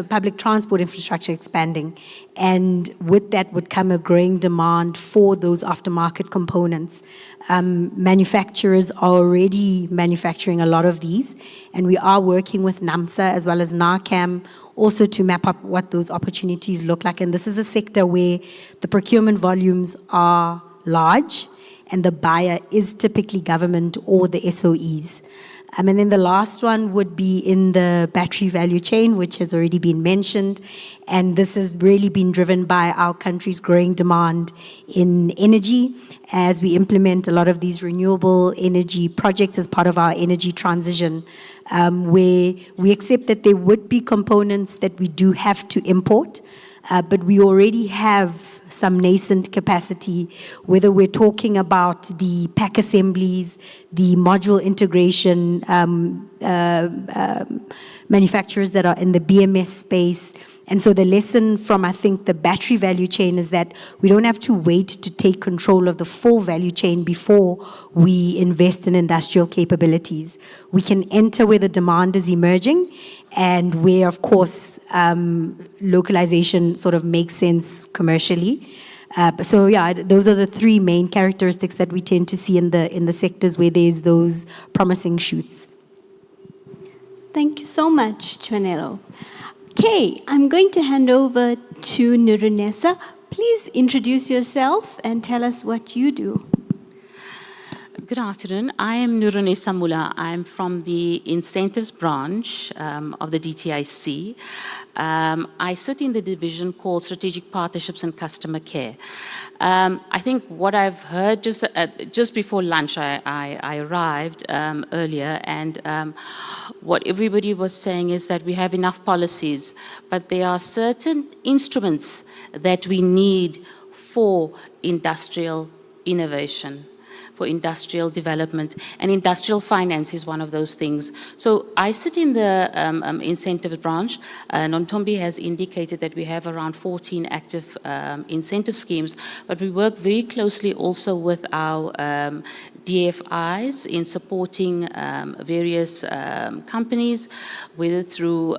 public transport infrastructure expanding, and with that would come a growing demand for those aftermarket components. Manufacturers are already manufacturing a lot of these, and we are working with NAMSA as well as NARCAM also to map up what those opportunities look like. And this is a sector where the procurement volumes are large, and the buyer is typically government or the SOEs. And then the last one would be in the battery value chain, which has already been mentioned. And this has really been driven by our country's growing demand in energy as we implement a lot of these renewable energy projects as part of our energy transition, where we accept that there would be components that we do have to import, but we already have some nascent capacity, whether we're talking about the pack assemblies, the module integration manufacturers that are in the BMS space. And so the lesson from, I think, the battery value chain is that we don't have to wait to take control of the full value chain before we invest in industrial capabilities. We can enter where the demand is emerging and where, of course, localization sort of makes sense commercially. So yeah, those are the three main characteristics that we tend to see in the sectors where there's those promising shoots. Thank you so much, Chonelo. Okay, I'm going to hand over to Nurunesa. Please introduce yourself and tell us what you do. Good afternoon. I am Nurunesa Mula. I'm from the incentives branch of the DTIC. I sit in the division called Strategic Partnerships and Customer Care. I think what I've heard just before lunch, I arrived earlier, and what everybody was saying is that we have enough policies, but there are certain instruments that we need for industrial innovation, for industrial development, and industrial finance is one of those things. So I sit in the incentive branch. Nontombi has indicated that we have around 14 active incentive schemes, but we work very closely also with our DFIs in supporting various companies, whether through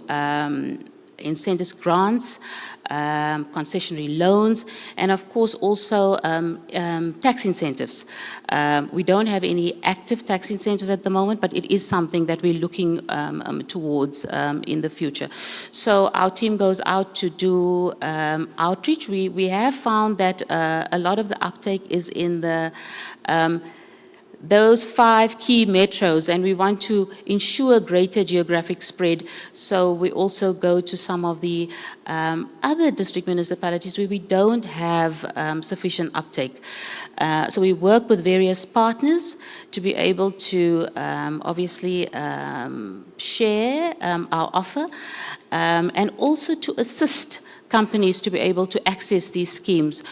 incentives grants, concessionary loans, and of course also tax incentives. We don't have any active tax incentives at the moment, but it is something that we're looking towards in the future. So our team goes out to do outreach. We have found that a lot of the uptake is in the those 5 key metros, and we want to ensure greater geographic spread. So we also go to some of the other district municipalities where we don't have sufficient uptake. So we work with various partners to be able to obviously share our offer and also to assist companies to be able to access these schemes.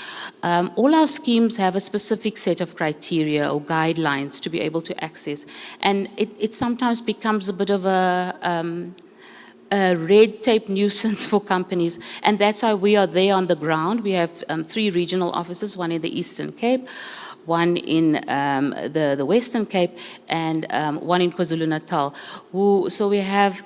All our schemes have a specific set of criteria or guidelines to be able to access. And it sometimes becomes a bit of a red tape nuisance for companies. And that's why we are there on the ground. We have 3 regional offices, one in the Eastern Cape, one in the Western Cape, and one in KwaZulu-Natal. So we have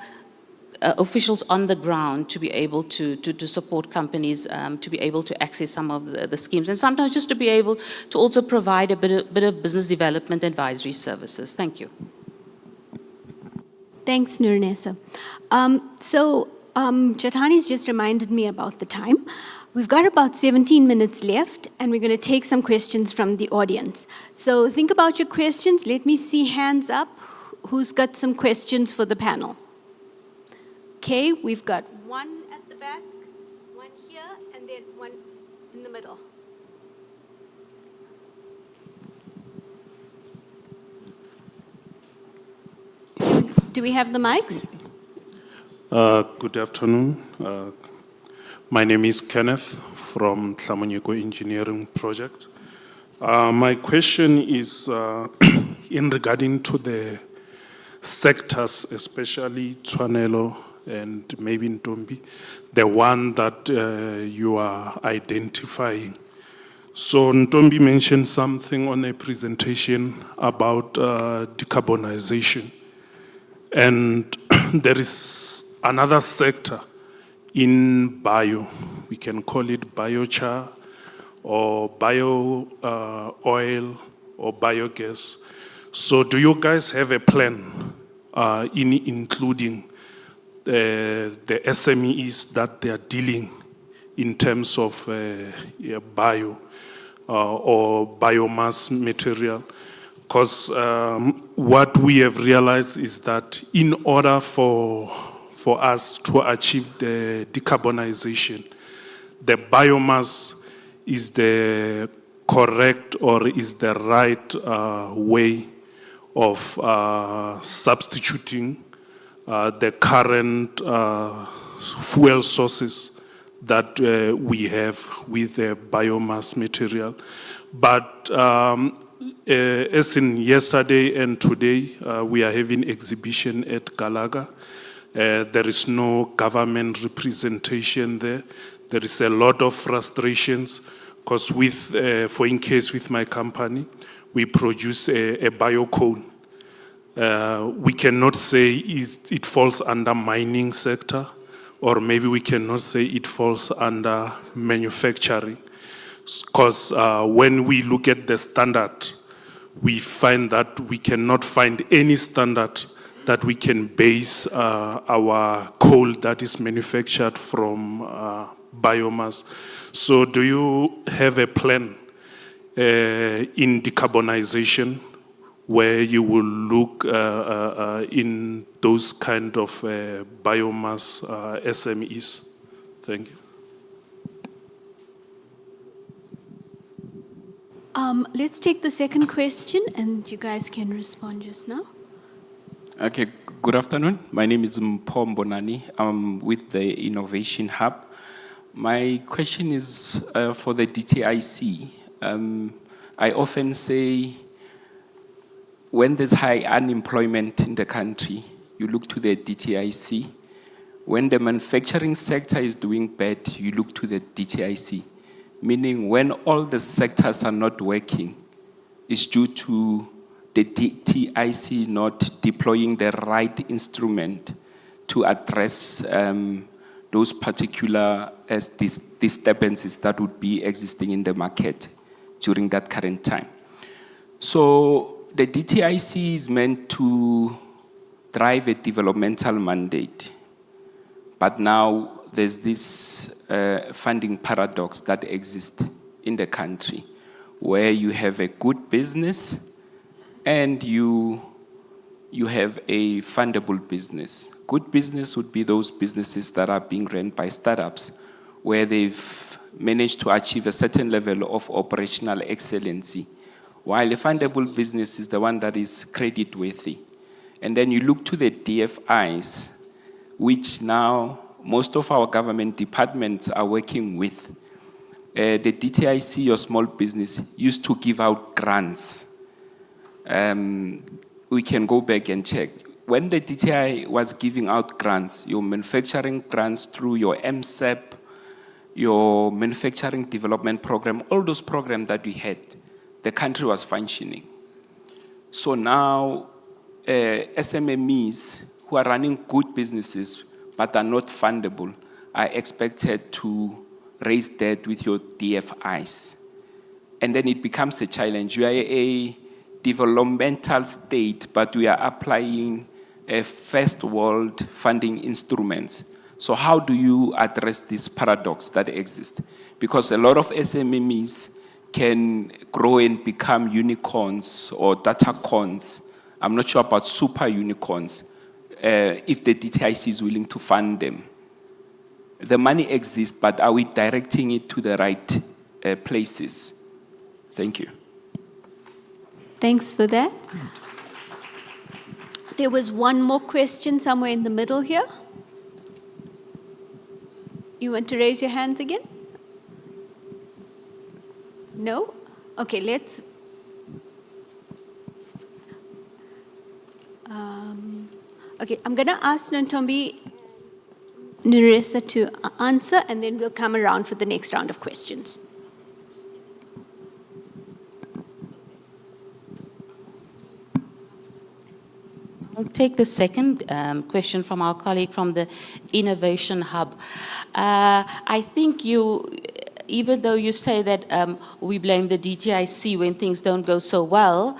officials on the ground to be able to support companies to be able to access some of the schemes, and sometimes just to be able to also provide a bit of business development advisory services. Thank you. Thanks, Nurunesa. Jatani's just reminded me about the time. We've got about 17 minutes left, and we're going to take some questions from the audience. So think about your questions. Let me see hands up. Who's got some questions for the panel? Okay, we've got one at the back, one here, and then one in the middle. Do we have the mics? Good afternoon. My name is Kenneth from Tlamonyeko Engineering Project. My question is in regarding to the sectors, especially Tshwanelo and maybe Ntombi, the one that you are identifying. So Ntombi mentioned something on a presentation about decarbonization. And there is another sector in bio. We can call it biochar or bio oil or biogas. So do you guys have a plan in including the SMEs that they are dealing in terms of bio or biomass material? Because what we have realized is that in order for us to achieve the decarbonization, the biomass is the correct or is the right way of substituting the current fuel sources that we have with the biomass material. But as in yesterday and today, we are having exhibition at Galaga. There is no government representation there. There is a lot of frustrations because for in case with my company, we produce a bio-coal. We cannot say it falls under mining sector, or maybe we cannot say it falls under manufacturing. Because when we look at the standard, we find that we cannot find any standard that we can base our coal that is manufactured from biomass. So do you have a plan in decarbonization where you will look in those kind of biomass SMEs? Thank you. Let's take the second question, and you guys can respond just now. Okay, good afternoon. My name is Mpho Bonani. I'm with the Innovation Hub. My question is for the DTIC. I often say when there's high unemployment in the country, you look to the DTIC. When the manufacturing sector is doing bad, you look to the DTIC. Meaning when all the sectors are not working, it's due to the DTIC not deploying the right instrument to address those particular disturbances that would be existing in the market during that current time. So the DTIC is meant to drive a developmental mandate, but now there's this funding paradox that exists in the country, where you have a good business and you have a fundable business. Good business would be those businesses that are being run by startups, where they've managed to achieve a certain level of operational excellency, while a fundable business is the one that is credit-worthy. And then you look to the DFIs, which now most of our government departments are working with. The DTIC, your small business, used to give out grants. We can go back and check. When the DTI was giving out grants, your manufacturing grants through your MSEP, your manufacturing development program, all those programs that we had, the country was functioning. So now, SMMEs who are running good businesses but are not fundable are expected to raise debt with your DFIs. And then it becomes a challenge. You are a developmental state, but we are applying a first world funding instruments. So how do you address this paradox that exists? Because a lot of SMMEs can grow and become unicorns or datacons. I'm not sure about super unicorns, if the DTIC is willing to fund them. The money exists, but are we directing it to the right places? Thank you. Thanks for that. There was one more question somewhere in the middle here. You want to raise your hands again? No? Okay, let's... okay, I'm going to ask Nontombi Nerissa to answer, and then we'll come around for the next round of questions. I'll take the second question from our colleague from the Innovation Hub. I think even though you say that we blame the DTIC when things don't go so well,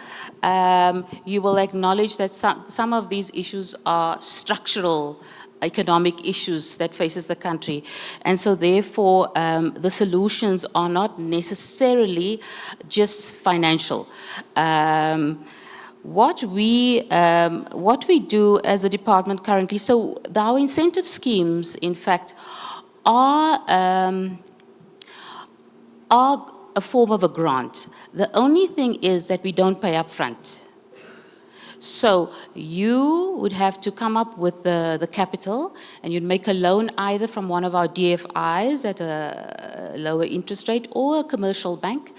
you will acknowledge that some of these issues are structural economic issues that faces the country. And so therefore, the solutions are not necessarily just financial. What we do as a department currently, so our incentive schemes, in fact, are a form of a grant. The only thing is that we don't pay up front. So you would have to come up with the capital, and you'd make a loan either from one of our DFIs at a lower interest rate or a commercial bank,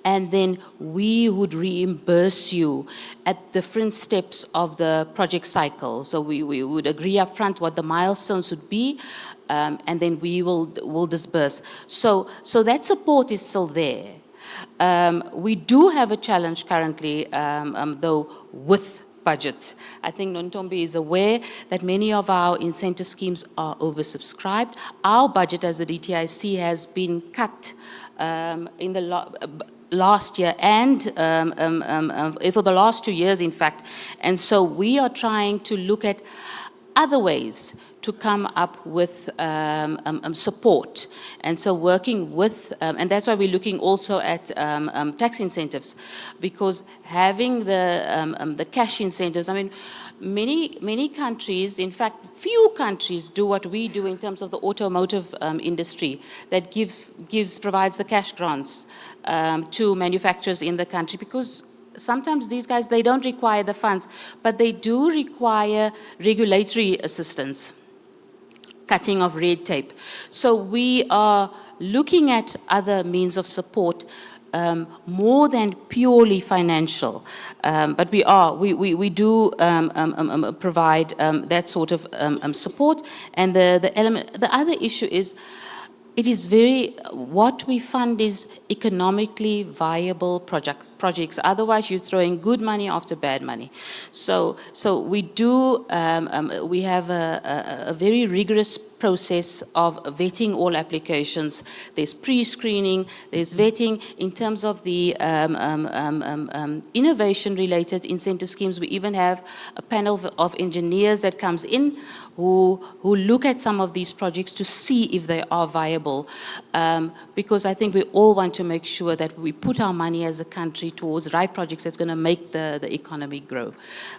and then we would reimburse you at different steps of the project cycle. So we would agree up front what the milestones would be, and then we will disburse. So that support is still there. We do have a challenge currently, though, with budget. I think Nontombi is aware that many of our incentive schemes are oversubscribed. Our budget as the DTIC has been cut in the last year and for the last 2 years, in fact. And so we are trying to look at other ways to come up with support. And so working with, and that's why we're looking also at tax incentives, because having the cash incentives, I mean, many countries, in fact, few countries do what we do in terms of the automotive industry that provides the cash grants to manufacturers in the country, because sometimes these guys, they don't require the funds, but they do require regulatory assistance, cutting of red tape. So we are looking at other means of support, more than purely financial, but we do provide that sort of support. And the other issue is, what we fund is economically viable projects. Otherwise, you're throwing good money after bad money. So we do, we have a very rigorous process of vetting all applications. There's pre-screening, there's vetting. In terms of the innovation-related incentive schemes, we even have a panel of engineers that comes in who look at some of these projects to see if they are viable. Because I think we all want to make sure that we put our money as a country towards right projects that's going to make the economy grow.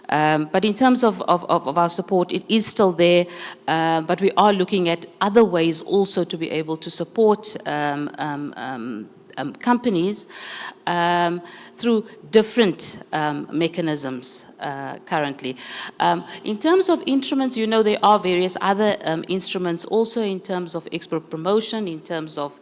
But in terms of our support, it is still there, but we are looking at other ways also to be able to support companies through different mechanisms currently. In terms of instruments, there are various other instruments also in terms of export promotion, in terms of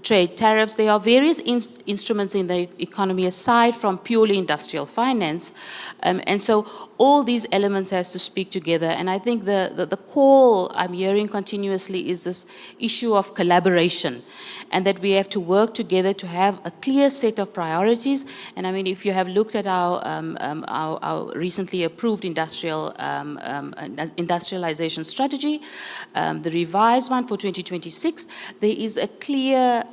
trade tariffs. There are various instruments in the economy aside from purely industrial finance. And so all these elements has to speak together. And I think the call I'm hearing continuously is this issue of collaboration, and that we have to work together to have a clear set of priorities. And I mean, if you have looked at our recently approved industrialization strategy, the revised one for 2026, there is a clear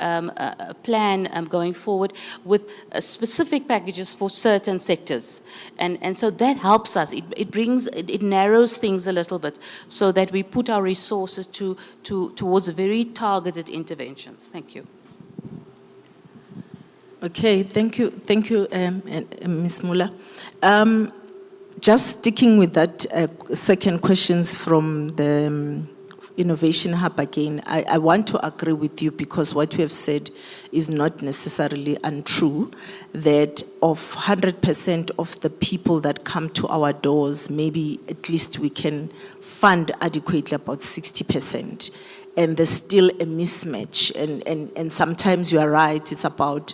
plan going forward with specific packages for certain sectors. And so that helps us. It narrows things a little bit so that we put our resources towards very targeted interventions. Thank you. Okay, thank you, Ms. Muller. Just sticking with that second questions from the Innovation Hub again, I want to agree with you, because what you have said is not necessarily untrue, that of 100% of the people that come to our doors, maybe at least we can fund adequately about 60%. And there's still a mismatch. And sometimes you are right, it's about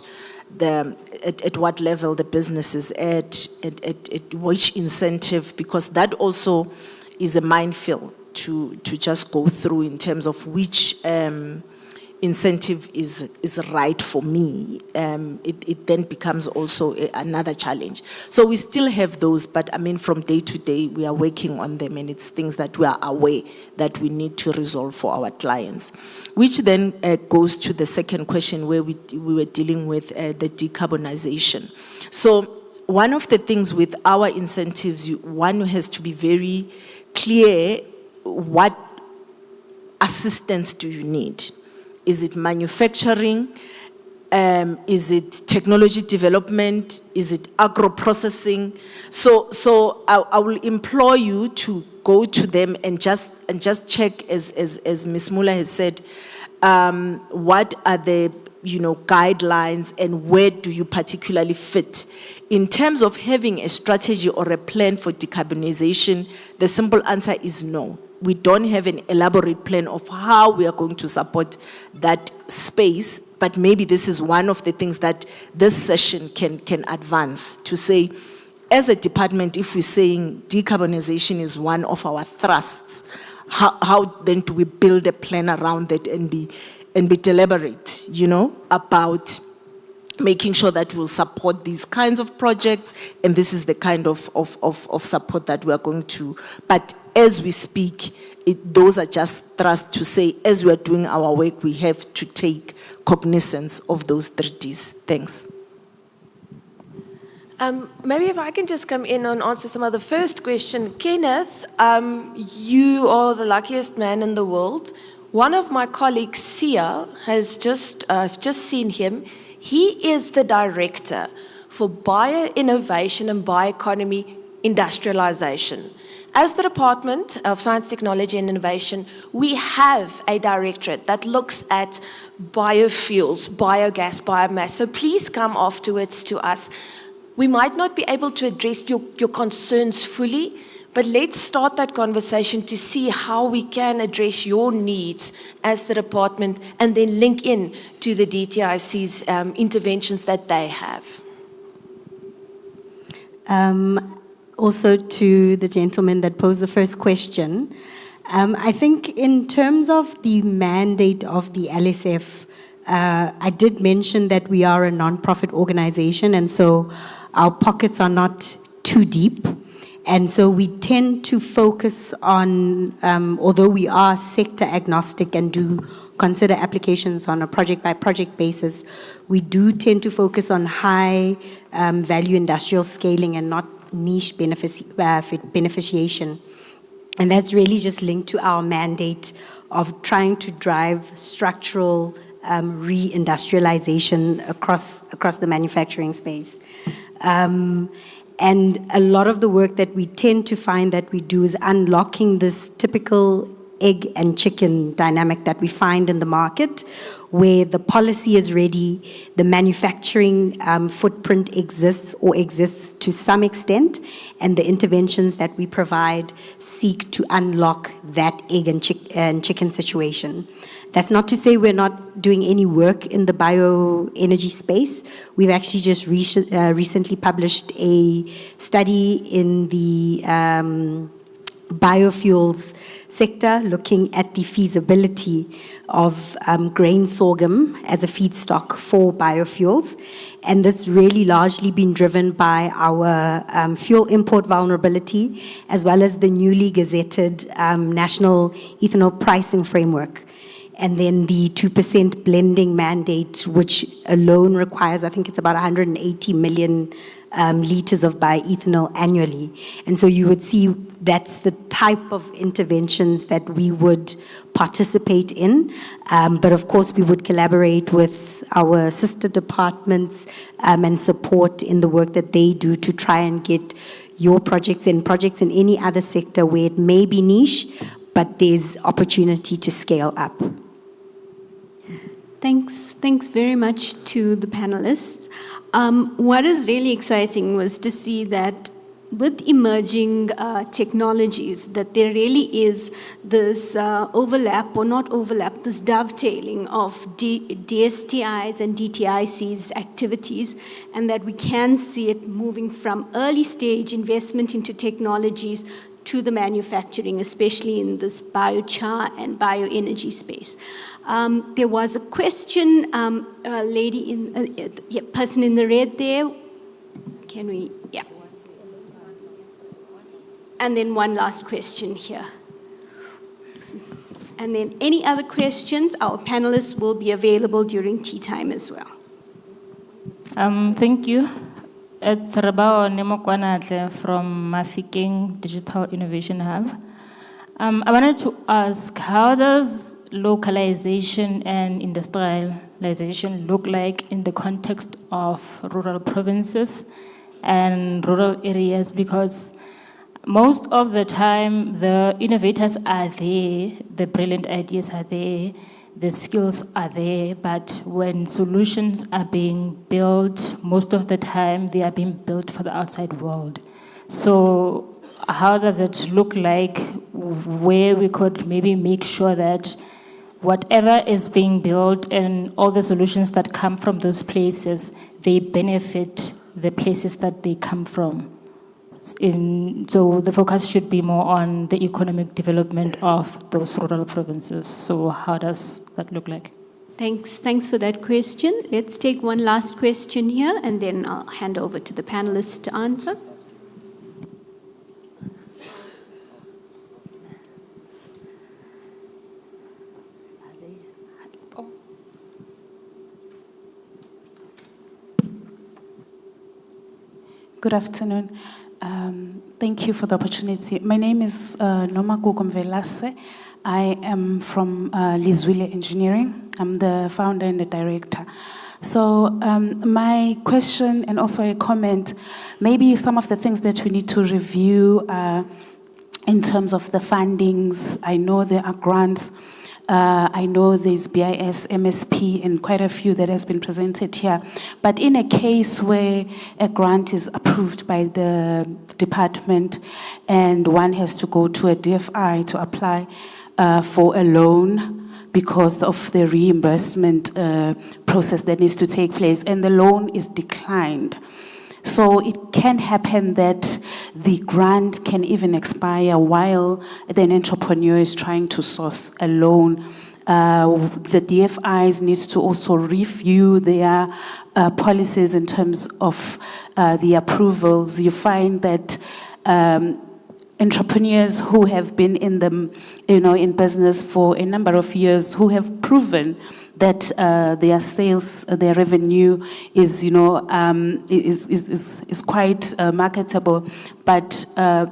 at what level the business is at which incentive, because that also is a minefield to just go through in terms of which incentive is right for me. It then becomes also another challenge. So we still have those, but I mean, from day to day, we are working on them, and it's things that we are aware that we need to resolve for our clients. Which then goes to the second question, where we were dealing with the decarbonization. So one of the things with our incentives, one has to be very clear, what assistance do you need? Is it manufacturing? Is it technology development? Is it agro-processing? So I will implore you to go to them and just check, as Ms. Muller has said, what are the guidelines, and where do you particularly fit? In terms of having a strategy or a plan for decarbonization, the simple answer is no. We don't have an elaborate plan of how we are going to support that space, but maybe this is one of the things that this session can advance, to say, as a department, if we're saying decarbonization is one of our thrusts, how then do we build a plan around that and be deliberate, about making sure that we'll support these kinds of projects, and this is the kind of support that we are going to. But as we speak, those are just thrusts to say, as we are doing our work, we have to take cognizance of those 3 Ds. Thanks. Maybe if I can just come in and answer some of the first question. Kenneth, you are the luckiest man in the world. One of my colleagues, Sia, has I've just seen him. He is the director for bio-innovation and bioeconomy industrialization. As the Department of Science, Technology and Innovation, we have a directorate that looks at biofuels, biogas, biomass. So please come afterwards to us. We might not be able to address your concerns fully, but let's start that conversation to see how we can address your needs as the department and then link in to the DTIC's interventions that they have. Also to the gentleman that posed the first question, I think in terms of the mandate of the LSF, I did mention that we are a non-profit organization, and so our pockets are not too deep. And so we tend to focus on, although we are sector agnostic and do consider applications on a project-by-project basis, we do tend to focus on high value industrial scaling and not niche beneficiation. And that's really just linked to our mandate of trying to drive structural re-industrialization across the manufacturing space. And a lot of the work that we tend to find that we do is unlocking this typical egg and chicken dynamic that we find in the market, where the policy is ready, the manufacturing footprint exists or exists to some extent, and the interventions that we provide seek to unlock that egg and chicken situation. That's not to say we're not doing any work in the bioenergy space. We've actually just recently published a study in the biofuels sector looking at the feasibility of grain sorghum as a feedstock for biofuels. And that's really largely been driven by our fuel import vulnerability, as well as the newly gazetted National Ethanol Pricing Framework. And then the 2% blending mandate, which alone requires, I think it's about 180 million liters of bioethanol annually. And so you would see that's the type of interventions that we would participate in. But of course, we would collaborate with our sister departments and support in the work that they do to try and get your projects in any other sector where it may be niche, but there's opportunity to scale up. Thanks very much to the panelists. What is really exciting was to see that with emerging technologies, that there really is this overlap, or not overlap, this dovetailing of DSTI's and DTIC's activities, and that we can see it moving from early stage investment into technologies to the manufacturing, especially in this biochar and bioenergy space. There was a question, person in the red there. Can we, yeah. And then one last question here. And then any other questions, our panelists will be available during tea time as well. Thank you. It's Rabao Nemokwanadle from Mafikeng Digital Innovation Hub. I wanted to ask, how does localization and industrialization look like in the context of rural provinces and rural areas? Because most of the time, the innovators are there, the brilliant ideas are there, the skills are there, but when solutions are being built, most of the time they are being built for the outside world. So how does it look like where we could maybe make sure that whatever is being built and all the solutions that come from those places, they benefit the places that they come from? So the focus should be more on the economic development of those rural provinces. So how does that look like? Thanks for that question. Let's take one last question here, and then I'll hand over to the panelists to answer. Good afternoon. Thank you for the opportunity. My name is Nomagugu Mvelase. I am from Lizwile Engineering. I'm the founder and the director. So my question and also a comment, maybe some of the things that we need to review in terms of the fundings. I know there are grants. I know there's BIS, MSP, and quite a few that has been presented here. But in a case where a grant is approved by the department and one has to go to a DFI to apply for a loan because of the reimbursement process that needs to take place, and the loan is declined. So it can happen that the grant can even expire while an entrepreneur is trying to source a loan. The DFIs needs to also review their policies in terms of the approvals. You find that entrepreneurs who have been in business for a number of years, who have proven that their sales, their revenue is quite marketable, but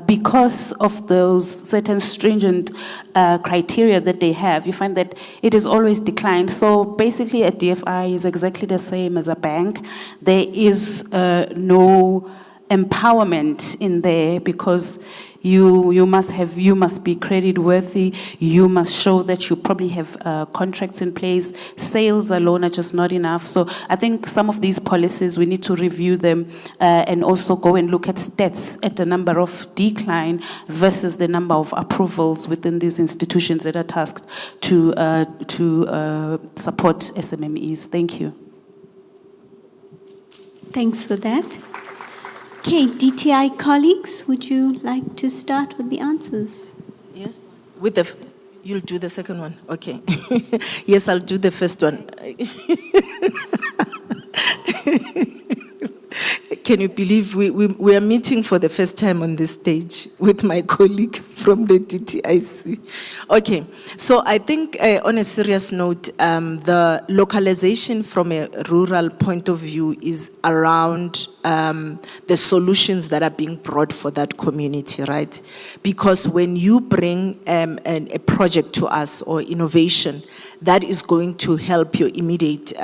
because of those certain stringent criteria that they have, you find that it is always declined. So basically, a DFI is exactly the same as a bank. There is no empowerment in there because you must be credit worthy. You must show that you probably have contracts in place. Sales alone are just not enough. So I think some of these policies we need to review them and also go and look at stats at the number of decline versus the number of approvals within these institutions that are tasked to support SMMEs. Thank you. Thanks for that. Okay, DTI colleagues, would you like to start with the answers? Yes. You'll do the second one. Okay. Yes, I'll do the first one. Can you believe we are meeting for the first time on this stage with my colleague from the DTIC? Okay, so I think on a serious note, the localization from a rural point of view is around the solutions that are being brought for that community, right? Because when you bring a project to us or innovation that is going to help your immediate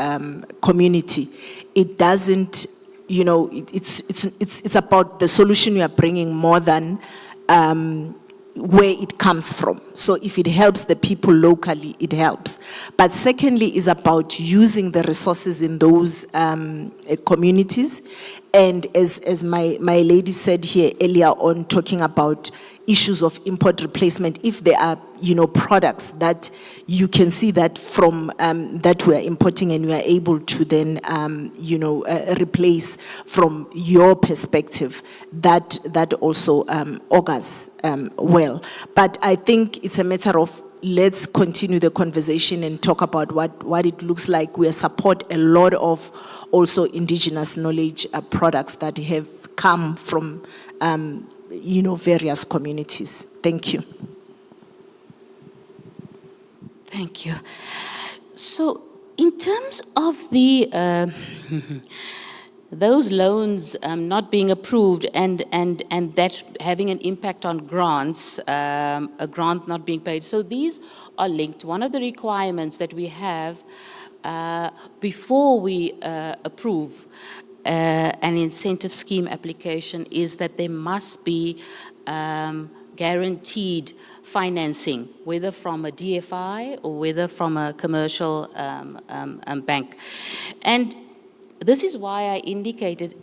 community, it doesn't, it's about the solution you are bringing more than where it comes from. So if it helps the people locally, it helps. But secondly, is about using the resources in those communities. And as my lady said here earlier on, talking about issues of import replacement, if there are products that you can see that from that we are importing and we are able to then replace from your perspective, that also augurs well. But I think it's a matter of let's continue the conversation and talk about what it looks like. We support a lot of also indigenous knowledge products that have come from various communities. Thank you. Thank you. So, in terms of the those loans not being approved and that having an impact on grants, a grant not being paid, so these are linked. One of the requirements that we have before we approve an incentive scheme application is that there must be guaranteed financing, whether from a DFI or whether from a commercial bank. And this is why I indicated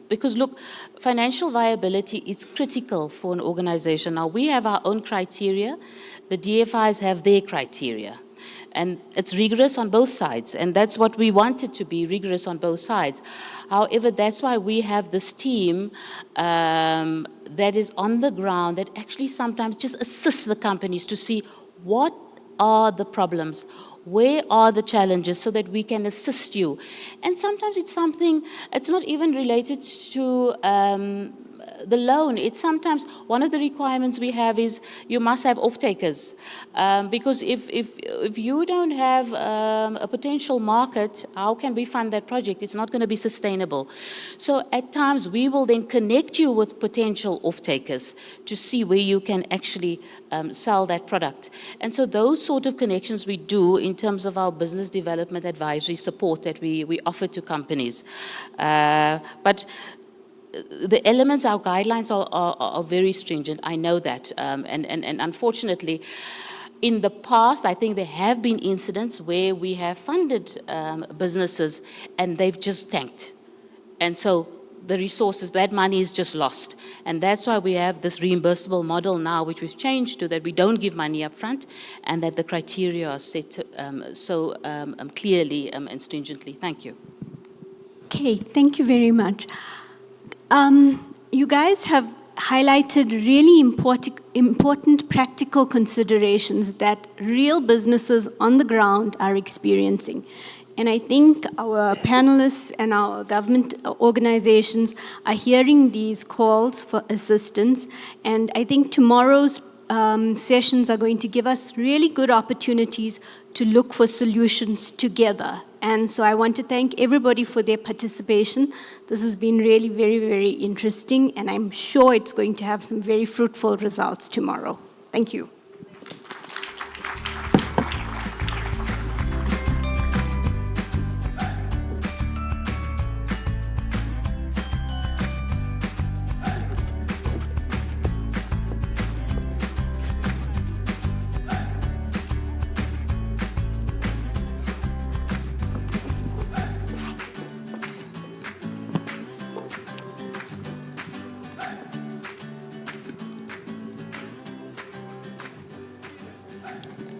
because look, financial viability is critical for an organization. Now, we have our own criteria. The DFIs have their criteria. And it's rigorous on both sides, and that's what we want it to be, rigorous on both sides. However, that's why we have this team that is on the ground that actually sometimes just assists the companies to see what are the problems, where are the challenges, so that we can assist you. And sometimes it's something, it's not even related to the loan, it's sometimes one of the requirements we have is you must have off-takers. Because if you don't have a potential market, how can we fund that project? It's not going to be sustainable. So at times we will then connect you with potential off-takers to see where you can actually sell that product. And so those sort of connections we do in terms of our business development advisory support that we offer to companies. But the elements, our guidelines are very stringent. I know that. And unfortunately, in the past, I think there have been incidents where we have funded businesses and they've just tanked. And so the resources, that money is just lost. And that's why we have this reimbursable model now, which we've changed to that we don't give money up front and that the criteria are set so clearly and stringently. Thank you. Okay, thank you very much. You guys have highlighted really important practical considerations that real businesses on the ground are experiencing. And I think our panelists and our government organizations are hearing these calls for assistance. And I think tomorrow's sessions are going to give us really good opportunities to look for solutions together. And so I want to thank everybody for their participation. This has been really very, very interesting, and I'm sure it's going to have some very fruitful results tomorrow. Thank you.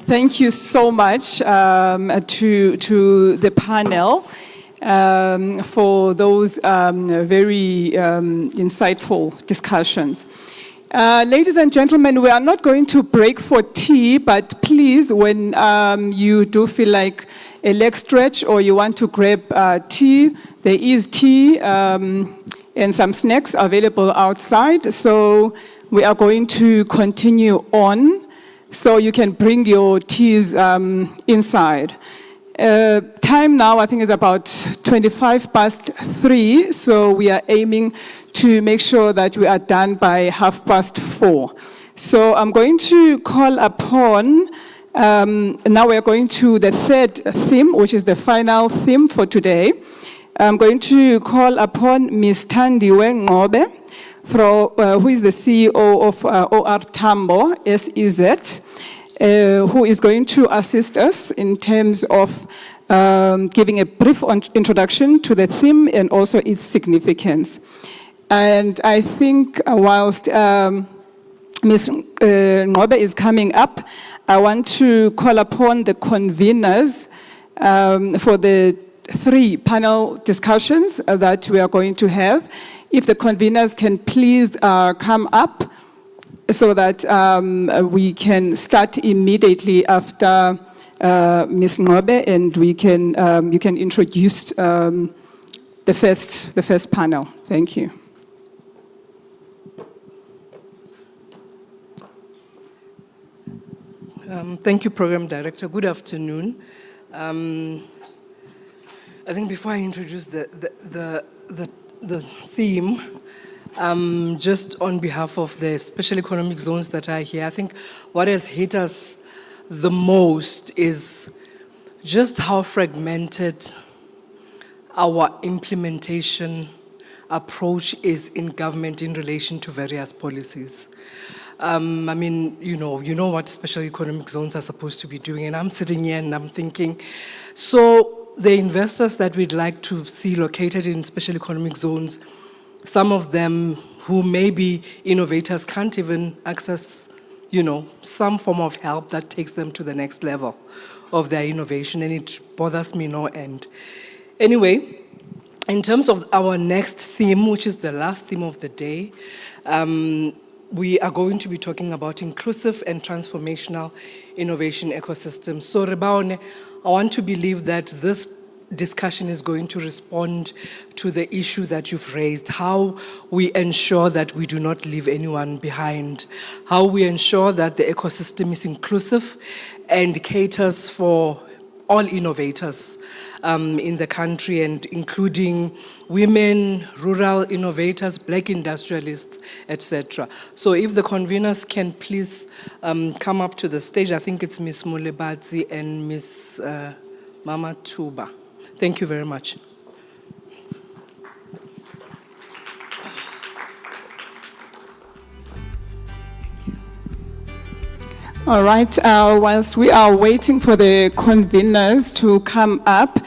Thank you so much to the panel for those very insightful discussions. Ladies and gentlemen, we are not going to break for tea, but please, when you do feel like a leg stretch or you want to grab tea, there is tea and some snacks available outside. So we are going to continue on. So you can bring your teas inside. Time now, I think, is about 3:25. So we are aiming to make sure that we are done by 4:30. So I'm going to call upon, now we're going to the third theme, which is the final theme for today. I'm going to call upon Ms. Thandiwe Ngobe, who is the CEO of OR Tambo, SEZ, who is going to assist us in terms of giving a brief introduction to the theme and also its significance. And I think whilst Ms. Ngobe is coming up, I want to call upon the conveners for the 3 panel discussions that we are going to have. If the conveners can please come up so that we can start immediately after Ms. Ngobe, and we can you can introduce the first panel. Thank you. Thank you, Program Director. Good afternoon. I think before I introduce the theme, just on behalf of the special economic zones that are here, I think what has hit us the most is just how fragmented our implementation approach is in government in relation to various policies. I mean, you know what special economic zones are supposed to be doing, and I'm sitting here and I'm thinking, so the investors that we'd like to see located in special economic zones, some of them who may be innovators can't even access, some form of help that takes them to the next level of their innovation, and it bothers me no end. Anyway, in terms of our next theme, which is the last theme of the day, we are going to be talking about inclusive and transformational innovation ecosystems. So, Rebaone, I want to believe that this discussion is going to respond to the issue that you've raised, how we ensure that we do not leave anyone behind, how we ensure that the ecosystem is inclusive and caters for all innovators in the country, and including women, rural innovators, black industrialists, etc. So if the conveners can please come up to the stage, I think it's Ms. Mulebatsi and Ms. Mama Tuba. Thank you very much. All right, whilst we are waiting for the conveners to come up,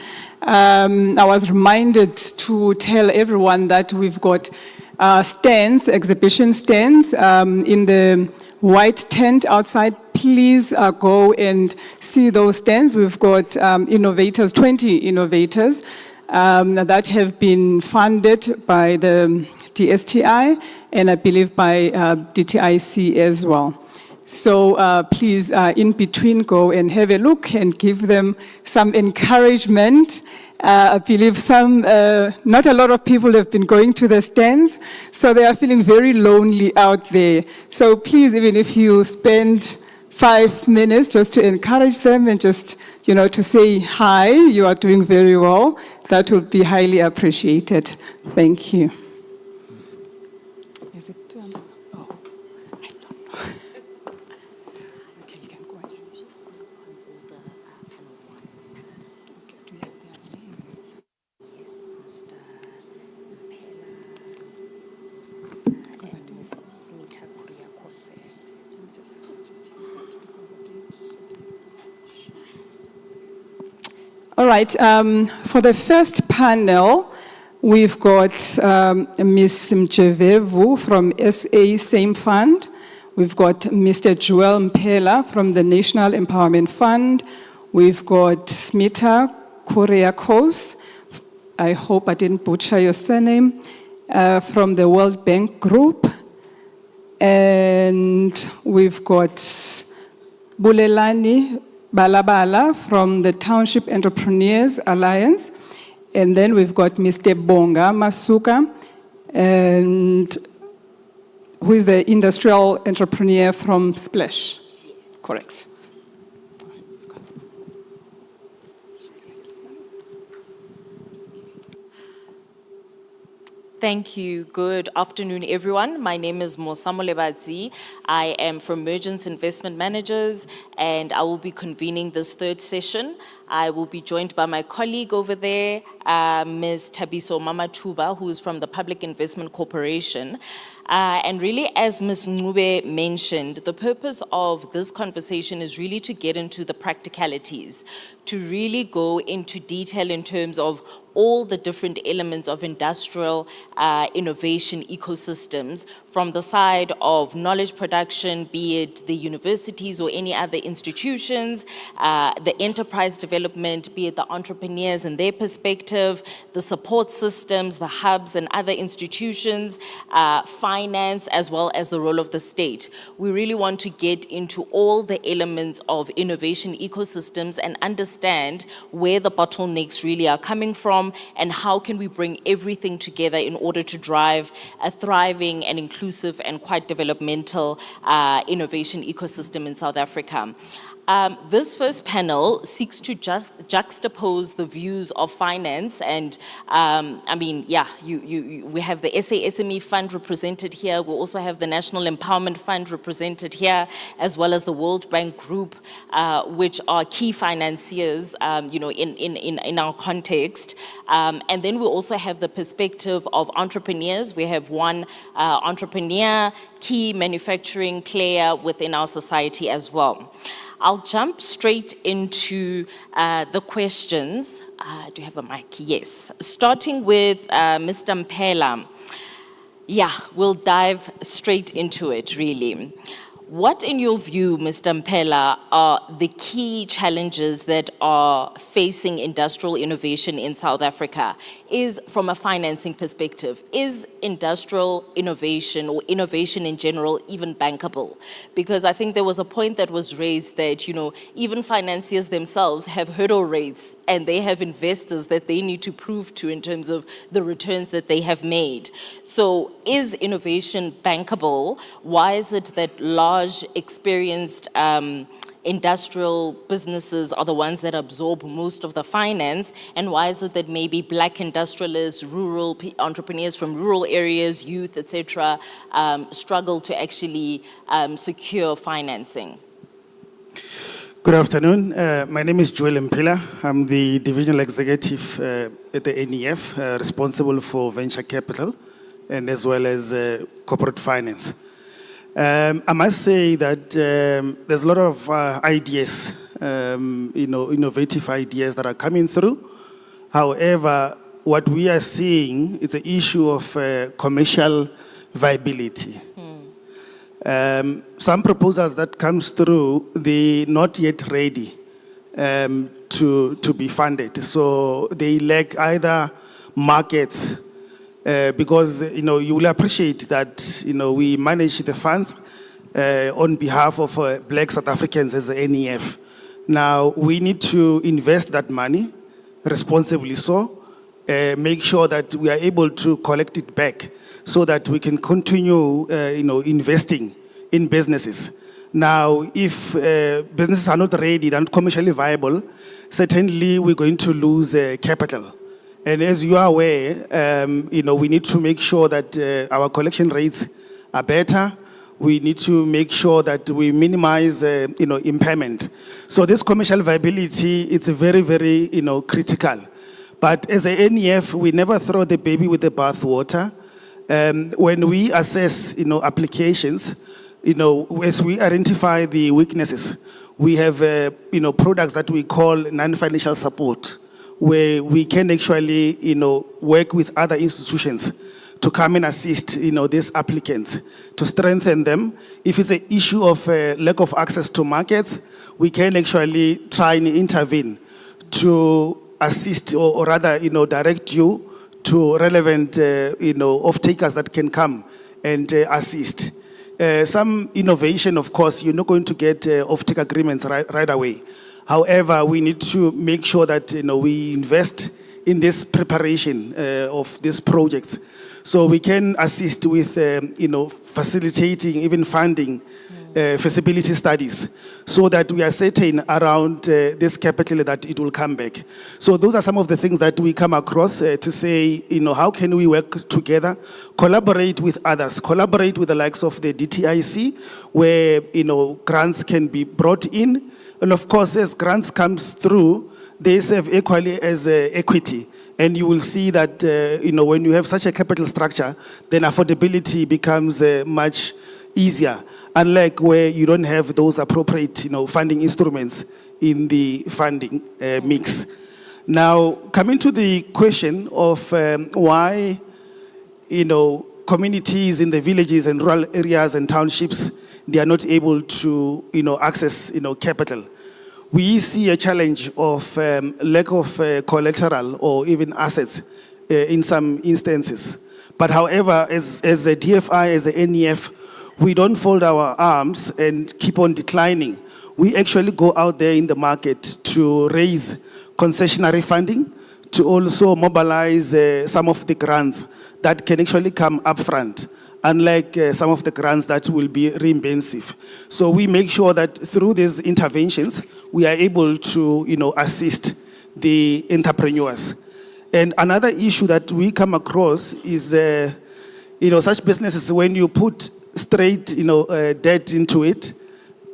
I was reminded to tell everyone that we've got stands, exhibition stands in the white tent outside. Please go and see those stands. We've got innovators, 20 innovators that have been funded by the DSTI and I believe by DTIC as well. So please, in between, go and have a look and give them some encouragement. I believe not a lot of people have been going to the stands, so they are feeling very lonely out there. So please, even if you spend 5 minutes just to encourage them and just, to say, hi, you are doing very well, that would be highly appreciated. Thank you. All right, for the first panel, we've got Ms. Mchevevu from SA Same Fund. We've got Mr. Joel Mpela from the National Empowerment Fund. We've got Smita Kuriakos, I hope I didn't butcher your surname, from the World Bank Group. And we've got Bulelani Balabala from the Township Entrepreneurs Alliance. And then we've got Mr. Bonga Masuka, and who is the industrial entrepreneur from Splash. Yes. Correct. Thank you. Good afternoon, everyone. My name is Mosamo Lebadzi. I am from Mergence Investment Managers, and I will be convening this third session. I will be joined by my colleague over there, Ms. Tabiso Mamatuba, who is from the Public Investment Corporation. And really, as Ms. Ncube mentioned, the purpose of this conversation is really to get into the practicalities, to really go into detail in terms of all the different elements of industrial innovation ecosystems, from the side of knowledge production, be it the universities or any other institutions, the enterprise development, be it the entrepreneurs and their perspective, the support systems, the hubs and other institutions, finance, as well as the role of the state. We really want to get into all the elements of innovation ecosystems and understand where the bottlenecks really are coming from and how can we bring everything together in order to drive a thriving and inclusive and quite developmental innovation ecosystem in South Africa. This first panel seeks to just juxtapose the views of finance and, we have the SASME Fund represented here. We also have the National Empowerment Fund represented here, as well as the World Bank Group, which are key financiers, in our context. And then we also have the perspective of entrepreneurs. We have one entrepreneur, key manufacturing player within our society as well. I'll jump straight into the questions. Do you have a mic? Yes. Starting with Mr. Mpela. Yeah, we'll dive straight into it, really. What, in your view, Mr. Mpela, are the key challenges that are facing industrial innovation in South Africa? Is, from a financing perspective, is industrial innovation or innovation in general even bankable? Because I think there was a point that was raised that, even financiers themselves have hurdle rates and they have investors that they need to prove to in terms of the returns that they have made. So is innovation bankable? Why is it that large, experienced industrial businesses are the ones that absorb most of the finance? And why is it that maybe black industrialists, rural entrepreneurs from rural areas, youth, etc., struggle to actually secure financing? Good afternoon. My name is Joel Mpela. I'm the divisional executive at the NEF, responsible for venture capital and as well as corporate finance. I must say that there's a lot of ideas, innovative ideas that are coming through. However, what we are seeing is an issue of commercial viability. Some proposals that comes through, they're not yet ready to be funded. So they lack either markets, because you will appreciate that we manage the funds on behalf of Black South Africans as the NEF. Now we need to invest that money responsibly, so make sure that we are able to collect it back, so that we can continue investing in businesses. Now, if businesses are not ready, they're not commercially viable, certainly we're going to lose capital. And as you are aware, we need to make sure that our collection rates are better. We need to make sure that we minimize, impairment. So this commercial viability, it's very, very, critical. But as a NEF, we never throw the baby with the bathwater. When we assess, applications, as we identify the weaknesses, we have, products that we call non-financial support, where we can actually, work with other institutions to come and assist, these applicants, to strengthen them. If it's an issue of lack of access to markets, we can actually try and intervene to assist, or rather, direct you to relevant, off-takers that can come and assist. Some innovation, of course, you're not going to get off-take agreements right away. However, we need to make sure that we invest in this preparation of these projects, so we can assist with facilitating, even funding feasibility studies, so that we are certain around this capital that it will come back. So those are some of the things that we come across to say, how can we work together, collaborate with others, collaborate with the likes of the DTIC, where grants can be brought in. And of course, as grants comes through, they serve equally as equity. And you will see that, when you have such a capital structure, then affordability becomes much easier, unlike where you don't have those appropriate, funding instruments in the funding mix. Now, coming to the question of why, communities in the villages and rural areas and townships, they are not able to, access, capital. We see a challenge of lack of collateral or even assets in some instances. But however, as a DFI, as a NEF, we don't fold our arms and keep on declining. We actually go out there in the market to raise concessionary funding, to also mobilize some of the grants that can actually come upfront, unlike some of the grants that will be reimbursable. So we make sure that through these interventions, we are able to, assist the entrepreneurs. And another issue that we come across is, such businesses, when you put straight, debt into it,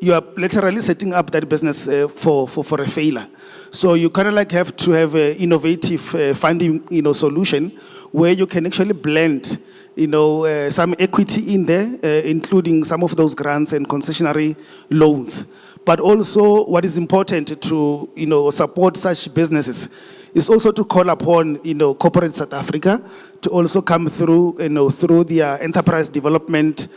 you are literally setting up that business for a failure. So you kind of like have to have an innovative funding, solution where you can actually blend, some equity in there, including some of those grants and concessionary loans. But also, what is important to, support such businesses is also to call upon, corporate South Africa to also come through, through their enterprise development,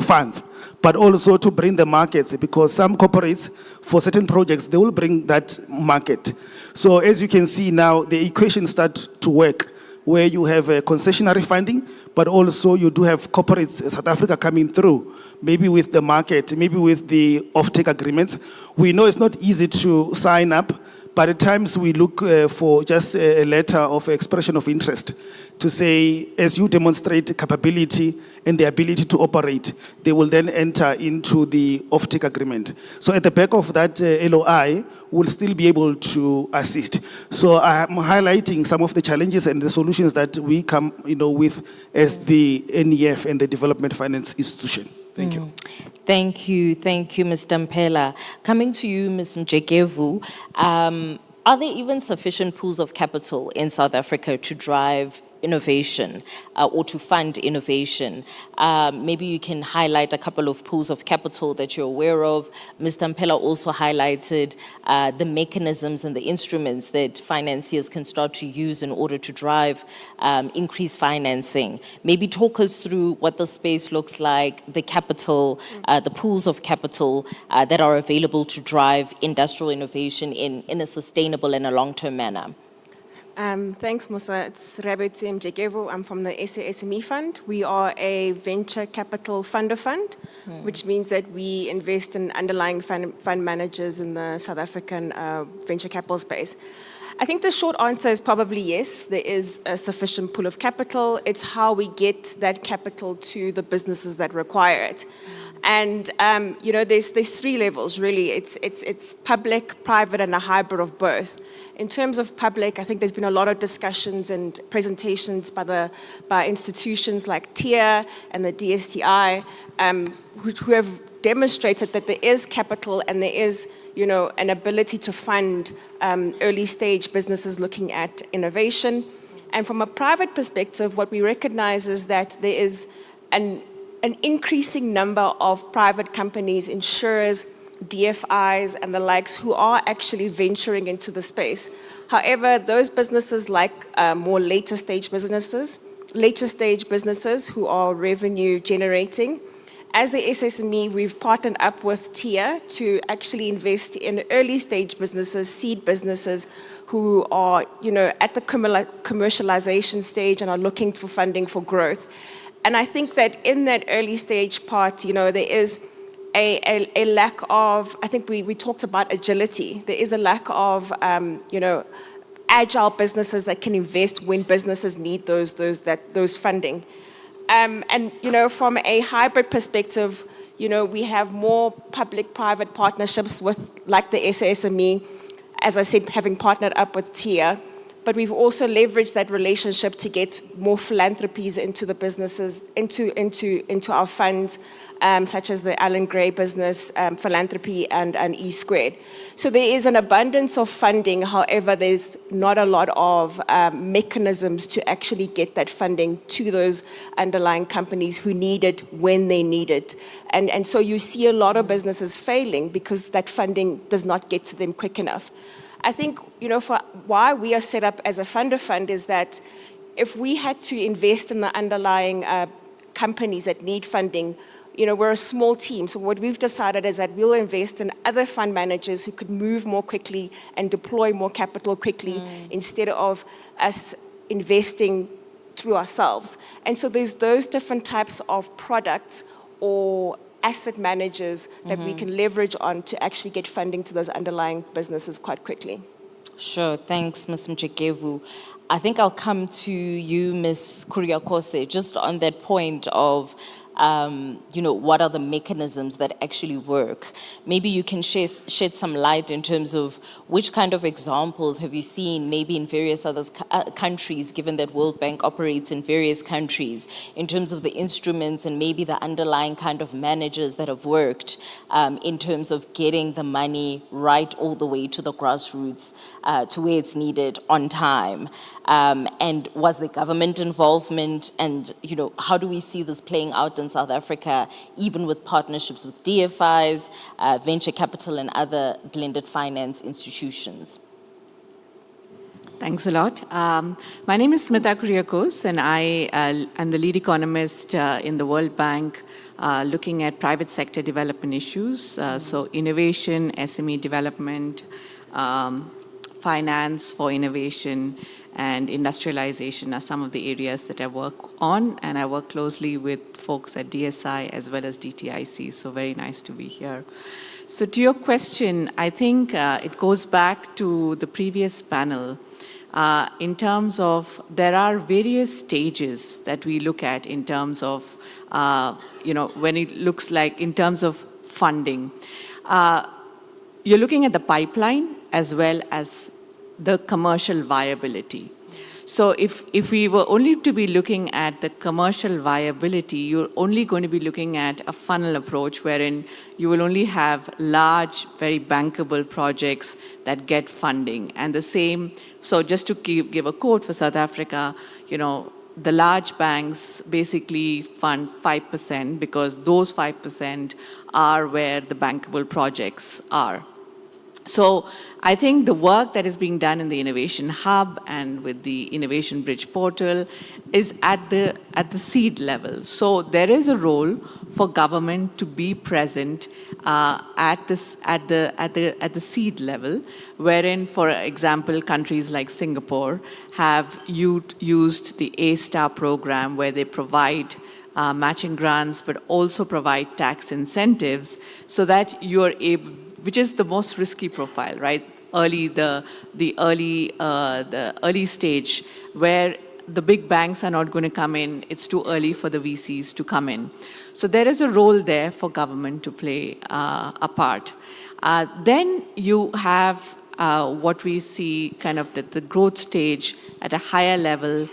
funds. but also to bring the markets, because some corporates, for certain projects, they will bring that market. So as you can see now, the equation starts to work, where you have a concessionary funding, but also you do have corporates, South Africa coming through, maybe with the market, maybe with the offtake agreements. We know it's not easy to sign up, but at times we look for just a letter of expression of interest to say, as you demonstrate capability and the ability to operate, they will then enter into the offtake agreement. So at the back of that LOI, we'll still be able to assist. So I'm highlighting some of the challenges and the solutions that we come with as the NEF and the Development Finance Institution. Thank you. Thank you, Mr. Mpela. Coming to you, Ms. Mjekevu, are there even sufficient pools of capital in South Africa to drive innovation or to fund innovation? Maybe you can highlight a couple of pools of capital that you're aware of. Mr. Mpela also highlighted the mechanisms and the instruments that financiers can start to use in order to drive increased financing. Maybe talk us through what the space looks like, the capital, the pools of capital that are available to drive industrial innovation in a sustainable and a long-term manner. Thanks, Musa. It's Rabet Mjekevu. I'm from the SASME Fund. We are a venture capital funder fund, which means that we invest in underlying fund managers in the South African venture capital space. I think the short answer is probably yes, there is a sufficient pool of capital. It's how we get that capital to the businesses that require it. And there's three levels really. It's public, private, and a hybrid of both. In terms of public, I think there's been a lot of discussions and presentations by institutions like TIA and the DSTI, who have demonstrated that there is capital and there is an ability to fund early stage businesses looking at innovation. And from a private perspective, what we recognize is that there is an increasing number of private companies, insurers, DFIs and the likes who are actually venturing into the space. However, those businesses like more later stage businesses who are revenue generating, as the SSME, we've partnered up with TIA to actually invest in early stage businesses, seed businesses who are at the commercialization stage and are looking for funding for growth. And I think that in that early stage part, there is a lack of, I think we talked about agility. There is a lack of, agile businesses that can invest when businesses need those funding. From a hybrid perspective, we have more public-private partnerships like the SASME, as I said, having partnered up with TIA. But we've also leveraged that relationship to get more philanthropies into the businesses, into our funds, such as the Alan Gray Business Philanthropy and E-Squared. So there is an abundance of funding. However, there's not a lot of mechanisms to actually get that funding to those underlying companies who need it when they need it. And so you see a lot of businesses failing because that funding does not get to them quick enough. I think, for why we are set up as a funder fund is that if we had to invest in the underlying companies that need funding, we're a small team. So what we've decided is that we'll invest in other fund managers who could move more quickly and deploy more capital quickly instead of us investing through ourselves. And so there's those different types of products or asset managers that we can leverage on to actually get funding to those underlying businesses quite quickly. Sure, thanks, Ms. Mjekevu. I think I'll come to you, Ms. Kuriakose, just on that point of what are the mechanisms that actually work. Maybe you can shed some light in terms of which kind of examples have you seen maybe in various other countries, given that World Bank operates in various countries, in terms of the instruments and maybe the underlying kind of managers that have worked in terms of getting the money right all the way to the grassroots, to where it's needed on time. And was there government involvement? And, how do we see this playing out in South Africa, even with partnerships with DFIs, venture capital, and other blended finance institutions? Thanks a lot. My name is Smita Kuriakos, and I am the lead economist in the World Bank, looking at private sector development issues, so innovation, SME development, finance for innovation, and industrialization are some of the areas that I work on, and I work closely with folks at DSI as well as DTIC, so very nice to be here. So to your question, I think it goes back to the previous panel in terms of there are various stages that we look at in terms of, when it looks like in terms of funding. You're looking at the pipeline as well as the commercial viability. So if we were only to be looking at the commercial viability, you're only going to be looking at a funnel approach wherein you will only have large, very bankable projects that get funding. And the same, so just to give a quote for South Africa, the large banks basically fund 5% because those 5% are where the bankable projects are. So I think the work that is being done in the Innovation Hub and with the Innovation Bridge portal is at the seed level. So there is a role for government to be present at the seed level, wherein, for example, countries like Singapore have used the A-Star program where they provide matching grants, but also provide tax incentives so that you're able, which is the most risky profile, right? The early stage where the big banks are not going to come in. It's too early for the VCs to come in. So there is a role there for government to play a part. Then you have what we see kind of the growth stage at a higher level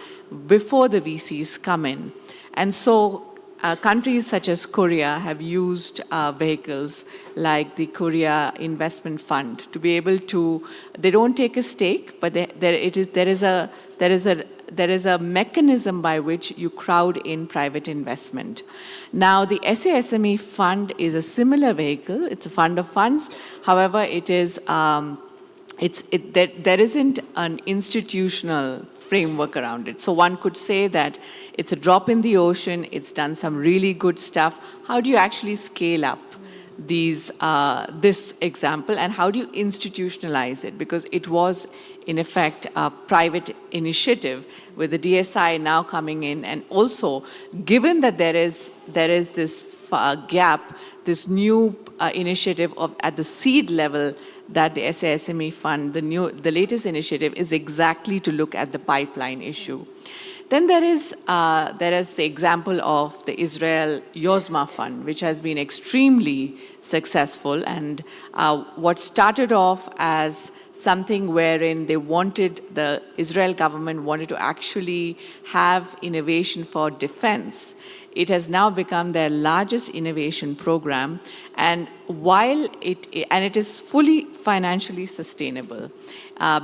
before the VCs come in. And so countries such as Korea have used vehicles like the Korea Investment Fund to be able to, they don't take a stake, but there is a mechanism by which you crowd in private investment. Now, the SASME fund is a similar vehicle. It's a fund of funds. However, it is, there isn't an institutional framework around it. So one could say that it's a drop in the ocean, it's done some really good stuff. How do you actually scale up this example, and how do you institutionalize it? Because it was, in effect, a private initiative with the DSI now coming in, and also, given that there is this gap, this new initiative at the seed level that the SASME fund, the latest initiative, is exactly to look at the pipeline issue. Then there is the example of the Israel Yozma Fund, which has been extremely successful, and what started off as something wherein the Israel government wanted to actually have innovation for defense. It has now become their largest innovation program, and it is fully financially sustainable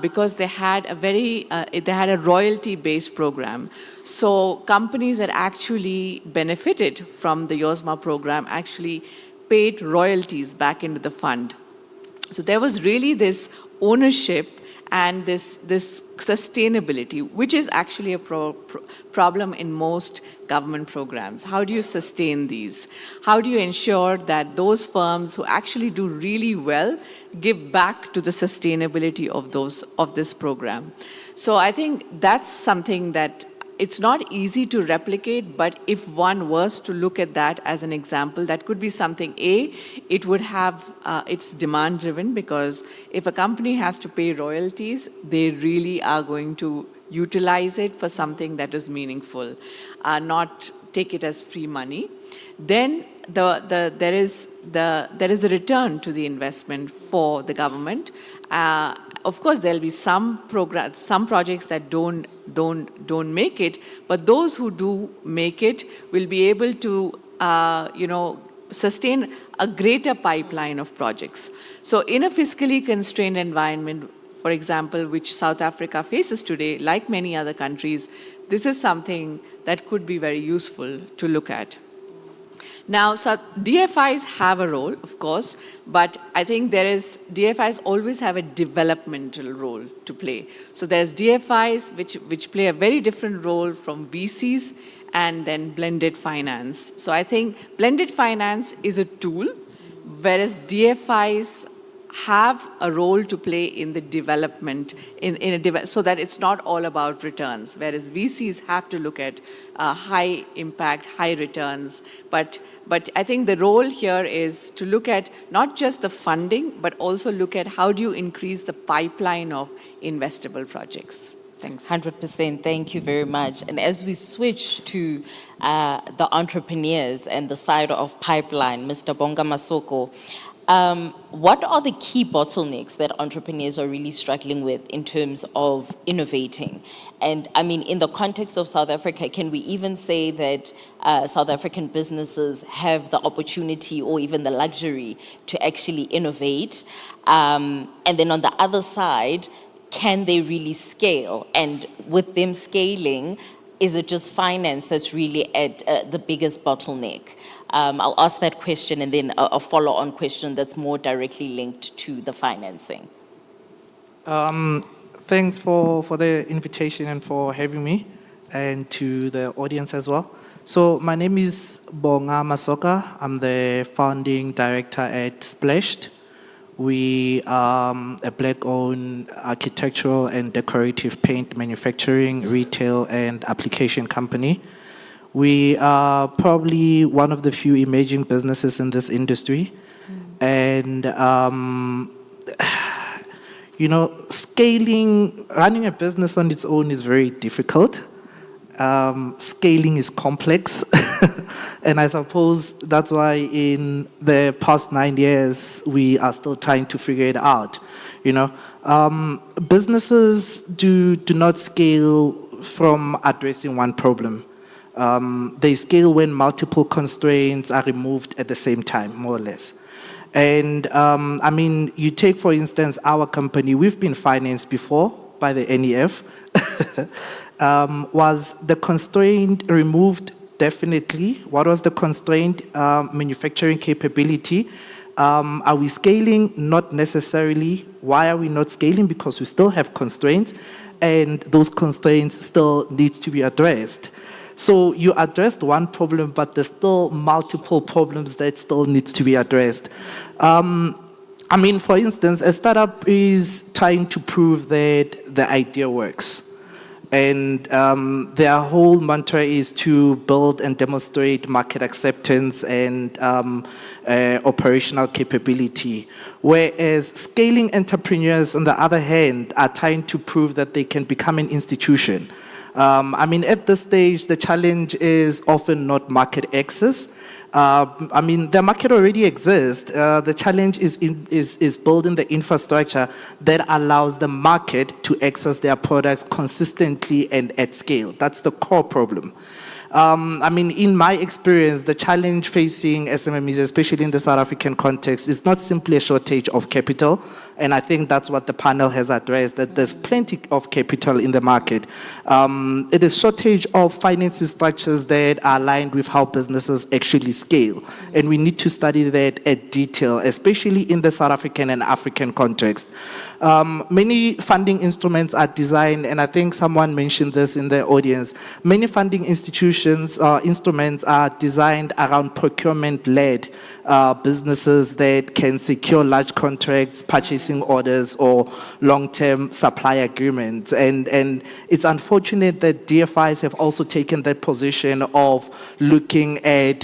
because they had a royalty-based program. So companies that actually benefited from the Yozma program actually paid royalties back into the fund. So there was really this ownership and this sustainability, which is actually a problem in most government programs. How do you sustain these? How do you ensure that those firms who actually do really well give back to the sustainability of this program? So I think that's something that it's not easy to replicate, but if one was to look at that as an example, that could be something. It would have, it's demand driven, because if a company has to pay royalties, they really are going to utilize it for something that is meaningful, not take it as free money. Then there is a return to the investment for the government. Of course, there'll be some projects that don't make it, but those who do make it will be able to, sustain a greater pipeline of projects. So in a fiscally constrained environment, for example, which South Africa faces today, like many other countries, this is something that could be very useful to look at. Now, so DFIs have a role, of course, but I think DFIs always have a developmental role to play. So there's DFIs which play a very different role from VCs and then blended finance. So I think blended finance is a tool, whereas DFIs have a role to play in the development, so that it's not all about returns, whereas VCs have to look at high impact, high returns. But I think the role here is to look at not just the funding, but also look at how do you increase the pipeline of investable projects. Thanks. 100%. Thank you very much. And as we switch to the entrepreneurs and the side of pipeline, Mr. Bonga Masoko, what are the key bottlenecks that entrepreneurs are really struggling with in terms of innovating? And I mean, in the context of South Africa, can we even say that South African businesses have the opportunity or even the luxury to actually innovate? And then on the other side, can they really scale? And with them scaling, is it just finance that's really at the biggest bottleneck? I'll ask that question and then a follow-on question that's more directly linked to the financing. Thanks for the invitation and for having me, and to the audience as well. So my name is Bonga Masoka. I'm the founding director at Splashed. We are a black-owned architectural and decorative paint manufacturing, retail, and application company. We are probably one of the few emerging businesses in this industry. And, you know, running a business on its own is very difficult. Scaling is complex. And I suppose that's why in the past 9 years, we are still trying to figure it out. You know, businesses do not scale from addressing one problem. They scale when multiple constraints are removed at the same time, more or less. And I mean, you take, for instance, our company, we've been financed before by the NEF. Was the constraint removed? Definitely. What was the constraint? Manufacturing capability. Are we scaling? Not necessarily. Why are we not scaling? Because we still have constraints, and those constraints still need to be addressed. So you addressed one problem, but there's still multiple problems that still need to be addressed. I mean, for instance, a startup is trying to prove that the idea works. And their whole mantra is to build and demonstrate market acceptance and operational capability. Whereas scaling entrepreneurs, on the other hand, are trying to prove that they can become an institution. I mean, at this stage, the challenge is often not market access. I mean, the market already exists. The challenge is building the infrastructure that allows the market to access their products consistently and at scale. That's the core problem. I mean, in my experience, the challenge facing SMMEs, especially in the South African context, is not simply a shortage of capital. And I think that's what the panel has addressed, that there's plenty of capital in the market. It is shortage of financing structures that are aligned with how businesses actually scale. And we need to study that at detail, especially in the South African and African context. Many funding instruments are designed, and I think someone mentioned this in the audience, many funding institutions, instruments are designed around procurement-led businesses that can secure large contracts, purchasing orders, or long-term supply agreements. And it's unfortunate that DFIs have also taken that position of looking at,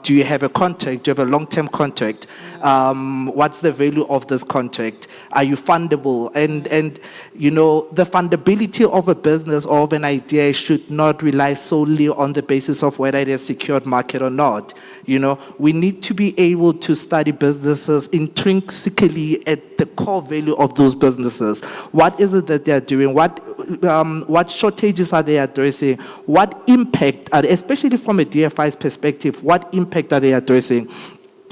do you have a contract? Do you have a long-term contract? What's the value of this contract? Are you fundable? And you know, the fundability of a business or of an idea should not rely solely on the basis of whether it is secured market or not. You know, we need to be able to study businesses intrinsically at the core value of those businesses. What is it that they're doing? What shortages are they addressing? What impact, especially from a DFI's perspective, what impact are they addressing?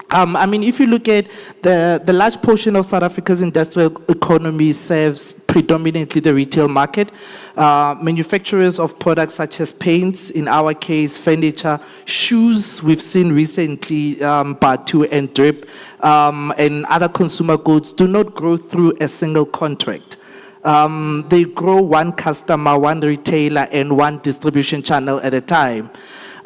I mean, if you look at the large portion of South Africa's industrial economy serves predominantly the retail market. Manufacturers of products such as paints, in our case, furniture, shoes, we've seen recently, Batu and Drip, and other consumer goods do not grow through a single contract. They grow one customer, one retailer, and one distribution channel at a time.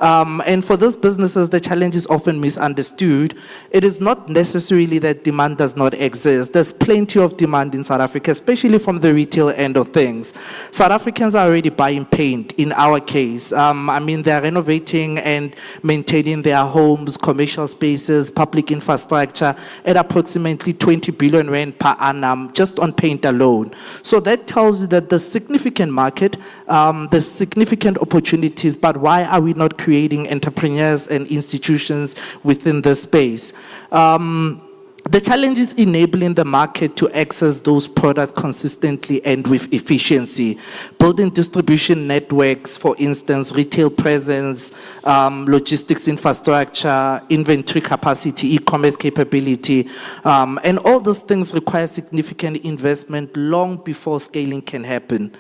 And for those businesses, the challenge is often misunderstood. It is not necessarily that demand does not exist. There's plenty of demand in South Africa, especially from the retail end of things. South Africans are already buying paint, in our case. I mean, they're renovating and maintaining their homes, commercial spaces, public infrastructure at approximately 20 billion rand per annum, just on paint alone. So that tells you that there's significant market, there's significant opportunities, but why are we not creating entrepreneurs and institutions within this space? The challenge is enabling the market to access those products consistently and with efficiency. Building distribution networks, for instance, retail presence, logistics infrastructure, inventory capacity, e-commerce capability, and all those things require significant investment long before scaling can happen.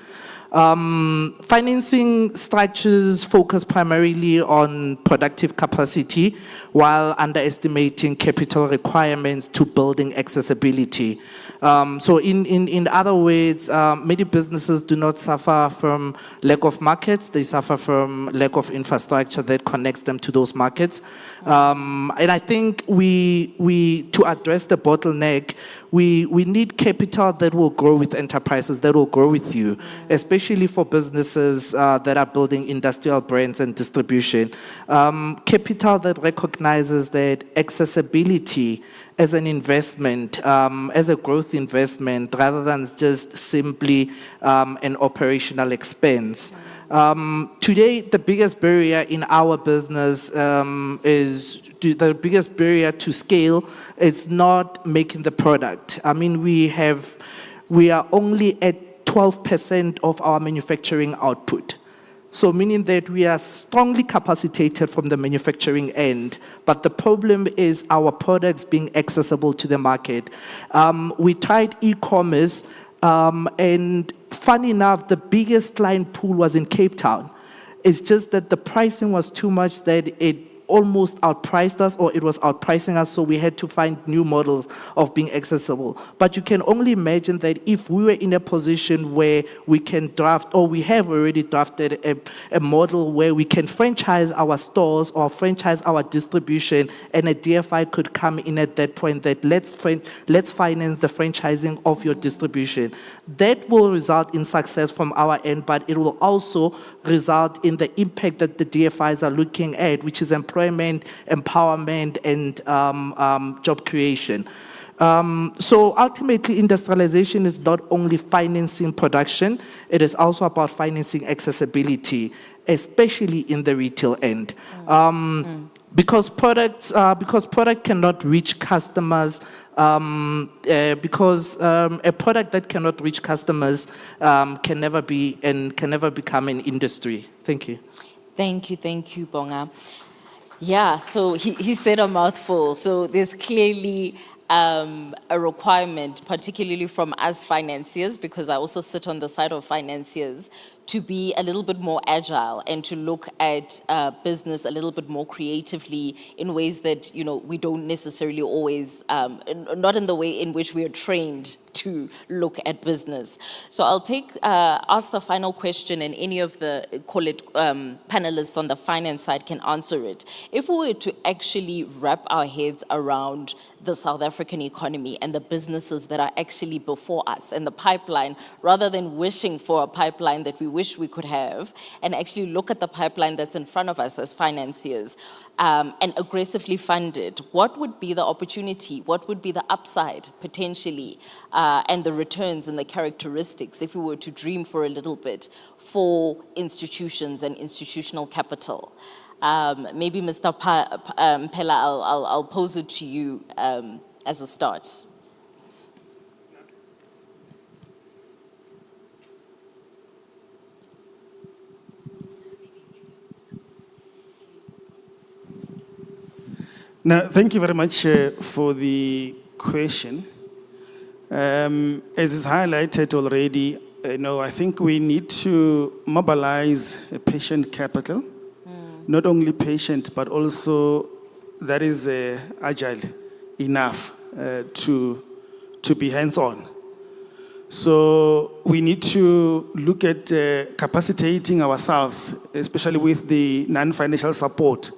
Financing structures focus primarily on productive capacity while underestimating capital requirements to building accessibility. So in other words, many businesses do not suffer from lack of markets, they suffer from lack of infrastructure that connects them to those markets. And I think to address the bottleneck, we need capital that will grow with enterprises, that will grow with you, especially for businesses that are building industrial brands and distribution. Capital that recognizes that accessibility as an investment, as a growth investment, rather than just simply an operational expense. Today, the biggest barrier in our business the biggest barrier to scale is not making the product. I mean, we are only at 12% of our manufacturing output. So meaning that we are strongly capacitated from the manufacturing end, but the problem is our products being accessible to the market. We tried e-commerce, and funny enough, the biggest client pool was in Cape Town. It's just that the pricing was too much that it almost outpriced us, or it was outpricing us, so we had to find new models of being accessible. But you can only imagine that if we were in a position where we can draft, or we have already drafted a model where we can franchise our stores or franchise our distribution, and a DFI could come in at that point that let's finance the franchising of your distribution. That will result in success from our end, but it will also result in the impact that the DFIs are looking at, which is employment, empowerment, and job creation. So ultimately, industrialization is not only financing production, it is also about financing accessibility, especially in the retail end. Because product cannot reach customers, because a product that cannot reach customers can never become an industry. Thank you. Thank you, Bonga. Yeah, so he said a mouthful. So there's clearly a requirement, particularly from us financiers, because I also sit on the side of financiers, to be a little bit more agile and to look at business a little bit more creatively in ways that, we don't necessarily always, not in the way in which we are trained to look at business. So I'll ask the final question, and any of the, panelists on the finance side can answer it. If we were to actually wrap our heads around the South African economy and the businesses that are actually before us and the pipeline, rather than wishing for a pipeline that we wish we could have, and actually look at the pipeline that's in front of us as financiers, and aggressively fund it, what would be the opportunity? What would be the upside, potentially, and the returns and the characteristics, if we were to dream for a little bit, for institutions and institutional capital? Maybe Mr. Mpela, I'll pose it to you as a start. Now, thank you very much for the question. As is highlighted already, I think we need to mobilize patient capital, not only patient, but also that is agile enough to be hands-on. So we need to look at capacitating ourselves, especially with the non-financial support,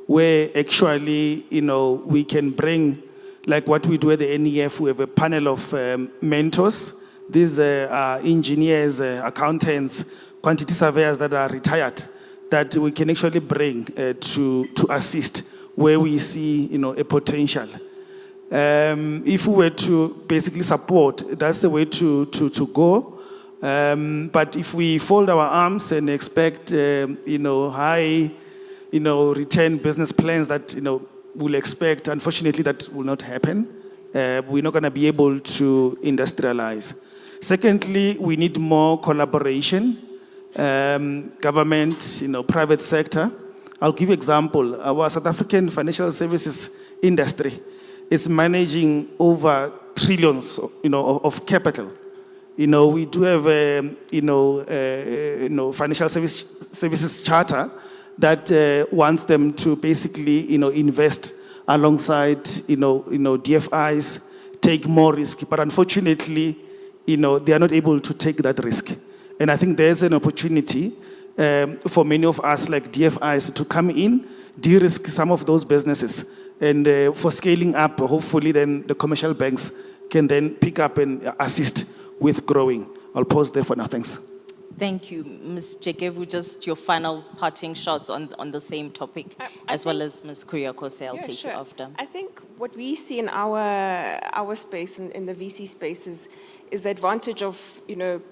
where actually, we can bring, like what we do at the NEF, we have a panel of mentors. These are engineers, accountants, quantity surveyors that are retired, that we can actually bring to assist where we see, a potential. If we were to basically support, that's the way to go. But if we fold our arms and expect, high, return business plans that, we'll expect, unfortunately, that will not happen. We're not going to be able to industrialize. Secondly, we need more collaboration, government, private sector. I'll give you an example. Our South African financial services industry is managing over trillions, of capital. We do have a, financial services charter that wants them to basically, invest alongside, DFIs, take more risk. But unfortunately, they are not able to take that risk. And I think there's an opportunity for many of us, like DFIs, to come in, de-risk some of those businesses. And for scaling up, hopefully then the commercial banks can then pick up and assist with growing. I'll pause there for now. Thanks. Thank you. Ms. Jekevu, just your final parting shots on the same topic, as well as Ms. Kuriakose. I'll take you after. I think what we see in our space, in the VC space, is the advantage of,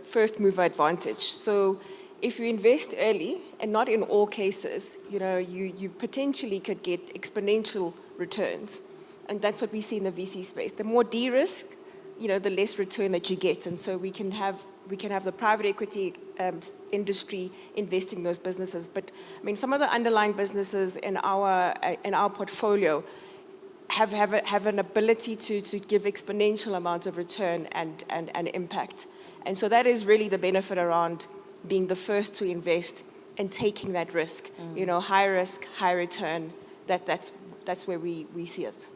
first mover advantage. So if you invest early, and not in all cases, you potentially could get exponential returns. And that's what we see in the VC space. The more de-risk, the less return that you get. And so we can have the private equity industry investing in those businesses. But I mean, some of the underlying businesses in our portfolio have an ability to give exponential amounts of return and impact. And so that is really the benefit around being the first to invest and taking that risk. High risk, high return. That's where we see it.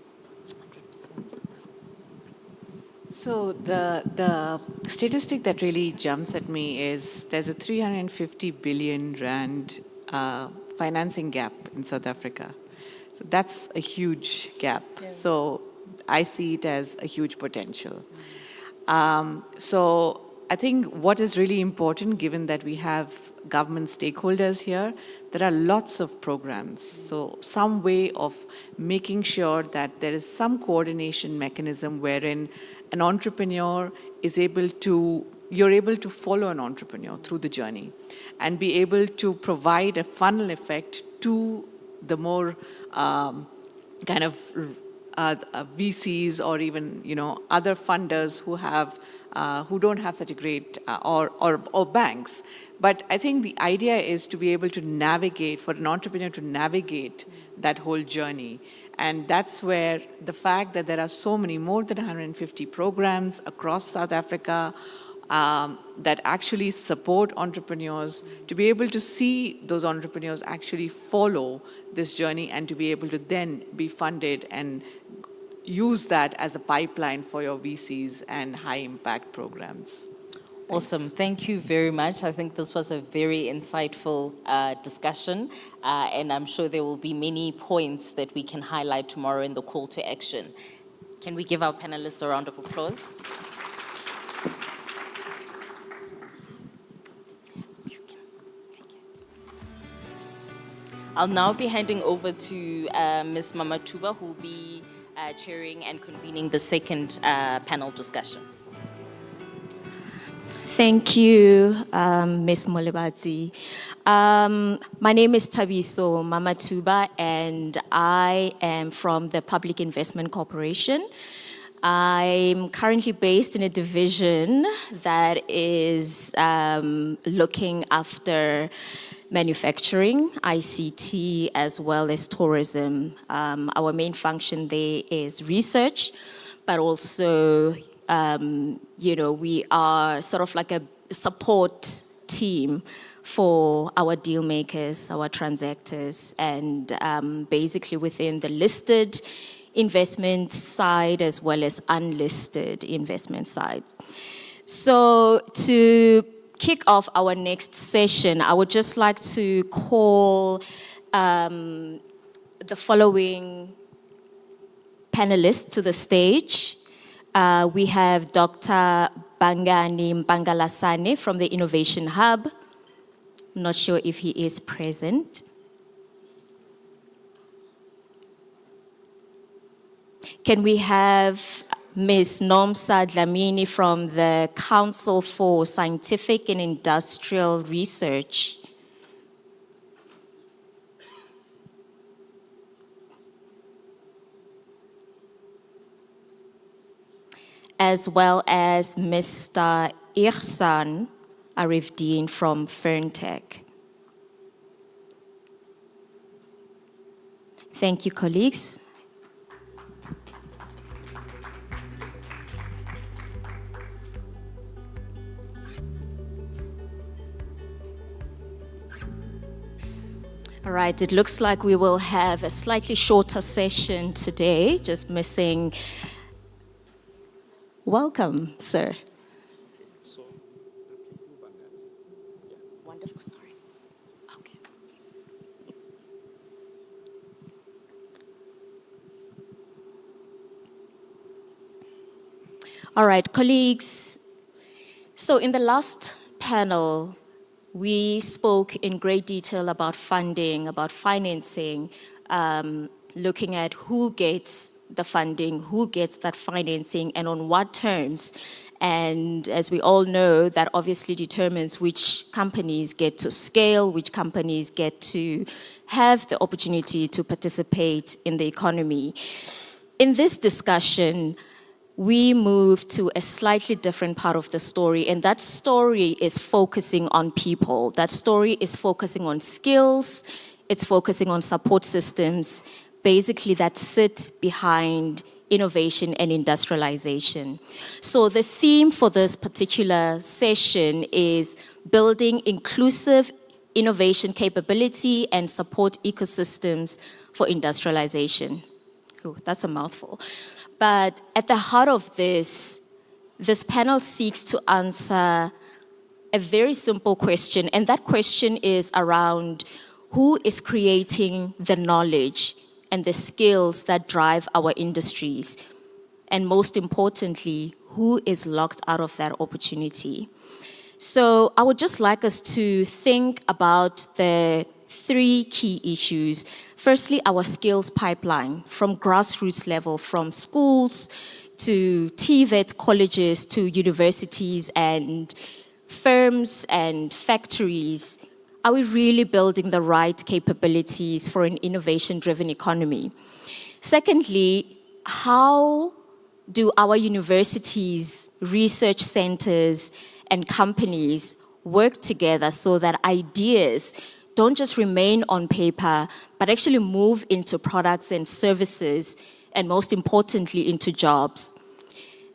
So the statistic that really jumps at me is there's a 350 billion rand financing gap in South Africa. So that's a huge gap. Yeah. So I see it as a huge potential. So I think what is really important, given that we have government stakeholders here, there are lots of programs. So some way of making sure that there is some coordination mechanism wherein an entrepreneur is you're able to follow an entrepreneur through the journey and be able to provide a funnel effect to the more kind of VCs or even, other funders who don't have such a great, or banks. But I think the idea is to be able to navigate, for an entrepreneur to navigate that whole journey. And that's where the fact that there are so many, more than 150 programs across South Africa that actually support entrepreneurs, to be able to see those entrepreneurs actually follow this journey and to be able to then be funded and use that as a pipeline for your VCs and high impact programs. Awesome. Thank you very much. I think this was a very insightful discussion, and I'm sure there will be many points that we can highlight tomorrow in the call to action. Can we give our panelists a round of applause? I'll now be handing over to Ms. Mamatuba, who will be chairing and convening the second panel discussion. Thank you, Ms. Molebadzi. My name is Tabiso Mamatuba, and I am from the Public Investment Corporation. I'm currently based in a division that is looking after manufacturing, ICT, as well as tourism. Our main function there is research, but also, we are sort of like a support team for our deal makers, our transactors, and basically within the listed investment side as well as unlisted investment sides. So to kick off our next session, I would just like to call the following panelists to the stage. We have Dr. Bangani Mbangalasane from the Innovation Hub. I'm not sure if he is present. Can we have Ms. Nomsa Dlamini from the Council for Scientific and Industrial Research? As well as Mr. Ihsan Arifdeen from Ferntech. Thank you, colleagues. All right, it looks like we will have a slightly shorter session today, just missing. Welcome, sir. Wonderful, sorry. Okay. All right, colleagues. So in the last panel, we spoke in great detail about funding, about financing, looking at who gets the funding, who gets that financing, and on what terms. And as we all know, that obviously determines which companies get to scale, which companies get to have the opportunity to participate in the economy. In this discussion, we move to a slightly different part of the story, and that story is focusing on people. That story is focusing on skills, it's focusing on support systems, basically that sit behind innovation and industrialization. So the theme for this particular session is building inclusive innovation capability and support ecosystems for industrialization. Ooh, that's a mouthful. But at the heart of this panel seeks to answer a very simple question, and that question is around who is creating the knowledge and the skills that drive our industries, and most importantly, who is locked out of that opportunity. So I would just like us to think about the three key issues. Firstly, our skills pipeline from grassroots level, from schools to TVET colleges to universities and firms and factories. Are we really building the right capabilities for an innovation-driven economy? Secondly, how do our universities, research centers, and companies work together so that ideas don't just remain on paper, but actually move into products and services, and most importantly, into jobs?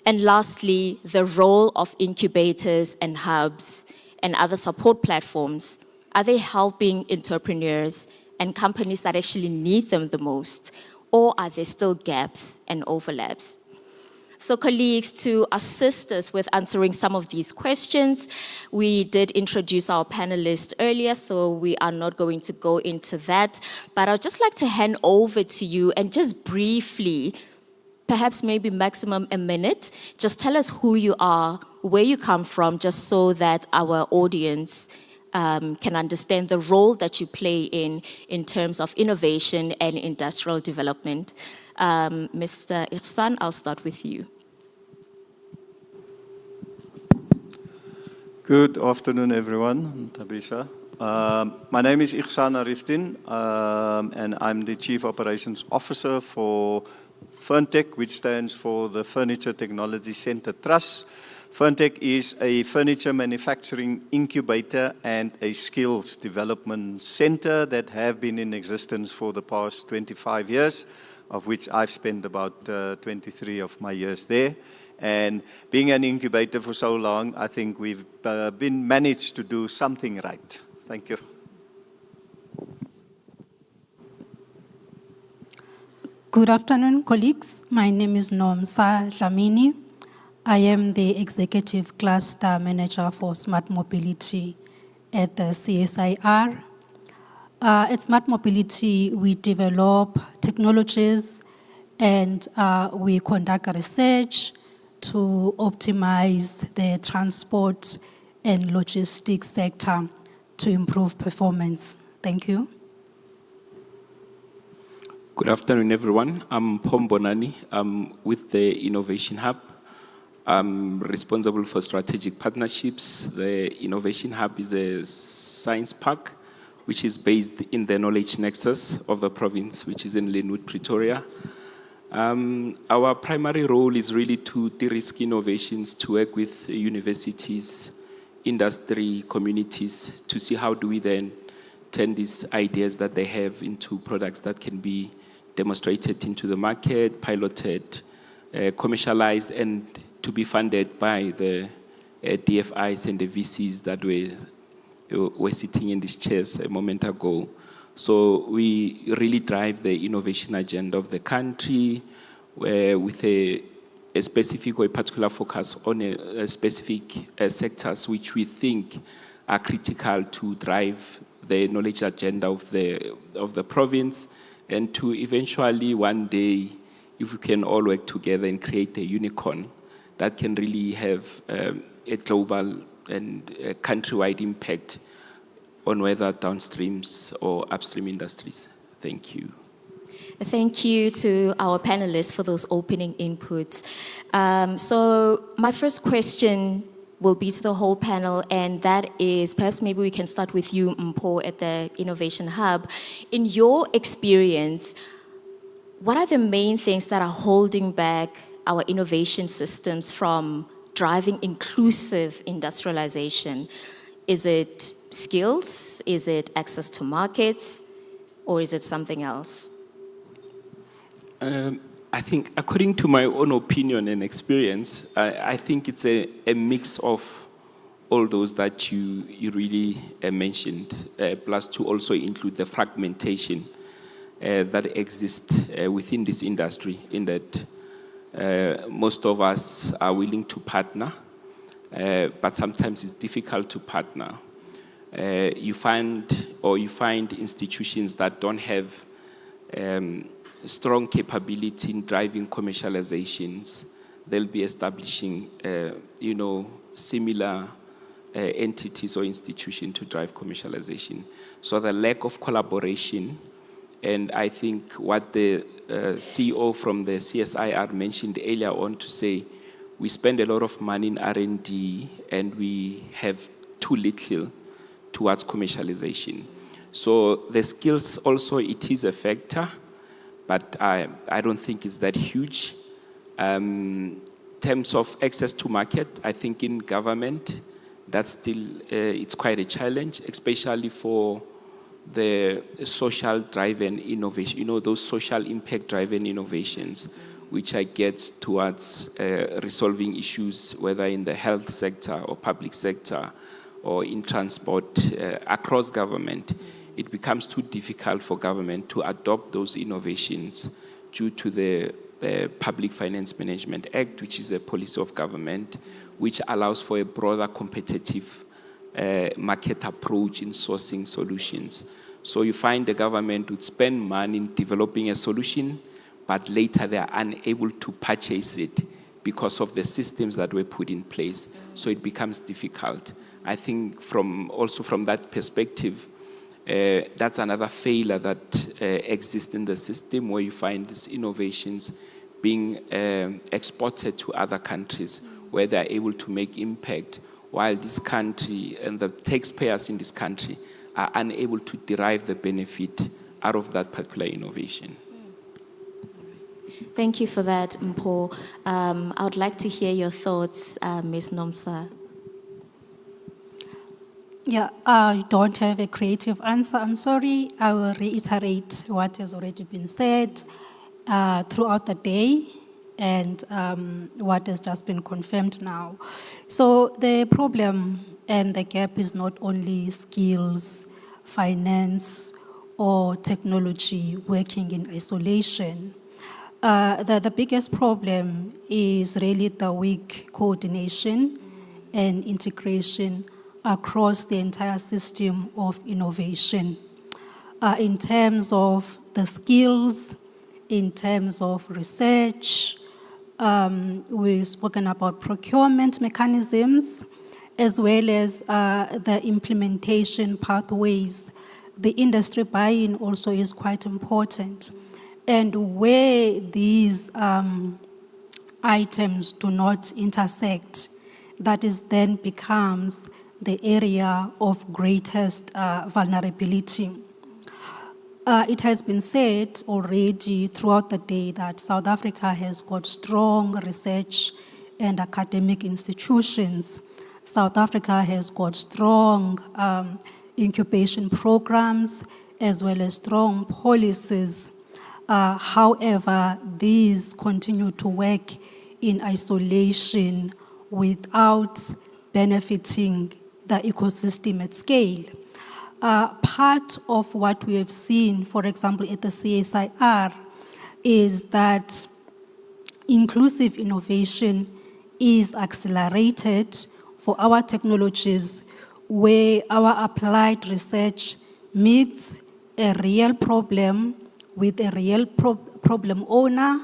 And lastly, the role of incubators and hubs and other support platforms. Are they helping entrepreneurs and companies that actually need them the most? Or are there still gaps and overlaps? So colleagues, to assist us with answering some of these questions, we did introduce our panelists earlier, so we are not going to go into that. But I'd just like to hand over to you and just briefly, perhaps maybe maximum a minute, just tell us who you are, where you come from, just so that our audience can understand the role that you play in terms of innovation and industrial development. Mr. Ihsan, I'll start with you. Good afternoon, everyone. Tabisha. My name is Ihsan Arifdeen, and I'm the Chief Operations Officer for FIRNTEC, which stands for the Furniture Technology Center Trust. FIRNTEC is a furniture manufacturing incubator and a skills development center that have been in existence for the past 25 years, of which I've spent about 23 of my years there. And being an incubator for so long, I think we've managed to do something right. Thank you. Good afternoon, colleagues. My name is Nomsa Dlamini. I am the Executive Cluster Manager for Smart Mobility at the CSIR. At Smart Mobility, we develop technologies and we conduct research to optimize the transport and logistics sector to improve performance. Thank you. Good afternoon, everyone. I'm Prof. Bonani. I'm with the Innovation Hub. I'm responsible for strategic partnerships. The Innovation Hub is a science park which is based in the knowledge nexus of the province, which is in Linwood, Pretoria. Our primary role is really to de-risk innovations, to work with universities, industry, communities, to see how do we then turn these ideas that they have into products that can be demonstrated into the market, piloted, commercialized, and to be funded by the DFIs and the VCs that were sitting in these chairs a moment ago. So we really drive the innovation agenda of the country with a specific or a particular focus on a specific sectors which we think are critical to drive the knowledge agenda of the province, and to eventually one day, if we can all work together and create a unicorn that can really have a global and a countrywide impact on whether downstreams or upstream industries. Thank you. Thank you to our panelists for those opening inputs. So my first question will be to the whole panel, and that is, perhaps maybe we can start with you, Mpho, at the Innovation Hub. In your experience, what are the main things that are holding back our innovation systems from driving inclusive industrialization? Is it skills? Is it access to markets? Or is it something else? I think, according to my own opinion and experience, I think it's a mix of all those that you really mentioned, plus to also include the fragmentation that exists within this industry, in that most of us are willing to partner, but sometimes it's difficult to partner. You find institutions that don't have strong capability in driving commercializations. They'll be establishing, similar entities or institutions to drive commercialization. So the lack of collaboration, and I think what the CEO from the CSIR mentioned earlier on, to say we spend a lot of money in R&D and we have too little towards commercialization. So the skills also, it is a factor, but I don't think it's that huge. In terms of access to market, I think in government, that's still, it's quite a challenge, especially for the social-driven innovation, those social impact-driven innovations, which I get towards resolving issues, whether in the health sector or public sector or in transport across government. It becomes too difficult for government to adopt those innovations due to the Public Finance Management Act, which is a policy of government, which allows for a broader competitive market approach in sourcing solutions. So you find the government would spend money in developing a solution, but later they are unable to purchase it because of the systems that were put in place. So it becomes difficult. I think also from that perspective, that's another failure that exists in the system, where you find these innovations being exported to other countries where they're able to make impact, while this country and the taxpayers in this country are unable to derive the benefit out of that particular innovation. Thank you for that, Mpho. I would like to hear your thoughts, Ms. Nomsa. Yeah, I don't have a creative answer. I'm sorry. I will reiterate what has already been said throughout the day and what has just been confirmed now. So the problem and the gap is not only skills, finance, or technology working in isolation. The biggest problem is really the weak coordination and integration across the entire system of innovation. In terms of the skills, in terms of research, we've spoken about procurement mechanisms, as well as the implementation pathways. The industry buy-in also is quite important. And where these items do not intersect, that is then becomes the area of greatest vulnerability. It has been said already throughout the day that South Africa has got strong research and academic institutions. South Africa has got strong incubation programs as well as strong policies. However, these continue to work in isolation without benefiting the ecosystem at scale. Part of what we have seen, for example, at the CSIR, is that inclusive innovation is accelerated for our technologies where our applied research meets a real problem with a real problem owner,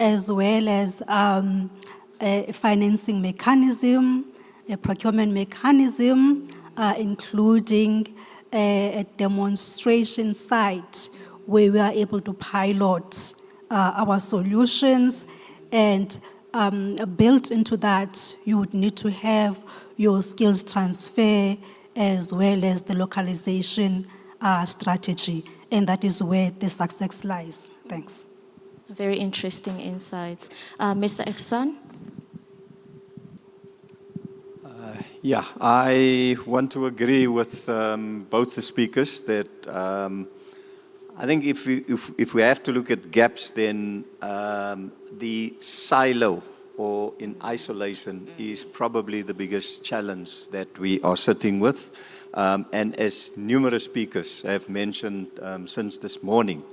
as well as a financing mechanism, a procurement mechanism, including a demonstration site where we are able to pilot our solutions. And built into that, you would need to have your skills transfer as well as the localization strategy. And that is where the success lies. Thanks. Very interesting insights. Mr. Ihsan? Yeah, I want to agree with both the speakers that I think if we have to look at gaps, then the silo or in isolation is probably the biggest challenge that we are sitting with. And as numerous speakers have mentioned since this morning,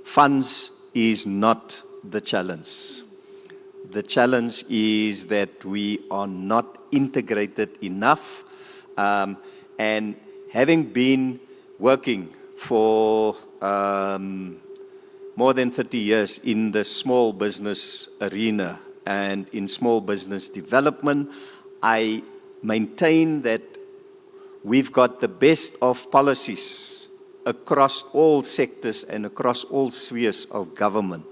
funds is not the challenge. The challenge is that we are not integrated enough. And having been working for more than 30 years in the small business arena and in small business development, I maintain that we've got the best of policies across all sectors and across all spheres of government.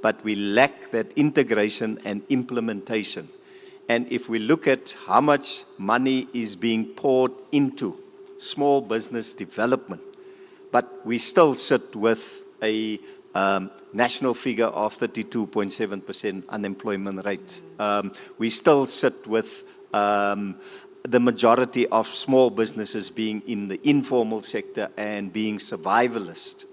But we lack that integration and implementation. And if we look at how much money is being poured into small business development, but we still sit with a national figure of 32.7% unemployment rate. We still sit with the majority of small businesses being in the informal sector and being survivalist.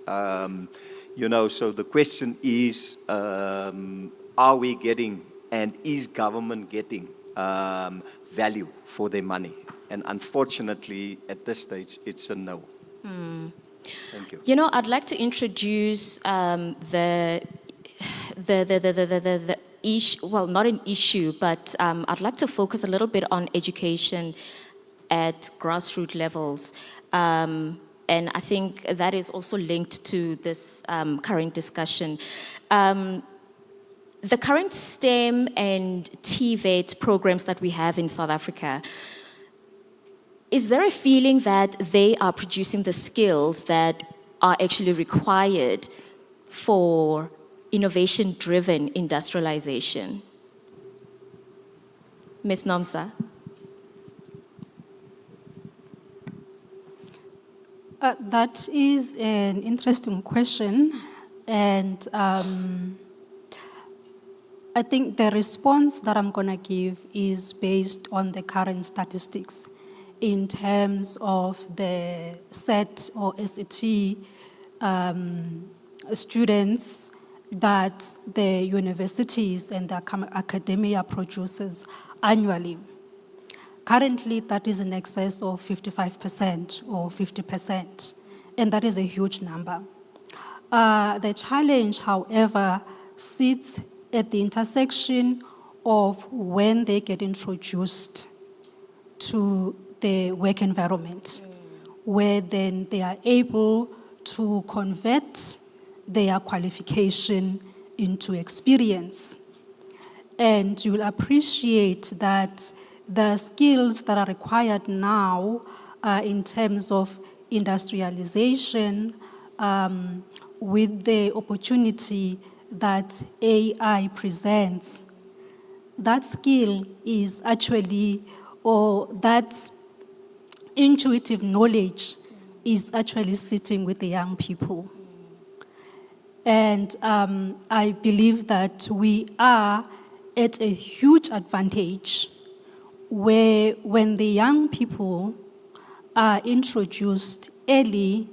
So the question is, are we getting and is government getting value for their money? And unfortunately, at this stage, it's a no. Thank you. You know, I'd like to introduce the issue, well, not an issue, but I'd like to focus a little bit on education at grassroots levels. And I think that is also linked to this current discussion. The current STEM and TVET programs that we have in South Africa, is there a feeling that they are producing the skills that are actually required for innovation-driven industrialization? Ms. Nomsa? That is an interesting question. And I think the response that I'm going to give is based on the current statistics in terms of the SET or SET students that the universities and the academia produces annually. Currently, that is in excess of 55% or 50%, and that is a huge number. The challenge, however, sits at the intersection of when they get introduced to the work environment, where then they are able to convert their qualification into experience. And you'll appreciate that the skills that are required now in terms of industrialization, with the opportunity that AI presents, that skill is actually, or that intuitive knowledge is actually sitting with the young people. And I believe that we are at a huge advantage where when the young people are introduced early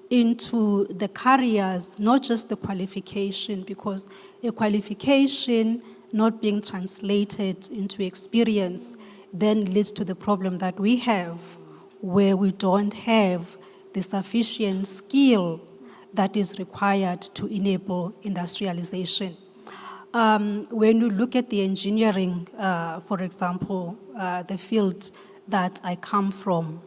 into the careers, not just the qualification, because a qualification not being translated into experience then leads to the problem that we have, where we don't have the sufficient skill that is required to enable industrialization. When you look at the engineering, for example, the field that I come from,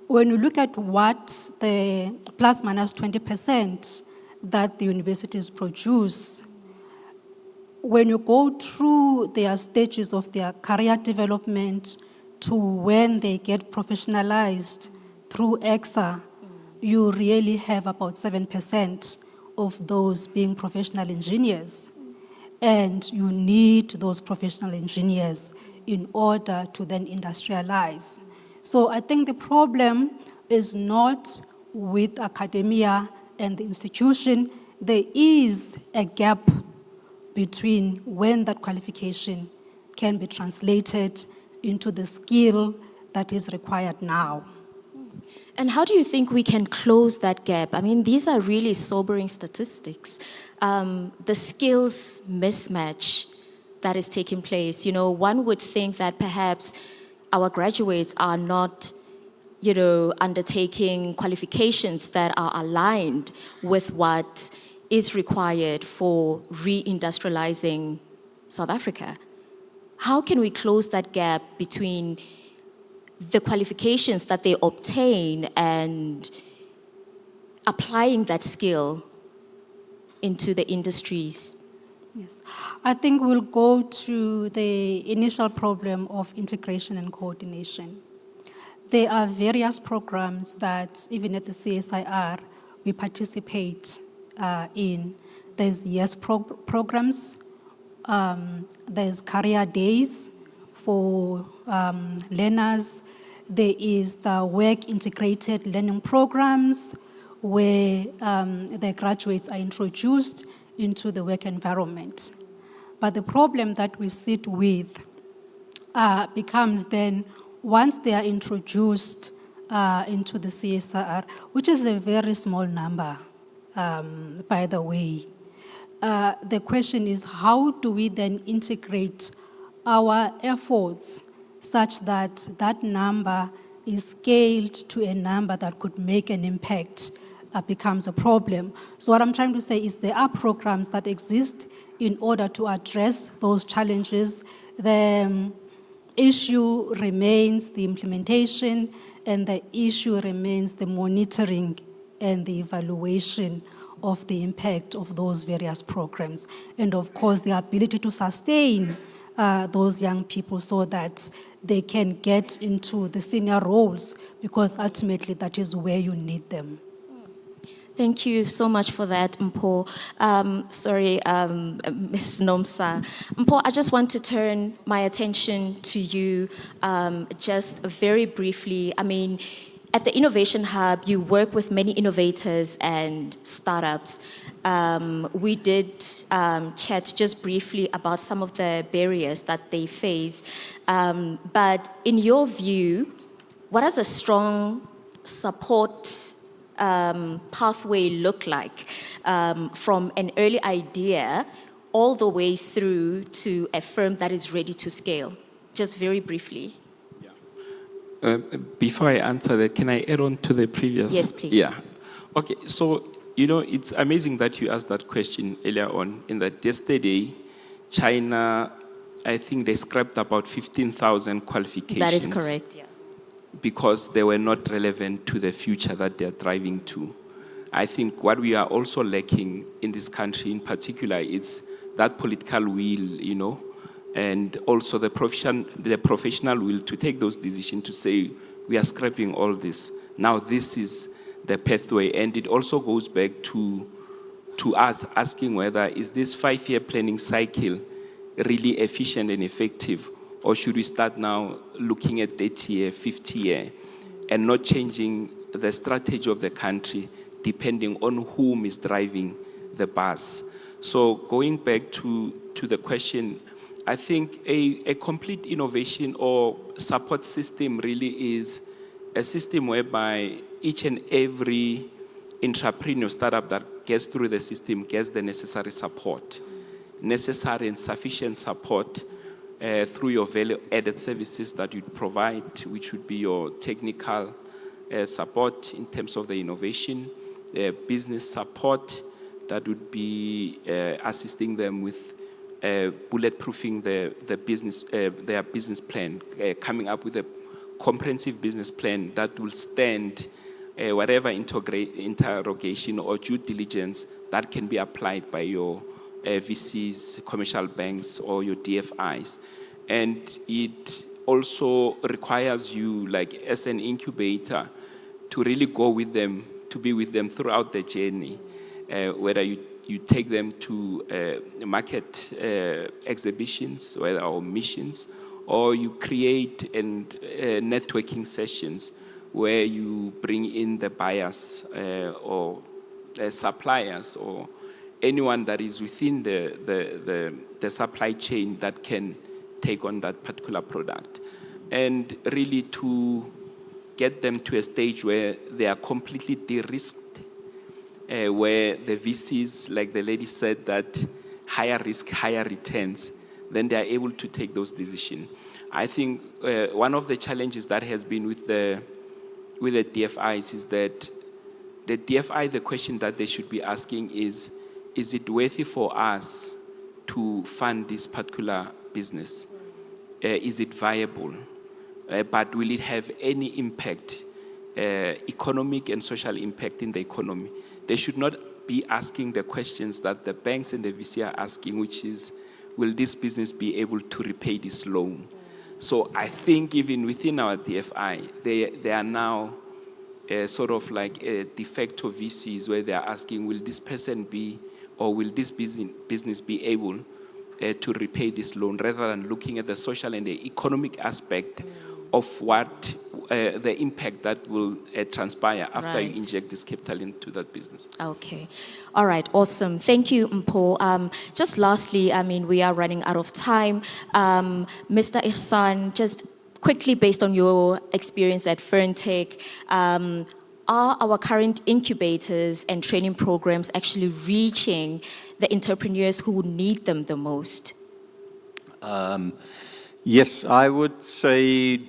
when you look at what the plus minus 20% that the universities produce, when you go through their stages of their career development to when they get professionalized through EXA, you really have about 7% of those being professional engineers. And you need those professional engineers in order to then industrialize. So I think the problem is not with academia and the institution. There is a gap between when that qualification can be translated into the skill that is required now. And how do you think we can close that gap? I mean, these are really sobering statistics. The skills mismatch that is taking place. You know, one would think that perhaps our graduates are not, you know, undertaking qualifications that are aligned with what is required for re-industrializing South Africa. How can we close that gap between the qualifications that they obtain and applying that skill into the industries? Yes, I think we'll go to the initial problem of integration and coordination. There are various programs that, even at the CSIR, we participate in. There's YES programs, there's career days for learners, there is the work integrated learning programs where the graduates are introduced into the work environment. But the problem that we sit with becomes then, once they are introduced into the CSIR, which is a very small number, by the way, the question is, how do we then integrate our efforts such that that number is scaled to a number that could make an impact becomes a problem. So what I'm trying to say is there are programs that exist in order to address those challenges. The issue remains the implementation, and the issue remains the monitoring and the evaluation of the impact of those various programs. And of course, the ability to sustain those young people so that they can get into the senior roles, because ultimately that is where you need them. Thank you so much for that, Mpho. Ms. Nomsa. Mpho, I just want to turn my attention to you just very briefly. I mean, At the Innovation Hub, you work with many innovators and startups. We did chat just briefly about some of the barriers that they face. But in your view, what does a strong support pathway look like from an early idea all the way through to a firm that is ready to scale? Just very briefly. Before I answer that, can I add on to the previous? Yes, please. Yeah. Okay, so, you know, it's amazing that you asked that question earlier on, in that yesterday, China, I think they scrapped about 15,000 qualifications. That is correct, yeah. Because they were not relevant to the future that they're driving to. I think what we are also lacking in this country in particular is that political will, you know, and also the professional will to take those decisions to say, we are scrapping all this. Now this is the pathway. And it also goes back to us asking whether is this 5-year planning cycle really efficient and effective, or should we start now looking at 30-year, 50-year, and not changing the strategy of the country depending on whom is driving the bus. So going back to the question, I think a complete innovation or support system really is a system whereby each and every entrepreneur startup that gets through the system gets the necessary support, necessary and sufficient support through your value-added services that you provide, which would be your technical support in terms of the innovation, business support that would be assisting them with bulletproofing their business plan, coming up with a comprehensive business plan that will stand whatever interrogation or due diligence that can be applied by your VCs, commercial banks, or your DFIs. And it also requires you, like as an incubator, to really go with them, to be with them throughout the journey, whether you take them to market exhibitions, or missions, or you create networking sessions where you bring in the buyers or suppliers or anyone that is within the supply chain that can take on that particular product. And really to get them to a stage where they are completely de-risked, where the VCs, like the lady said, that higher risk, higher returns, then they are able to take those decisions. I think one of the challenges that has been with the DFIs is that the DFI, the question that they should be asking is it worthy for us to fund this particular business? Is it viable? But will it have any impact, economic and social impact in the economy? They should not be asking the questions that the banks and the VC are asking, which is, will this business be able to repay this loan? So I think even within our DFI, they are now sort of like de facto VCs where they are asking, will this person be, or will this business be able to repay this loan, rather than looking at the social and the economic aspect of what the impact that will transpire after you inject this capital into that business. Okay. All right. Awesome. Thank you, Mpho. Just lastly, I mean, we are running out of time. Mr. Ihsan, just quickly, based on your experience at Ferntech, are our current incubators and training programs actually reaching the entrepreneurs who need them the most? Yes, I would say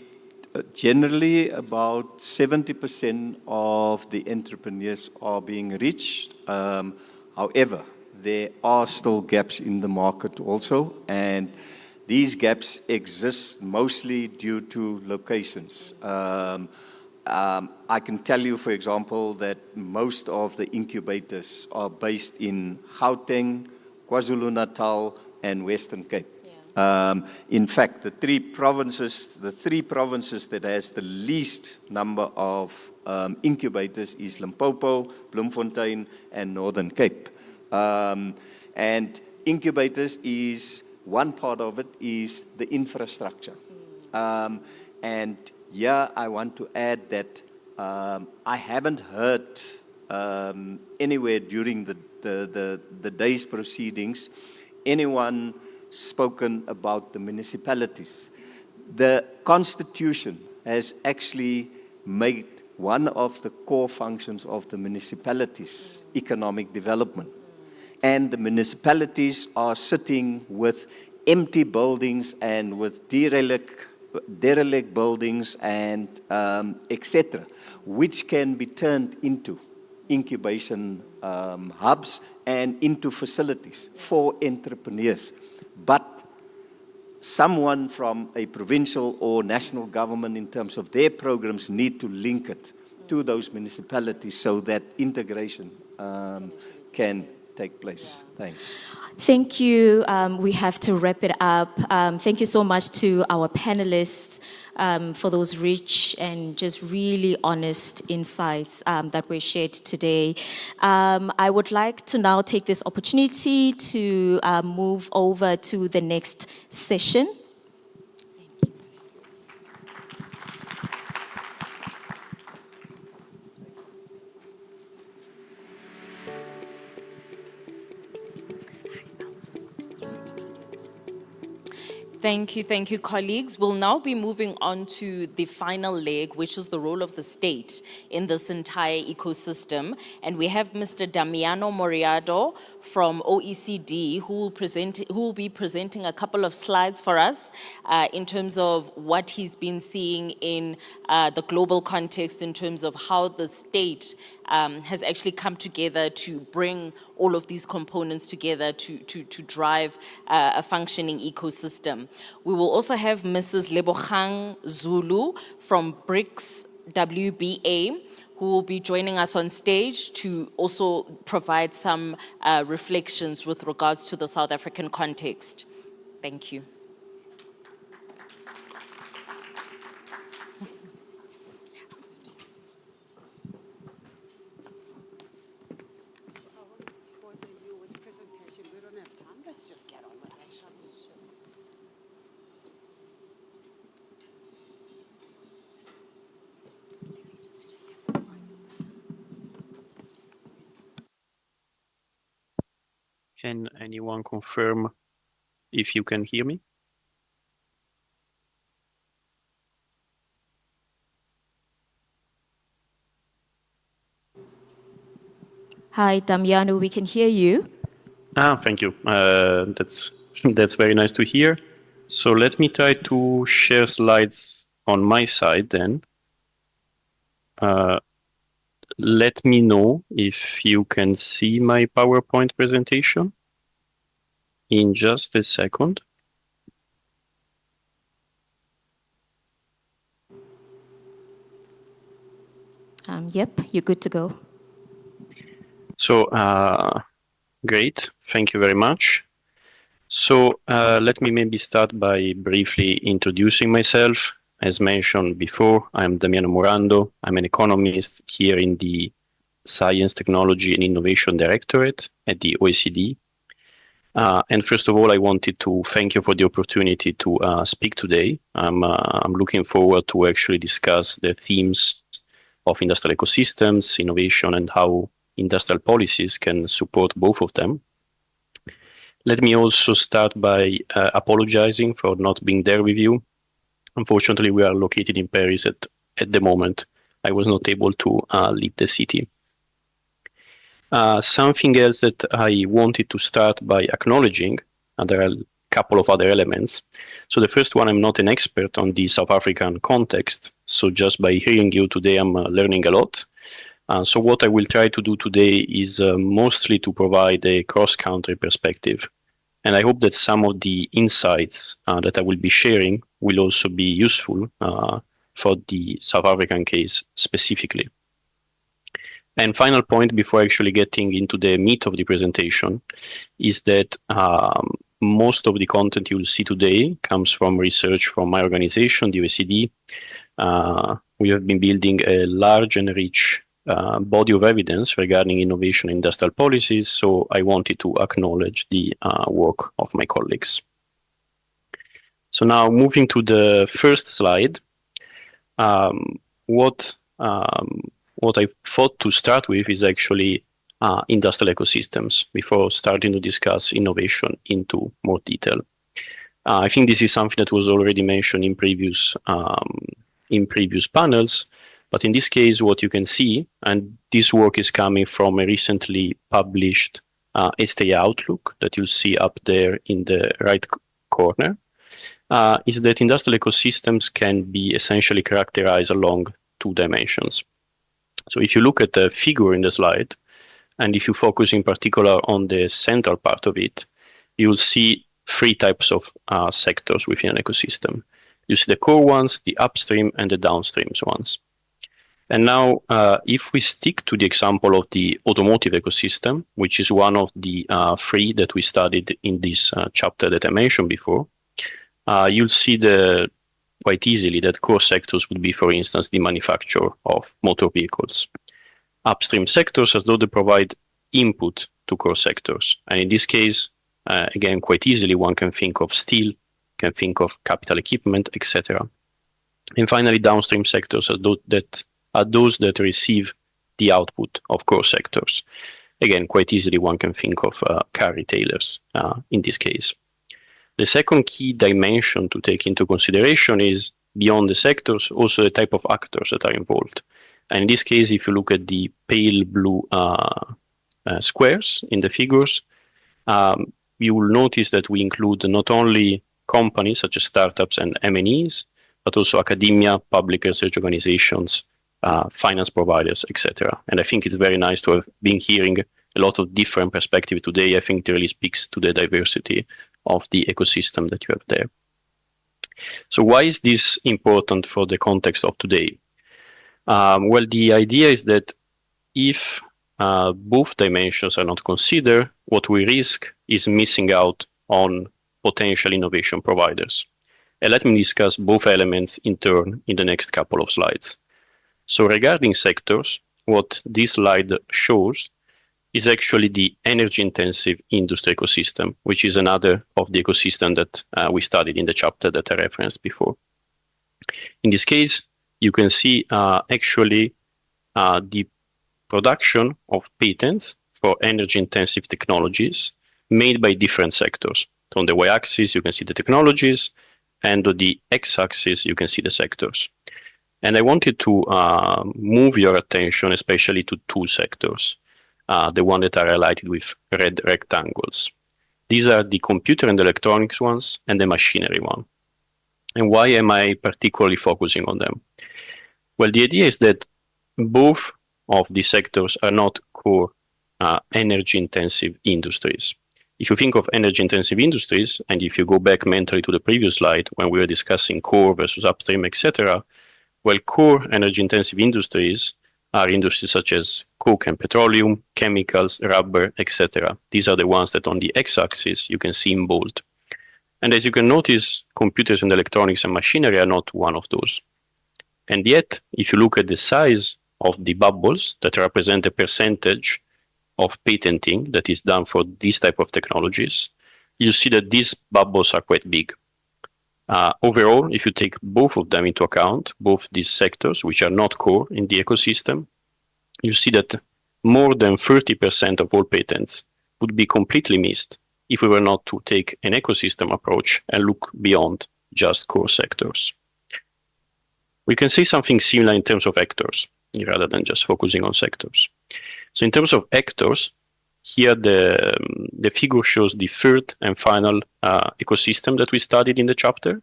generally about 70% of the entrepreneurs are being reached. However, there are still gaps in the market also, and these gaps exist mostly due to locations. I can tell you, for example, that most of the incubators are based in Gauteng, KwaZulu-Natal, and Western Cape. In fact, the three provinces that has the least number of incubators is Limpopo, Bloemfontein, and Northern Cape. And incubators is, one part of it is the infrastructure. And yeah, I want to add that I haven't heard anywhere during the day's proceedings anyone spoken about the municipalities. The Constitution has actually made one of the core functions of the municipalities economic development. And the municipalities are sitting with empty buildings and with derelict buildings and etc., which can be turned into incubation hubs and into facilities for entrepreneurs. But someone from a provincial or national government in terms of their programs need to link it to those municipalities so that integration can take place. Thanks. Thank you. We have to wrap it up. Thank you so much to our panelists for those rich and just really honest insights that were shared today. I would like to now take this opportunity to move over to the next session. Thank you, colleagues. We'll now be moving on to the final leg, which is the role of the state in this entire ecosystem. And we have Mr. Damiano Moriado from OECD, who will be presenting a couple of slides for us in terms of what he's been seeing in the global context, in terms of how the state has actually come together to bring all of these components together to drive a functioning ecosystem. We will also have Mrs. Lebogang Zulu from BRICS WBA, who will be joining us on stage to also provide some reflections with regards to the South African context. Thank you. Can anyone confirm if you can hear me? Hi, Damiano, we can hear you. Thank you. That's very nice to hear. So let me try to share slides on my side then. Let me know if you can see my PowerPoint presentation in just a second. Yep, you're good to go. So, great. Thank you very much. So let me maybe start by briefly introducing myself. As mentioned before, I'm Damiano Morando. I'm an economist here in the Science, Technology and Innovation Directorate at the OECD. And first of all, I wanted to thank you for the opportunity to speak today. I'm looking forward to actually discuss the themes of industrial ecosystems, innovation, and how industrial policies can support both of them. Let me also start by apologizing for not being there with you. Unfortunately, we are located in Paris at the moment. I was not able to leave the city. Something else that I wanted to start by acknowledging, and there are a couple of other elements. So the first one, I'm not an expert on the South African context. So just by hearing you today, I'm learning a lot. So what I will try to do today is mostly to provide a cross-country perspective. And I hope that some of the insights that I will be sharing will also be useful for the South African case specifically. And final point before actually getting into the meat of the presentation is that most of the content you will see today comes from research from my organization, the OECD. We have been building a large and rich body of evidence regarding innovation and industrial policies, so I wanted to acknowledge the work of my colleagues. So now moving to the first slide, what what I thought to start with is actually industrial ecosystems before starting to discuss innovation into more detail. I think this is something that was already mentioned in previous panels, but in this case, what you can see, and this work is coming from a recently published STA Outlook that you'll see up there in the right corner, is that industrial ecosystems can be essentially characterized along 2 dimensions. So if you look at the figure in the slide, and if you focus in particular on the central part of it, you'll see 3 types of sectors within an ecosystem. You see the core ones, the upstream, and the downstream ones. And now, if we stick to the example of the automotive ecosystem, which is one of the 3 that we studied in this chapter that I mentioned before, you'll see quite easily that core sectors would be, for instance, the manufacture of motor vehicles. Upstream sectors, as though they provide input to core sectors. And in this case, again, quite easily, one can think of steel, can think of capital equipment, etc. And finally, downstream sectors are those that receive the output of core sectors. Again, quite easily, one can think of car retailers in this case. The second key dimension to take into consideration is, beyond the sectors, also the type of actors that are involved. And in this case, if you look at the pale blue squares in the figures, you will notice that we include not only companies such as startups and M&Es, but also academia, public research organizations, finance providers, etc. And I think it's very nice to have been hearing a lot of different perspectives today. I think it really speaks to the diversity of the ecosystem that you have there. So why is this important for the context of today? Well, the idea is that if both dimensions are not considered, what we risk is missing out on potential innovation providers. And let me discuss both elements in turn in the next couple of slides. So regarding sectors, what this slide shows is actually the energy-intensive industry ecosystem, which is another of the ecosystem that we studied in the chapter that I referenced before. In this case, you can see actually the production of patents for energy-intensive technologies made by different sectors. So on the y-axis, you can see the technologies, and on the x-axis, you can see the sectors. And I wanted to move your attention especially to 2 sectors, the one that are highlighted with red rectangles. These are the computer and electronics ones and the machinery one. And why am I particularly focusing on them? Well, the idea is that both of these sectors are not core energy-intensive industries. If you think of energy-intensive industries, and if you go back mentally to the previous slide when we were discussing core versus upstream, etc., well, core energy-intensive industries are industries such as coke and petroleum, chemicals, rubber, etc. These are the ones that on the x-axis you can see in bold. And as you can notice, computers and electronics and machinery are not one of those. And yet, if you look at the size of the bubbles that represent the percentage of patenting that is done for these type of technologies, you see that these bubbles are quite big. Overall, if you take both of them into account, both these sectors, which are not core in the ecosystem, you see that more than 30% of all patents would be completely missed if we were not to take an ecosystem approach and look beyond just core sectors. We can say something similar in terms of actors, rather than just focusing on sectors. So in terms of actors, here the figure shows the third and final ecosystem that we studied in the chapter.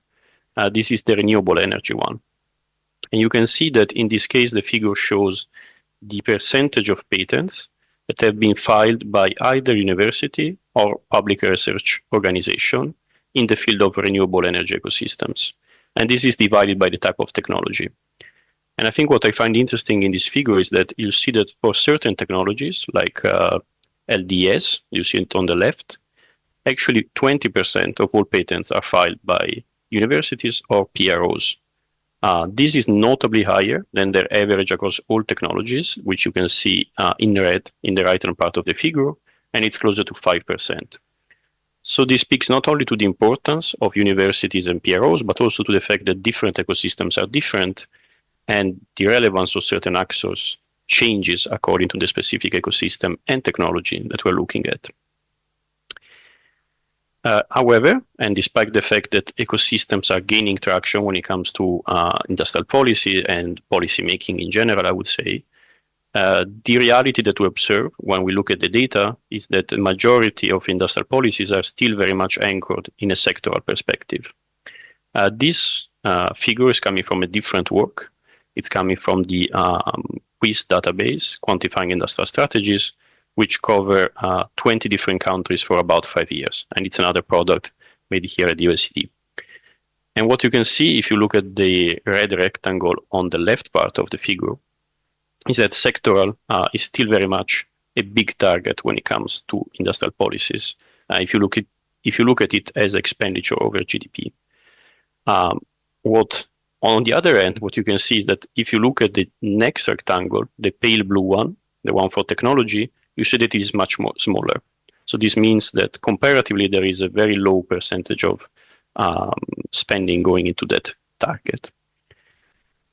This is the renewable energy one. And you can see that in this case, the figure shows the percentage of patents that have been filed by either university or public research organization in the field of renewable energy ecosystems. And this is divided by the type of technology. And I think what I find interesting in this figure is that you see that for certain technologies like LDS, you see it on the left, actually 20% of all patents are filed by universities or PROs. This is notably higher than their average across all technologies, which you can see in red in the right-hand part of the figure, and it's closer to 5%. So this speaks not only to the importance of universities and PROs, but also to the fact that different ecosystems are different, and the relevance of certain actors changes according to the specific ecosystem and technology that we're looking at. However, and despite the fact that ecosystems are gaining traction when it comes to industrial policy and policy making in general, I would say, the reality that we observe when we look at the data is that the majority of industrial policies are still very much anchored in a sectoral perspective. This figure is coming from a different work. It's coming from the QUIS database, Quantifying Industrial Strategies, which cover 20 different countries for about 5 years. And it's another product made here at the OECD. And what you can see if you look at the red rectangle on the left part of the figure is that sectoral is still very much a big target when it comes to industrial policies. If you look at it as expenditure over GDP. On the other end, what you can see is that if you look at the next rectangle, the pale blue one, the one for technology, you see that it is much more smaller. So this means that comparatively, there is a very low percentage of spending going into that target.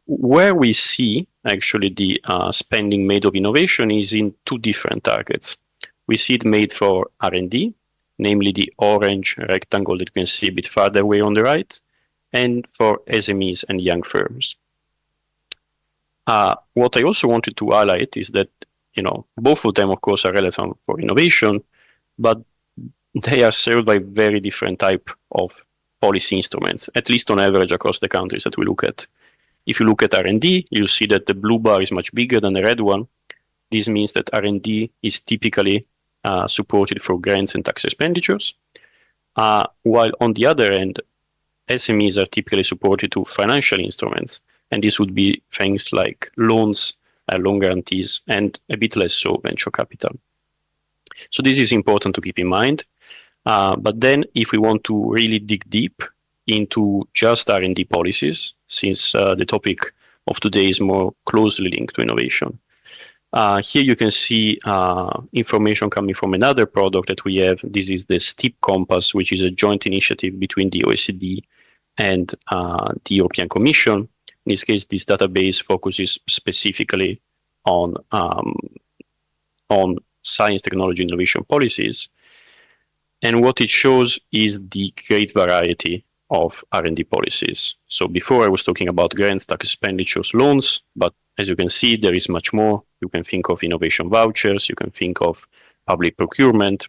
Where we see actually the spending made of innovation is in two different targets. We see it made for R&D, namely the orange rectangle that you can see a bit farther away on the right, and for SMEs and young firms. What I also wanted to highlight is that, both of them, of course, are relevant for innovation, but they are served by very different type of policy instruments, at least on average across the countries that we look at. If you look at R&D, you see that the blue bar is much bigger than the red one. This means that R&D is typically supported through grants and tax expenditures, while on the other end, SMEs are typically supported through financial instruments, and this would be things like loans, loan guarantees, and a bit less so venture capital. So this is important to keep in mind. But then if we want to really dig deep into just R&D policies, since the topic of today is more closely linked to innovation, here you can see information coming from another product that we have. This is the STEEP Compass, which is a joint initiative between the OECD and the European Commission. In this case, this database focuses specifically on science, technology, innovation policies. And what it shows is the great variety of R&D policies. So before I was talking about grants, tax expenditures, loans, but as you can see, there is much more. You can think of innovation vouchers, you can think of public procurement.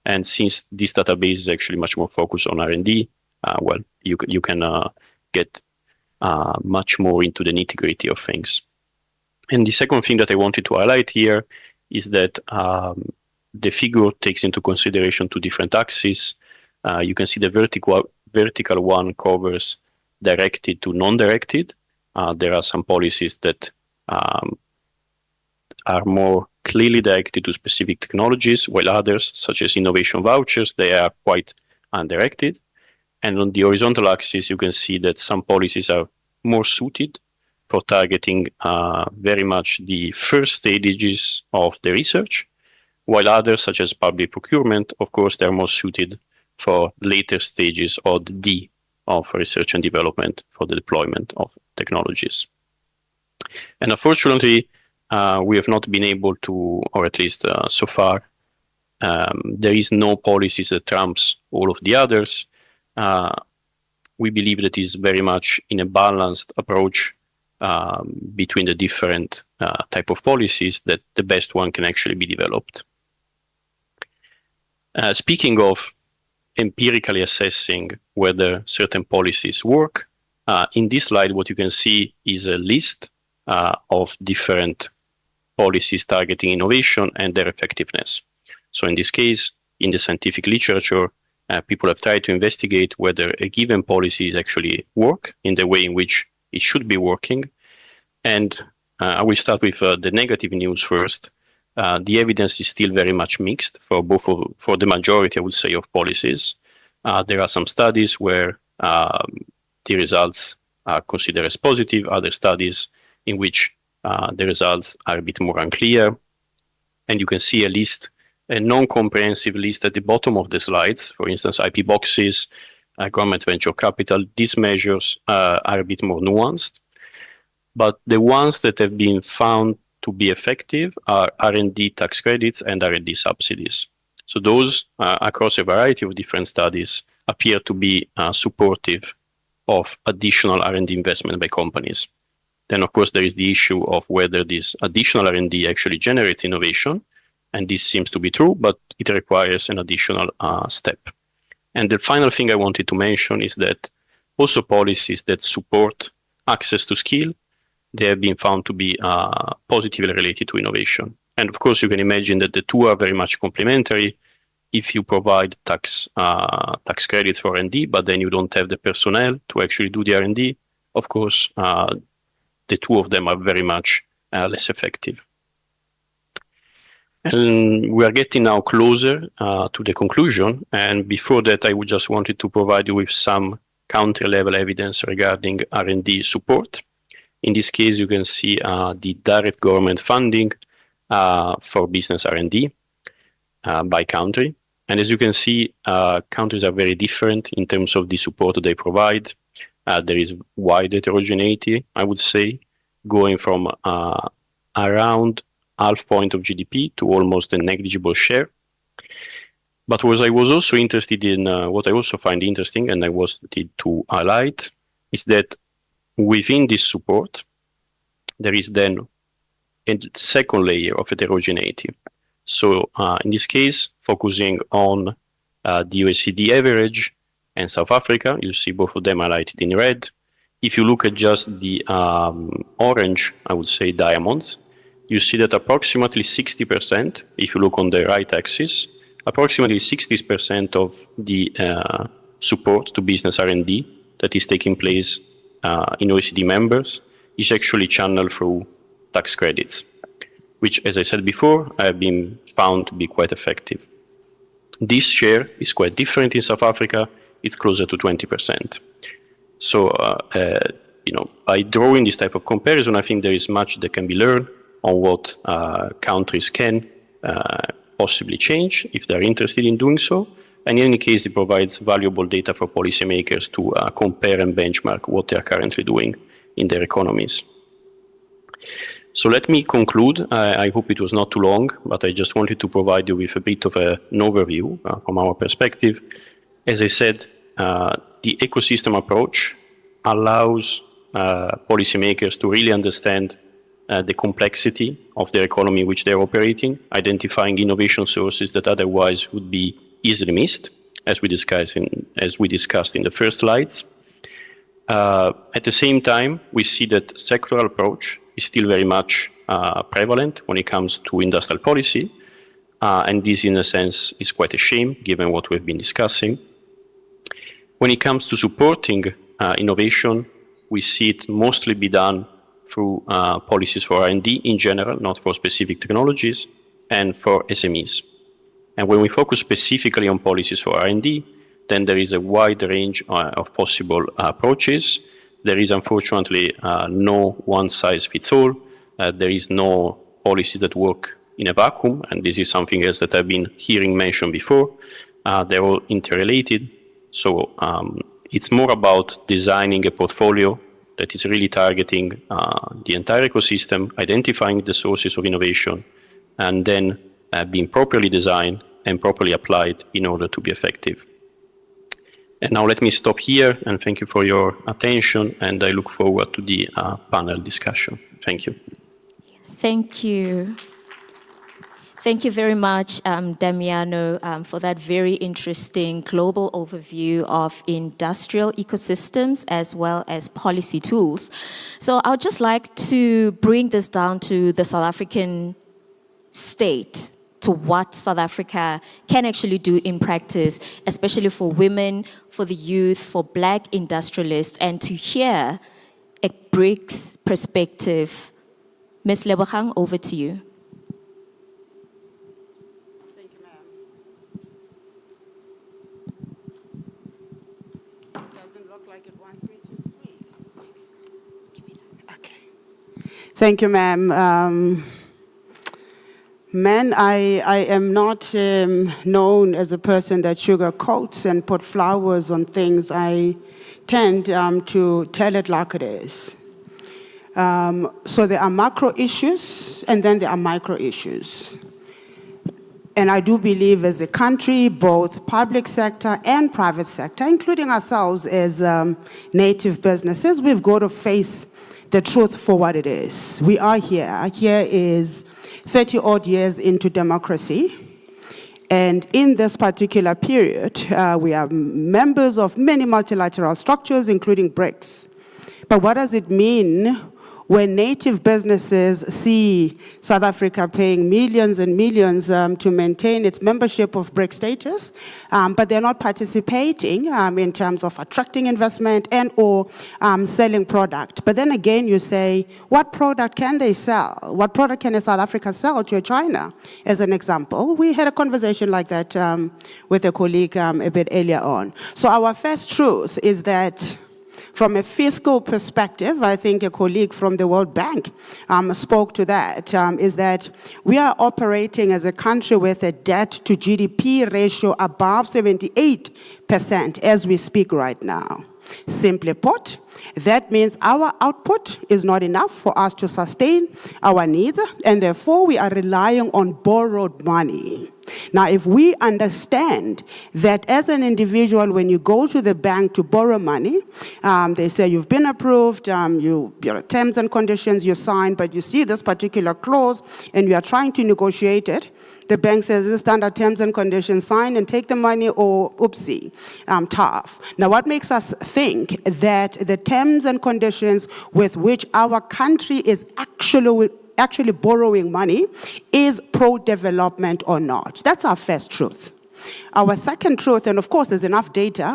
And since this database is actually much more focused on R&D, well, you can get much more into the nitty-gritty of things. And the second thing that I wanted to highlight here is that the figure takes into consideration two different axes. You can see the vertical one covers directed to non-directed. There are some policies that are more clearly directed to specific technologies, while others, such as innovation vouchers, they are quite undirected. And on the horizontal axis, you can see that some policies are more suited for targeting very much the first stages of the research, while others, such as public procurement, of course, they're more suited for later stages or the D of research and development for the deployment of technologies. And unfortunately, we have not been able to, or at least so far, there is no policies that trumps all of the others. We believe that is very much in a balanced approach between the different type of policies that the best one can actually be developed. Speaking of empirically assessing whether certain policies work, in this slide what you can see is a list of different policies targeting innovation and their effectiveness. So in this case, in the scientific literature, people have tried to investigate whether a given policy actually work in the way in which it should be working. And I will start with the negative news first. The evidence is still very much mixed for the majority, I would say, of policies. There are some studies where the results are considered as positive, other studies in which the results are a bit more unclear. And you can see a list, a non-comprehensive list at the bottom of the slides. For instance, IP boxes, government venture capital. These measures are a bit more nuanced. But the ones that have been found to be effective are R&D tax credits and R&D subsidies. So those, across a variety of different studies, appear to be supportive of additional R&D investment by companies. Then, of course, there is the issue of whether this additional R&D actually generates innovation, and this seems to be true, but it requires an additional step. And the final thing I wanted to mention is that also policies that support access to skill, they have been found to be positively related to innovation. And of course, you can imagine that the two are very much complementary. If you provide tax credits for R&D, but then you don't have the personnel to actually do the R&D, of course, the two of them are very much less effective. And we are getting now closer to the conclusion. And before that, I would just wanted to provide you with some country-level evidence regarding R&D support. In this case, you can see the direct government funding for business R&D by country. And as you can see, countries are very different in terms of the support that they provide. There is wide heterogeneity, I would say, going from around half point of GDP to almost a negligible share. But what I was also interested in, what I also find interesting, and I wanted to highlight, is that within this support, there is then a second layer of heterogeneity. So in this case, focusing on the OECD average and South Africa, you see both of them highlighted in red. If you look at just the orange, I would say diamonds, you see that approximately 60%, if you look on the right axis, approximately 60% of the support to business R&D that is taking place in OECD members is actually channeled through tax credits, which, as I said before, have been found to be quite effective. This share is quite different in South Africa. It's closer to 20%. So, by drawing this type of comparison, I think there is much that can be learned on what countries can possibly change if they're interested in doing so. And in any case, it provides valuable data for policymakers to compare and benchmark what they are currently doing in their economies. So let me conclude. I hope it was not too long, but I just wanted to provide you with a bit of an overview from our perspective. As I said, the ecosystem approach allows policymakers to really understand the complexity of their economy in which they're operating, identifying innovation sources that otherwise would be easily missed, as we discussed in the first slides. At the same time, we see that sectoral approach is still very much prevalent when it comes to industrial policy, and this, in a sense, is quite a shame, given what we've been discussing. When it comes to supporting innovation, we see it mostly be done through policies for R&D in general, not for specific technologies, and for SMEs. And when we focus specifically on policies for R&D, then there is a wide range of possible approaches. There is unfortunately no one-size-fits-all. There is no policy that work in a vacuum, and this is something else that I've been hearing mentioned before. They're all interrelated. So it's more about designing a portfolio that is really targeting the entire ecosystem, identifying the sources of innovation, and then being properly designed and properly applied in order to be effective. And now let me stop here and thank you for your attention, and I look forward to the panel discussion. Thank you. Thank you. Thank you very much, Damiano, for that very interesting global overview of industrial ecosystems as well as policy tools. So I would just like to bring this down to the South African state, to what South Africa can actually do in practice, especially for women, for the youth, for Black industrialists, and to hear a BRICS perspective. Ms. Lebogang, over to you. Thank you, ma'am. Doesn't look like it wants me to speak. Okay. Thank you, ma'am. Man, I am not known as a person that sugarcoats and put flowers on things. I tend to tell it like it is. So there are macro issues, and then there are micro issues. And I do believe as a country, both public sector and private sector, including ourselves as native businesses, we've got to face the truth for what it is. We are here. Here is 30-odd years into democracy. And in this particular period, we are members of many multilateral structures, including BRICS. But what does it mean when native businesses see South Africa paying millions and millions to maintain its membership of BRICS status, but they're not participating in terms of attracting investment and or selling product? But then again, you say, what product can they sell? What product can a South Africa sell to a China, as an example? We had a conversation like that with a colleague a bit earlier on. So our first truth is that from a fiscal perspective, I think a colleague from the World Bank spoke to that, is that we are operating as a country with a debt to GDP ratio above 78% as we speak right now. Simply put, that means our output is not enough for us to sustain our needs, and therefore we are relying on borrowed money. Now, if we understand that as an individual, when you go to the bank to borrow money, they say you've been approved, your terms and conditions you signed, but you see this particular clause and you are trying to negotiate it, the bank says, this is standard terms and conditions, sign and take the money, or oopsie, tough. Now, what makes us think that the terms and conditions with which our country is actually borrowing money is pro-development or not? That's our first truth. Our second truth, and of course there's enough data,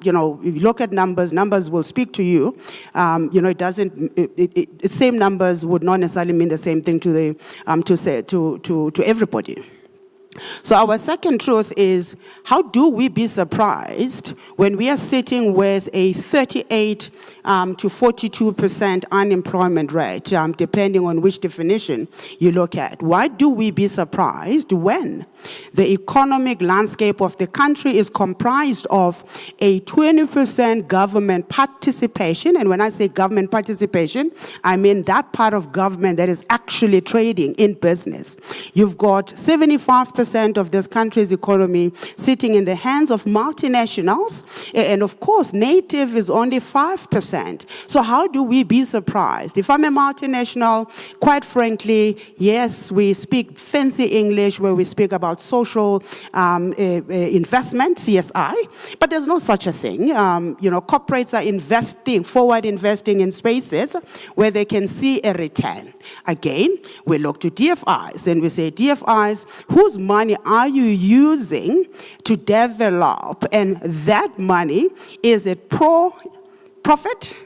if you look at numbers, numbers will speak to you. The same numbers would not necessarily mean the same thing to everybody. So our second truth is, how do we be surprised when we are sitting with a 38 to 42% unemployment rate, depending on which definition you look at? Why do we be surprised when the economic landscape of the country is comprised of a 20% government participation? And when I say government participation, I mean that part of government that is actually trading in business. You've got 75% of this country's economy sitting in the hands of multinationals, and of course, native is only 5%. So how do we be surprised? If I'm a multinational, quite frankly, yes, we speak fancy English where we speak about social investment, CSI, but there's no such a thing. Corporates are forward investing in spaces where they can see a return. Again, we look to DFIs and we say, DFIs, whose money are you using to develop? And that money, is it profit?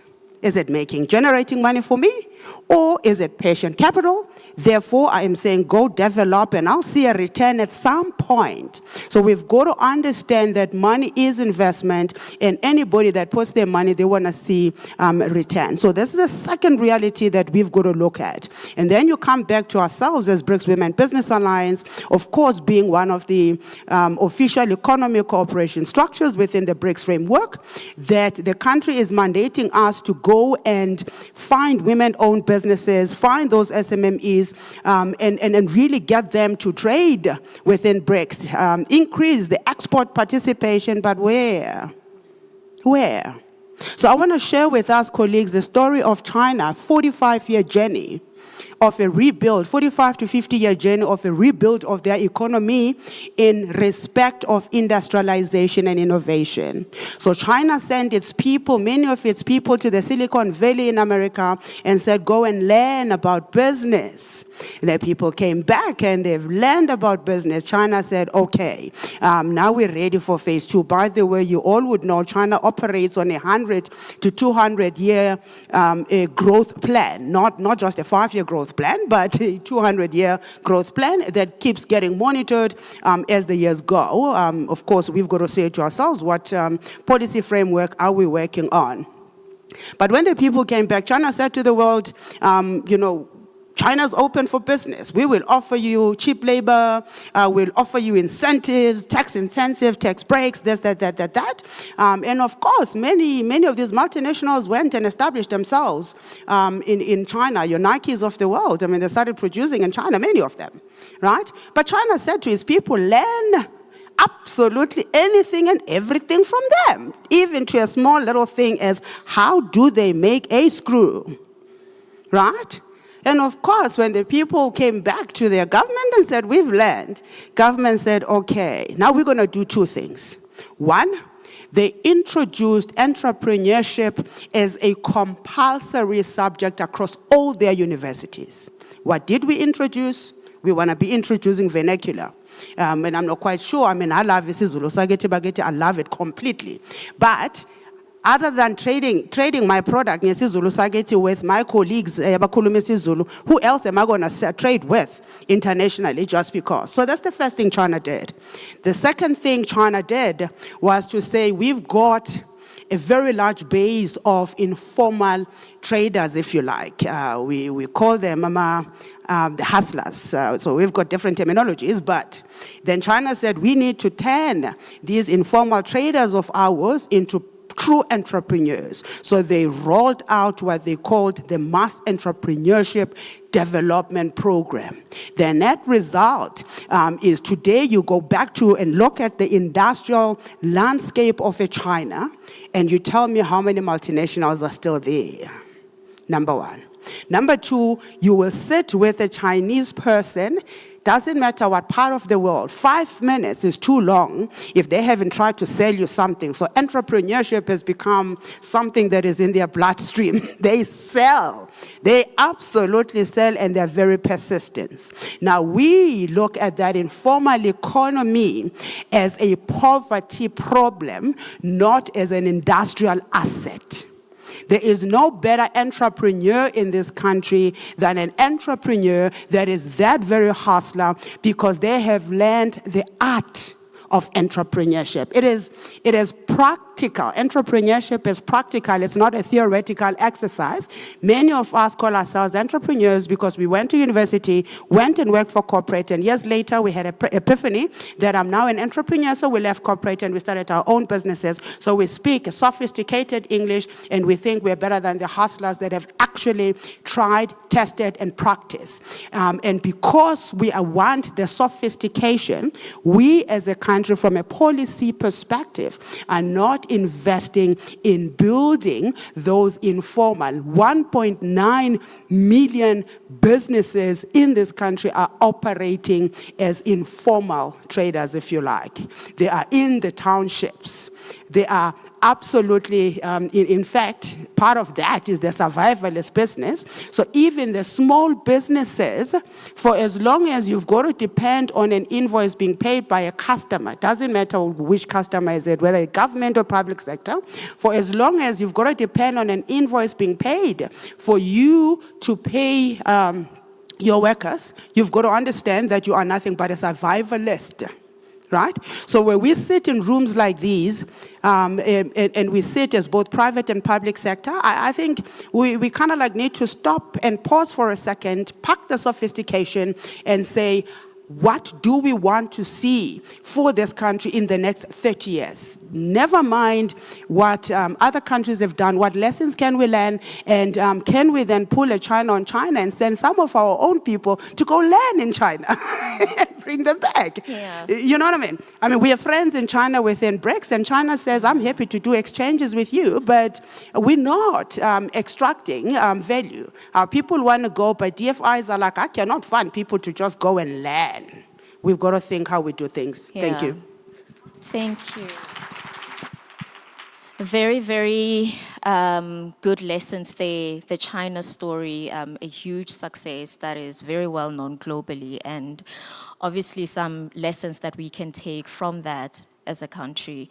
Is it generating money for me? Or is it patient capital? Therefore, I am saying go develop and I'll see a return at some point. So we've got to understand that money is investment, and anybody that puts their money, they want to see return. So this is the second reality that we've got to look at. And then you come back to ourselves as BRICS Women Business Alliance, of course being one of the official economic cooperation structures within the BRICS framework, that the country is mandating us to go and find women-owned businesses, find those SMMEs, and really get them to trade within BRICS. Increase the export participation, but where? Where? So I want to share with us, colleagues, the story of China, 45-year journey of a rebuild, 45 to 50-year journey of a rebuild of their economy in respect of industrialization and innovation. So China sent its people, many of its people, to the Silicon Valley in America and said, go and learn about business. The people came back and they've learned about business. China said, okay, now we're ready for phase 2. By the way, you all would know China operates on a 100 to 200-year growth plan, not just a 5-year growth plan, but a 200-year growth plan that keeps getting monitored as the years go. Of course, we've got to say to ourselves, what policy framework are we working on? But when the people came back, China said to the world, China's open for business. We will offer you cheap labor, we'll offer you incentives, tax breaks, this, that. And of course, many of these multinationals went and established themselves in China, your Nikes of the world. I mean, they started producing in China, many of them, right? But China said to its people, learn absolutely anything and everything from them, even to a small little thing as how do they make a screw, right? And of course, when the people came back to their government and said, we've learned, government said, okay, now we're going to do two things. One, they introduced entrepreneurship as a compulsory subject across all their universities. What did we introduce? We want to be introducing vernacular. And I'm not quite sure. I mean, I love isiZulu, I love it completely. But other than trading my product with my colleagues, who else am I going to trade with internationally just because? So that's the first thing China did. The second thing China did was to say we've got a very large base of informal traders, if you like. We call them the hustlers. So we've got different terminologies, but then China said we need to turn these informal traders of ours into true entrepreneurs. So they rolled out what they called the Mass Entrepreneurship Development Program. The net result is today you go back to and look at the industrial landscape of a China and you tell me how many multinationals are still there. Number one. Number two, you will sit with a Chinese person, doesn't matter what part of the world, 5 minutes is too long if they haven't tried to sell you something. So entrepreneurship has become something that is in their bloodstream. They sell. They absolutely sell, and they're very persistent. Now, we look at that informal economy as a poverty problem, not as an industrial asset. There is no better entrepreneur in this country than an entrepreneur that is that very hustler because they have learned the art of entrepreneurship. It is practical. Entrepreneurship is practical. It's not a theoretical exercise. Many of us call ourselves entrepreneurs because we went to university, went and worked for corporate, and years later we had an epiphany that I'm now an entrepreneur, so we left corporate and we started our own businesses. So we speak a sophisticated English and we think we're better than the hustlers that have actually tried, tested, and practiced. And because we want the sophistication, we as a country from a policy perspective are not investing in building those informal 1.9 million businesses in this country are operating as informal traders, if you like. They are in the townships. They are absolutely, in fact, part of that is the survivalist business. So even the small businesses, for as long as you've got to depend on an invoice being paid by a customer, doesn't matter which customer is it, whether government or public sector, for as long as you've got to depend on an invoice being paid for you to pay your workers, you've got to understand that you are nothing but a survivalist. Right? So when we sit in rooms like these, and we sit as both private and public sector, I think we kind of like need to stop and pause for a second, park the sophistication and say, what do we want to see for this country in the next 30 years? Never mind what other countries have done, what lessons can we learn, and can we then pull a China on China and send some of our own people to go learn in China and bring them back? Yeah. You know what I mean? I mean, we have friends in China within BRICS, and China says, I'm happy to do exchanges with you, but we're not extracting value. People want to go, but DFIs are like, I cannot fund people to just go and learn. We've got to think how we do things. Yeah. Thank you. Thank you. Very, very good lessons there. The China story, a huge success that is very well known globally, and obviously some lessons that we can take from that as a country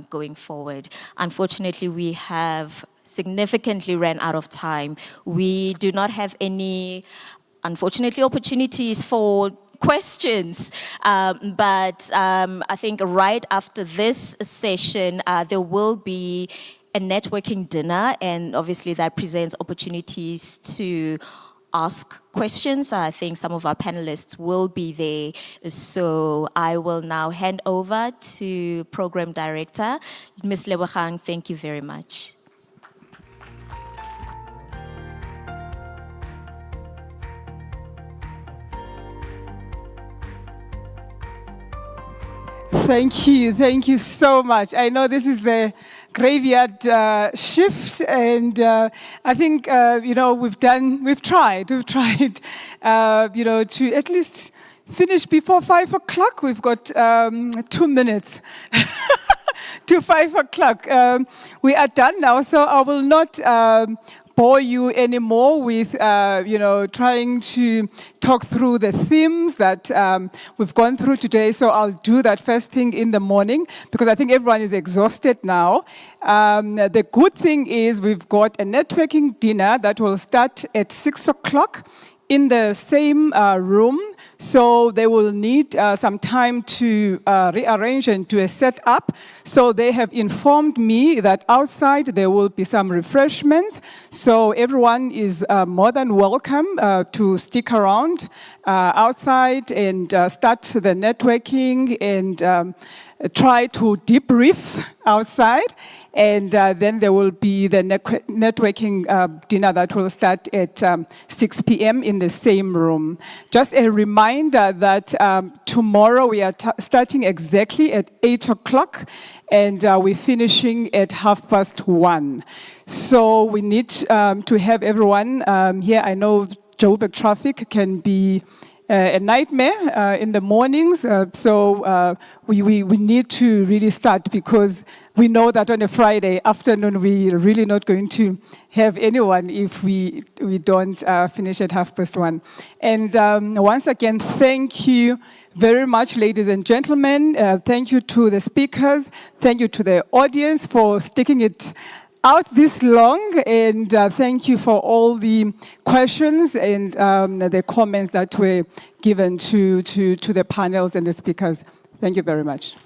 going forward. Unfortunately, we have significantly ran out of time. We do not have any, unfortunately, opportunities for questions, but I think right after this session, there will be a networking dinner, and obviously that presents opportunities to ask questions. I think some of our panelists will be there. So I will now hand over to Program Director, Ms. Lebogang. Thank you very much. Thank you so much. I know this is the graveyard shift, and I think we've tried, to at least finish before 5 o'clock. We've got 2 minutes to 5 o'clock. We are done now, so I will not bore you anymore with trying to talk through the themes that we've gone through today. So I'll do that first thing in the morning, because I think everyone is exhausted now. The good thing is we've got a networking dinner that will start at 6 o'clock in the same room. So they will need some time to rearrange and do a setup. So they have informed me that outside there will be some refreshments. So everyone is more than welcome to stick around outside and start the networking and try to debrief outside. And then there will be the networking dinner that will start at 6 p.m. in the same room. Just a reminder that tomorrow we are starting exactly at 8 o'clock, and we're finishing at 1:30. So we need to have everyone here. I know Joburg traffic can be a nightmare in the mornings, so we need to really start, because we know that on a Friday afternoon we're really not going to have anyone if we don't finish at 1:30. And once again, thank you very much, ladies and gentlemen. Thank you to the speakers. Thank you to the audience for sticking it out this long, and thank you for all the questions and the comments that were given to the panels and the speakers. Thank you very much.